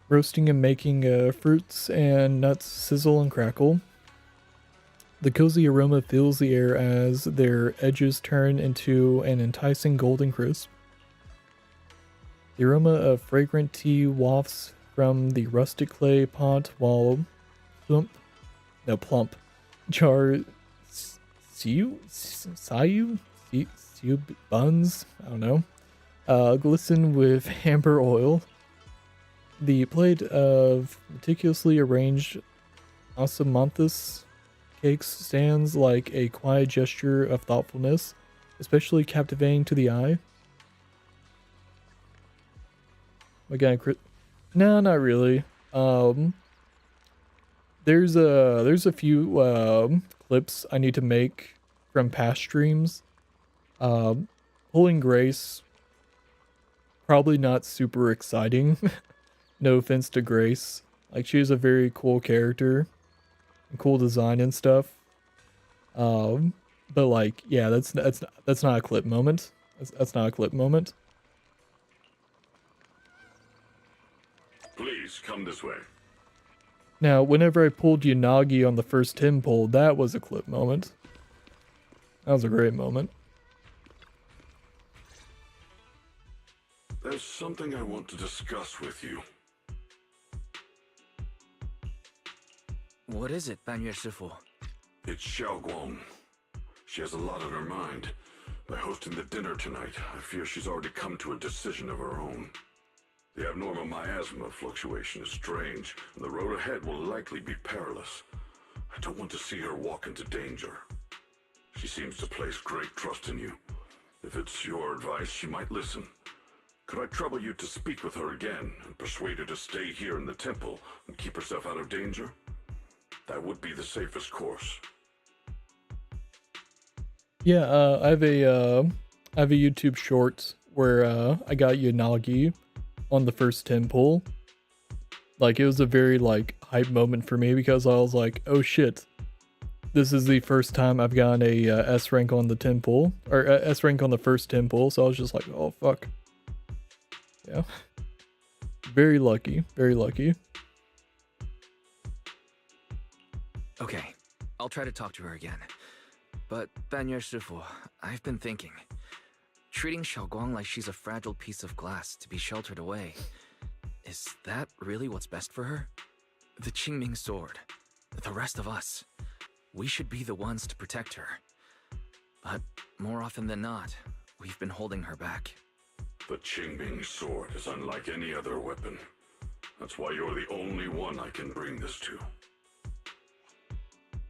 Roasting and making fruits and nuts sizzle and crackle. The cozy aroma fills the air as their edges turn into an enticing golden crisp. The aroma of fragrant tea wafts from the rustic clay pot while plump jar siu buns, I don't know, glisten with amber oil. The plate of meticulously arranged osmanthus cakes stands like a quiet gesture of thoughtfulness, especially captivating to the eye. Again, no, not really. There's a few clips I need to make from past streams. Pulling Grace, probably not super exciting. No offense to Grace. Like, she is a very cool character and cool design and stuff. But like, yeah, that's not a clip moment. That's not a clip moment. Please come this way. Now, whenever I pulled Yanagi on the first Tim pull, that was a clip moment. That was a great moment. There's something I want to discuss with you. What is it, Banyue Shifu? It's Xiaoguang. She has a lot on her mind. By hosting the dinner tonight, I fear she's already come to a decision of her own. The abnormal miasma fluctuation is strange, and the road ahead will likely be perilous. I don't want to see her walk into danger. She seems to place great trust in you. If it's your advice, she might listen. Could I trouble you to speak with her again and persuade her to stay here in the temple and keep herself out of danger? That would be the safest course. Yeah, I have a YouTube short where I got Yanagi on the first temple. Like, it was a very like hype moment for me because I was like, oh shit, this is the first time I've gotten a S rank on the temple, or S rank on the first temple. So I was just like, oh fuck, yeah, very lucky, very lucky. Okay, I'll try to talk to her again. But, Banyue Shifu, I've been thinking. Treating Xiaoguang like she's a fragile piece of glass to be sheltered away, is that really what's best for her? The Qingming sword, the rest of us, we should be the ones to protect her. But more often than not, we've been holding her back. The Qingming sword is unlike any other weapon. That's why you're the only one I can bring this to.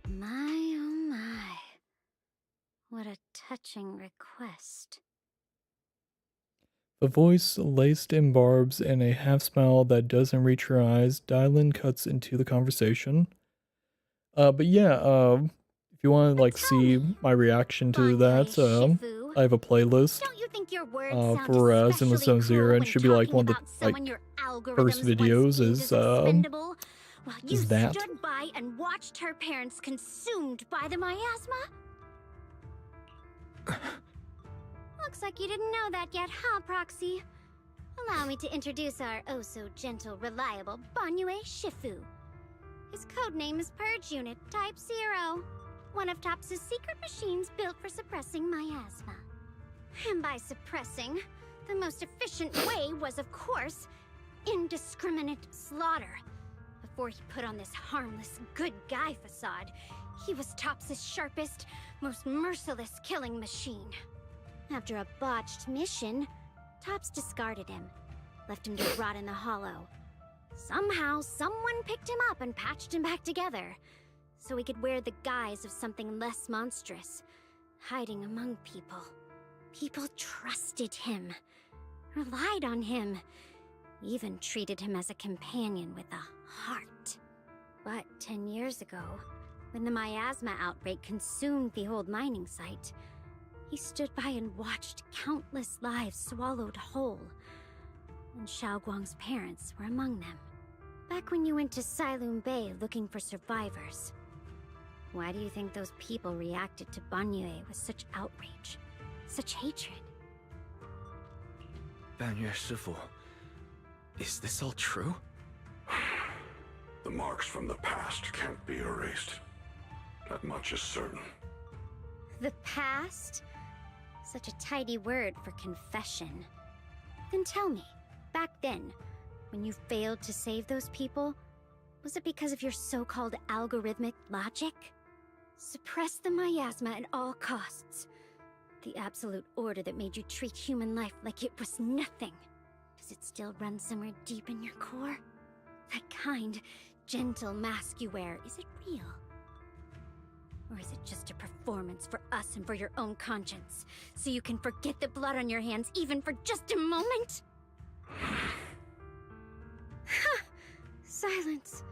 My, oh my. What a touching request. A voice laced in barbs and a half smile that doesn't reach her eyes, Dylan cuts into the conversation. But yeah, if you want to like see my reaction to that, I have a playlist Don't you think your words sound for Zenless Zone Zero, and it should be like one of the like first videos is expendable, while you is that. stood by and watched her parents consumed by the miasma? Looks like you didn't know that yet, huh, Proxy? Allow me to introduce our oh-so-gentle, reliable Banyue Shifu. His codename is Purge Unit Type 0, one of Topps' secret machines built for suppressing miasma. And by suppressing, the most efficient way was, of course, indiscriminate slaughter. Before he put on this harmless, good guy facade, he was Topps' sharpest, most merciless killing machine. After a botched mission, Topps discarded him, left him to rot in the hollow. Somehow, someone picked him up and patched him back together, so he could wear the guise of something less monstrous, hiding among people. People trusted him, relied on him, even treated him as a companion with a heart. But 10 years ago, when the miasma outbreak consumed the old mining site, he stood by and watched countless lives swallowed whole, and Xiaoguang's parents were among them. Back when you went to Silum Bay looking for survivors, why do you think those people reacted to Banyue with such outrage, such hatred? Banyue Shifu, is this all true? The marks from the past can't be erased. That much is certain. The past? Such a tidy word for confession. Then tell me, back then, when you failed to save those people, was it because of your so-called algorithmic logic? Suppress the miasma at all costs. The absolute order that made you treat human life like it was nothing. Does it still run somewhere deep in your core? That kind, gentle mask you wear, is it real? Or is it just a performance for us and for your own conscience, so you can forget the blood on your hands even for just a moment? Silence.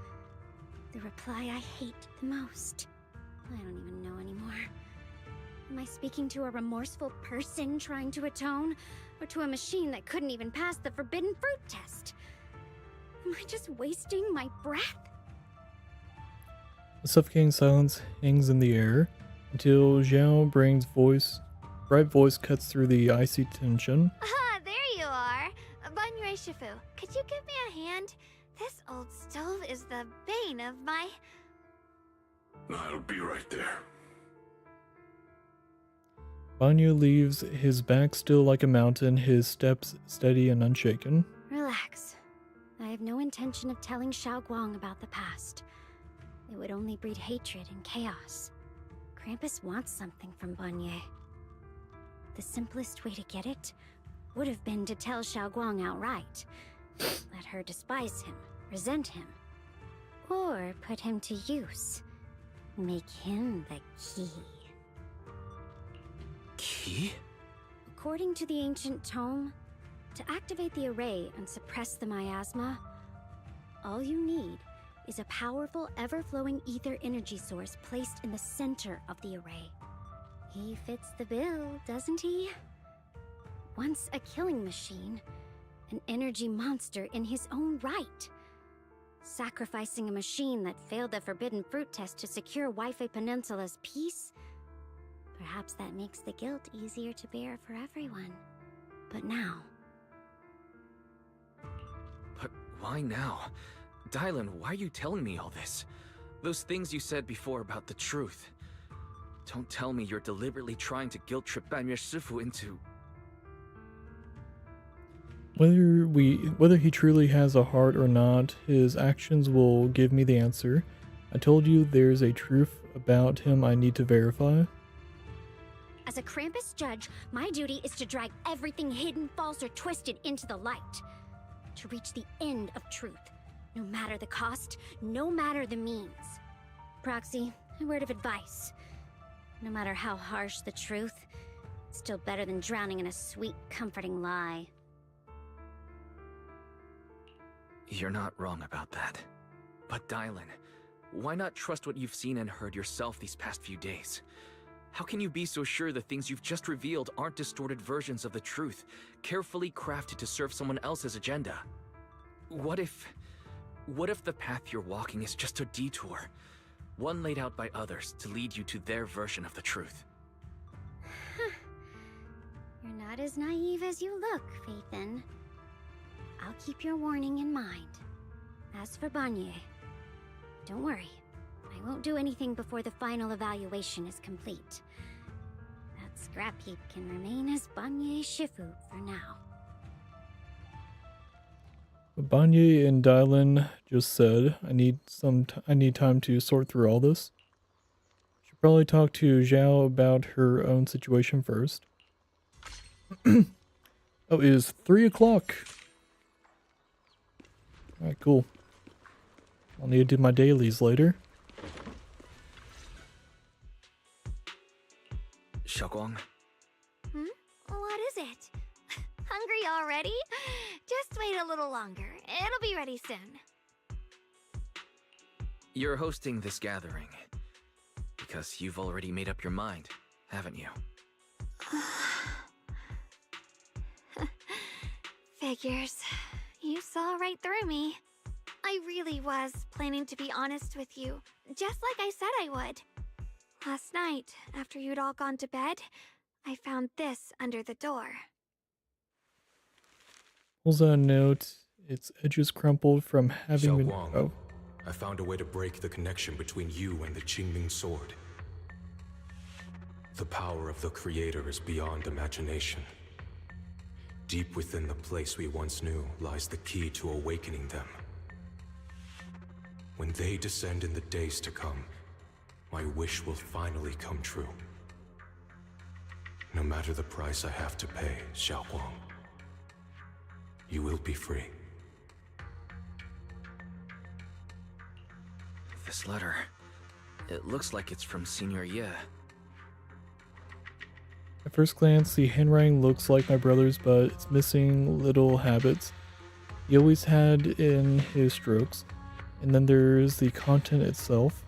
The reply I hate the most. I don't even know anymore. Am I speaking to a remorseful person trying to atone, or to a machine that couldn't even pass the forbidden fruit test? Am I just wasting my breath? A suffocating silence hangs in the air until Zhao Brang's bright voice cuts through the icy tension. Ah, there you are. Banyue Shifu, could you give me a hand? This old stove is the bane of my... I'll be right there. Banyu leaves, his back still like a mountain, his steps steady and unshaken. Relax. I have no intention of telling Xiaoguang about the past. It would only breed hatred and chaos. Krampus wants something from Banyue. The simplest way to get it would have been to tell Xiaoguang outright. Let her despise him, resent him, or put him to use. Make him the key. Key? According to the ancient tome, to activate the array and suppress the miasma, all you need is a powerful, ever-flowing ether energy source placed in the center of the array. He fits the bill, doesn't he? Once a killing machine, an energy monster in his own right. Sacrificing a machine that failed the forbidden fruit test to secure Wi-Fi Peninsula's peace? Perhaps that makes the guilt easier to bear for everyone. But now... But why now? Dylan, why are you telling me all this? Those things you said before about the truth. Don't tell me you're deliberately trying to guilt-trip Banyue Shifu into... Whether he truly has a heart or not, his actions will give me the answer. I told you there's a truth about him I need to verify. As a Krampus judge, my duty is to drag everything hidden, false, or twisted into the light. To reach the end of truth. No matter the cost, no matter the means. Proxy, a word of advice. No matter how harsh the truth, it's still better than drowning in a sweet, comforting lie. You're not wrong about that. But Dylan, why not trust what you've seen and heard yourself these past few days? How can you be so sure the things you've just revealed aren't distorted versions of the truth, carefully crafted to serve someone else's agenda? What if the path you're walking is just a detour, one laid out by others to lead you to their version of the truth? You're not as naive as you look, Phaethon. I'll keep your warning in mind. As for Banye, don't worry. I won't do anything before the final evaluation is complete. That scrap heap can remain as Banye Shifu for now. Banye and Dylan just said, I need time to sort through all this. Should probably talk to Zhao about her own situation first. Oh, it is 3 o'clock. Alright, cool. I'll need to do my dailies later. Xiaoguang? What is it? Hungry already? Just wait a little longer. It'll be ready soon. You're hosting this gathering because you've already made up your mind, haven't you? Figures. You saw right through me. I really was planning to be honest with you, just like I said I would. Last night, after you'd all gone to bed, I found this under the door. Pulls out a note. Its edges crumpled from having been... Xiaoguang, Oh. I found a way to break the connection between you and the Qingming sword. The power of the Creator is beyond imagination. Deep within the place we once knew lies the key to awakening them. When they descend in the days to come, my wish will finally come true. No matter the price I have to pay, Xiaoguang, you will be free. This letter, it looks like it's from Senior Ye. At first glance, the handwriting looks like my brother's, but it's missing little habits he always had in his strokes. And then there's the content itself.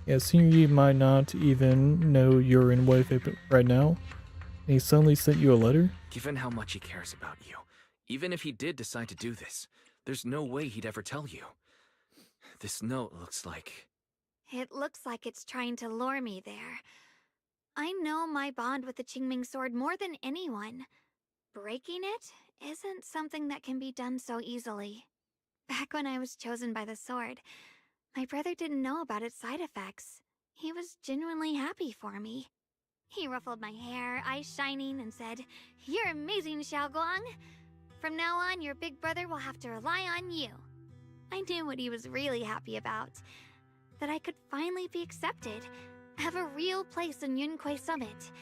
Yeah, Senior Yi might not even know you're in Wayfair right now. And he suddenly sent you a letter? Given how much he cares about you, even if he did decide to do this, there's no way he'd ever tell you. This note looks like... It looks like it's trying to lure me there. I know my bond with the Qingming sword more than anyone. Breaking it isn't something that can be done so easily. Back when I was chosen by the sword, my brother didn't know about its side effects. He was genuinely happy for me. He ruffled my hair, eyes shining, and said, "You're amazing, Xiaoguang. From now on, your big brother will have to rely on you." I knew what he was really happy about. That I could finally be accepted, have a real place in Yunquay Summit,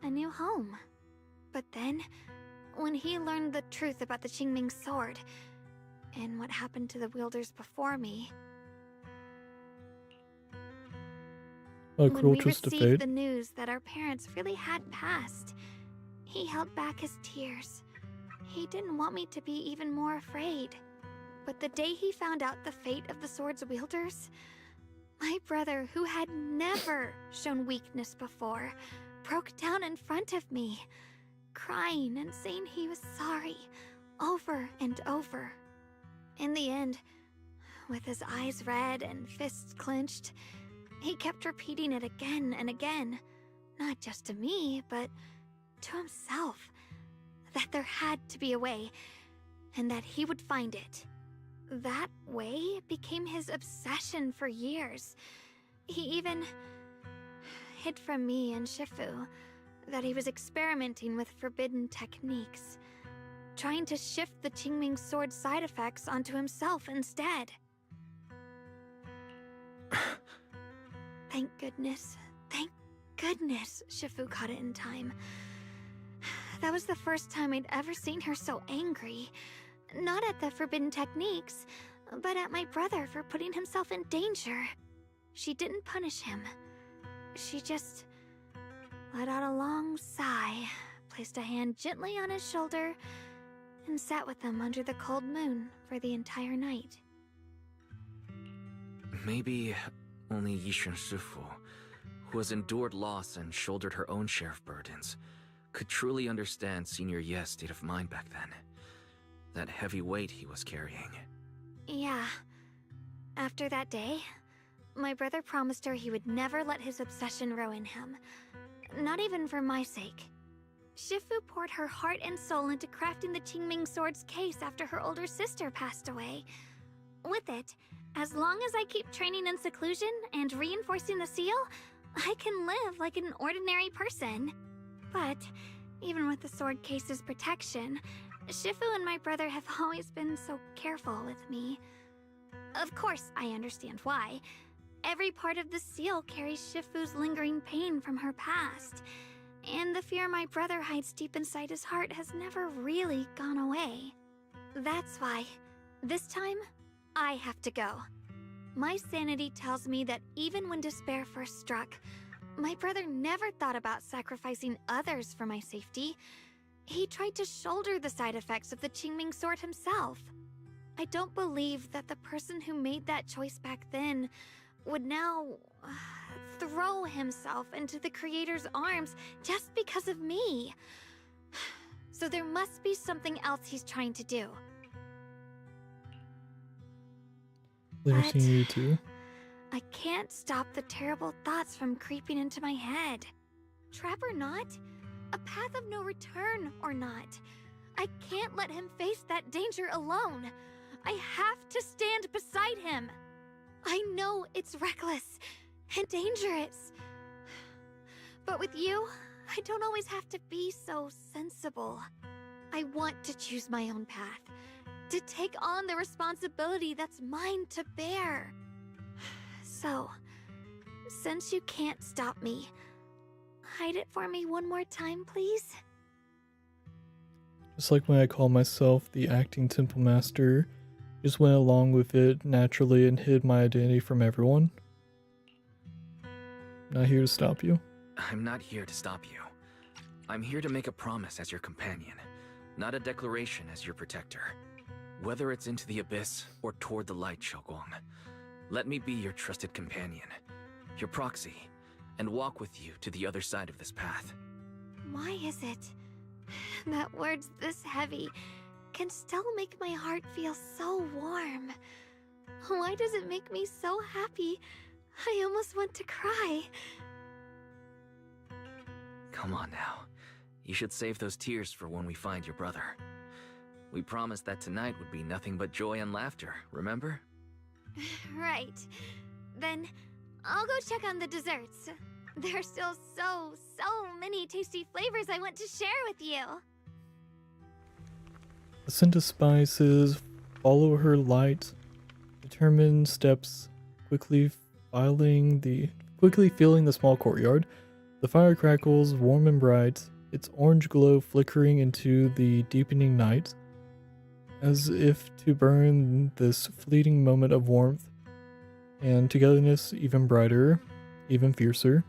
a new home. But then, when he learned the truth about the Qingming sword, and what happened to the wielders before me... A cruel When we twist of received fate. the news that our parents really had passed, he held back his tears. He didn't want me to be even more afraid. But the day he found out the fate of the sword's wielders, my brother, who had never shown weakness before, broke down in front of me, crying and saying he was sorry, over and over. In the end, with his eyes red and fists clenched, he kept repeating it again and again, not just to me, but to himself, that there had to be a way, and that he would find it. That way became his obsession for years. He even hid from me and Shifu that he was experimenting with forbidden techniques, trying to shift the Qingming sword side effects onto himself instead. Thank goodness Shifu caught it in time. That was the first time I'd ever seen her so angry. Not at the forbidden techniques, but at my brother for putting himself in danger. She didn't punish him. She just let out a long sigh, placed a hand gently on his shoulder, and sat with him under the cold moon for the entire night. Maybe Only Yishun Shifu, who has endured loss and shouldered her own share of burdens, could truly understand Senior Ye's state of mind back then. That heavy weight he was carrying. Yeah. After that day, my brother promised her he would never let his obsession ruin him. Not even for my sake. Shifu poured her heart and soul into crafting the Qingming Sword's case after her older sister passed away. With it, as long as I keep training in seclusion and reinforcing the seal, I can live like an ordinary person. But, even with the sword case's protection, Shifu and my brother have always been so careful with me. Of course, I understand why. Every part of the seal carries Shifu's lingering pain from her past, and the fear my brother hides deep inside his heart has never really gone away. That's why, this time, I have to go. My sanity tells me that even when despair first struck, my brother never thought about sacrificing others for my safety. He tried to shoulder the side effects of the Qingming Sword himself. I don't believe that the person who made that choice back then would now throw himself into the Creator's arms just because of me. So there must be something else he's trying to do. Later seeing you too. I can't stop the terrible thoughts from creeping into my head. Trap or not, a path of no return or not, I can't let him face that danger alone. I have to stand beside him. I know it's reckless and dangerous. But with you, I don't always have to be so sensible. I want to choose my own path, to take on the responsibility that's mine to bear. So, since you can't stop me, hide it for me one more time, please? Just like when I called myself the acting temple master, just went along with it naturally and hid my identity from everyone. Not here to stop you. I'm not here to stop you. I'm here to make a promise as your companion, not a declaration as your protector. Whether it's into the abyss or toward the light, Xiaoguang, let me be your trusted companion, your proxy, and walk with you to the other side of this path. Why is it that words this heavy can still make my heart feel so warm? Why does it make me so happy I almost want to cry? Come on now. You should save those tears for when we find your brother. We promised that tonight would be nothing but joy and laughter, remember? Right. Then I'll go check on the desserts. There are still so many tasty flavors I want to share with you. The scent of spices, follow her light, determined steps, quickly filling the small courtyard. The fire crackles warm and bright, its orange glow flickering into the deepening night, as if to burn this fleeting moment of warmth and togetherness even brighter, even fiercer.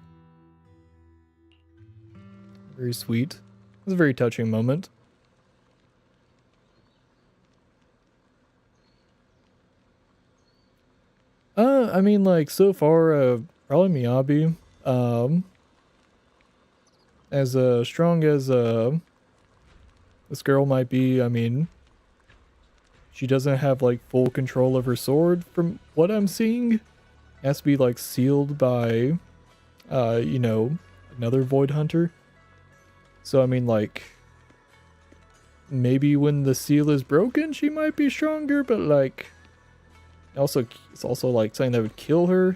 Very sweet. It was a very touching moment. I mean, like, so far, probably Miyabi. As strong as this girl might be, I mean, she doesn't have like full control of her sword from what I'm seeing. It has to be like sealed by, you know, another Void Hunter. So I mean, like, maybe when the seal is broken, she might be stronger, but like, it's also like something that would kill her.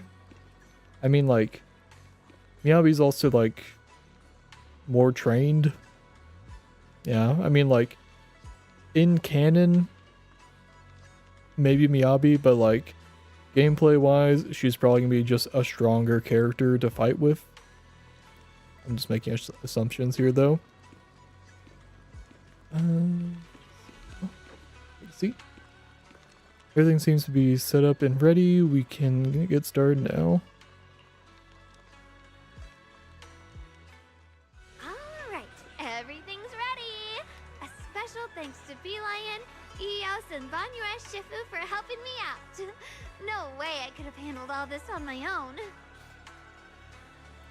I mean, like, Miyabi's also like more trained. Yeah, I mean, like, in canon, maybe Miyabi, but like, gameplay wise, she's probably gonna be just a stronger character to fight with. I'm just making assumptions here, though. Let's see. Everything seems to be set up and ready. We can get started now. Alright, everything's ready! A special thanks to Bee Lion, Eos, and Banyue Shifu for helping me out. No way I could have handled all this on my own.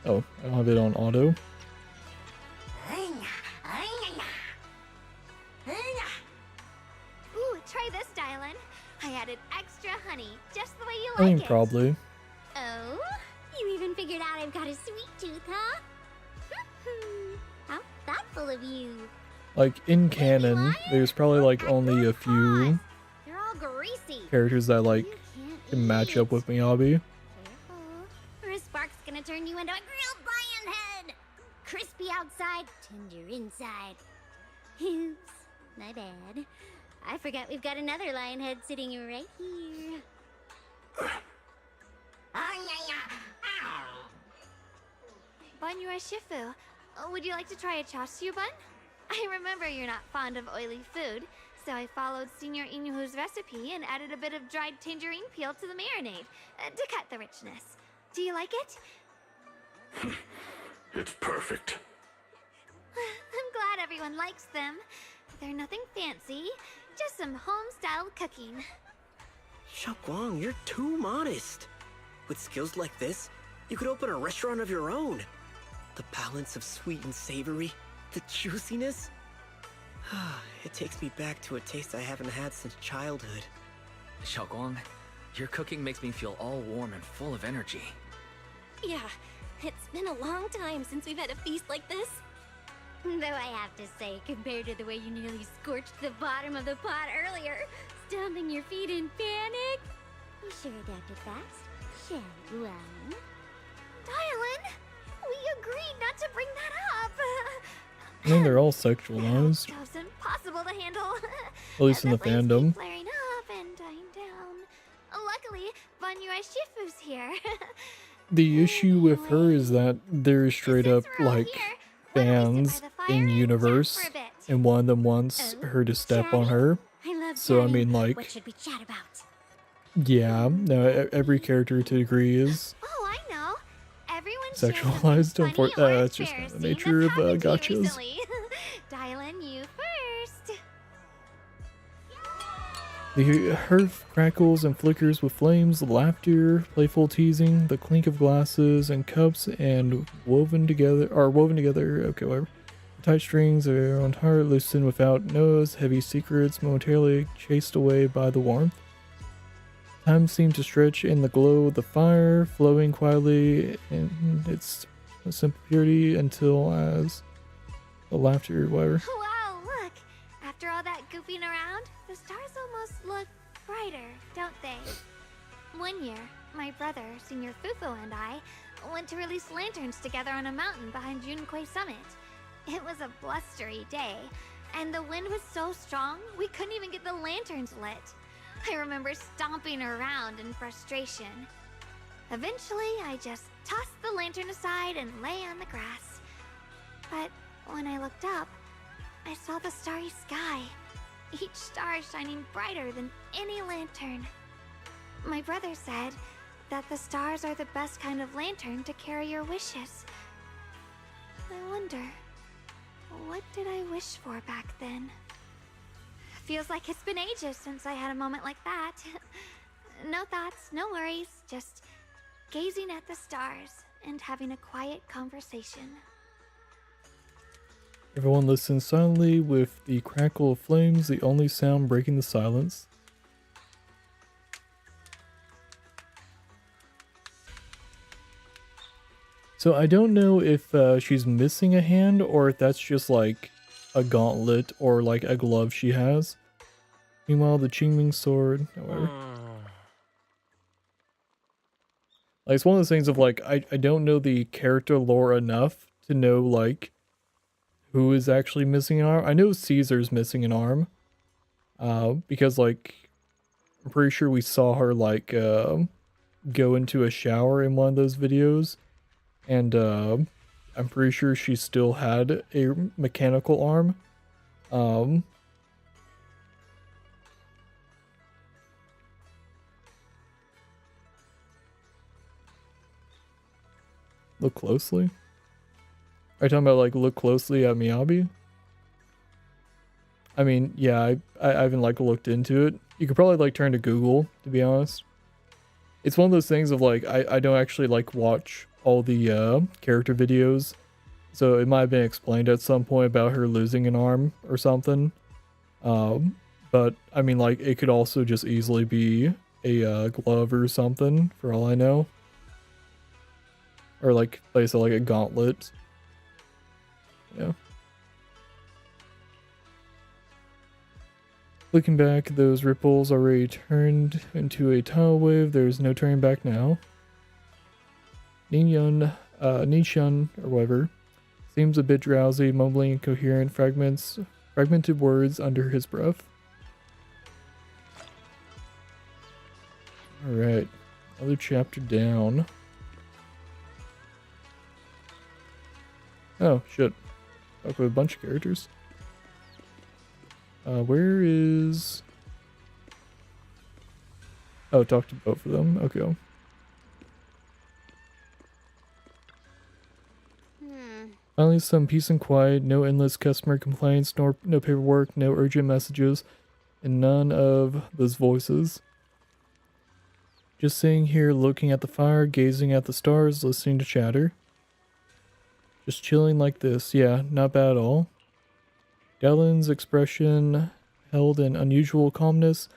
Oh, I don't have it on auto. Ooh, try this, Dylan. I added extra honey, just the way you I like mean, it. probably. Oh? You even figured out I've got a sweet tooth, huh? How thoughtful of you. Like, in canon, there's probably like only a few They're all greasy. characters that like can match up with Miyabi. Or a spark's gonna turn you into a grilled lion head. Crispy outside, tender inside. Oops, my bad. I forgot we've got another lion head sitting right here. Banyue Shifu, would you like to try a chashu bun? I remember you're not fond of oily food, so I followed Senior Inuhu's recipe and added a bit of dried tangerine peel to the marinade to cut the richness. Do you like it? It's perfect. I'm glad everyone likes them. They're nothing fancy, just some home-styled cooking. Xiaoguang, you're too modest. With skills like this, you could open a restaurant of your own. The balance of sweet and savory, the juiciness. It takes me back to a taste I haven't had since childhood. Xiaoguang, your cooking makes me feel all warm and full of energy. Yeah, it's been a long time since we've had a feast like this. Though I have to say, compared to the way you nearly scorched the bottom of the pot earlier, stomping your feet in panic, you sure adapted fast, Xiaoguang. Dylan, we agreed not to bring that up. I mean, they're all sexualized, That was impossible to handle. at least in the flames fandom. keep flaring up and dying down. Luckily, Banyue Shifu's here. The issue with her is that there's straight up like fans in universe, and one of them wants her to step on her. So I mean, like, What should we chat about? yeah, no, every character to a degree is Oh, I know. Everyone sexualized. That's just kind of the nature of gachas. Dylan, you first. The hearth crackles and flickers with flames, laughter, playful teasing, the clink of glasses and cups, and woven together. Okay, whatever. Tight strings around heart loosen without nose, heavy secrets momentarily chased away by the warmth. Time seemed to stretch in the glow of the fire, flowing quietly in its simple purity until as the laughter, whatever. Wow, look. After all that goofing around, the stars almost look brighter, don't they? One year, my brother, Senior Fufu, and I went to release lanterns together on a mountain behind Junkui Summit. It was a blustery day, and the wind was so strong we couldn't even get the lanterns lit. I remember stomping around in frustration. Eventually, I just tossed the lantern aside and lay on the grass. But when I looked up, I saw the starry sky, each star shining brighter than any lantern. My brother said that the stars are the best kind of lantern to carry your wishes. I wonder, what did I wish for back then? Feels like it's been ages since I had a moment like that. No thoughts, no worries, just gazing at the stars and having a quiet conversation. Everyone listens silently with the crackle of flames, the only sound breaking the silence. So I don't know if she's missing a hand or if that's just like a gauntlet or like a glove she has. Meanwhile, the Qingming sword, however. Like, it's one of those things of like, I don't know the character lore enough to know like who is actually missing an arm. I know Caesar's missing an arm. Because like, I'm pretty sure we saw her like go into a shower in one of those videos. And I'm pretty sure she still had a mechanical arm. Look closely? Are you talking about like look closely at Miyabi? I mean, yeah, I haven't like looked into it. You could probably like turn to Google, to be honest. it's one of those things of like, I don't actually like watch all the character videos. So it might have been explained at some point about her losing an arm or something. But I mean, like, it could also just easily be a glove or something, for all I know. Or like I said, like a gauntlet. Yeah. Looking back, those ripples already turned into a tidal wave. There's no turning back now. Nishan, or whatever, seems a bit drowsy, mumbling incoherent fragmented words under his breath. Alright, another chapter down. Oh, shit. Talk with a bunch of characters. Where is... Oh, talk to both of them. Okay. Finally, some peace and quiet, no endless customer complaints, nor no paperwork, no urgent messages, and none of those voices. Just sitting here looking at the fire, gazing at the stars, listening to chatter. Just chilling like this. Yeah, not bad at all. Dellen's expression held an unusual calmness.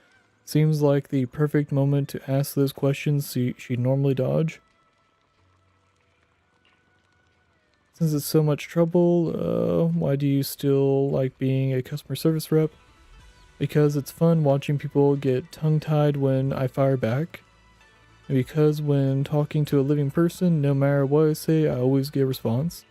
Seems like the perfect moment to ask those questions she'd normally dodge. Since it's so much trouble, why do you still like being a customer service rep? Because it's fun watching people get tongue-tied when I fire back. And because when talking to a living person, no matter what I say, I always get a response.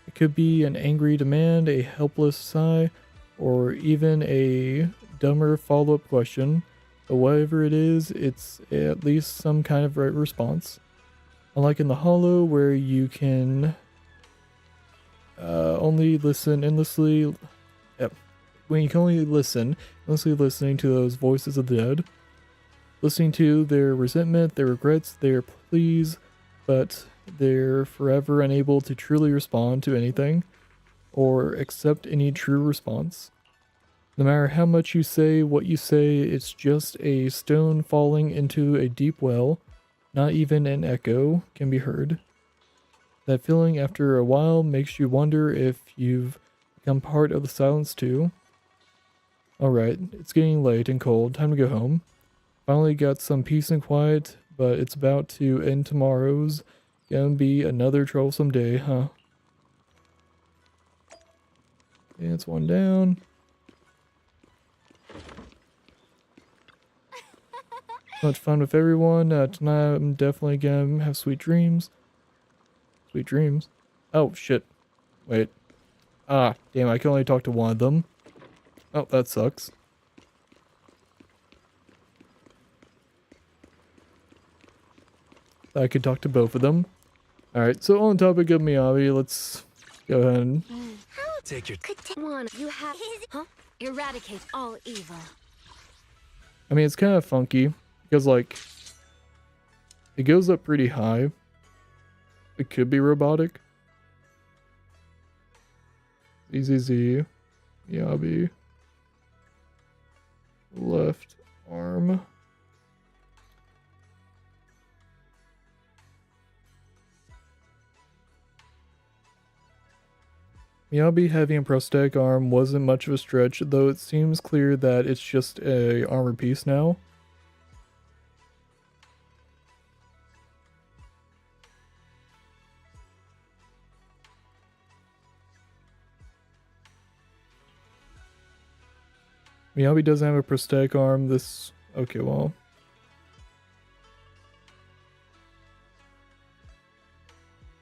It could be an angry demand, a helpless sigh, or even a dumber follow-up question. But whatever it is, it's at least some kind of right response. Unlike in the Hollow, where you can only listen endlessly. Yep. When you can only listen, endlessly listening to those voices of the dead. Listening to their resentment, their regrets, their pleas, but they're forever unable to truly respond to anything or accept any true response. No matter how much you say what you say, it's just a stone falling into a deep well. Not even an echo can be heard. That feeling after a while makes you wonder if you've become part of the silence too. Alright, it's getting late and cold, time to go home. Finally got some peace and quiet, but it's about to end tomorrow's. Gonna be another troublesome day, huh? Yeah, it's one down. Much fun with everyone. Tonight I'm definitely gonna have sweet dreams. Sweet dreams? Oh, shit. Wait. Ah, damn, I can only talk to one of them. Oh, that sucks. I could talk to both of them. Alright, so on topic of Miyabi, let's go ahead and... Take your one. You have eradicate all evil. I mean, it's kind of funky, because, like, it goes up pretty high. It could be robotic. ZZZ. Miyabi. Left arm. Miyabi having a prosthetic arm wasn't much of a stretch, though it seems clear that it's just a armor piece now. Miyabi doesn't have a prosthetic arm. This... Okay, well...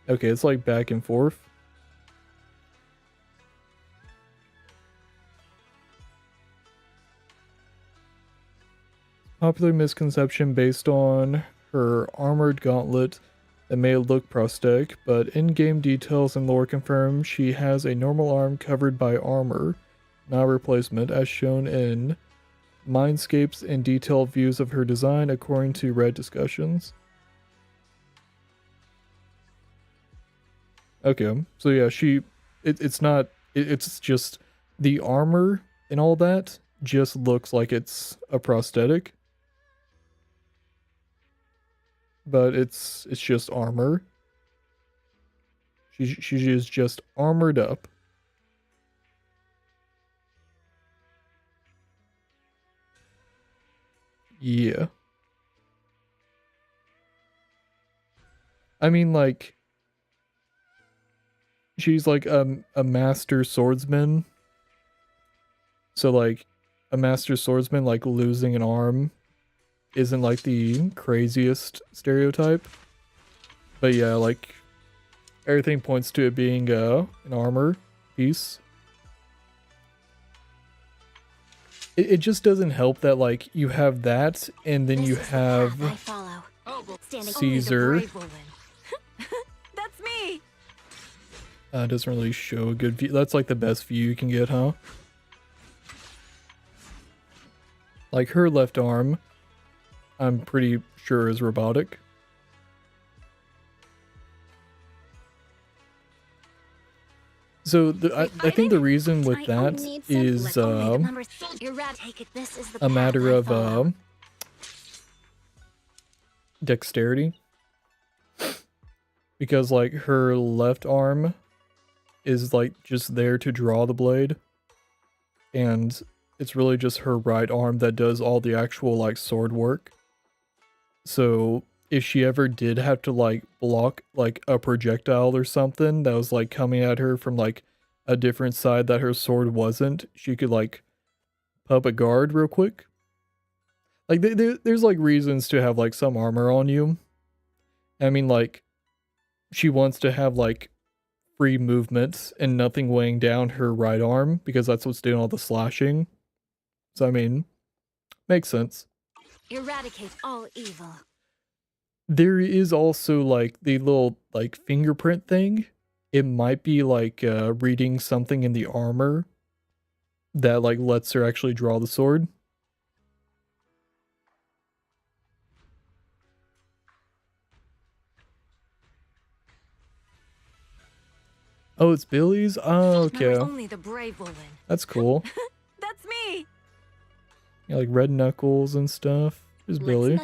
Okay, it's like back and forth. Popular misconception based on her armored gauntlet that made it look prosthetic, but in-game details and lore confirm she has a normal arm covered by armor, not a replacement, as shown in mindscapes and detailed views of her design according to Reddit discussions. Okay, so yeah, it's just the armor and all that just looks like it's a prosthetic. but it's just armor. She is just armored up. Yeah. I mean, like, she's like a master swordsman. So like a master swordsman like losing an arm isn't like the craziest stereotype. But yeah, like everything points to it being an armor piece. It just doesn't help that like you have that and then you have Caesar. That's me. Doesn't really show a good view. That's like the best view you can get, huh? Like her left arm, I'm pretty sure is robotic. So I think the reason with that is a matter of dexterity. Because like her left arm is like just there to draw the blade. And it's really just her right arm that does all the actual like sword work. So if she ever did have to like block like a projectile or something that was like coming at her from like a different side that her sword wasn't, she could like pop a guard real quick. Like there's like reasons to have like some armor on you. I mean, like she wants to have like free movement and nothing weighing down her right arm because that's what's doing all the slashing. So I mean, makes sense. Eradicate all evil. There is also like the little like fingerprint thing. It might be like reading something in the armor that like lets her actually draw the sword. Oh, it's Billy's? Oh, okay. Only the brave will win. That's cool. That's me. Yeah, like red knuckles and stuff. There's Billy.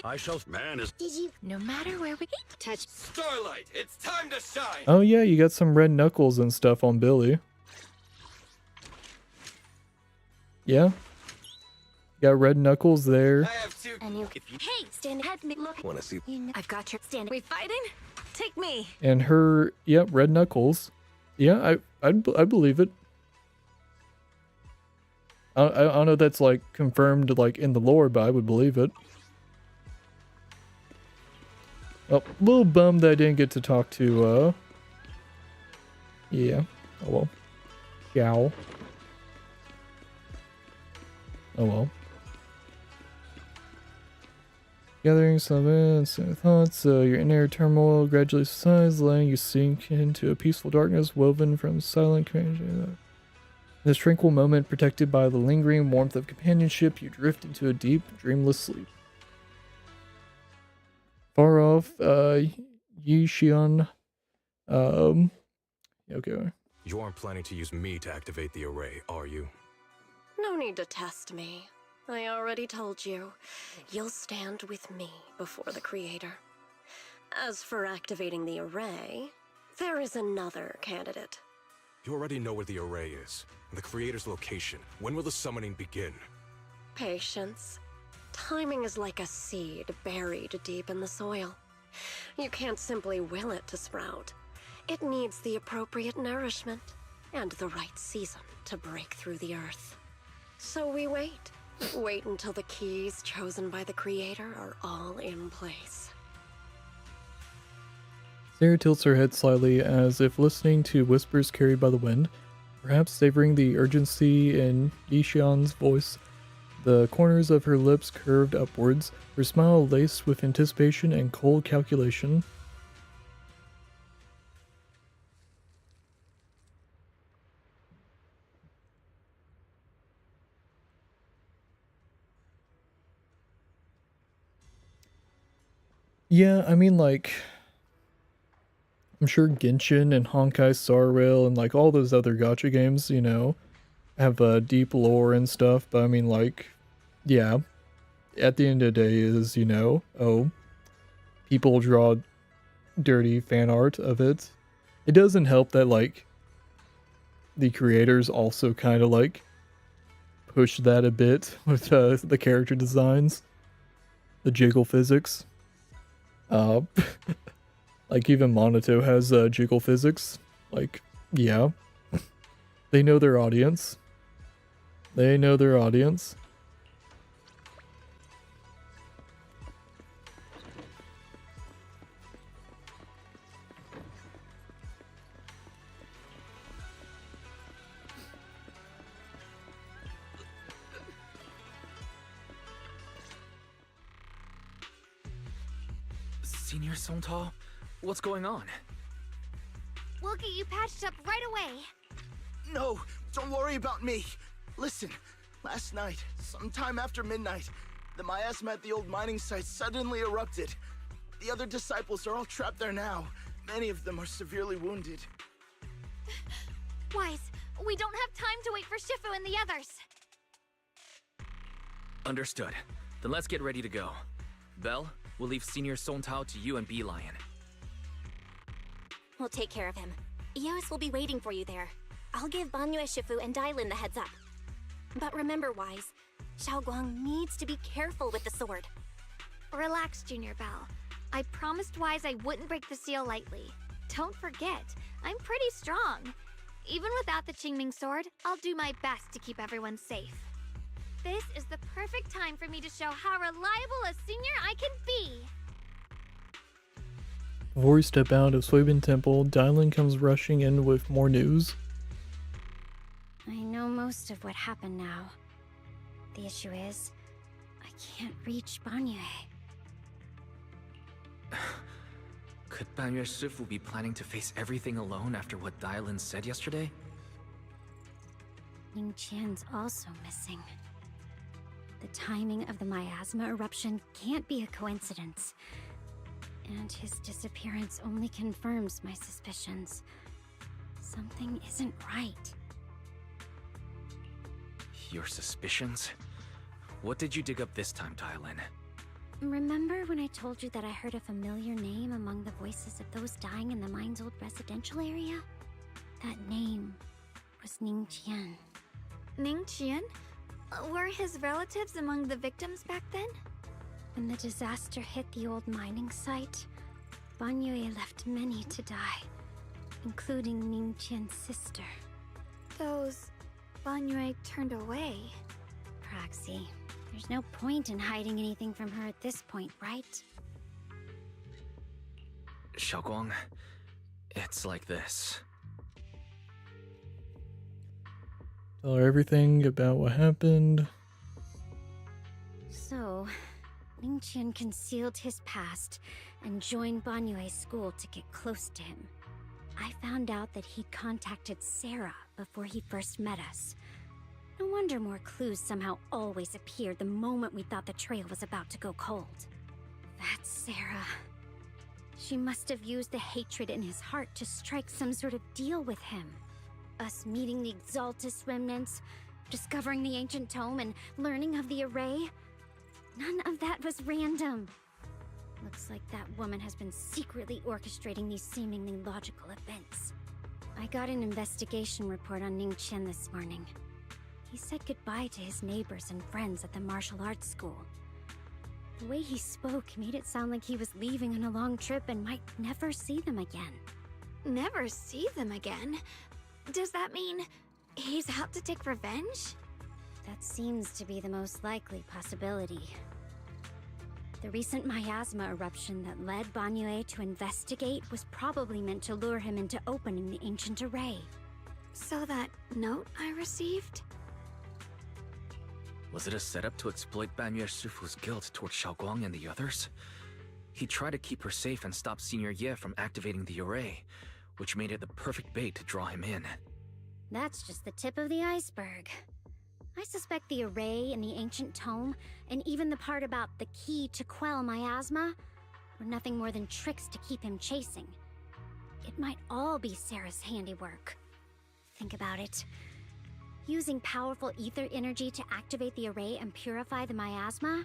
I shall man is. Did you? No matter where we touch. Starlight, it's time to shine. Oh yeah, you got some red knuckles and stuff on Billy. Yeah. Got red knuckles there. And you, hey, stand ahead. Look. Wanna see? I've got your stand. We fighting? Take me. And her, yep, red knuckles. Yeah, I believe it. I don't know if that's like confirmed like in the lore, but I would believe it. Oh, a little bummed that I didn't get to talk to yeah. Oh well. Yow. Oh well. Gathering some thoughts, your inner turmoil gradually subsides, letting you sink into a peaceful darkness woven from silent communication. In this tranquil moment, protected by the lingering warmth of companionship, you drift into a deep, dreamless sleep. Far off, Yishion, okay. You aren't planning to use me to activate the array, are you? No need to test me. I already told you. You'll stand with me before the Creator. As for activating the array, there is another candidate. You already know where the array is, and the Creator's location. When will the summoning begin? Patience. Timing is like a seed buried deep in the soil. You can't simply will it to sprout. It needs the appropriate nourishment and the right season to break through the earth. So we wait. Wait until the keys chosen by the Creator are all in place. Sarah tilts her head slightly as if listening to whispers carried by the wind, perhaps savoring the urgency in Yishion's voice. The corners of her lips curved upwards, her smile laced with anticipation and cold calculation. Yeah, I mean, like, I'm sure Genshin and Honkai Star Rail and like all those other gacha games, you know, have deep lore and stuff, but I mean, like, yeah, at the end of the day is, you know, oh, people draw dirty fan art of it. It doesn't help that like the creators also kind of like push that a bit with the character designs, the jiggle physics. Like even Monato has jiggle physics. Like, yeah, they know their audience. They know their audience. Senior Sontal? What's going on? We'll get you patched up right away. No, don't worry about me. Listen, last night, sometime after midnight, the miasma at the old mining site suddenly erupted. The other disciples are all trapped there now. Many of them are severely wounded. Wise, we don't have time to wait for Shifu and the others. Understood. Then let's get ready to go. Belle, we'll leave Senior Sontal to you and Bee-Lion. We'll take care of him. Eos will be waiting for you there. I'll give Banyue, Shifu, and Dailin the heads up. But remember, Wise, Xiaoguang needs to be careful with the sword. Relax, Junior Belle. I promised Wise I wouldn't break the seal lightly. Don't forget, I'm pretty strong. Even without the Qingming sword, I'll do my best to keep everyone safe. This is the perfect time for me to show how reliable a senior I can be. Before we step out of Suibin Temple, Dailin comes rushing in with more news. I know most of what happened now. The issue is, I can't reach Banyue. Could Banyue Shifu be planning to face everything alone after what Dailin said yesterday? Ning Qian's also missing. The timing of the miasma eruption can't be a coincidence. And his disappearance only confirms my suspicions. Something isn't right. Your suspicions? What did you dig up this time, Dailin? Remember when I told you that I heard a familiar name among the voices of those dying in the mine's old residential area? That name was Ning Qian. Ning Qian? Were his relatives among the victims back then? When the disaster hit the old mining site, Banyue left many to die, including Ning Qian's sister. Those Banyue turned away. Praxi, there's no point in hiding anything from her at this point, right? Xiaoguang, it's like this. Tell her everything about what happened. So, Ning Qian concealed his past and joined Banyue's school to get close to him. I found out that he'd contacted Sarah before he first met us. No wonder more clues somehow always appeared the moment we thought the trail was about to go cold. That's Sarah. She must have used the hatred in his heart to strike some sort of deal with him. Us meeting the Exaltus remnants, discovering the ancient tome, and learning of the array. None of that was random. Looks like that woman has been secretly orchestrating these seemingly logical events. I got an investigation report on Ning Qian this morning. He said goodbye to his neighbors and friends at the martial arts school. The way he spoke made it sound like he was leaving on a long trip and might never see them again. Never see them again? Does that mean he's out to take revenge? That seems to be the most likely possibility. The recent miasma eruption that led Banyue to investigate was probably meant to lure him into opening the ancient array. So that note I received? Was it a setup to exploit Banyue Shifu's guilt towards Xiaoguang and the others? He tried to keep her safe and stop Senior Ye from activating the array, which made it the perfect bait to draw him in. That's just the tip of the iceberg. I suspect the array and the ancient tome, and even the part about the key to quell miasma, were nothing more than tricks to keep him chasing. It might all be Sarah's handiwork. Think about it. Using powerful ether energy to activate the array and purify the miasma?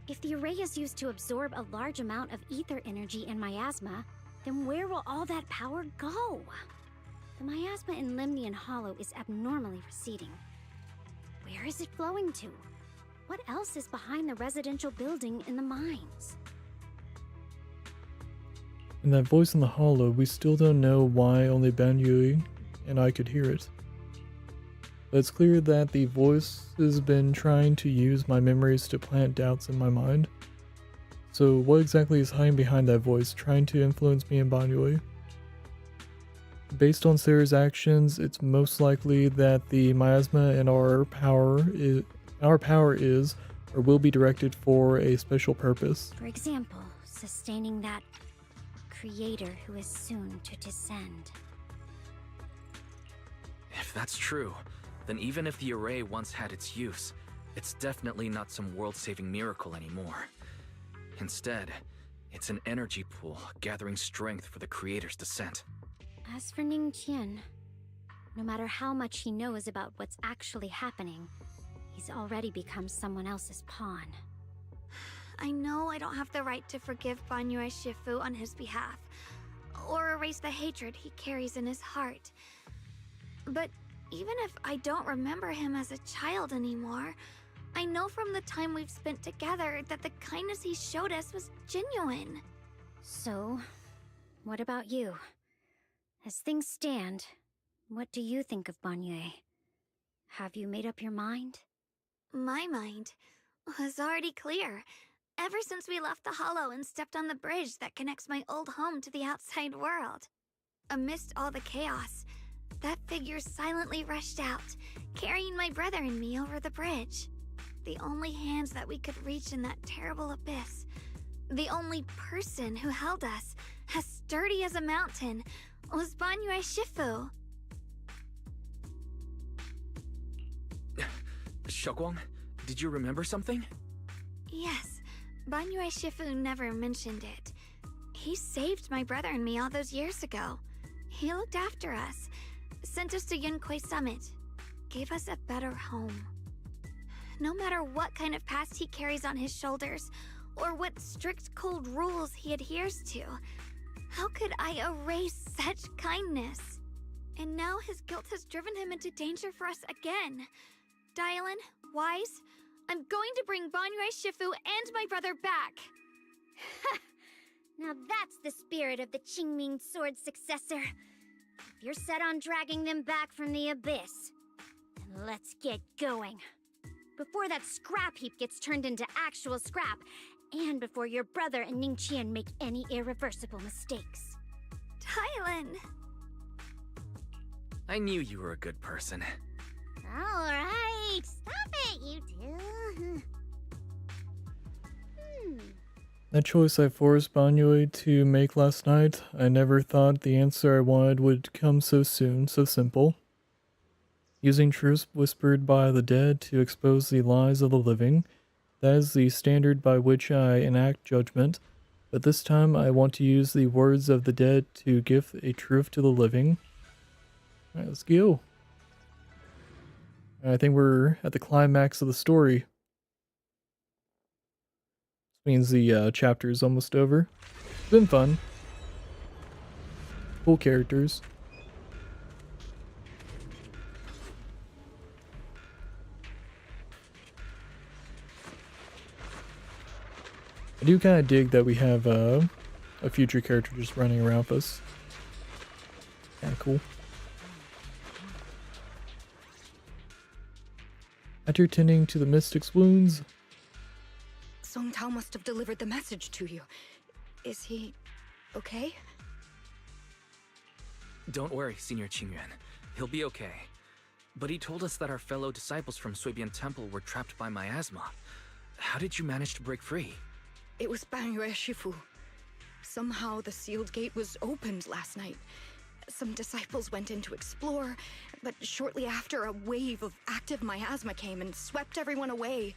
If the array is used to absorb a large amount of ether energy and miasma, then where will all that power go? The miasma in Limnian Hollow is abnormally receding. Where is it flowing to? What else is behind the residential building in the mines? In that voice in the hollow, we still don't know why only Banyui and I could hear it. But it's clear that the voice has been trying to use my memories to plant doubts in my mind. So what exactly is hiding behind that voice, trying to influence me and Banyui? Based on Sarah's actions, it's most likely that the miasma in our power is or will be directed for a special purpose. For example, sustaining that creator who is soon to descend. If that's true, then even if the array once had its use, it's definitely not some world-saving miracle anymore. Instead, it's an energy pool gathering strength for the creator's descent. As for Ningqian, no matter how much he knows about what's actually happening, he's already become someone else's pawn. I know I don't have the right to forgive Banyue Shifu on his behalf, or erase the hatred he carries in his heart. But even if I don't remember him as a child anymore, I know from the time we've spent together that the kindness he showed us was genuine. So, what about you? As things stand, what do you think of Banyue? Have you made up your mind? My mind was already clear, ever since we left the Hollow and stepped on the bridge that connects my old home to the outside world. Amidst all the chaos, that figure silently rushed out, carrying my brother and me over the bridge. The only hands that we could reach in that terrible abyss. The only person who held us, as sturdy as a mountain, was Banyue Shifu. Xiaoguang, did you remember something? Yes, Banyue Shifu never mentioned it. He saved my brother and me all those years ago. He looked after us, sent us to Yunquay Summit, gave us a better home. No matter what kind of past he carries on his shoulders, or what strict cold rules he adheres to, how could I erase such kindness? And now his guilt has driven him into danger for us again. Dylan, Wise, I'm going to bring Banyue Shifu and my brother back. Now that's the spirit of the Qingming Sword successor. If you're set on dragging them back from the abyss, then let's get going. Before that scrap heap gets turned into actual scrap, and before your brother and Ningqian make any irreversible mistakes. Dylan! I knew you were a good person. Alright, stop it, you two. That choice I forced Banyue to make last night, I never thought the answer I wanted would come so soon, so simple. Using truths whispered by the dead to expose the lies of the living, that is the standard by which I enact judgment, but this time I want to use the words of the dead to give a truth to the living. Alright, let's go. I think we're at the climax of the story. This means the chapter is almost over. It's been fun. Cool characters. I do kind of dig that we have a future character just running around with us. Kind of cool. After tending to the mystic's wounds, Song Tao must have delivered the message to you. Is he okay? Don't worry, Senior Qingyuan. He'll be okay. But he told us that our fellow disciples from Suibian Temple were trapped by miasma. How did you manage to break free? It was Banyue Shifu. Somehow the sealed gate was opened last night. Some disciples went in to explore, but shortly after, a wave of active miasma came and swept everyone away,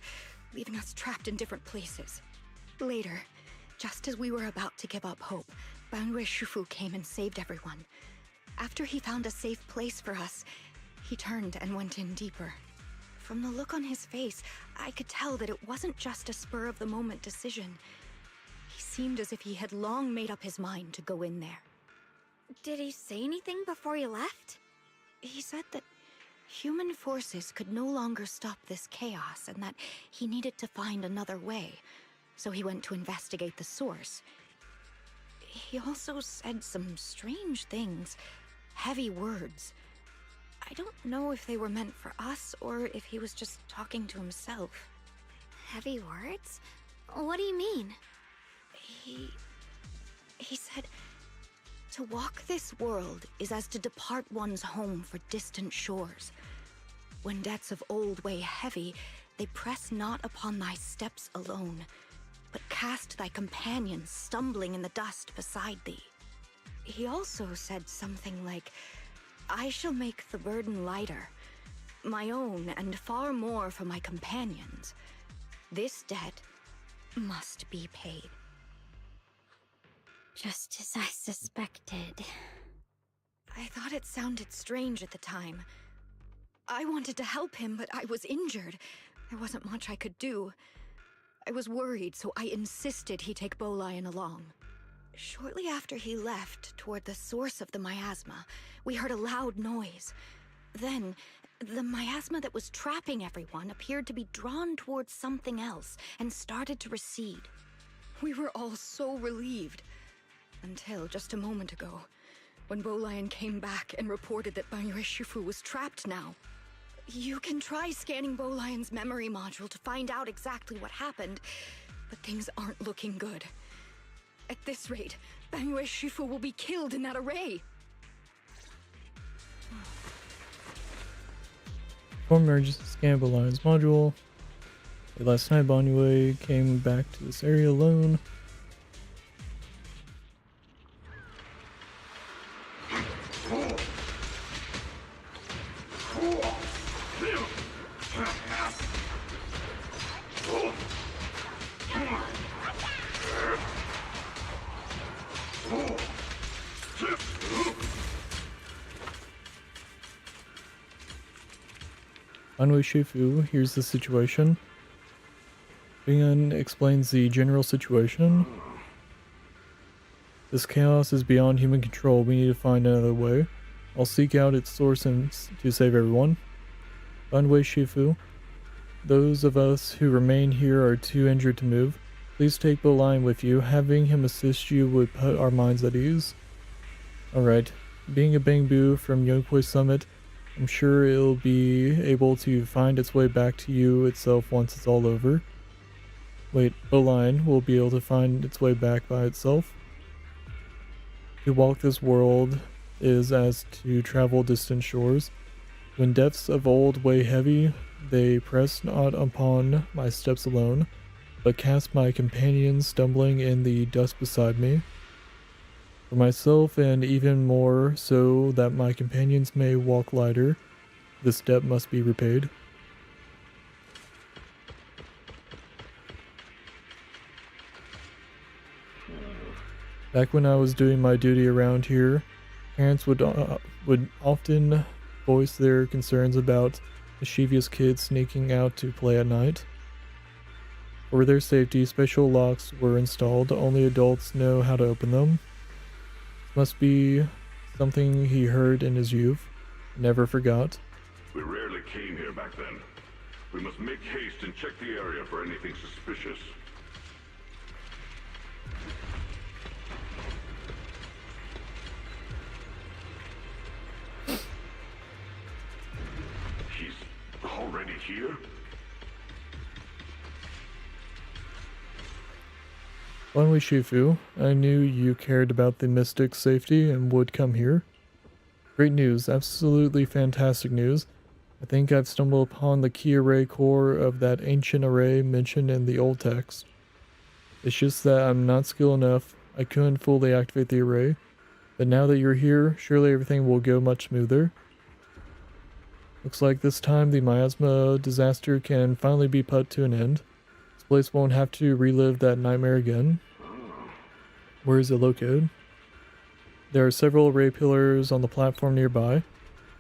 leaving us trapped in different places. Later, just as we were about to give up hope, Banyue Shifu came and saved everyone. After he found a safe place for us, he turned and went in deeper. From the look on his face, I could tell that it wasn't just a spur-of-the-moment decision. He seemed as if he had long made up his mind to go in there. Did he say anything before he left? He said that human forces could no longer stop this chaos and that he needed to find another way, so he went to investigate the source. He also said some strange things, heavy words. I don't know if they were meant for us or if he was just talking to himself. Heavy words? What do you mean? He said, to walk this world is as to depart one's home for distant shores. When debts of old weigh heavy, they press not upon thy steps alone, but cast thy companions stumbling in the dust beside thee. He also said something like, I shall make the burden lighter, my own and far more for my companions. This debt must be paid. Just as I suspected. I thought it sounded strange at the time. I wanted to help him, but I was injured. There wasn't much I could do. I was worried, so I insisted he take Bolion along. Shortly after he left, toward the source of the miasma, we heard a loud noise. Then, the miasma that was trapping everyone appeared to be drawn towards something else and started to recede. We were all so relieved. Until just a moment ago, when Bolion came back and reported that Banyue Shifu was trapped now. You can try scanning Bolion's memory module to find out exactly what happened, but things aren't looking good. At this rate, Banyue Shifu will be killed in that array. Perform emergency scan Bolion's module. Last night, Banyue came back to this area alone. Banyue Shifu hears the situation. Bingan explains the general situation. This chaos is beyond human control. We need to find another way. I'll seek out its source and to save everyone. Banyue Shifu, those of us who remain here are too injured to move. Please take Bolion with you. Having him assist you would put our minds at ease. Alright. Being a Bangbu from Yunkwei Summit, I'm sure it'll be able to find its way back to you itself once it's all over. Wait, Bolion will be able to find its way back by itself? To walk this world is as to travel distant shores. When depths of old weigh heavy, they press not upon my steps alone, but cast my companions stumbling in the dust beside me. For myself, and even more so that my companions may walk lighter, this debt must be repaid. Back when I was doing my duty around here, parents would often voice their concerns about mischievous kids sneaking out to play at night. For their safety, special locks were installed. Only adults know how to open them. Must be something he heard in his youth, never forgot. We rarely came here back then. We must make haste and check the area for anything suspicious. He's already here? Banyue Shifu, I knew you cared about the mystic's safety and would come here. Great news, absolutely fantastic news. I think I've stumbled upon the key array core of that ancient array mentioned in the old text. It's just that I'm not skilled enough. I couldn't fully activate the array. But now that you're here, surely everything will go much smoother. Looks like this time the miasma disaster can finally be put to an end. This place won't have to relive that nightmare again. Where is it located? There are several array pillars on the platform nearby.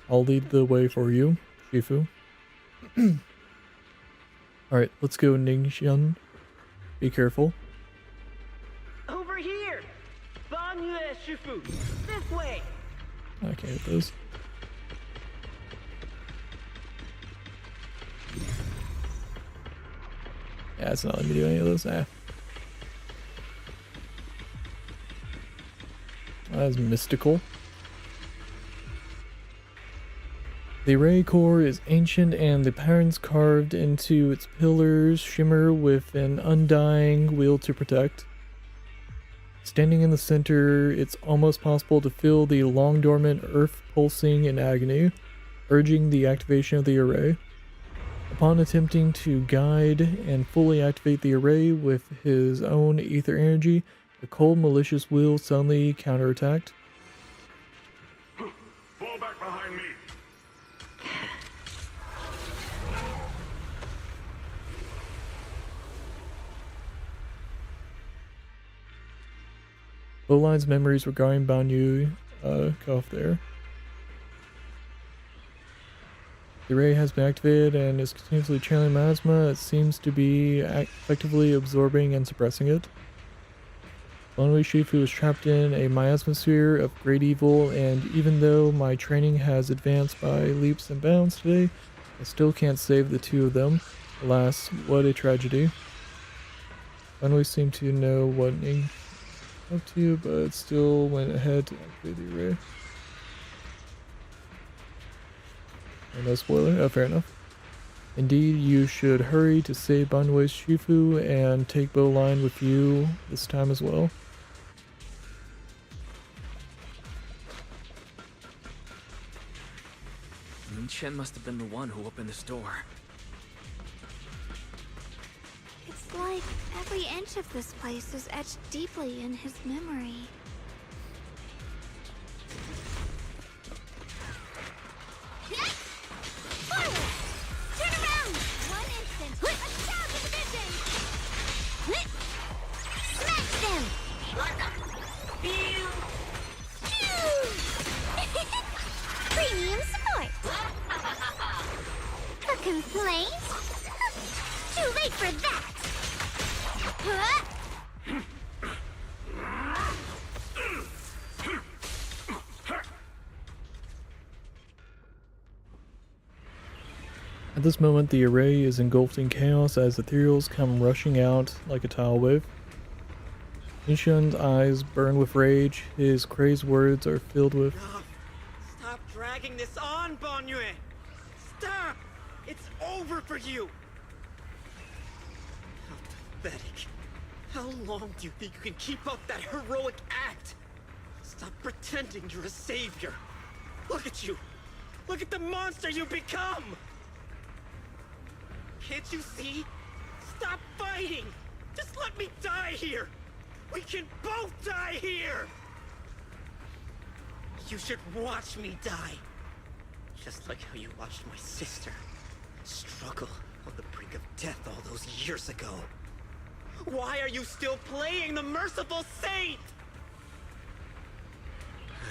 I'll lead the way for you, Shifu. Alright, let's go, Ningxian. Be careful. Over here! Banyue Shifu! This way! I can't hit those. Yeah, it's not letting me do any of those. That's mystical. The array core is ancient and the patterns carved into its pillars shimmer with an undying will to protect. Standing in the center, it's almost possible to feel the long dormant earth pulsing in agony, urging the activation of the array. Upon attempting to guide and fully activate the array with his own ether energy, the cold malicious will suddenly counterattacked. Fall back behind me. Bowline's memories regarding Banyu cut off there. The array has been activated and is continuously channeling miasma. It seems to be effectively absorbing and suppressing it. Banyu Shifu is trapped in a miasmosphere of great evil, and even though my training has advanced by leaps and bounds today, I still can't save the two of them. Alas, what a tragedy. Banyu seemed to know what Ning up to, but still went ahead to activate the array. No spoiler. Oh, fair enough. Indeed, you should hurry to save Banyu Shifu and take Bowline with you this time as well. Chen must have been the one who opened this door. It's like every inch of this place is etched deeply in his memory. Forward! Turn around! 1 instant! Attack with vision! Smash them! Premium support! A complaint? Too late for that! At this moment, the array is engulfed in chaos as ethereals come rushing out like a tidal wave. Nishun's eyes burn with rage. His crazed words are filled with... Stop dragging this on, Banyue! Stop! It's over for you! How pathetic. How long do you think you can keep up that heroic act? Stop pretending you're a savior. Look at you! Look at the monster you become! Can't you see? Stop fighting! Just let me die here! We can both die here! You should watch me die. Just like how you watched my sister struggle on the brink of death all those years ago. Why are you still playing the merciful saint?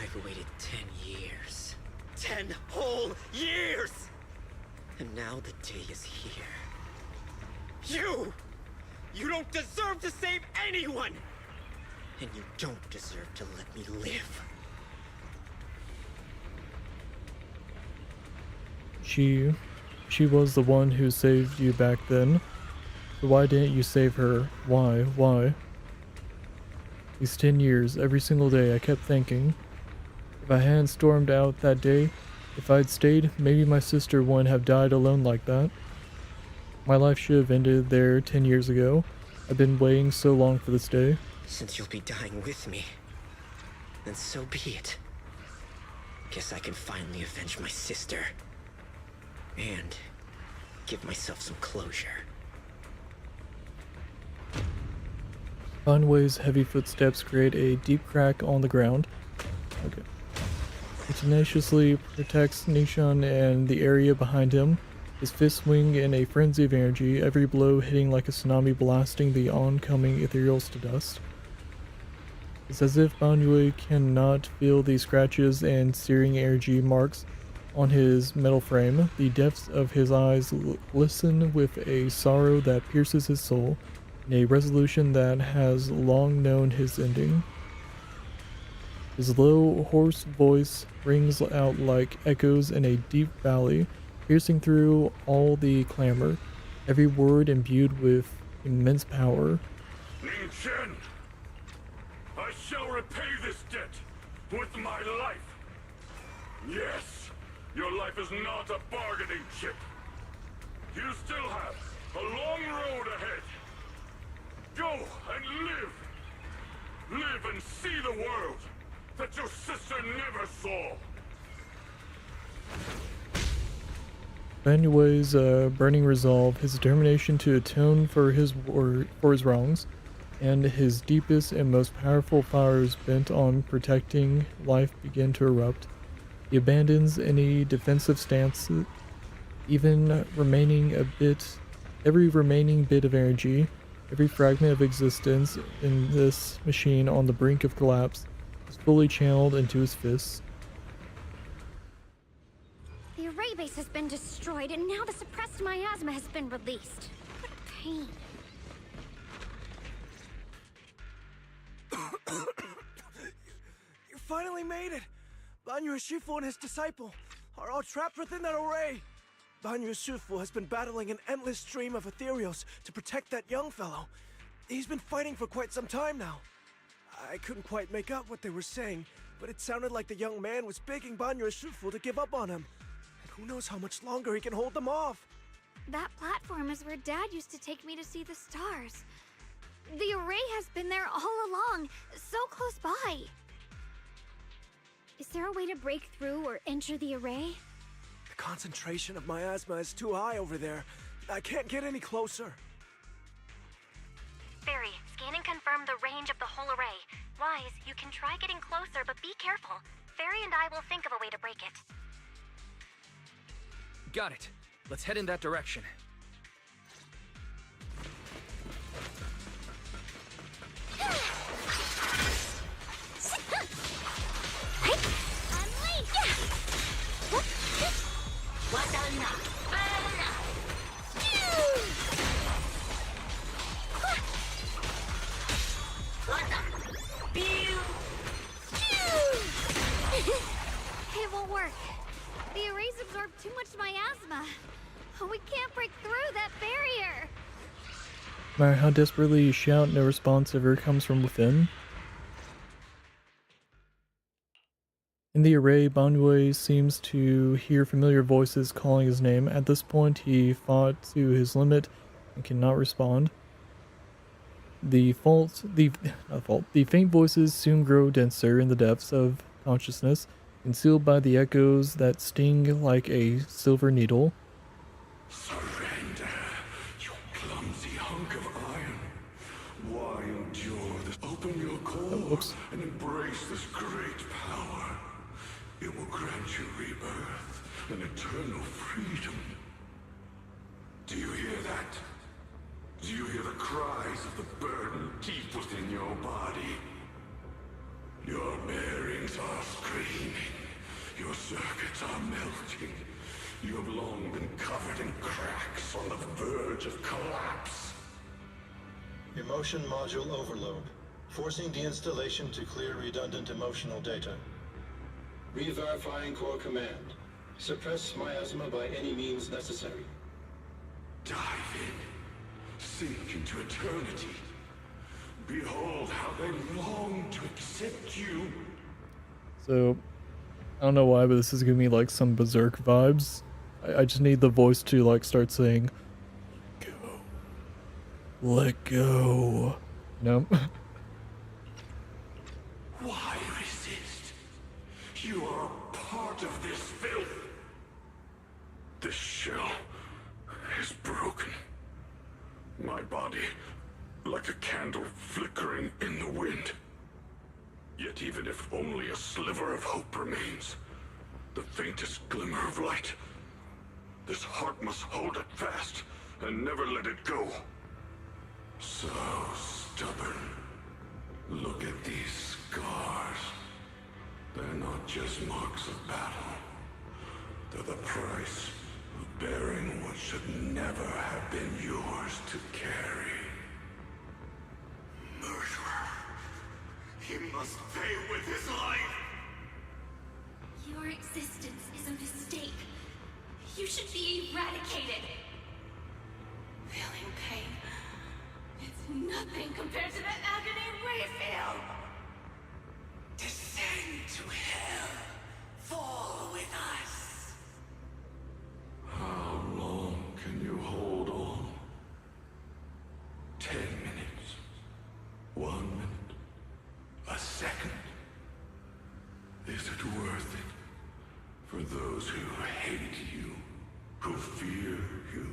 I've waited 10 years. 10 whole years! And now the day is here. You don't deserve to save anyone! And you don't deserve to let me live. She was the one who saved you back then. So why didn't you save her? Why? These 10 years, every single day, I kept thinking, if I hadn't stormed out that day, if I'd stayed, maybe my sister wouldn't have died alone like that. My life should have ended there 10 years ago. I've been waiting so long for this day. Since you'll be dying with me, then so be it. Guess I can finally avenge my sister. And give myself some closure. Banyue's heavy footsteps create a deep crack on the ground. Okay. He tenaciously protects Nishun and the area behind him. His fists swing in a frenzy of energy, every blow hitting like a tsunami, blasting the oncoming ethereals to dust. It's as if Banyue cannot feel the scratches and searing energy marks on his metal frame. The depths of his eyes glisten with a sorrow that pierces his soul, and a resolution that has long known his ending. His low, hoarse voice rings out like echoes in a deep valley, piercing through all the clamor, every word imbued with immense power. Ning Chen, I shall repay this debt with my life. Yes, your life is not a bargaining chip. You still have a long road ahead. Go and live. Live and see the world that your sister never saw. Banyue's burning resolve, his determination to atone for his wrongs, and his deepest and most powerful fires bent on protecting life begin to erupt. He abandons any defensive stance, every remaining bit of energy, every fragment of existence in this machine on the brink of collapse is fully channeled into his fists. The array base has been destroyed, and now the suppressed miasma has been released. What pain. You finally made it! Banyu Shifu and his disciple are all trapped within that array. Banyu Shifu has been battling an endless stream of ethereals to protect that young fellow. He's been fighting for quite some time now. I couldn't quite make out what they were saying, but it sounded like the young man was begging Banyu Shifu to give up on him. And who knows how much longer he can hold them off. That platform is where Dad used to take me to see the stars. The array has been there all along, so close by. Is there a way to break through or enter the array? The concentration of miasma is too high over there. I can't get any closer. Fairy, scan and confirm the range of the whole array. Wise, you can try getting closer, but be careful. Fairy and I will think of a way to break it. Got it. Let's head in that direction. It won't work. The arrays absorb too much miasma. We can't break through that barrier. No matter how desperately you shout, no response ever comes from within. In the array, Banyue seems to hear familiar voices calling his name. At this point, he fought to his limit and cannot respond. The faint voices soon grow denser in the depths of consciousness, concealed by the echoes that sting like a silver needle. Surrender, you clumsy hunk of iron. Why endure this? Open your core and embrace this great power. It will grant you rebirth and eternal freedom. Do you hear that? Do you hear the cries of the burden deep within your body? Your bearings are screaming. Your circuits are melting. You have long been covered in cracks on the verge of collapse. Emotion module overload. Forcing deinstallation to clear redundant emotional data. Re-verifying core command. Suppress miasma by any means necessary. Dive in. Sink into eternity. Behold how they long to accept you. So, I don't know why, but this is giving me like some Berserk vibes. I just need the voice to like start saying, let go. No. Why resist? You are a part of this filth. This shell is broken. My body, like a candle flickering in the wind. Yet even if only a sliver of hope remains, the faintest glimmer of light, this heart must hold it fast and never let it go. So stubborn. Look at these scars. They're not just marks of battle. to the price of bearing what should never have been yours to carry. Murderer. He must pay with his life. Your existence is a mistake. You should be eradicated. Feeling pain. It's nothing compared to the agony we feel. Descend to hell. Fall with us. How long can you hold on? 10 minutes? 1 minute? A second? Is it worth it for those who hate you, who fear you,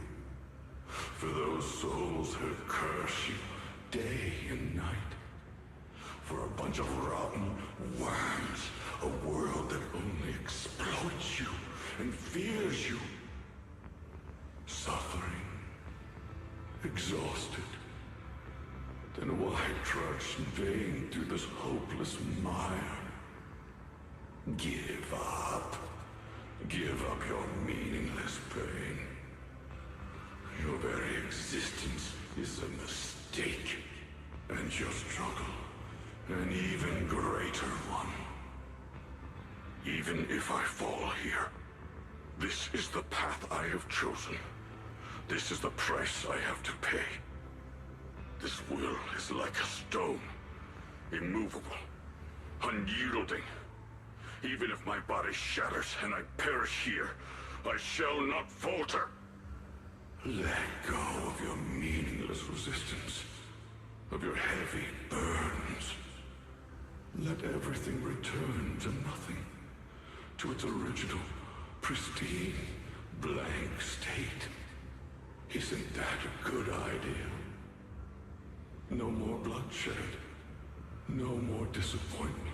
for those souls who curse you day and night, for a bunch of rotten worms, a world that only exploits you and fears you, suffering, exhausted? Then why trudge in vain through this hopeless mire? Give up. Give up your meaningless pain. Your very existence is a mistake, and your struggle an even greater one. Even if I fall here, this is the path I have chosen. This is the price I have to pay. This will is like a stone, immovable, unyielding. Even if my body shatters and I perish here, I shall not falter. Let go of your meaningless resistance, of your heavy burdens. Let everything return to nothing, to its original, pristine, blank state. Isn't that a good idea? No more bloodshed, no more disappointment.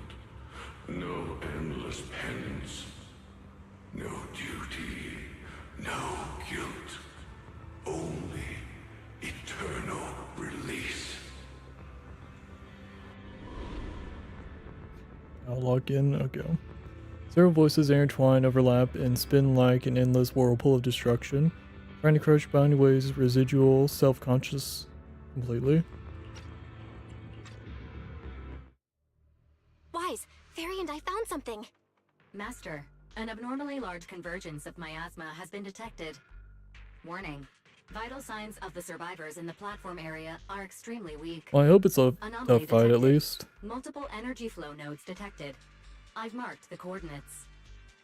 No endless penance, no duty, no guilt, only eternal release. I'll log in. Okay. Several voices intertwine, overlap, and spin like an endless whirlpool of destruction, trying to crush Banyue's residual self-conscious completely. Wise, Fairy and I found something. Master, an abnormally large convergence of miasma has been detected. Warning. Vital signs of the survivors in the platform area are extremely weak. Well, I hope it's a Anomaly tough fight at detected. least. Multiple energy flow nodes detected. I've marked the coordinates.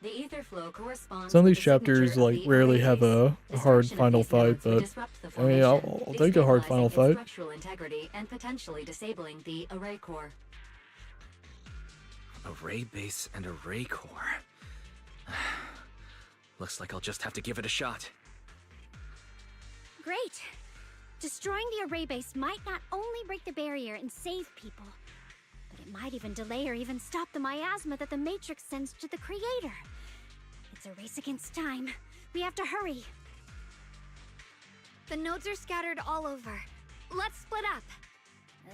The ether flow corresponds Some of with these the signature chapters of like the rarely array have base. a hard Destruction of final these fight, nodes would but disrupt the I mean, formation, I'll take a hard final destabilizing its fight. structural integrity and potentially disabling the array core. Array base and array core. Looks like I'll just have to give it a shot. Great. Destroying the array base might not only break the barrier and save people, but it might even delay or even stop the miasma that the Matrix sends to the Creator. It's a race against time. We have to hurry. The nodes are scattered all over. Let's split up.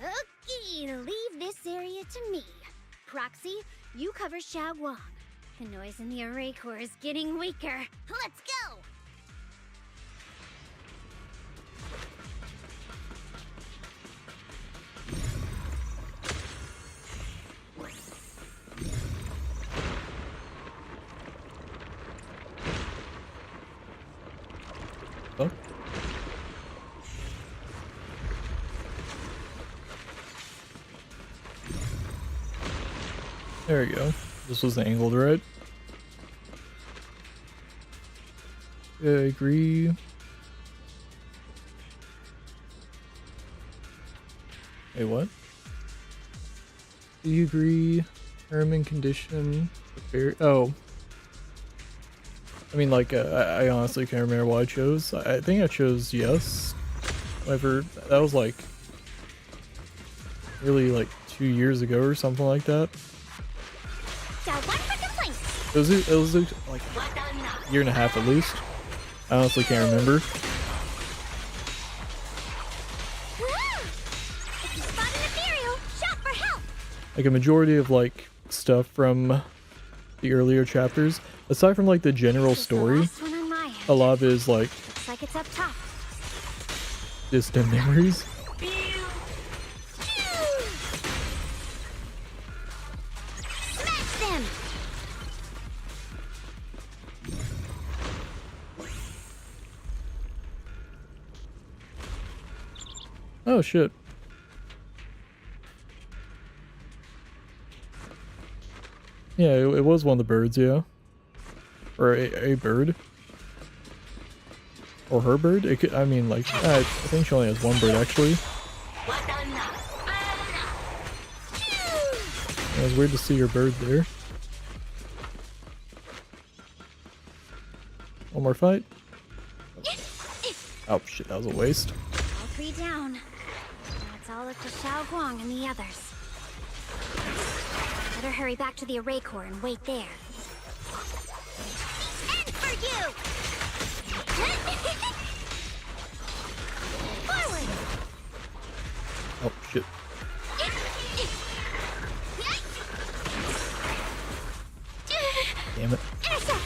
Okay, leave this area to me. Proxy, you cover Xiaoguang. The noise in the array core is getting weaker. Let's go! Oh. There we go. This was angled right. Yeah, I agree. Wait, what? Do you agree? Term and condition. Oh. I mean, like, I honestly can't remember what I chose. I think I chose yes. However, that was like really like 2 years ago or something like that. It was like a year and a half at least. I honestly can't remember. Like a majority of like stuff from the earlier chapters, aside from like the general story, One on my end. a lot of it is like Looks like it's up top. distant memories. Smash them! Oh shit. Yeah, it was one of the birds, yeah. Or a bird. Or her bird? It could, I mean, like, I think she only has one bird, actually. It was weird to see your bird there. One more fight. Oh shit, that was a waste. All three down. Now it's all up to Xiao Guang and the others. Better hurry back to the array core and wait there. And for you! Forward! Oh shit. Damn it. Intercept!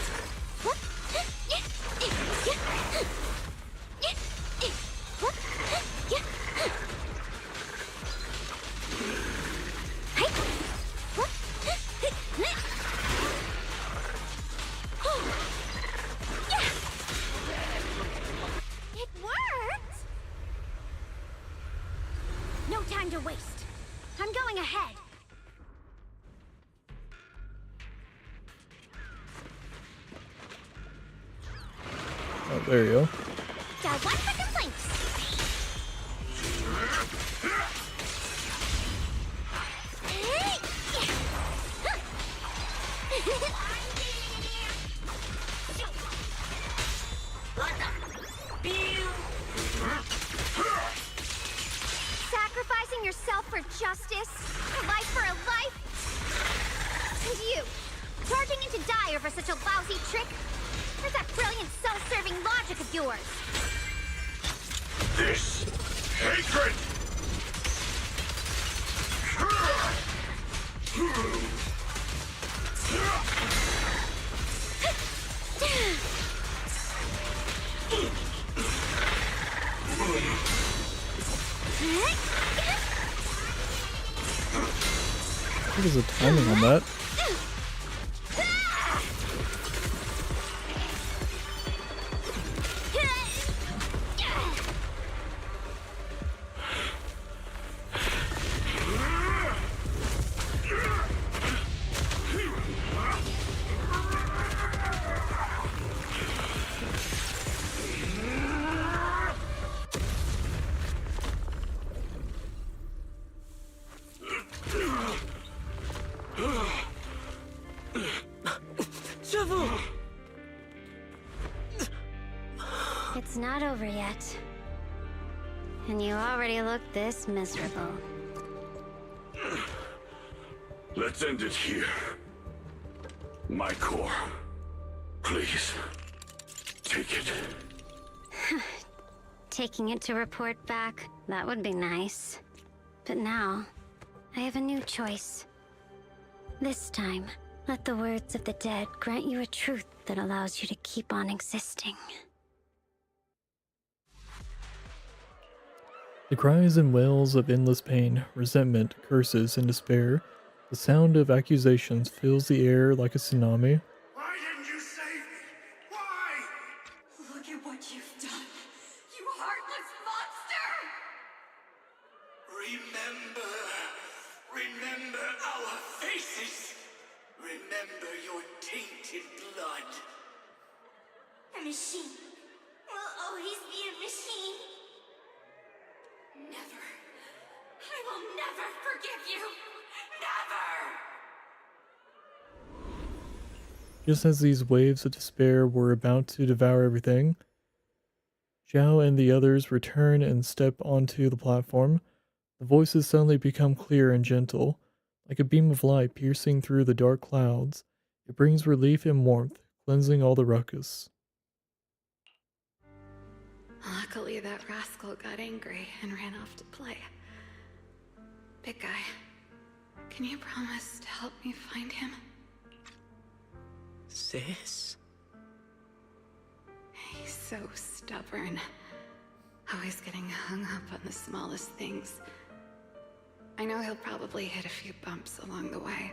It worked! No time to waste. I'm going ahead. Oh, there you go. Got one for complaints. Sacrificing yourself for justice? A life for a life? And you, charging into die over such a lousy trick? Where's that brilliant self-serving logic of yours? This hatred! What is the timing on that? It's not over yet. And you already look this miserable. Let's end it here. My core. Please. Take it. Taking it to report back, that would be nice. But now, I have a new choice. This time, let the words of the dead grant you a truth that allows you to keep on existing. The cries and wails of endless pain, resentment, curses, and despair. The sound of accusations fills the air like a tsunami. Why didn't you save me? Why? Look at what you've done, you heartless monster! Remember our faces. Remember your tainted blood. A machine will always be a machine. Never. I will never forgive you. Never! Just as these waves of despair were about to devour everything, Zhao and the others return and step onto the platform. The voices suddenly become clear and gentle, like a beam of light piercing through the dark clouds. It brings relief and warmth, cleansing all the ruckus. Luckily, that rascal got angry and ran off to play. Big guy, can you promise to help me find him? Sis? He's so stubborn. Always getting hung up on the smallest things. I know he'll probably hit a few bumps along the way.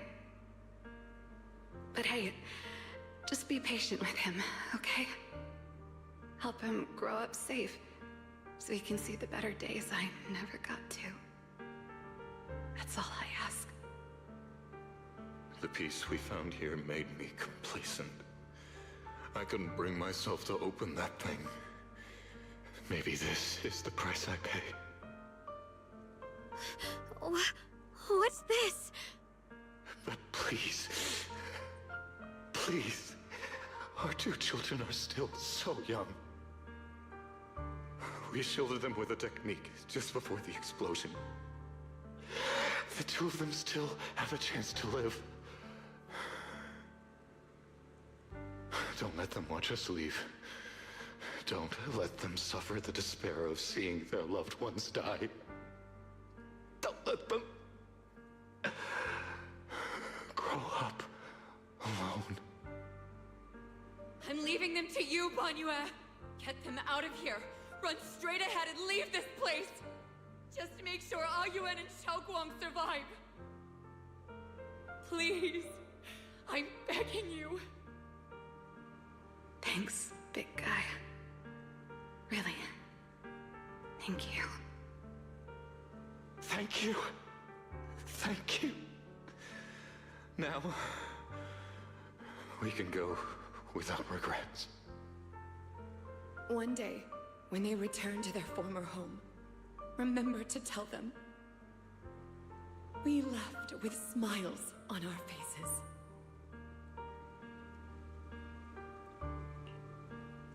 But hey, just be patient with him, okay? Help him grow up safe, so he can see the better days I never got to. That's all I ask. The peace we found here made me complacent. I couldn't bring myself to open that thing. Maybe this is the price I pay. What's this? But please, please, our two children are still so young. We shielded them with a technique just before the explosion. The two of them still have a chance to live. Don't let them watch us leave. Don't let them suffer the despair of seeing their loved ones die. Don't let them grow up alone. I'm leaving them to you, Banue. Get them out of here. Run straight ahead and leave this place. Just to make sure Ayuan and Xiaoguang survive. Please. I'm begging you. Thanks, big guy. Really. Thank you. Thank you. Thank you. Now, we can go without regrets. One day, when they return to their former home, remember to tell them we left with smiles on our faces.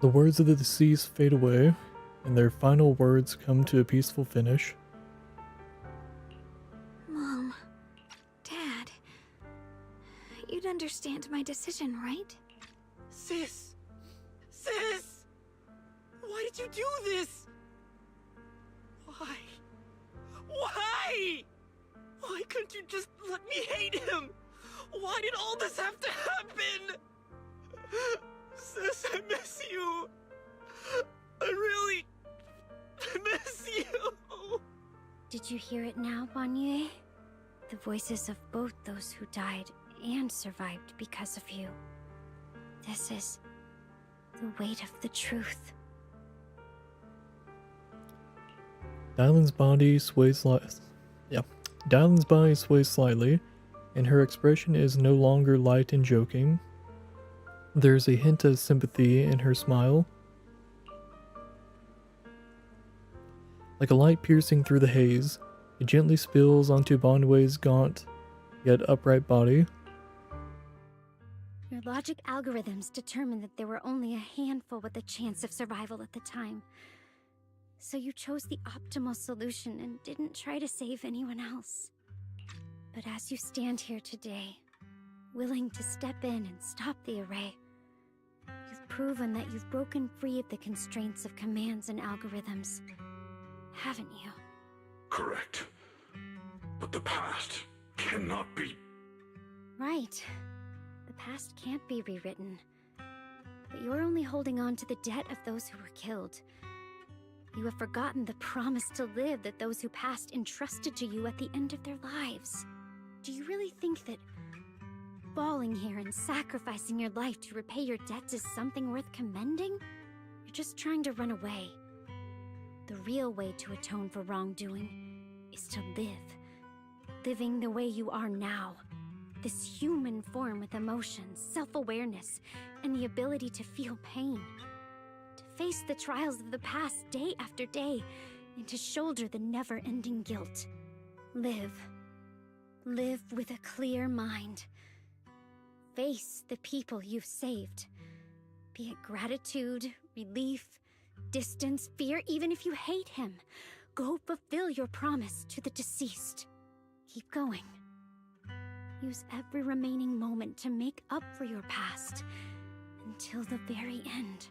The words of the deceased fade away, and their final words come to a peaceful finish. Mom, Dad, you'd understand my decision, right? Sis! Sis! Why did you do this? Why? Why? Why couldn't you just let me hate him? Why did all this have to happen? Sis, I miss you. I really miss you. Did you hear it now, Banue? The voices of both those who died and survived because of you. This is the weight of the truth. Dylan's body sways slightly, and her expression is no longer light and joking. There's a hint of sympathy in her smile. Like a light piercing through the haze, it gently spills onto Banue's gaunt, yet upright body. Your logic algorithms determined that there were only a handful with a chance of survival at the time. So you chose the optimal solution and didn't try to save anyone else. But as you stand here today, willing to step in and stop the array, you've proven that you've broken free of the constraints of commands and algorithms, haven't you? Correct. But the past cannot be... Right. The past can't be rewritten. But you're only holding on to the debt of those who were killed. You have forgotten the promise to live that those who passed entrusted to you at the end of their lives. Do you really think that falling here and sacrificing your life to repay your debts is something worth commending? You're just trying to run away. The real way to atone for wrongdoing is to live. Living the way you are now. This human form with emotions, self-awareness, and the ability to feel pain. To face the trials of the past day after day, and to shoulder the never-ending guilt. Live. Live with a clear mind. Face the people you've saved. Be it gratitude, relief, distance, fear, even if you hate him. Go fulfill your promise to the deceased. Keep going. Use every remaining moment to make up for your past. Until the very end.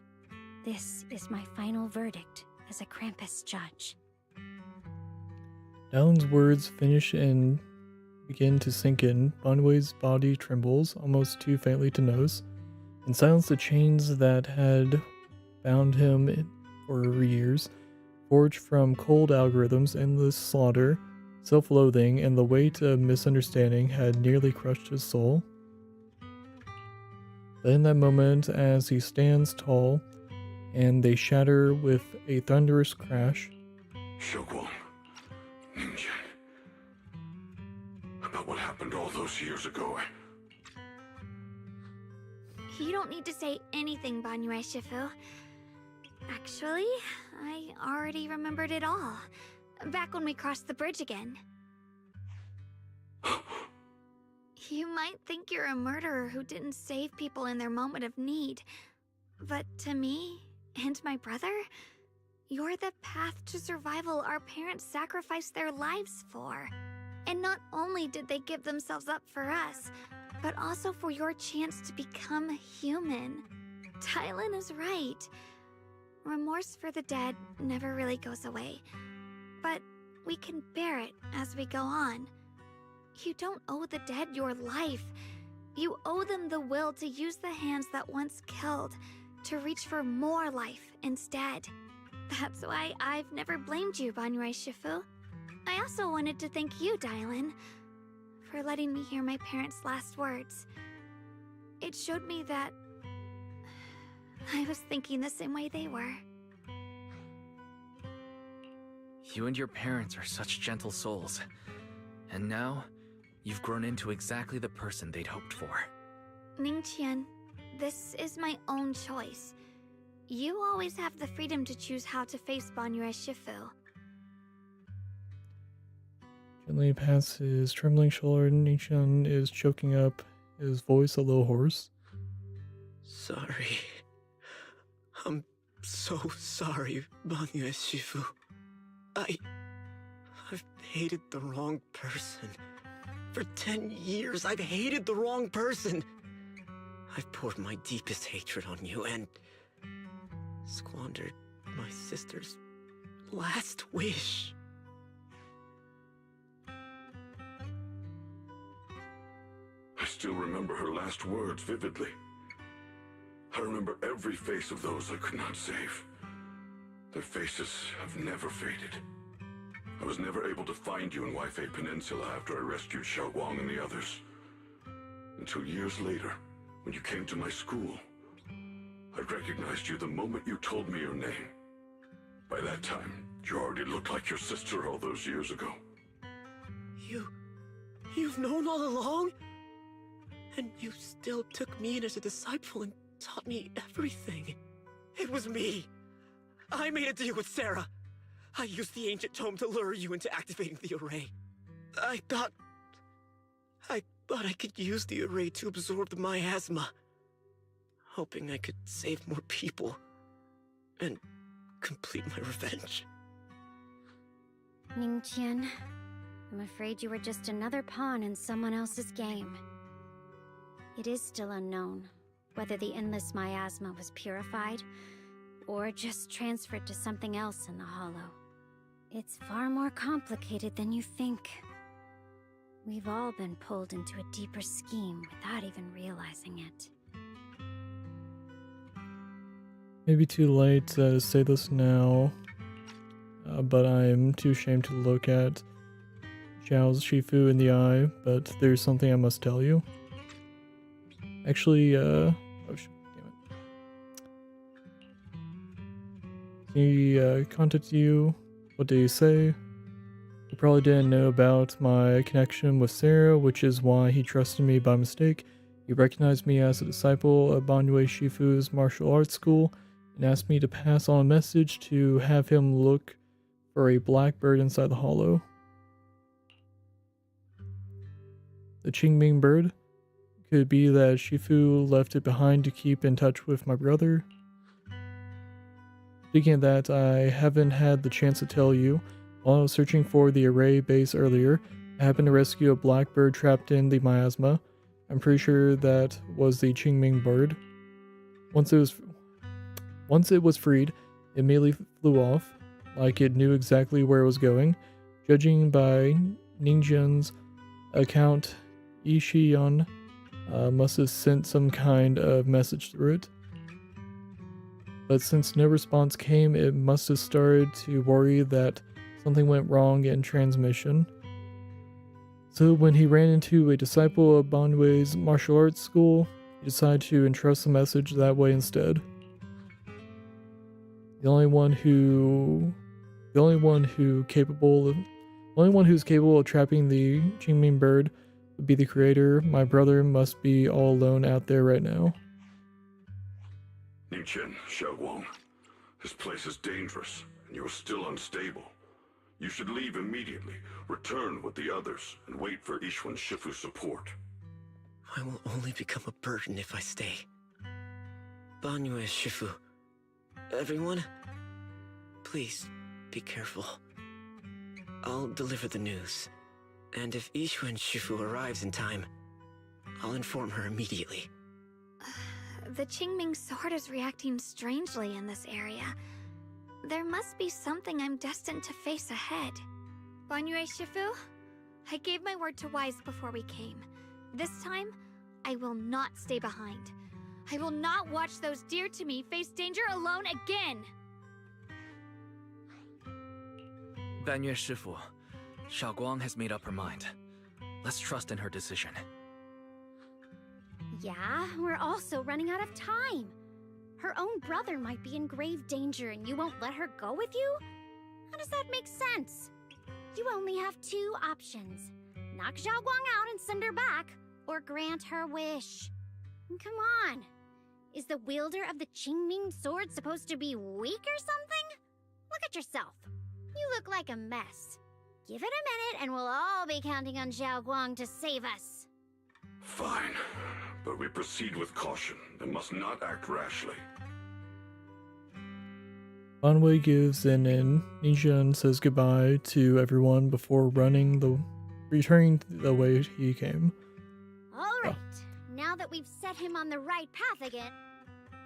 This is my final verdict as a Krampus judge. Dylan's words finish and begin to sink in. Banue's body trembles, almost too faintly to notice. and silence the chains that had bound him for years, forged from cold algorithms, endless slaughter, self-loathing, and the weight of misunderstanding had nearly crushed his soul. But in that moment, as he stands tall, and they shatter with a thunderous crash. Xiaoguang, Ninja, about what happened all those years ago. You don't need to say anything, Banyue Shifu. Actually, I already remembered it all. Back when we crossed the bridge again. You might think you're a murderer who didn't save people in their moment of need. But to me, and my brother, you're the path to survival our parents sacrificed their lives for. And not only did they give themselves up for us, but also for your chance to become human. Tylan is right. Remorse for the dead never really goes away. But we can bear it as we go on. You don't owe the dead your life. You owe them the will to use the hands that once killed to reach for more life instead. That's why I've never blamed you, Banyue Shifu. I also wanted to thank you, Dylan, for letting me hear my parents' last words. It showed me that I was thinking the same way they were. You and your parents are such gentle souls. And now, you've grown into exactly the person they'd hoped for. Ningqian, this is my own choice. You always have the freedom to choose how to face Banyue Shifu. Gently pats his trembling shoulder. Ningqian is choking up, his voice a little hoarse. Sorry. I'm so sorry, Banyue Shifu. I've hated the wrong person. For 10 years, I've hated the wrong person. I've poured my deepest hatred on you and squandered my sister's last wish. I still remember her last words vividly. I remember every face of those I could not save. Their faces have never faded. I was never able to find you in Waifei Peninsula after I rescued Xiaoguang and the others. Until years later, when you came to my school, I recognized you the moment you told me your name. By that time, you already looked like your sister all those years ago. You've known all along? And you still took me in as a disciple and taught me everything. It was me. I made a deal with Sarah. I used the ancient tome to lure you into activating the array. I thought I could use the array to absorb the miasma, hoping I could save more people and complete my revenge. Ningqian, I'm afraid you were just another pawn in someone else's game. It is still unknown whether the endless miasma was purified or just transferred to something else in the Hollow. It's far more complicated than you think. We've all been pulled into a deeper scheme without even realizing it. Maybe too late to say this now, but I'm too ashamed to look at Zhao's Shifu in the eye, but there's something I must tell you. Actually, damn it. He contacted you. What did he say? He probably didn't know about my connection with Sarah, which is why he trusted me by mistake. He recognized me as a disciple of Banyue Shifu's martial arts school and asked me to pass on a message to have him look for a black bird inside the hollow. The Qingming bird? Could it be that Shifu left it behind to keep in touch with my brother? Speaking of that, I haven't had the chance to tell you. While I was searching for the array base earlier, I happened to rescue a black bird trapped in the miasma. I'm pretty sure that was the Qingming bird. Once it was freed, it immediately flew off, like it knew exactly where it was going. Judging by Ningqian's account, Ishion must have sent some kind of message through it. But since no response came, it must have started to worry that something went wrong in transmission. So when he ran into a disciple of Banwei's martial arts school, he decided to entrust the message that way instead. The only one who's capable of trapping the Qingming bird would be the creator. My brother must be all alone out there right now. Ningqian, Xiaoguang, this place is dangerous, and you're still unstable. You should leave immediately, return with the others, and wait for Yixuan Shifu's support. I will only become a burden if I stay. Banyue Shifu, everyone, please be careful. I'll deliver the news, and if Yixuan Shifu arrives in time, I'll inform her immediately. The Qingming sword is reacting strangely in this area. There must be something I'm destined to face ahead. Banyue Shifu, I gave my word to Wise before we came. This time, I will not stay behind. I will not watch those dear to me face danger alone again! Banyue Shifu, Xiaoguang has made up her mind. Let's trust in her decision. Yeah, we're also running out of time. Her own brother might be in grave danger and you won't let her go with you? How does that make sense? You only have two options. Knock Xiaoguang out and send her back, or grant her wish. Come on. Is the wielder of the Qingming sword supposed to be weak or something? Look at yourself. You look like a mess. Give it a minute and we'll all be counting on Xiaoguang to save us. Fine, but we proceed with caution and must not act rashly. Banwei gives in and Ningxian says goodbye to everyone before returning the way he came. Alright, now that we've set him on the right path again.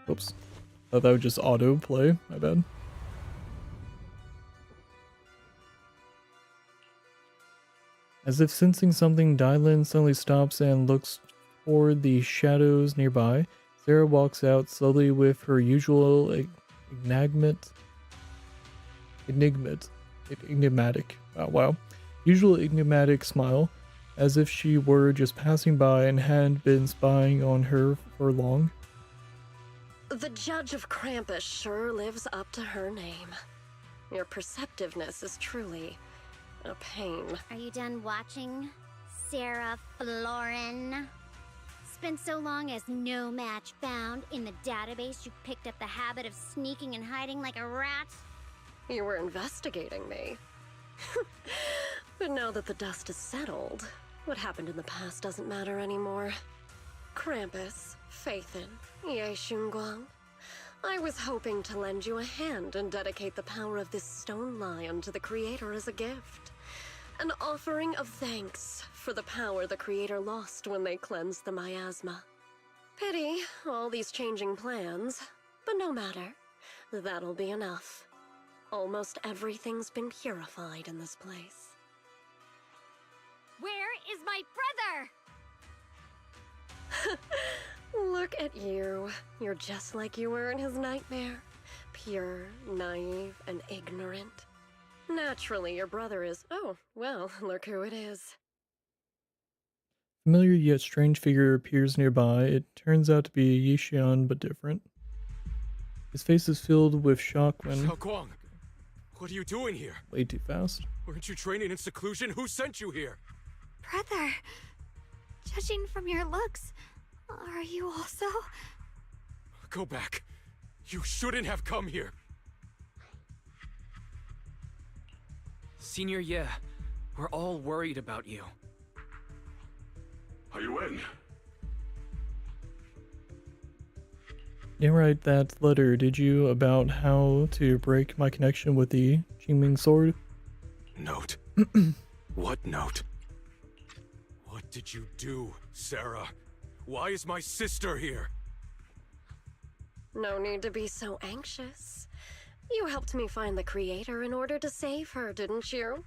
Whoops. Thought that would just auto play, my bad. As if sensing something, Dylan suddenly stops and looks toward the shadows nearby. Sarah walks out slowly with her usual enigmatic smile, as if she were just passing by and hadn't been spying on her for long. The Judge of Krampus sure lives up to her name. Your perceptiveness is truly a pain. Are you done watching, Sarah Florin? Spent so long as no match found in the database, you picked up the habit of sneaking and hiding like a rat? You were investigating me. But now that the dust is settled, what happened in the past doesn't matter anymore. Krampus, Phaethon, Ye Xunguang. I was hoping to lend you a hand and dedicate the power of this stone lion to the Creator as a gift. An offering of thanks for the power the Creator lost when they cleansed the miasma. Pity, all these changing plans, but no matter. That'll be enough. Almost everything's been purified in this place. Where is my brother? Look at you. You're just like you were in his nightmare. Pure, naive, and ignorant. Naturally, your brother is... Oh, well, look who it is. Familiar yet strange figure appears nearby. It turns out to be Yixian, but different. His face is filled with shock when... Xiaoguang, what are you doing here? Way too fast. Weren't you training in seclusion? Who sent you here? Brother, judging from your looks, are you also? Go back. You shouldn't have come here. Senior Ye, we're all worried about you. Are you in? You write that letter, did you, about how to break my connection with the Qingming sword? Note? What note? What did you do, Sarah? Why is my sister here? No need to be so anxious. You helped me find the Creator in order to save her, didn't you?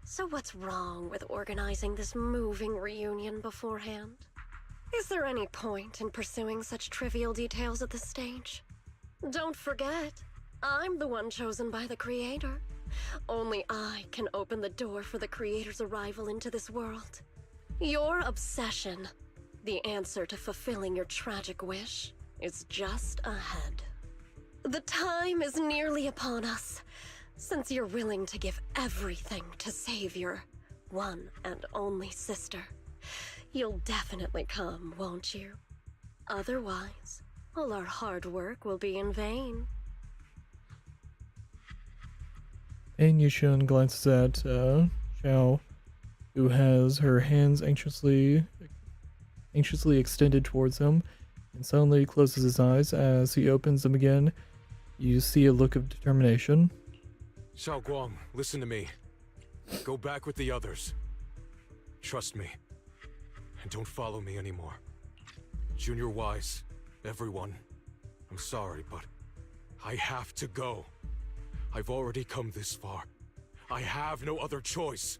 So what's wrong with organizing this moving reunion beforehand? Is there any point in pursuing such trivial details at this stage? Don't forget, I'm the one chosen by the Creator. Only I can open the door for the Creator's arrival into this world. Your obsession, the answer to fulfilling your tragic wish, is just ahead. The time is nearly upon us, since you're willing to give everything to save your one and only sister. You'll definitely come, won't you? Otherwise, all our hard work will be in vain. And Yishun glances at Xiao, who has her hands anxiously extended towards him, and suddenly closes his eyes. As he opens them again, you see a look of determination. Xiaoguang, listen to me. Go back with the others. Trust me. And don't follow me anymore. Junior Wise, everyone, I'm sorry, but I have to go. I've already come this far. I have no other choice.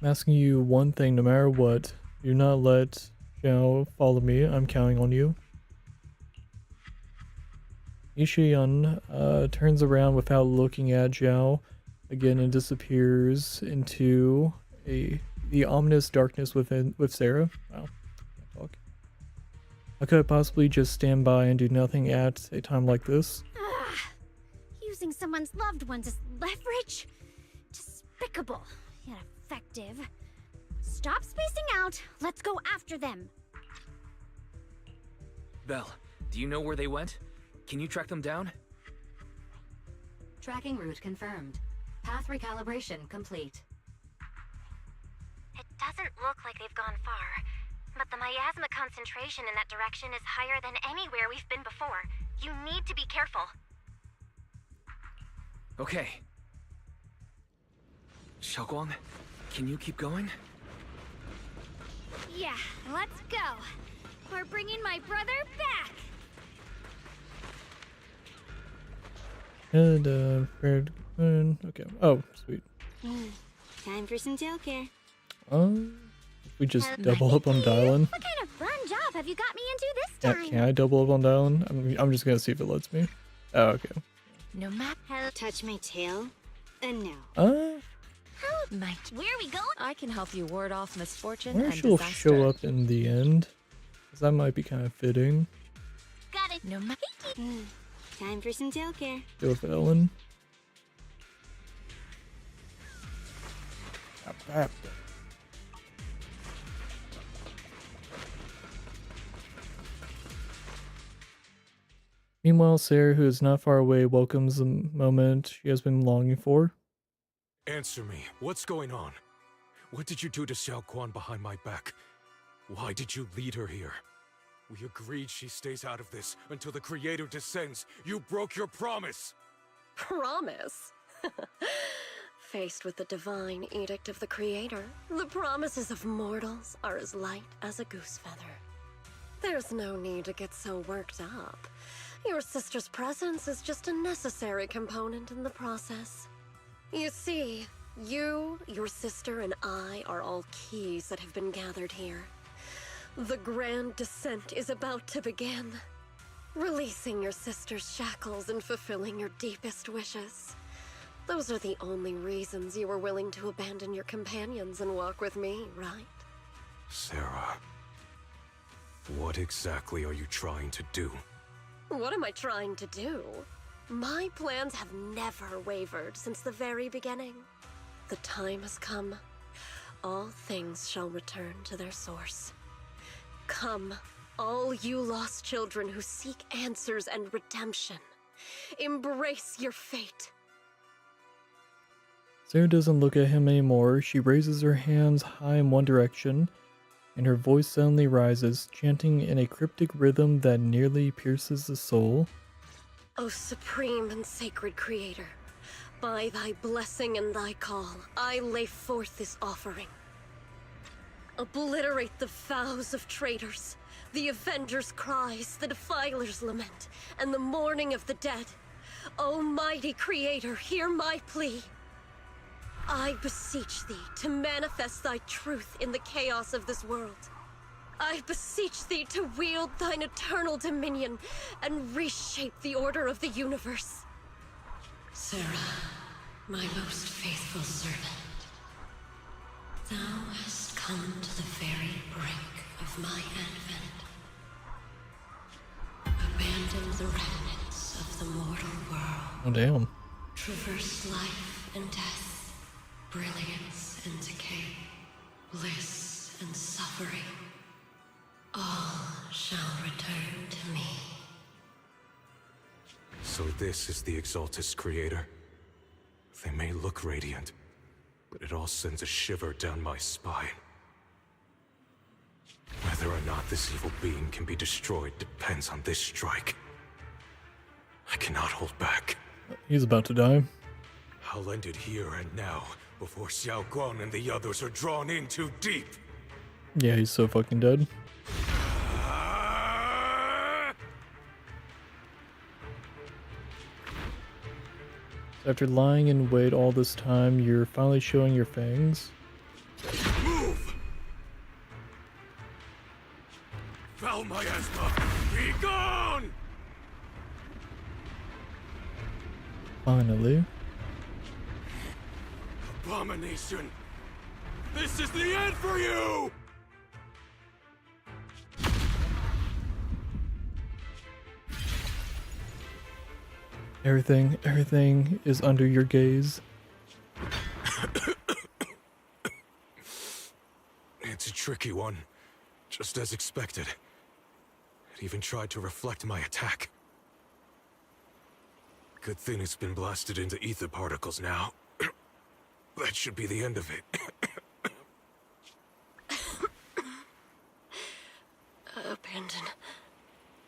I'm asking you one thing, no matter what. Do not let Xiao follow me. I'm counting on you. Yishun turns around without looking at Zhao again and disappears into the ominous darkness with Sarah. Wow, can't talk. I could possibly just stand by and do nothing at a time like this. Using someone's loved ones as leverage? Despicable, yet effective. Stop spacing out. Let's go after them. Belle, do you know where they went? Can you track them down? Tracking route confirmed. Path recalibration complete. It doesn't look like they've gone far, but the miasma concentration in that direction is higher than anywhere we've been before. You need to be careful. Okay. Xiaoguang, can you keep going? Yeah, let's go. We're bringing my brother back. And okay. Oh, sweet. Time for some tail care. We just double up on Dylan. What kind of fun job have you got me into this time? Can I double up on Dylan? I'm just gonna see if it lets me. Oh, okay. No matter how touch my tail, no. Where are we going? I can help you ward off misfortune I wonder and if she'll disaster. show up in the end, because that might be kind of fitting. Got it. No matter. Time for some tail care. Go with Ellen. Meanwhile, Sarah, who is not far away, welcomes the moment she has been longing for. Answer me. What's going on? What did you do to Xiao Quan behind my back? Why did you lead her here? We agreed she stays out of this until the Creator descends. You broke your promise! Promise? Faced with the divine edict of the Creator, the promises of mortals are as light as a goose feather. There's no need to get so worked up. Your sister's presence is just a necessary component in the process. You see, you, your sister, and I are all keys that have been gathered here. The grand descent is about to begin. Releasing your sister's shackles and fulfilling your deepest wishes. Those are the only reasons you were willing to abandon your companions and walk with me, right? Sarah, what exactly are you trying to do? What am I trying to do? My plans have never wavered since the very beginning. The time has come. All things shall return to their source. Come, all you lost children who seek answers and redemption. Embrace your fate. Sarah doesn't look at him anymore. She raises her hands high in one direction, and her voice suddenly rises, chanting in a cryptic rhythm that nearly pierces the soul. O supreme and sacred Creator, by thy blessing and thy call, I lay forth this offering. Obliterate the vows of traitors, the Avenger's cries, the Defiler's lament, and the mourning of the dead. O mighty Creator, hear my plea. I beseech thee to manifest thy truth in the chaos of this world. I beseech thee to wield thine eternal dominion and reshape the order of the universe. Sarah, my most faithful servant, thou hast come to the very brink of my advent. Abandon the remnants of the mortal world. Oh, damn. Traverse life and death, brilliance and decay, bliss and suffering. All shall return to me. So this is the Exaltist creator. They may look radiant, but it all sends a shiver down my spine. Whether or not this evil being can be destroyed depends on this strike. I cannot hold back. He's about to die. I'll end it here and now, before Xiao Guang and the others are drawn in too deep. Yeah, he's so fucking dead. After lying in wait all this time, you're finally showing your fangs. Move! Foul miasma, be gone! Finally. Abomination! This is the end for you! Everything is under your gaze. It's a tricky one, just as expected. It even tried to reflect my attack. Good thing it's been blasted into ether particles now. That should be the end of it. Abandon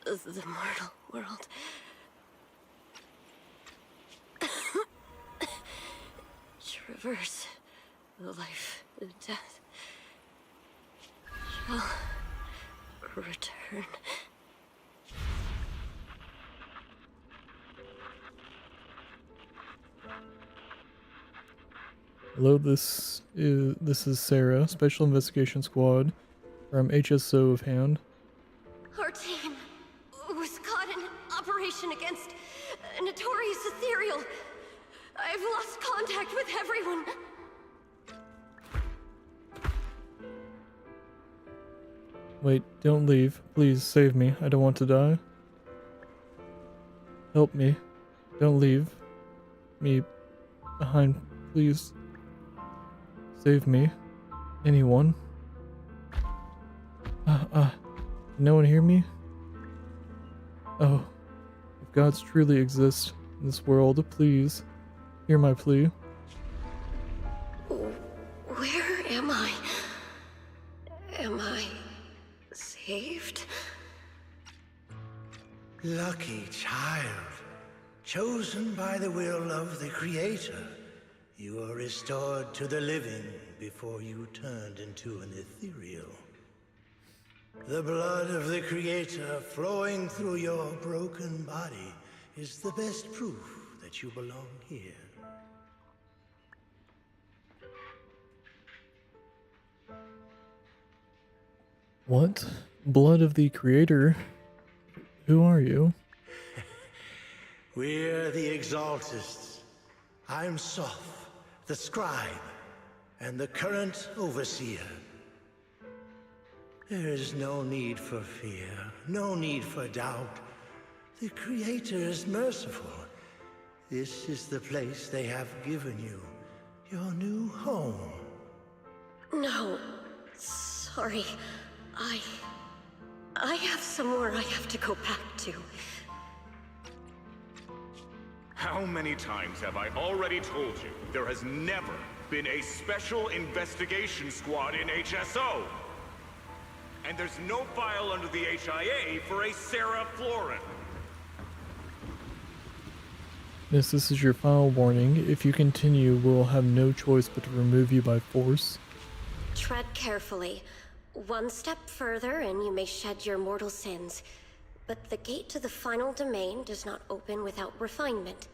the mortal world. Traverse life and death. Shall return. Hello, this is Sarah, Special Investigation Squad from HSO of Hand. Our team was caught in operation against a notorious ethereal. I've lost contact with everyone. Wait, don't leave. Please save me. I don't want to die. Help me. Don't leave me behind, please. Save me. Anyone? No one hear me? Oh, if gods truly exist in this world, please hear my plea. Where am I? Am I saved? Lucky child, chosen by the will of the Creator. You are restored to the living before you turned into an ethereal. The blood of the Creator flowing through your broken body is the best proof that you belong here. What? Blood of the Creator? Who are you? We're the Exaltists. I'm Soph, the Scribe, and the current Overseer. There is no need for fear, no need for doubt. The Creator is merciful. This is the place they have given you, your new home. No, sorry. I have somewhere I have to go back to. How many times have I already told you there has never been a special investigation squad in HSO? And there's no file under the HIA for a Sarah Florin. This is your final warning. If you continue, we'll have no choice but to remove you by force. Tread carefully. One step further and you may shed your mortal sins. But the gate to the final domain does not open without refinement.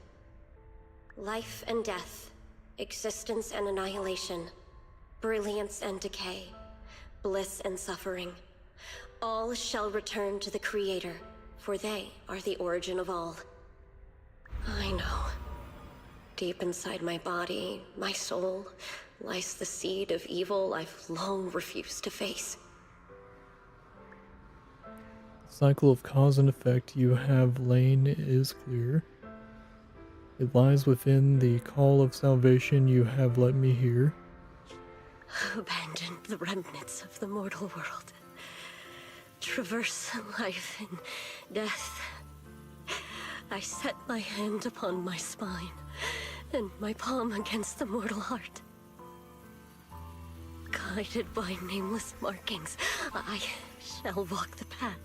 Life and death, existence and annihilation, brilliance and decay, bliss and suffering. All shall return to the Creator, for they are the origin of all. I know. Deep inside my body, my soul, lies the seed of evil I've long refused to face. The cycle of cause and effect you have lain is clear. It lies within the call of salvation you have let me hear. Abandon the remnants of the mortal world. Traverse life and death. I set my hand upon my spine, and my palm against the mortal heart. Guided by nameless markings, I shall walk the path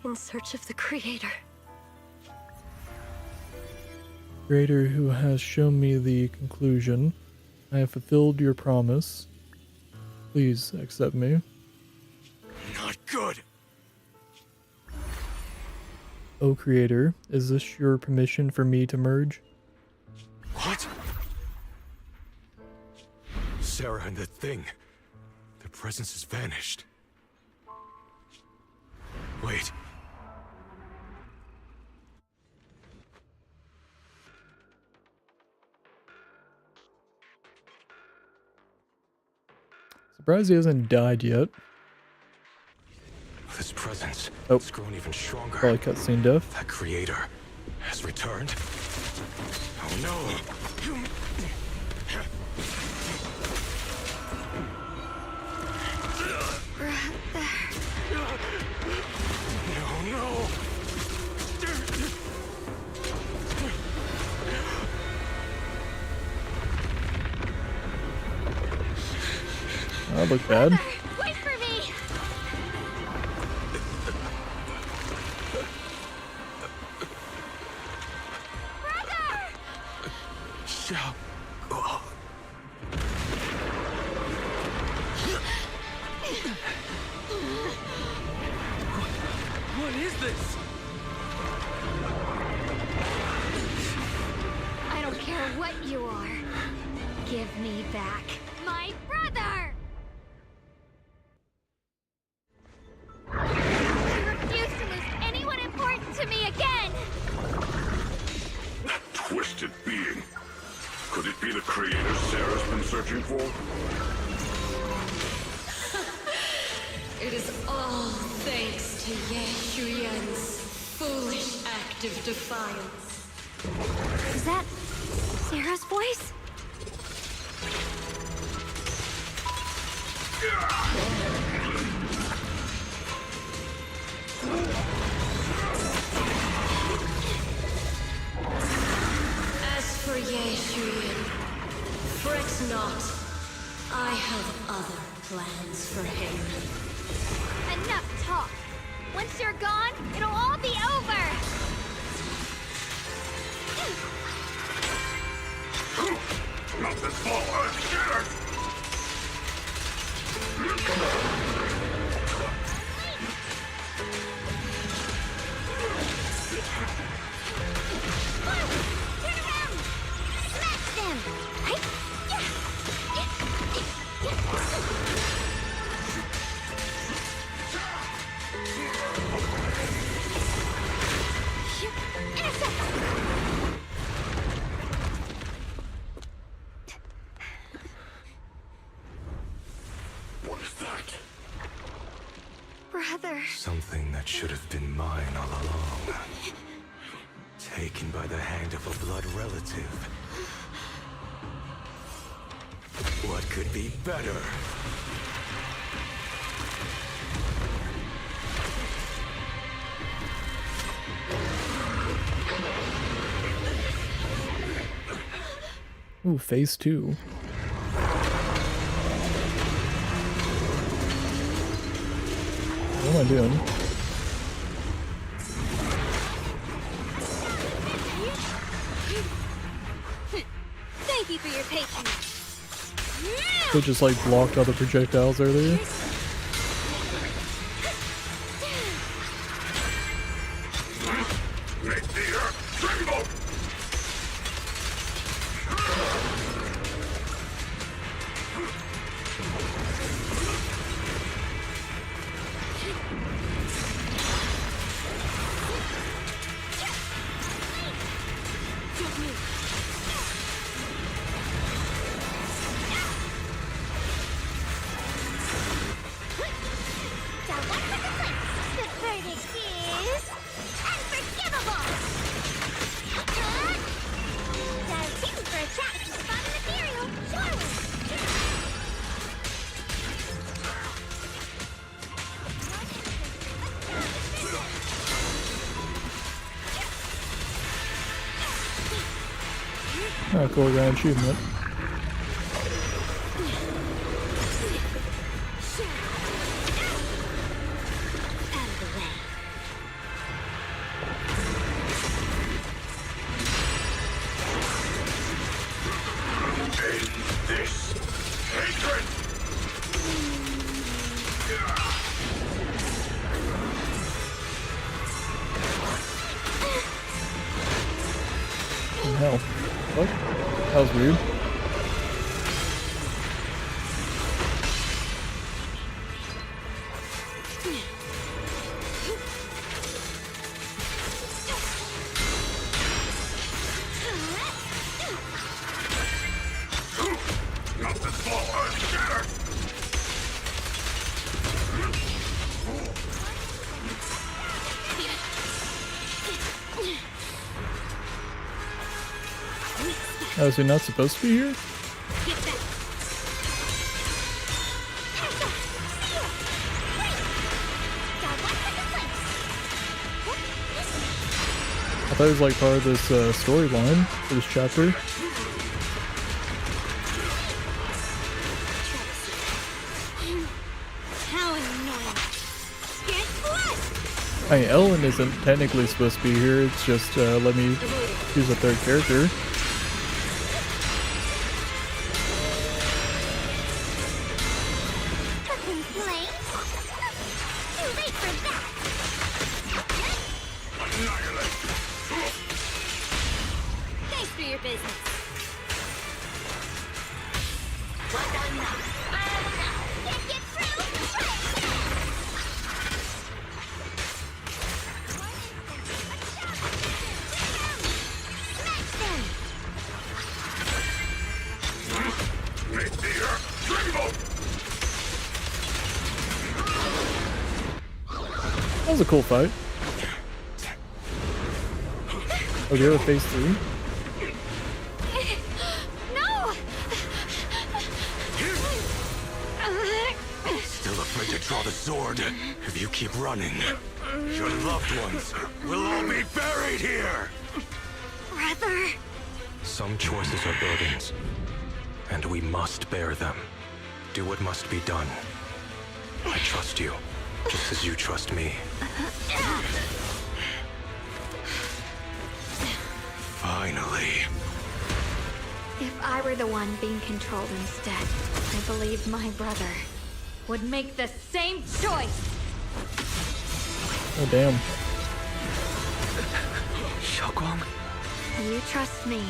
in search of the Creator. Creator who has shown me the conclusion, I have fulfilled your promise. Please accept me. Not good! O Creator, is this your permission for me to merge? What? Sarah and the thing. Their presence has vanished. Wait. Surprised he hasn't died yet. This presence has grown even stronger. Probably cutscene death. That Creator has returned. Oh no! No, no! That looked bad. Wait for me! Shall. What is this? I don't care what you are. Give me back my brother! I refuse to lose anyone important to me again! That twisted being. Could it be the Creator Sarah's been searching for? It is all thanks to Ye Shuyan's foolish act of defiance. Is that Sarah's voice? As for Ye Shuyan, fret not. I have other plans for him. Enough talk. Once you're gone, it'll all be over. Not this ball, shitters! Turn around! Smash them! What is that? Brother. Something that should have been mine all along. Taken by the hand of a blood relative. What could be better? Ooh, phase 2. What am I doing? Thank you for your patience. They just like blocked other projectiles earlier. Make the earth tremble! Oh, cool, got an achievement. Hell. What? That was weird. Oh, is he not supposed to be here? I thought it was like part of this storyline for this chapter. How annoying. I mean, Ellen isn't technically supposed to be here, it's just let me choose a third character. Thanks for your business. Can't get That was a cool fight. Oh, the other phase 3? No! Still afraid to draw the sword? If you keep running, your loved ones will all be buried here! Brother! Some choices are burdens, and we must bear them. Do what must be done. I trust you, just as you trust me. Finally. If I were the one being controlled instead, I believe my brother would make the same choice. Oh, damn. Xiaoguang? You trust me,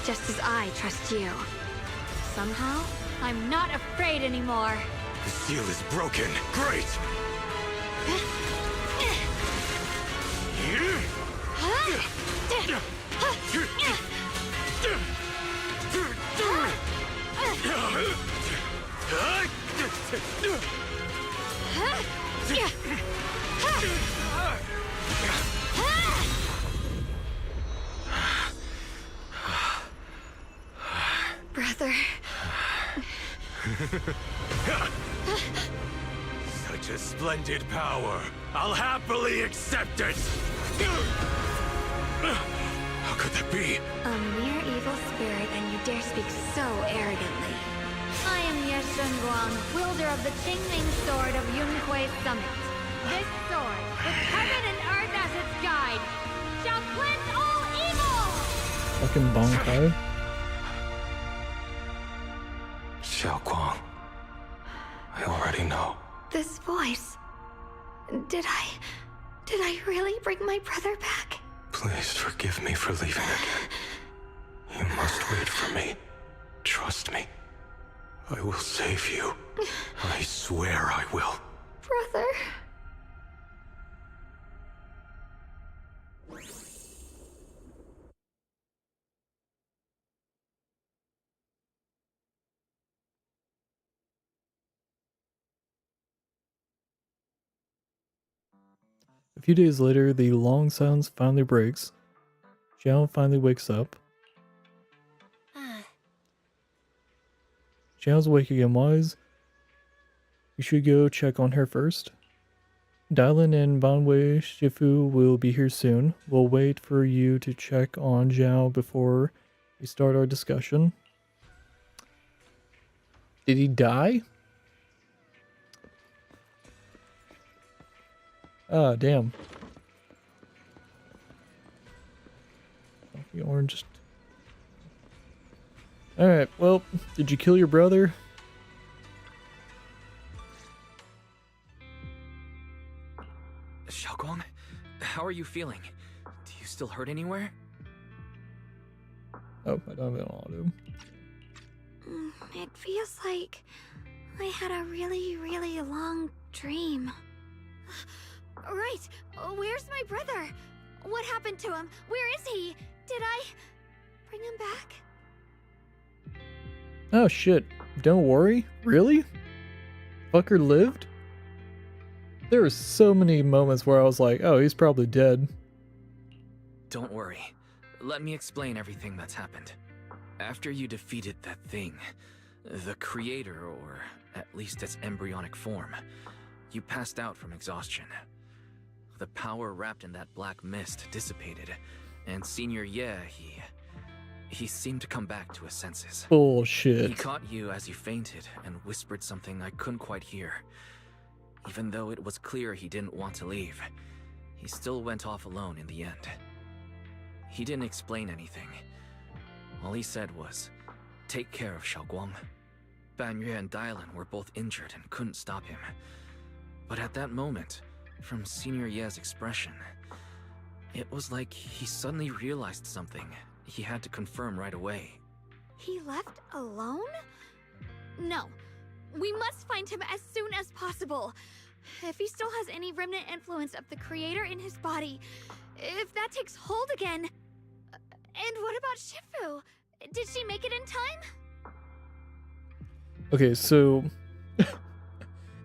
just as I trust you. Somehow, I'm not afraid anymore. The seal is broken. Great! Brother. Such a splendid power. I'll happily accept it. How could that be? A mere evil spirit, and you dare speak so arrogantly. I am Yeshun Guang, wielder of the Qingming Sword of Yunhui Summit. This sword, with heaven and earth as its guide, shall cleanse all evil! Fucking Bonkai. Xiaoguang, I already know. This voice... Did I really bring my brother back? Please forgive me for leaving again. You must wait for me. Trust me. I will save you. I swear I will. Brother... A few days later, the long silence finally breaks. Xiao finally wakes up. Xiao's awake again. Wise. We should go check on her first. Dylan and Banwei Shifu will be here soon. We'll wait for you to check on Zhao before we start our discussion. Did he die? Ah, damn. The orange. Alright, well, did you kill your brother? Xiaoguang, how are you feeling? Do you still hurt anywhere? Oh, I don't have an auto. It feels like I had a really, really long dream. Right, where's my brother? What happened to him? Where is he? Did I bring him back? Oh shit, don't worry. Really? Fucker lived? There were so many moments where I was like, oh, he's probably dead. Don't worry. Let me explain everything that's happened. After you defeated that thing, the creator, or at least its embryonic form, you passed out from exhaustion. The power wrapped in that black mist dissipated, and Senior Ye, he seemed to come back to his senses. Bullshit. He caught you as you fainted and whispered something I couldn't quite hear. Even though it was clear he didn't want to leave, he still went off alone in the end. He didn't explain anything. All he said was, take care of Xiaoguang. Banyue and Dylan were both injured and couldn't stop him. But at that moment, from Senior Ye's expression, it was like he suddenly realized something he had to confirm right away. He left alone? No. We must find him as soon as possible. If he still has any remnant influence of the creator in his body, if that takes hold again. And what about Shifu? Did she make it in time? Okay, so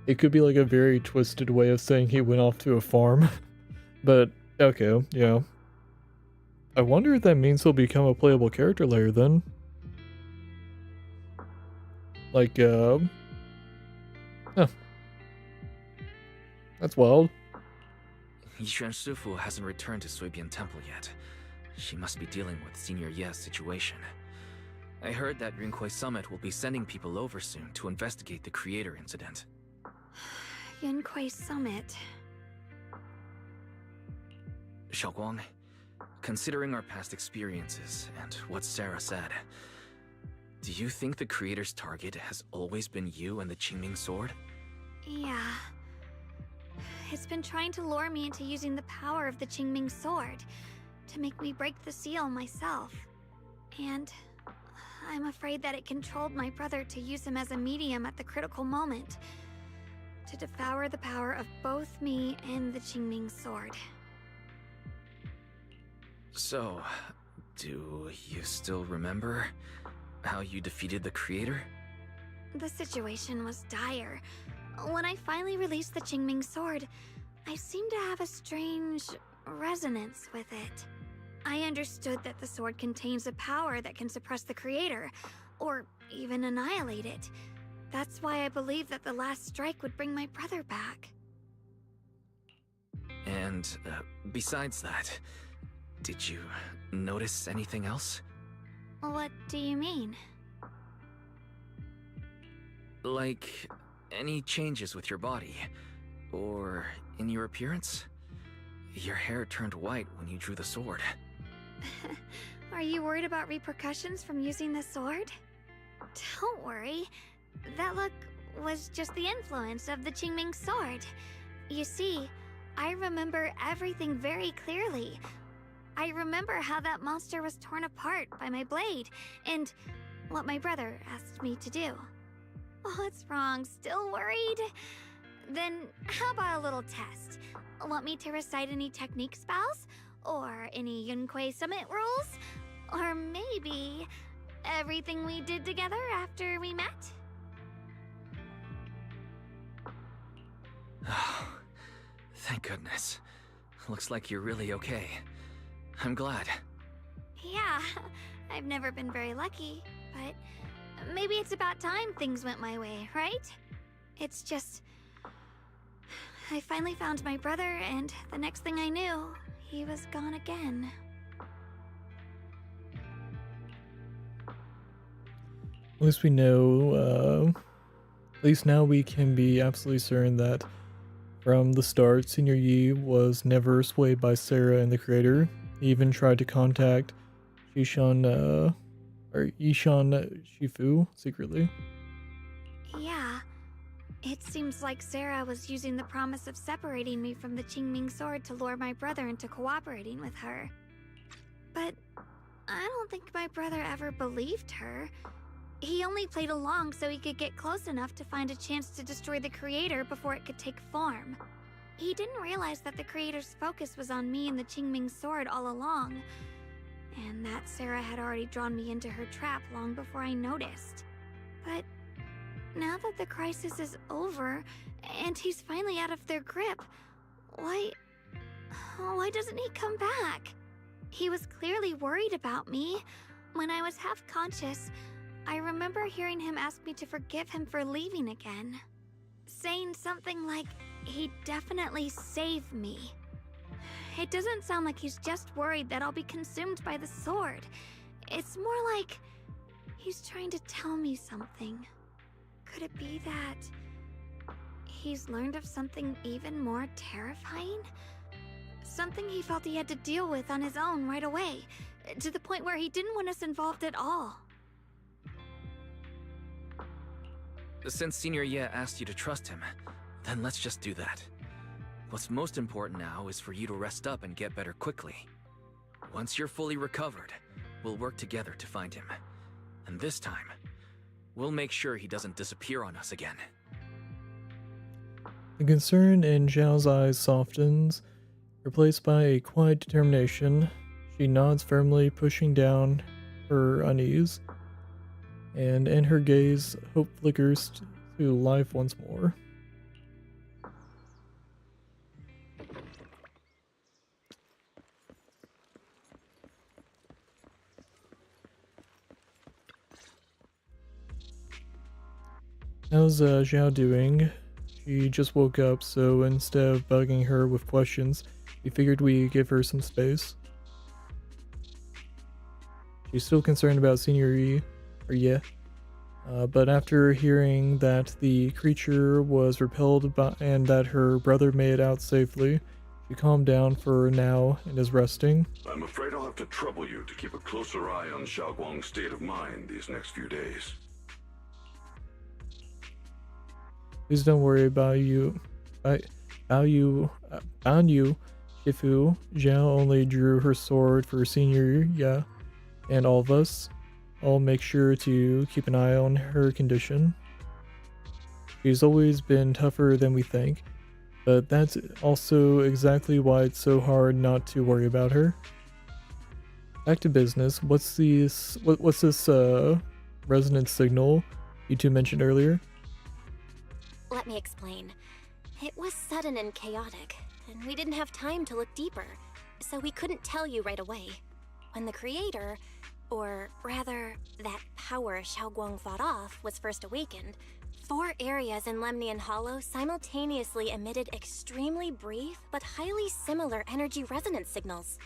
it could be like a very twisted way of saying he went off to a farm. But okay, yeah. I wonder if that means he'll become a playable character later then. Like, huh. That's wild. Yixuan Shifu hasn't returned to Suibian Temple yet. She must be dealing with Senior Ye's situation. I heard that Yunhui Summit will be sending people over soon to investigate the creator incident. Yunhui Summit. Xiaoguang, considering our past experiences and what Sarah said, do you think the creator's target has always been you and the Qingming sword? Yeah. It's been trying to lure me into using the power of the Qingming sword to make me break the seal myself. And I'm afraid that it controlled my brother to use him as a medium at the critical moment, to devour the power of both me and the Qingming sword. So, do you still remember how you defeated the creator? The situation was dire. When I finally released the Qingming sword, I seemed to have a strange resonance with it. I understood that the sword contains a power that can suppress the creator, or even annihilate it. That's why I believed that the last strike would bring my brother back. And, besides that, did you notice anything else? What do you mean? Like, any changes with your body? Or in your appearance? Your hair turned white when you drew the sword. Are you worried about repercussions from using the sword? Don't worry. That look was just the influence of the Qingming sword. You see, I remember everything very clearly. I remember how that monster was torn apart by my blade, and what my brother asked me to do. What's wrong? Still worried? Then how about a little test? Want me to recite any technique spells? Or any Yunhui Summit rules? Or maybe everything we did together after we met? Oh, thank goodness. Looks like you're really okay. I'm glad. Yeah, I've never been very lucky, but maybe it's about time things went my way, right? It's just... I finally found my brother, and the next thing I knew, he was gone again. At least we know, at least now we can be absolutely certain that from the start, Senior Yi was never swayed by Sarah and the creator. He even tried to contact Ishan Shifu secretly. Yeah. It seems like Sarah was using the promise of separating me from the Qingming sword to lure my brother into cooperating with her. But I don't think my brother ever believed her. He only played along so he could get close enough to find a chance to destroy the creator before it could take form. He didn't realize that the creator's focus was on me and the Qingming sword all along, and that Sarah had already drawn me into her trap long before I noticed. But now that the crisis is over, and he's finally out of their grip, why doesn't he come back? He was clearly worried about me. When I was half conscious, I remember hearing him ask me to forgive him for leaving again, saying something like, he'd definitely save me. It doesn't sound like he's just worried that I'll be consumed by the sword. It's more like he's trying to tell me something. Could it be that he's learned of something even more terrifying? Something he felt he had to deal with on his own right away, to the point where he didn't want us involved at all. Since Senior Ye asked you to trust him, then let's just do that. What's most important now is for you to rest up and get better quickly. Once you're fully recovered, we'll work together to find him. And this time, we'll make sure he doesn't disappear on us again. The concern in Zhao's eyes softens, replaced by a quiet determination. She nods firmly, pushing down her unease, and in her gaze, hope flickers to life once more. How's Zhao doing? She just woke up, so instead of bugging her with questions, we figured we'd give her some space. She's still concerned about Senior Yi, but after hearing that the creature was repelled and that her brother made it out safely, she calmed down for now and is resting. I'm afraid I'll have to trouble you to keep a closer eye on Xiaoguang's state of mind these next few days. Please don't worry about you, Shifu. Zhao only drew her sword for Senior Yi and all of us. I'll make sure to keep an eye on her condition. She's always been tougher than we think, but that's also exactly why it's so hard not to worry about her. Back to business. What's this resonance signal you two mentioned earlier? Let me explain. It was sudden and chaotic, and we didn't have time to look deeper, so we couldn't tell you right away. When the creator, or rather, that power Xiaoguang fought off, was first awakened, 4 areas in Lemnian Hollow simultaneously emitted extremely brief but highly similar energy resonance signals.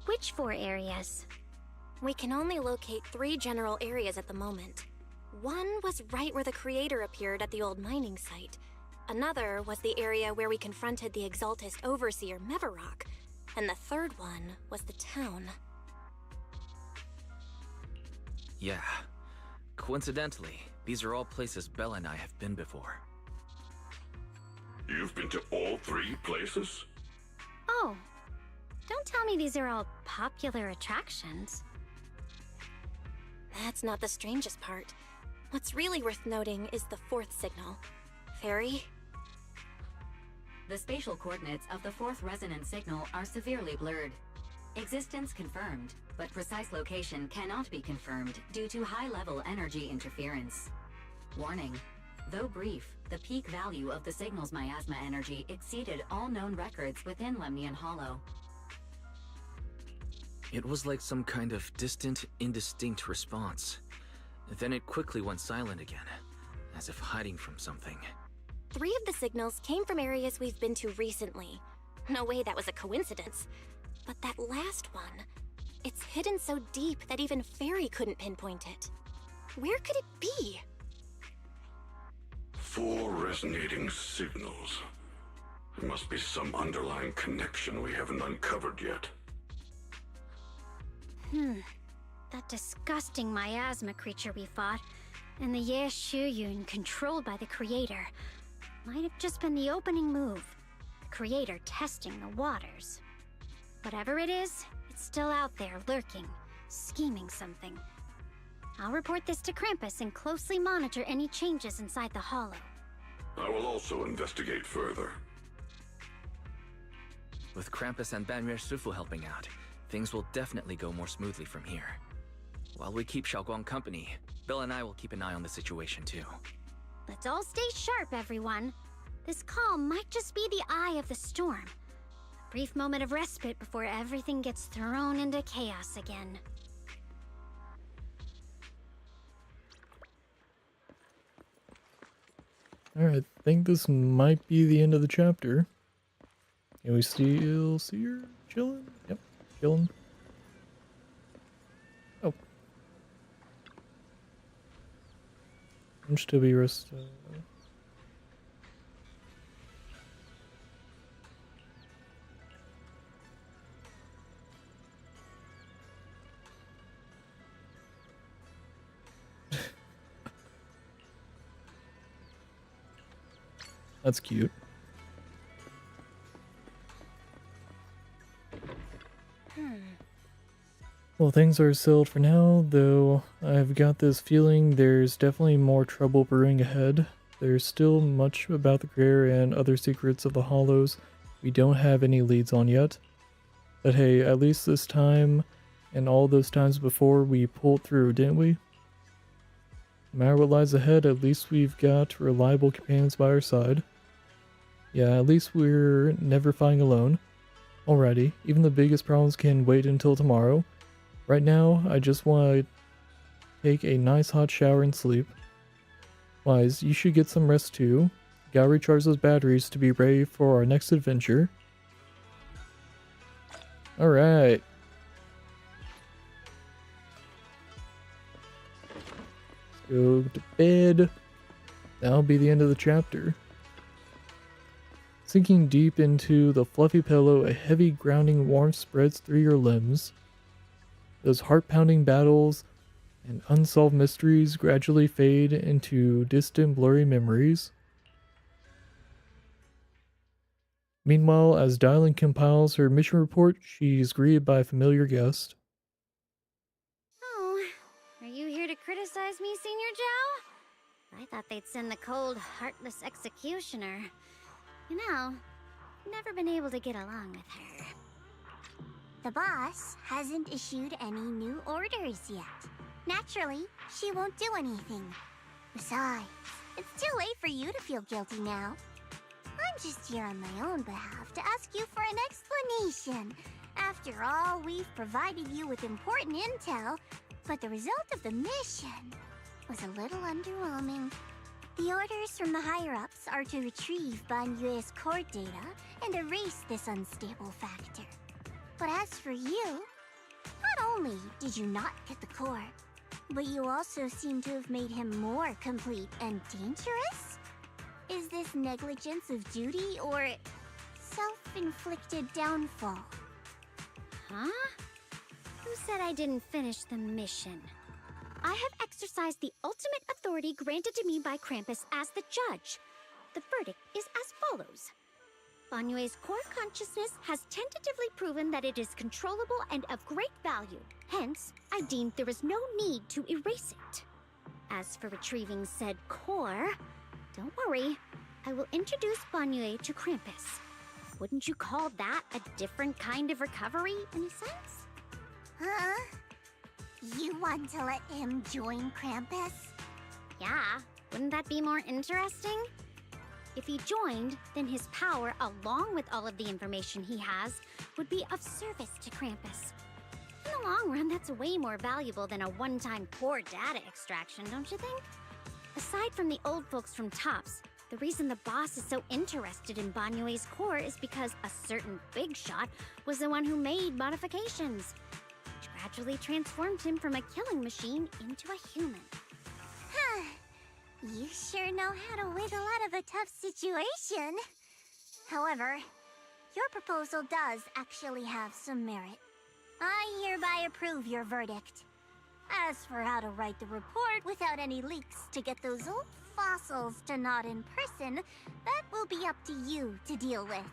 Which 4 areas? We can only locate 3 general areas at the moment. One was right where the creator appeared at the old mining site. Another was the area where we confronted the Exaltist Overseer Mevarok. And the third one was the town. Yeah. Coincidentally, these are all places Bella and I have been before. You've been to all 3 places? Oh, don't tell me these are all popular attractions. That's not the strangest part. What's really worth noting is the 4th signal. Fairy? The spatial coordinates of the 4th resonance signal are severely blurred. Existence confirmed, but precise location cannot be confirmed due to high-level energy interference. Warning: though brief, the peak value of the signal's miasma energy exceeded all known records within Lemnian Hollow. It was like some kind of distant, indistinct response. Then it quickly went silent again, as if hiding from something. 3 of the signals came from areas we've been to recently. No way that was a coincidence. But that last one, It's hidden so deep that even Fairy couldn't pinpoint it. Where could it be? 4 resonating signals. There must be some underlying connection we haven't uncovered yet. That disgusting miasma creature we fought, and the Ye Shuyun controlled by the Creator, might have just been the opening move. The Creator testing the waters. Whatever it is, it's still out there lurking, scheming something. I'll report this to Krampus and closely monitor any changes inside the hollow. I will also investigate further. With Krampus and Banrier Sufu helping out, things will definitely go more smoothly from here. While we keep Xiaoguang company, Bill and I will keep an eye on the situation too. Let's all stay sharp, everyone. This calm might just be the eye of the storm. A brief moment of respite before everything gets thrown into chaos again. Alright, I think this might be the end of the chapter. Can we still see her chilling? Yep, chilling. Oh. I'm still be resting. That's cute. Well, things are settled for now, though I've got this feeling there's definitely more trouble brewing ahead. There's still much about the Creator and other secrets of the Hollows we don't have any leads on yet. But hey, at least this time, and all those times before, we pulled through, didn't we? No matter what lies ahead, at least we've got reliable companions by our side. Yeah, at least we're never fighting alone. Alrighty, even the biggest problems can wait until tomorrow. Right now, I just want to take a nice hot shower and sleep. Wise, you should get some rest too. Gotta recharge those batteries to be ready for our next adventure. Alright. Go to bed. That'll be the end of the chapter. Sinking deep into the fluffy pillow, a heavy grounding warmth spreads through your limbs. Those heart-pounding battles and unsolved mysteries gradually fade into distant, blurry memories. Meanwhile, as Dylan compiles her mission report, she's greeted by a familiar guest. Oh, are you here to criticize me, Senior Zhao? I thought they'd send the cold, heartless executioner. You know, never been able to get along with her. The boss hasn't issued any new orders yet. Naturally, she won't do anything. Besides, it's too late for you to feel guilty now. I'm just here on my own behalf to ask you for an explanation. After all, we've provided you with important intel, but the result of the mission was a little underwhelming. The orders from the higher-ups are to retrieve Ban Yue's core data and erase this unstable factor. But as for you, not only did you not get the core, but you also seem to have made him more complete and dangerous? Is this negligence of duty or self-inflicted downfall? Huh? Who said I didn't finish the mission? I have exercised the ultimate authority granted to me by Krampus as the judge. The verdict is as follows. Ban Yue's core consciousness has tentatively proven that it is controllable and of great value. Hence, I deemed there is no need to erase it. As for retrieving said core, don't worry. I will introduce Ban Yue to Krampus. Wouldn't you call that a different kind of recovery, in a sense? Huh? You want to let him join Krampus? Yeah, wouldn't that be more interesting? If he joined, then his power, along with all of the information he has, would be of service to Krampus. In the long run, that's way more valuable than a one-time core data extraction, don't you think? Aside from the old folks from TOPS, the reason the boss is so interested in Ban Yue's core is because a certain big shot was the one who made modifications. Which gradually transformed him from a killing machine into a human. Huh. You sure know how to wiggle out of a tough situation. However, your proposal does actually have some merit. I hereby approve your verdict. As for how to write the report without any leaks to get those old fossils to nod in person, that will be up to you to deal with.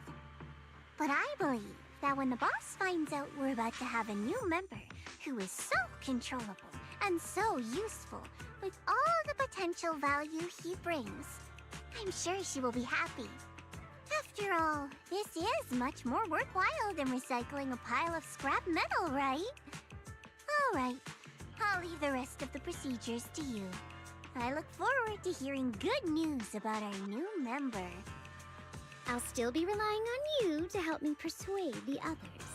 But I believe that when the boss finds out we're about to have a new member who is so controllable and so useful with all the potential value he brings, I'm sure she will be happy. After all, this is much more worthwhile than recycling a pile of scrap metal, right? Alright, I'll leave the rest of the procedures to you. I look forward to hearing good news about our new member. I'll still be relying on you to help me persuade the others.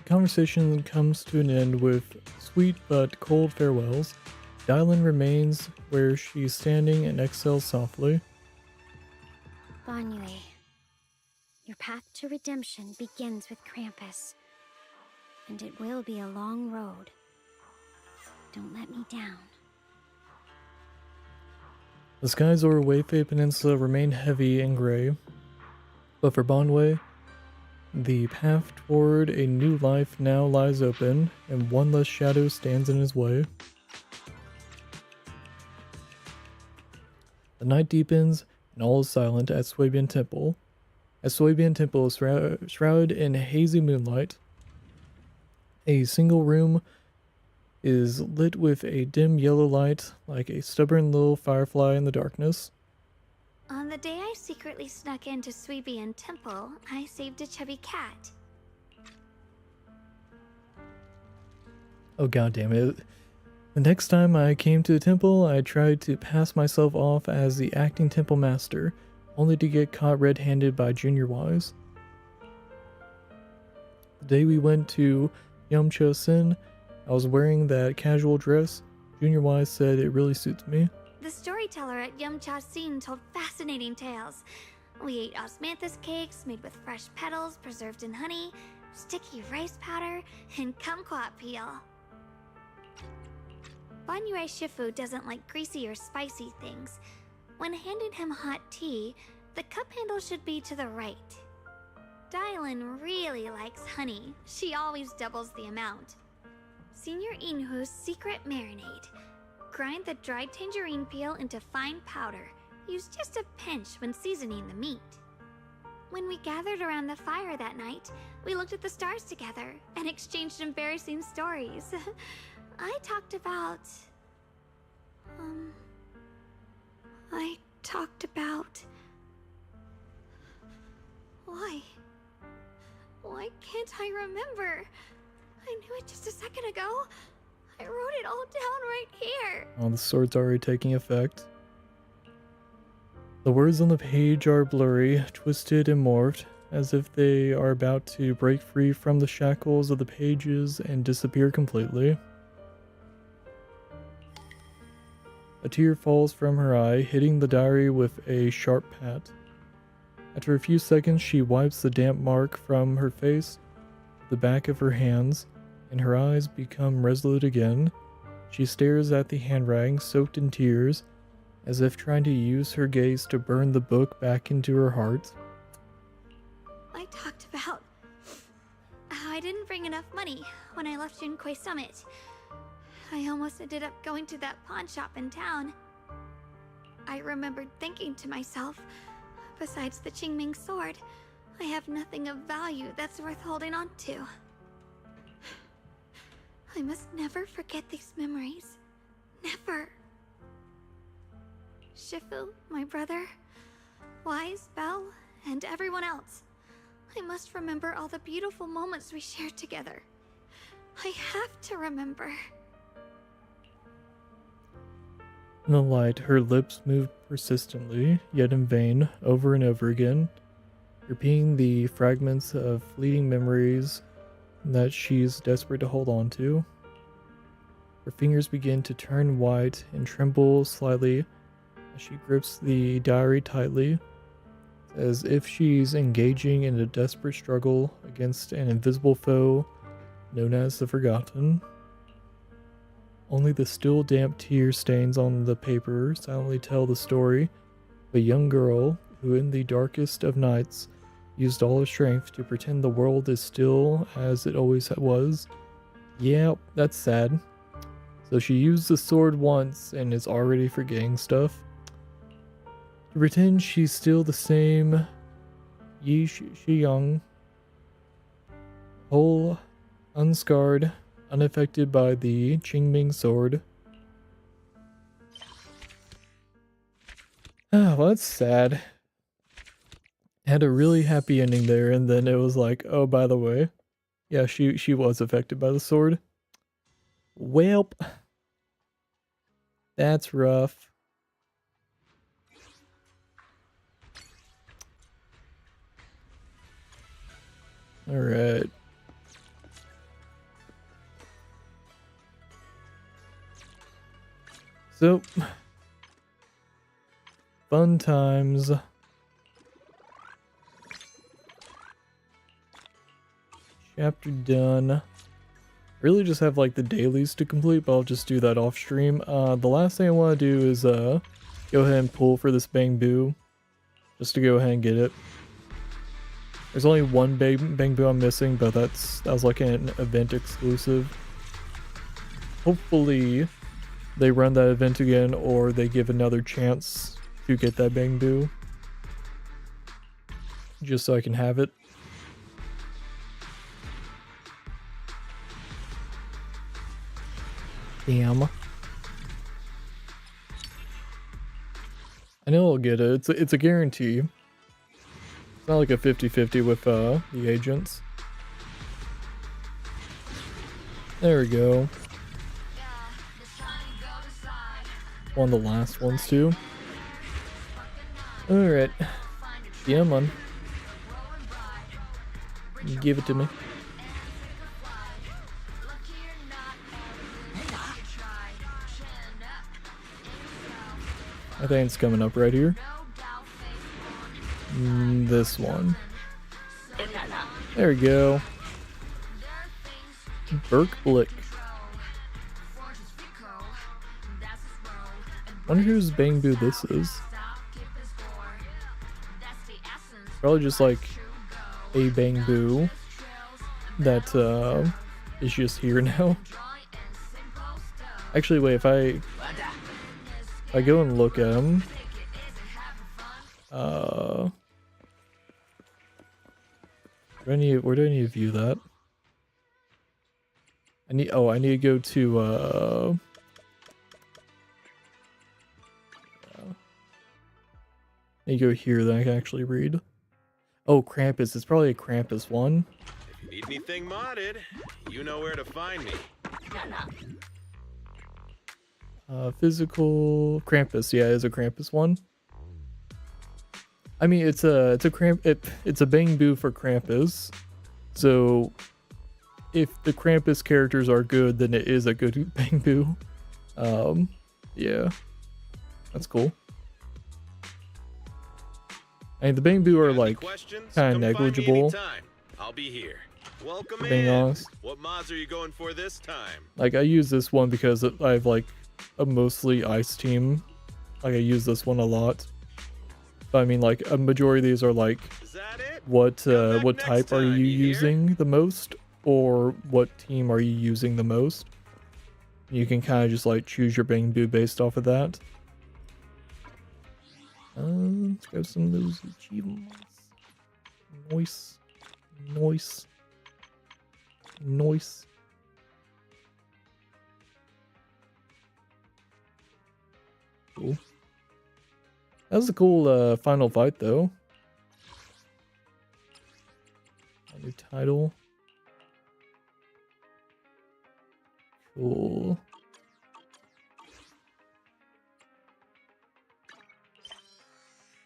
The conversation comes to an end with sweet but cold farewells. Dylan remains where she's standing and exhales softly. Banyue, your path to redemption begins with Krampus, and it will be a long road. Don't let me down. The skies over Weifei Peninsula remain heavy and gray, but for Banyue, the path toward a new life now lies open, and one less shadow stands in his way. The night deepens, and all is silent at Swabian Temple. As Swabian Temple is shrouded in hazy moonlight, a single room is lit with a dim yellow light, like a stubborn little firefly in the darkness. On the day I secretly snuck into Swabian Temple, I saved a chubby cat. Oh god damn it. The next time I came to the temple, I tried to pass myself off as the acting temple master, only to get caught red-handed by Junior Wise. The day we went to Yamcha Sin, I was wearing that casual dress. Junior Wise said it really suits me. The storyteller at Yumcha Scene told fascinating tales. We ate osmanthus cakes made with fresh petals preserved in honey, sticky rice powder, and kumquat peel. Banyue Shifu doesn't like greasy or spicy things. When handing him hot tea, the cup handle should be to the right. Dylan really likes honey. She always doubles the amount. Senior Inhu's secret marinade. Grind the dried tangerine peel into fine powder. Use just a pinch when seasoning the meat. When we gathered around the fire that night, we looked at the stars together and exchanged embarrassing stories. I talked about... Why can't I remember? I knew it just a second ago. I wrote it all down right here. Oh, the sword's already taking effect. The words on the page are blurry, twisted and morphed, as if they are about to break free from the shackles of the pages and disappear completely. A tear falls from her eye, hitting the diary with a sharp pat. After a few seconds, she wipes the damp mark from her face, the back of her hands, and her eyes become resolute again. She stares at the handwriting, soaked in tears, as if trying to use her gaze to burn the book back into her heart. I talked about how I didn't bring enough money when I left Junkoi Summit. I almost ended up going to that pawn shop in town. I remembered thinking to myself, besides the Qingming sword, I have nothing of value that's worth holding on to. I must never forget these memories. Never. Shifu, my brother, Wise, Belle, and everyone else. I must remember all the beautiful moments we shared together. I have to remember. In the light, her lips move persistently, yet in vain, over and over again, repeating the fragments of fleeting memories that she's desperate to hold on to. Her fingers begin to turn white and tremble slightly as she grips the diary tightly. As if she's engaging in a desperate struggle against an invisible foe known as the Forgotten. Only the still damp tear stains on the paper silently tell the story of a young girl who in the darkest of nights used all her strength to pretend the world is still as it always was. Yeah, that's sad. So she used the sword once and is already forgetting stuff. To pretend she's still the same Yi Young, whole, unscarred, unaffected by the Qingming sword. Ah, well, that's sad. Had a really happy ending there, and then it was like, oh, by the way, yeah, she was affected by the sword. Welp. That's rough. Alright. So, fun times. Chapter done. Really just have like the dailies to complete, but I'll just do that off stream. The last thing I want to do is go ahead and pull for this Bang Boo. Just to go ahead and get it. There's only one Bang Boo I'm missing, but that was like an event exclusive. Hopefully they run that event again, or they give another chance to get that Bang Boo. Just so I can have it. Damn. I know I'll get it. It's a guarantee. It's not like a 50-50 with the agents. There we go. One of the last ones too. Alright. Yeah, man. Give it to me. I think it's coming up right here. This one. There we go. Berkblick. Wonder whose Bang Boo this is. Probably just like a Bang Boo that is just here now. Actually, wait, if I go and look at him, where do I need to view that? I need to go to I need to go here, then I can actually read. Oh, Krampus. It's probably a Krampus one. If you need anything modded, you know where to find me. Physical Krampus. Yeah, it's a Krampus one. I mean, it's a Bang Boo for Krampus. So if the Krampus characters are good, then it is a good Bang Boo. Yeah, that's cool. I mean, the Bang Boo are like kind of negligible. I'll be here. Welcome being honest. What mods are you going for this time? Like, I use this one because I have like a mostly ice team. Like, I use this one a lot. But I mean, like, a majority of these are like, what type are you using the most, or what team are you using the most? You can kind of just like choose your Bang Boo based off of that. Let's go some of those achievements. Noise. Noise. Noise. Cool. That was a cool final fight though. A new title. Cool.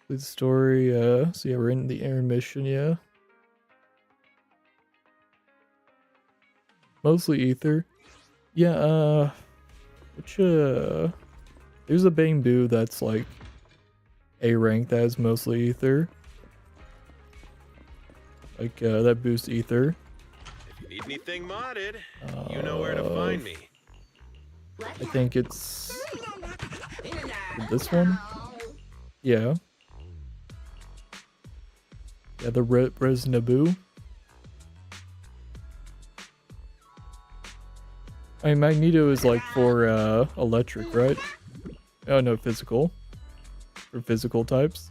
Good story. So yeah, we're in the intermission. Yeah. Mostly Ether. Yeah, there's a Bang Boo that's like A rank that is mostly Ether. like that boosts ether. If you need anything modded, you know where to find me. I think it's this one. Yeah. Yeah, the Res Naboo. I mean, Magneto is like for electric, right? Oh no, physical. For physical types.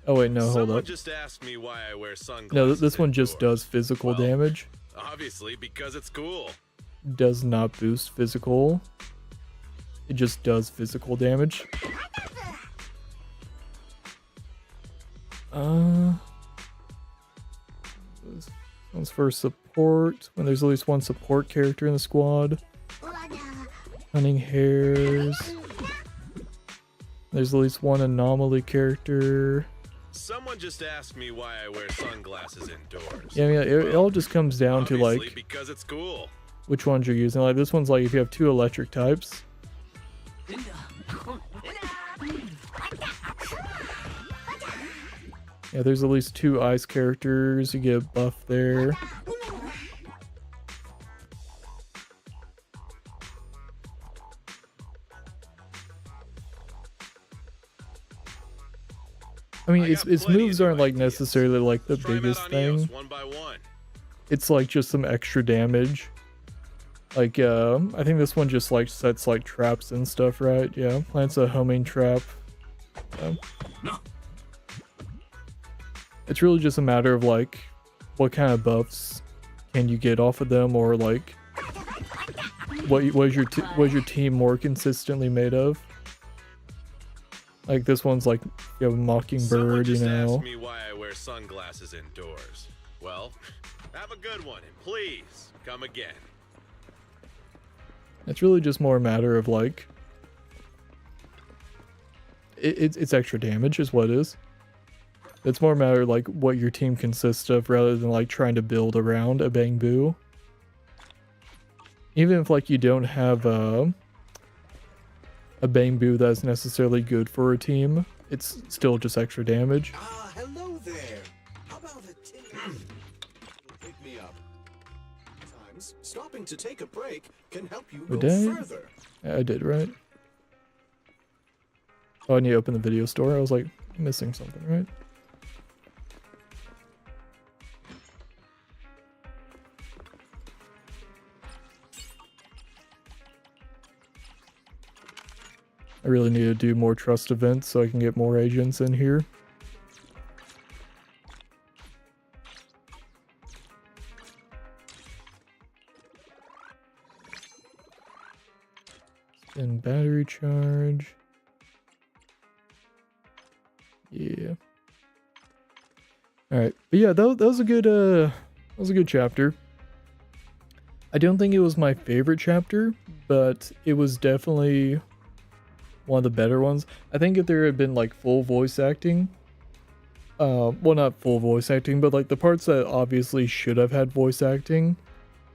Oh wait, no, hold up. Just asked me why I wear sunglasses. No, this one just does physical damage. Obviously, because it's cool. Does not boost physical. It just does physical damage. This one's for support. When there's at least one support character in the squad. Hunting hares. There's at least one anomaly character. Someone just asked me why I wear sunglasses indoors. Yeah, it all just comes down to like because it's cool. Which ones you're using. Like this one's like if you have 2 electric types. Yeah, there's at least 2 ice characters. You get a buff there. I mean, its moves aren't like necessarily like the biggest thing. It's like just some extra damage. Like, I think this one just like sets like traps and stuff, right? Yeah, plants a homing trap. It's really just a matter of like what kind of buffs can you get off of them, or like what is your team more consistently made of. Like this one's like you have a mockingbird, you know. Asked me why I wear sunglasses indoors. Well, have a good one and please come again. It's really just more a matter of like it's extra damage is what it is. It's more a matter of like what your team consists of rather than like trying to build around a Bang Boo. Even if like you don't have a Bang Boo that's necessarily good for a team, it's still just extra damage. Hello there. How about a tin? Pick me up. Sometimes stopping to take a break can help you go further. Yeah, I did, right? Oh, I need to open the video store. I was like missing something, right? I really need to do more trust events so I can get more agents in here. Spin battery charge. Yeah. All right, but yeah, that was a good chapter. I don't think it was my favorite chapter, but it was definitely one of the better ones. I think if there had been like full voice acting, well, not full voice acting, but like the parts that obviously should have had voice acting,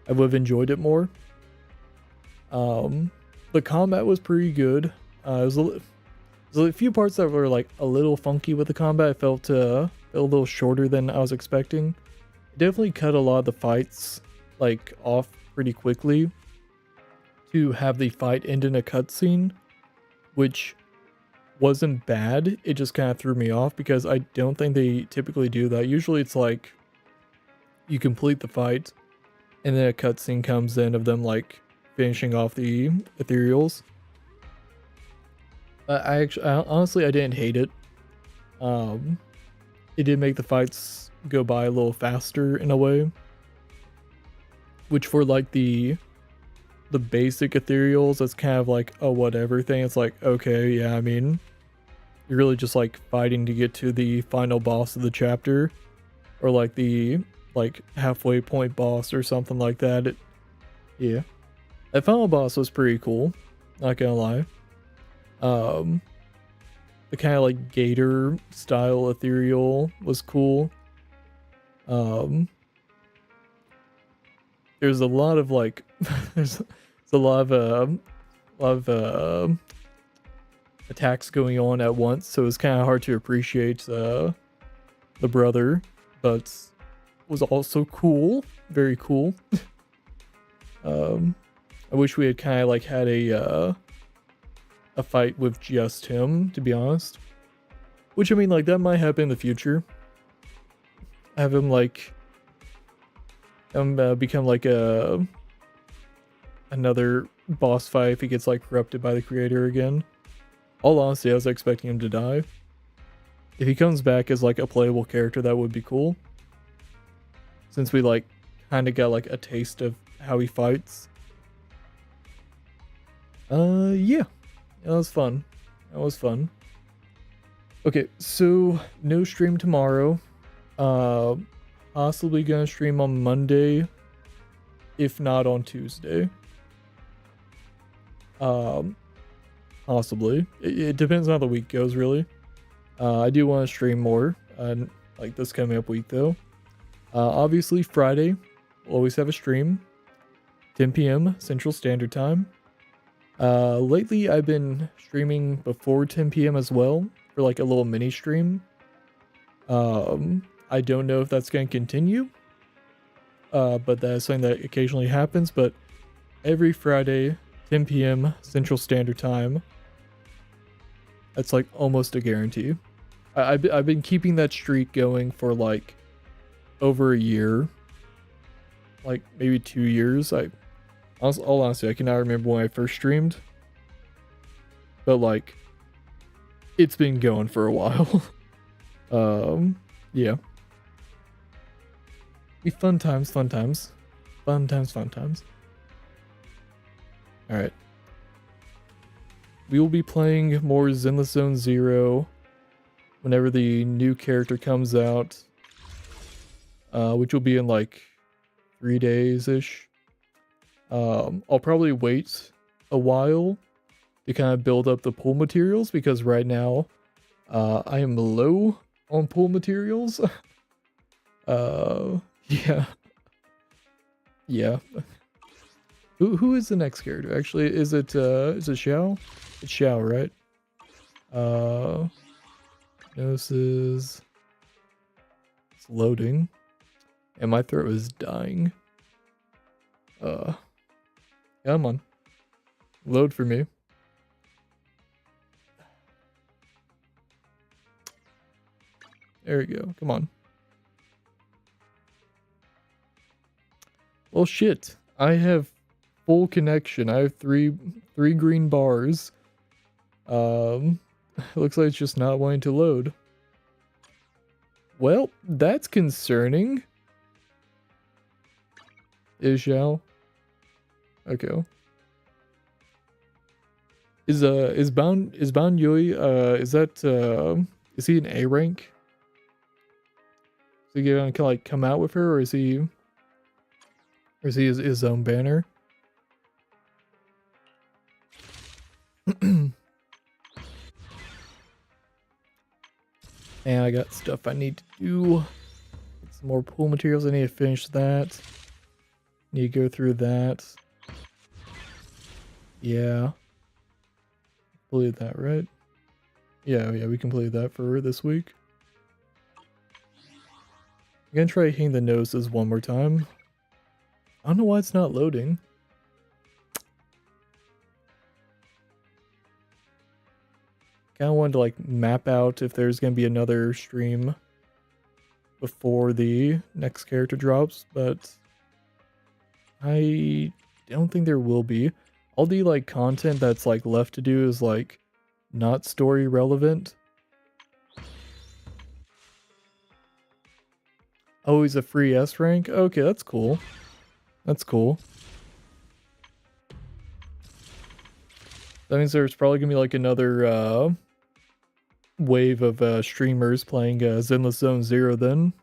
I would have enjoyed it more. The combat was pretty good. There's a few parts that were like a little funky with the combat. I felt a little shorter than I was expecting. It definitely cut a lot of the fights like off pretty quickly to have the fight end in a cutscene, which wasn't bad. It just kind of threw me off because I don't think they typically do that. Usually it's like you complete the fight and then a cutscene comes in of them like finishing off the ethereals. Honestly, I didn't hate it. It did make the fights go by a little faster in a way, which for like the basic ethereals, that's kind of like a whatever thing. It's like, okay, yeah, I mean, you're really just like fighting to get to the final boss of the chapter, or like the like halfway point boss or something like that. Yeah, that final boss was pretty cool, not gonna lie. The kind of like gator style ethereal was cool. There's a lot of like there's a lot of attacks going on at once, so it's kind of hard to appreciate the brother, but was also cool, very cool. I wish we had kind of like had a fight with just him, to be honest. Which, I mean, like, that might happen in the future. Have him like become like another boss fight if he gets like corrupted by the creator again. All honesty, I was expecting him to die. If he comes back as like a playable character, that would be cool. Since we like kind of got like a taste of how he fights. Yeah. That was fun. That was fun. Okay, so no stream tomorrow. Possibly gonna stream on Monday, if not on Tuesday. Possibly. It depends on how the week goes, really. I do want to stream more, like this coming up week, though. Obviously, Friday, we'll always have a stream. 10 p.m. Central Standard Time. Lately, I've been streaming before 10 p.m. as well, for like a little mini stream. I don't know if that's going to continue. But that's something that occasionally happens. But every Friday, 10 p.m. Central Standard Time. That's like almost a guarantee. I've been keeping that streak going for like over a year. Like maybe 2 years. All honesty, I cannot remember when I first streamed. But like, it's been going for a while. Yeah. Be fun times. Alright. We will be playing more Zenless Zone Zero whenever the new character comes out. Which will be in like 3 days-ish. I'll probably wait a while to kind of build up the pool materials because right now I am low on pool materials. Yeah. Yeah. Who is the next character? Actually, is it Xiao? It's Xiao, right? This is... It's loading. And my throat is dying. Come on. Load for me. There we go. Come on. Well, shit. I have full connection. I have three green bars. Looks like it's just not wanting to load. Well, that's concerning. Is Xiao? Okay. Is Ban Yui, is he an A rank? Is he gonna like come out with her, or is he his own banner? And I got stuff I need to do. Some more pool materials. I need to finish that. Need to go through that. Yeah. Completed that, right? Yeah, we completed that for this week. I'm gonna try hitting the noses one more time. I don't know why it's not loading. Kinda wanted to like map out if there's gonna be another stream before the next character drops, but I don't think there will be. All the like content that's like left to do is like not story relevant. Oh, he's a free S rank? Okay, that's cool. That's cool. That means there's probably gonna be like another wave of streamers playing Zenless Zone Zero then.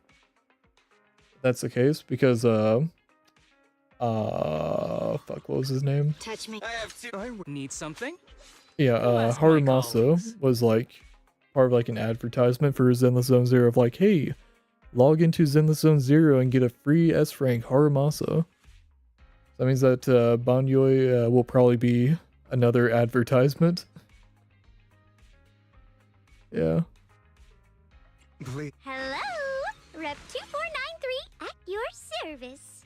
If that's the case, because fuck, what was his name? Touch me. I need something. Yeah, Harumasa was like part of like an advertisement for Zenless Zone Zero of like, hey, log into Zenless Zone Zero and get a free S rank Harumasa. That means that Banyoi will probably be another advertisement. Yeah. Please. Hello, Rep 2493 at your service.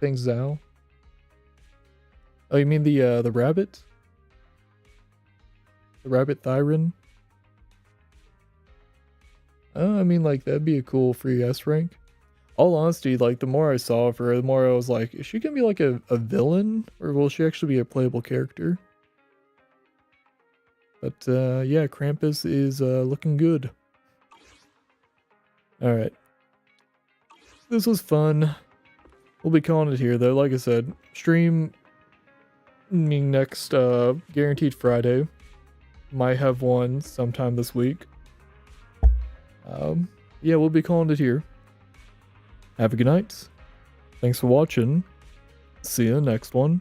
Thanks, Zal. Oh, you mean the rabbit? The rabbit Thyron? I mean, like, that'd be a cool free S rank. All honesty, like, the more I saw of her, the more I was like, is she gonna be like a villain? Or will she actually be a playable character? But, yeah, Krampus is looking good. Alright. This was fun. We'll be calling it here, though. Like I said, stream next, guaranteed Friday. Might have one sometime this week. Yeah, we'll be calling it here. Have a good night. Thanks for watching. See you in the next one.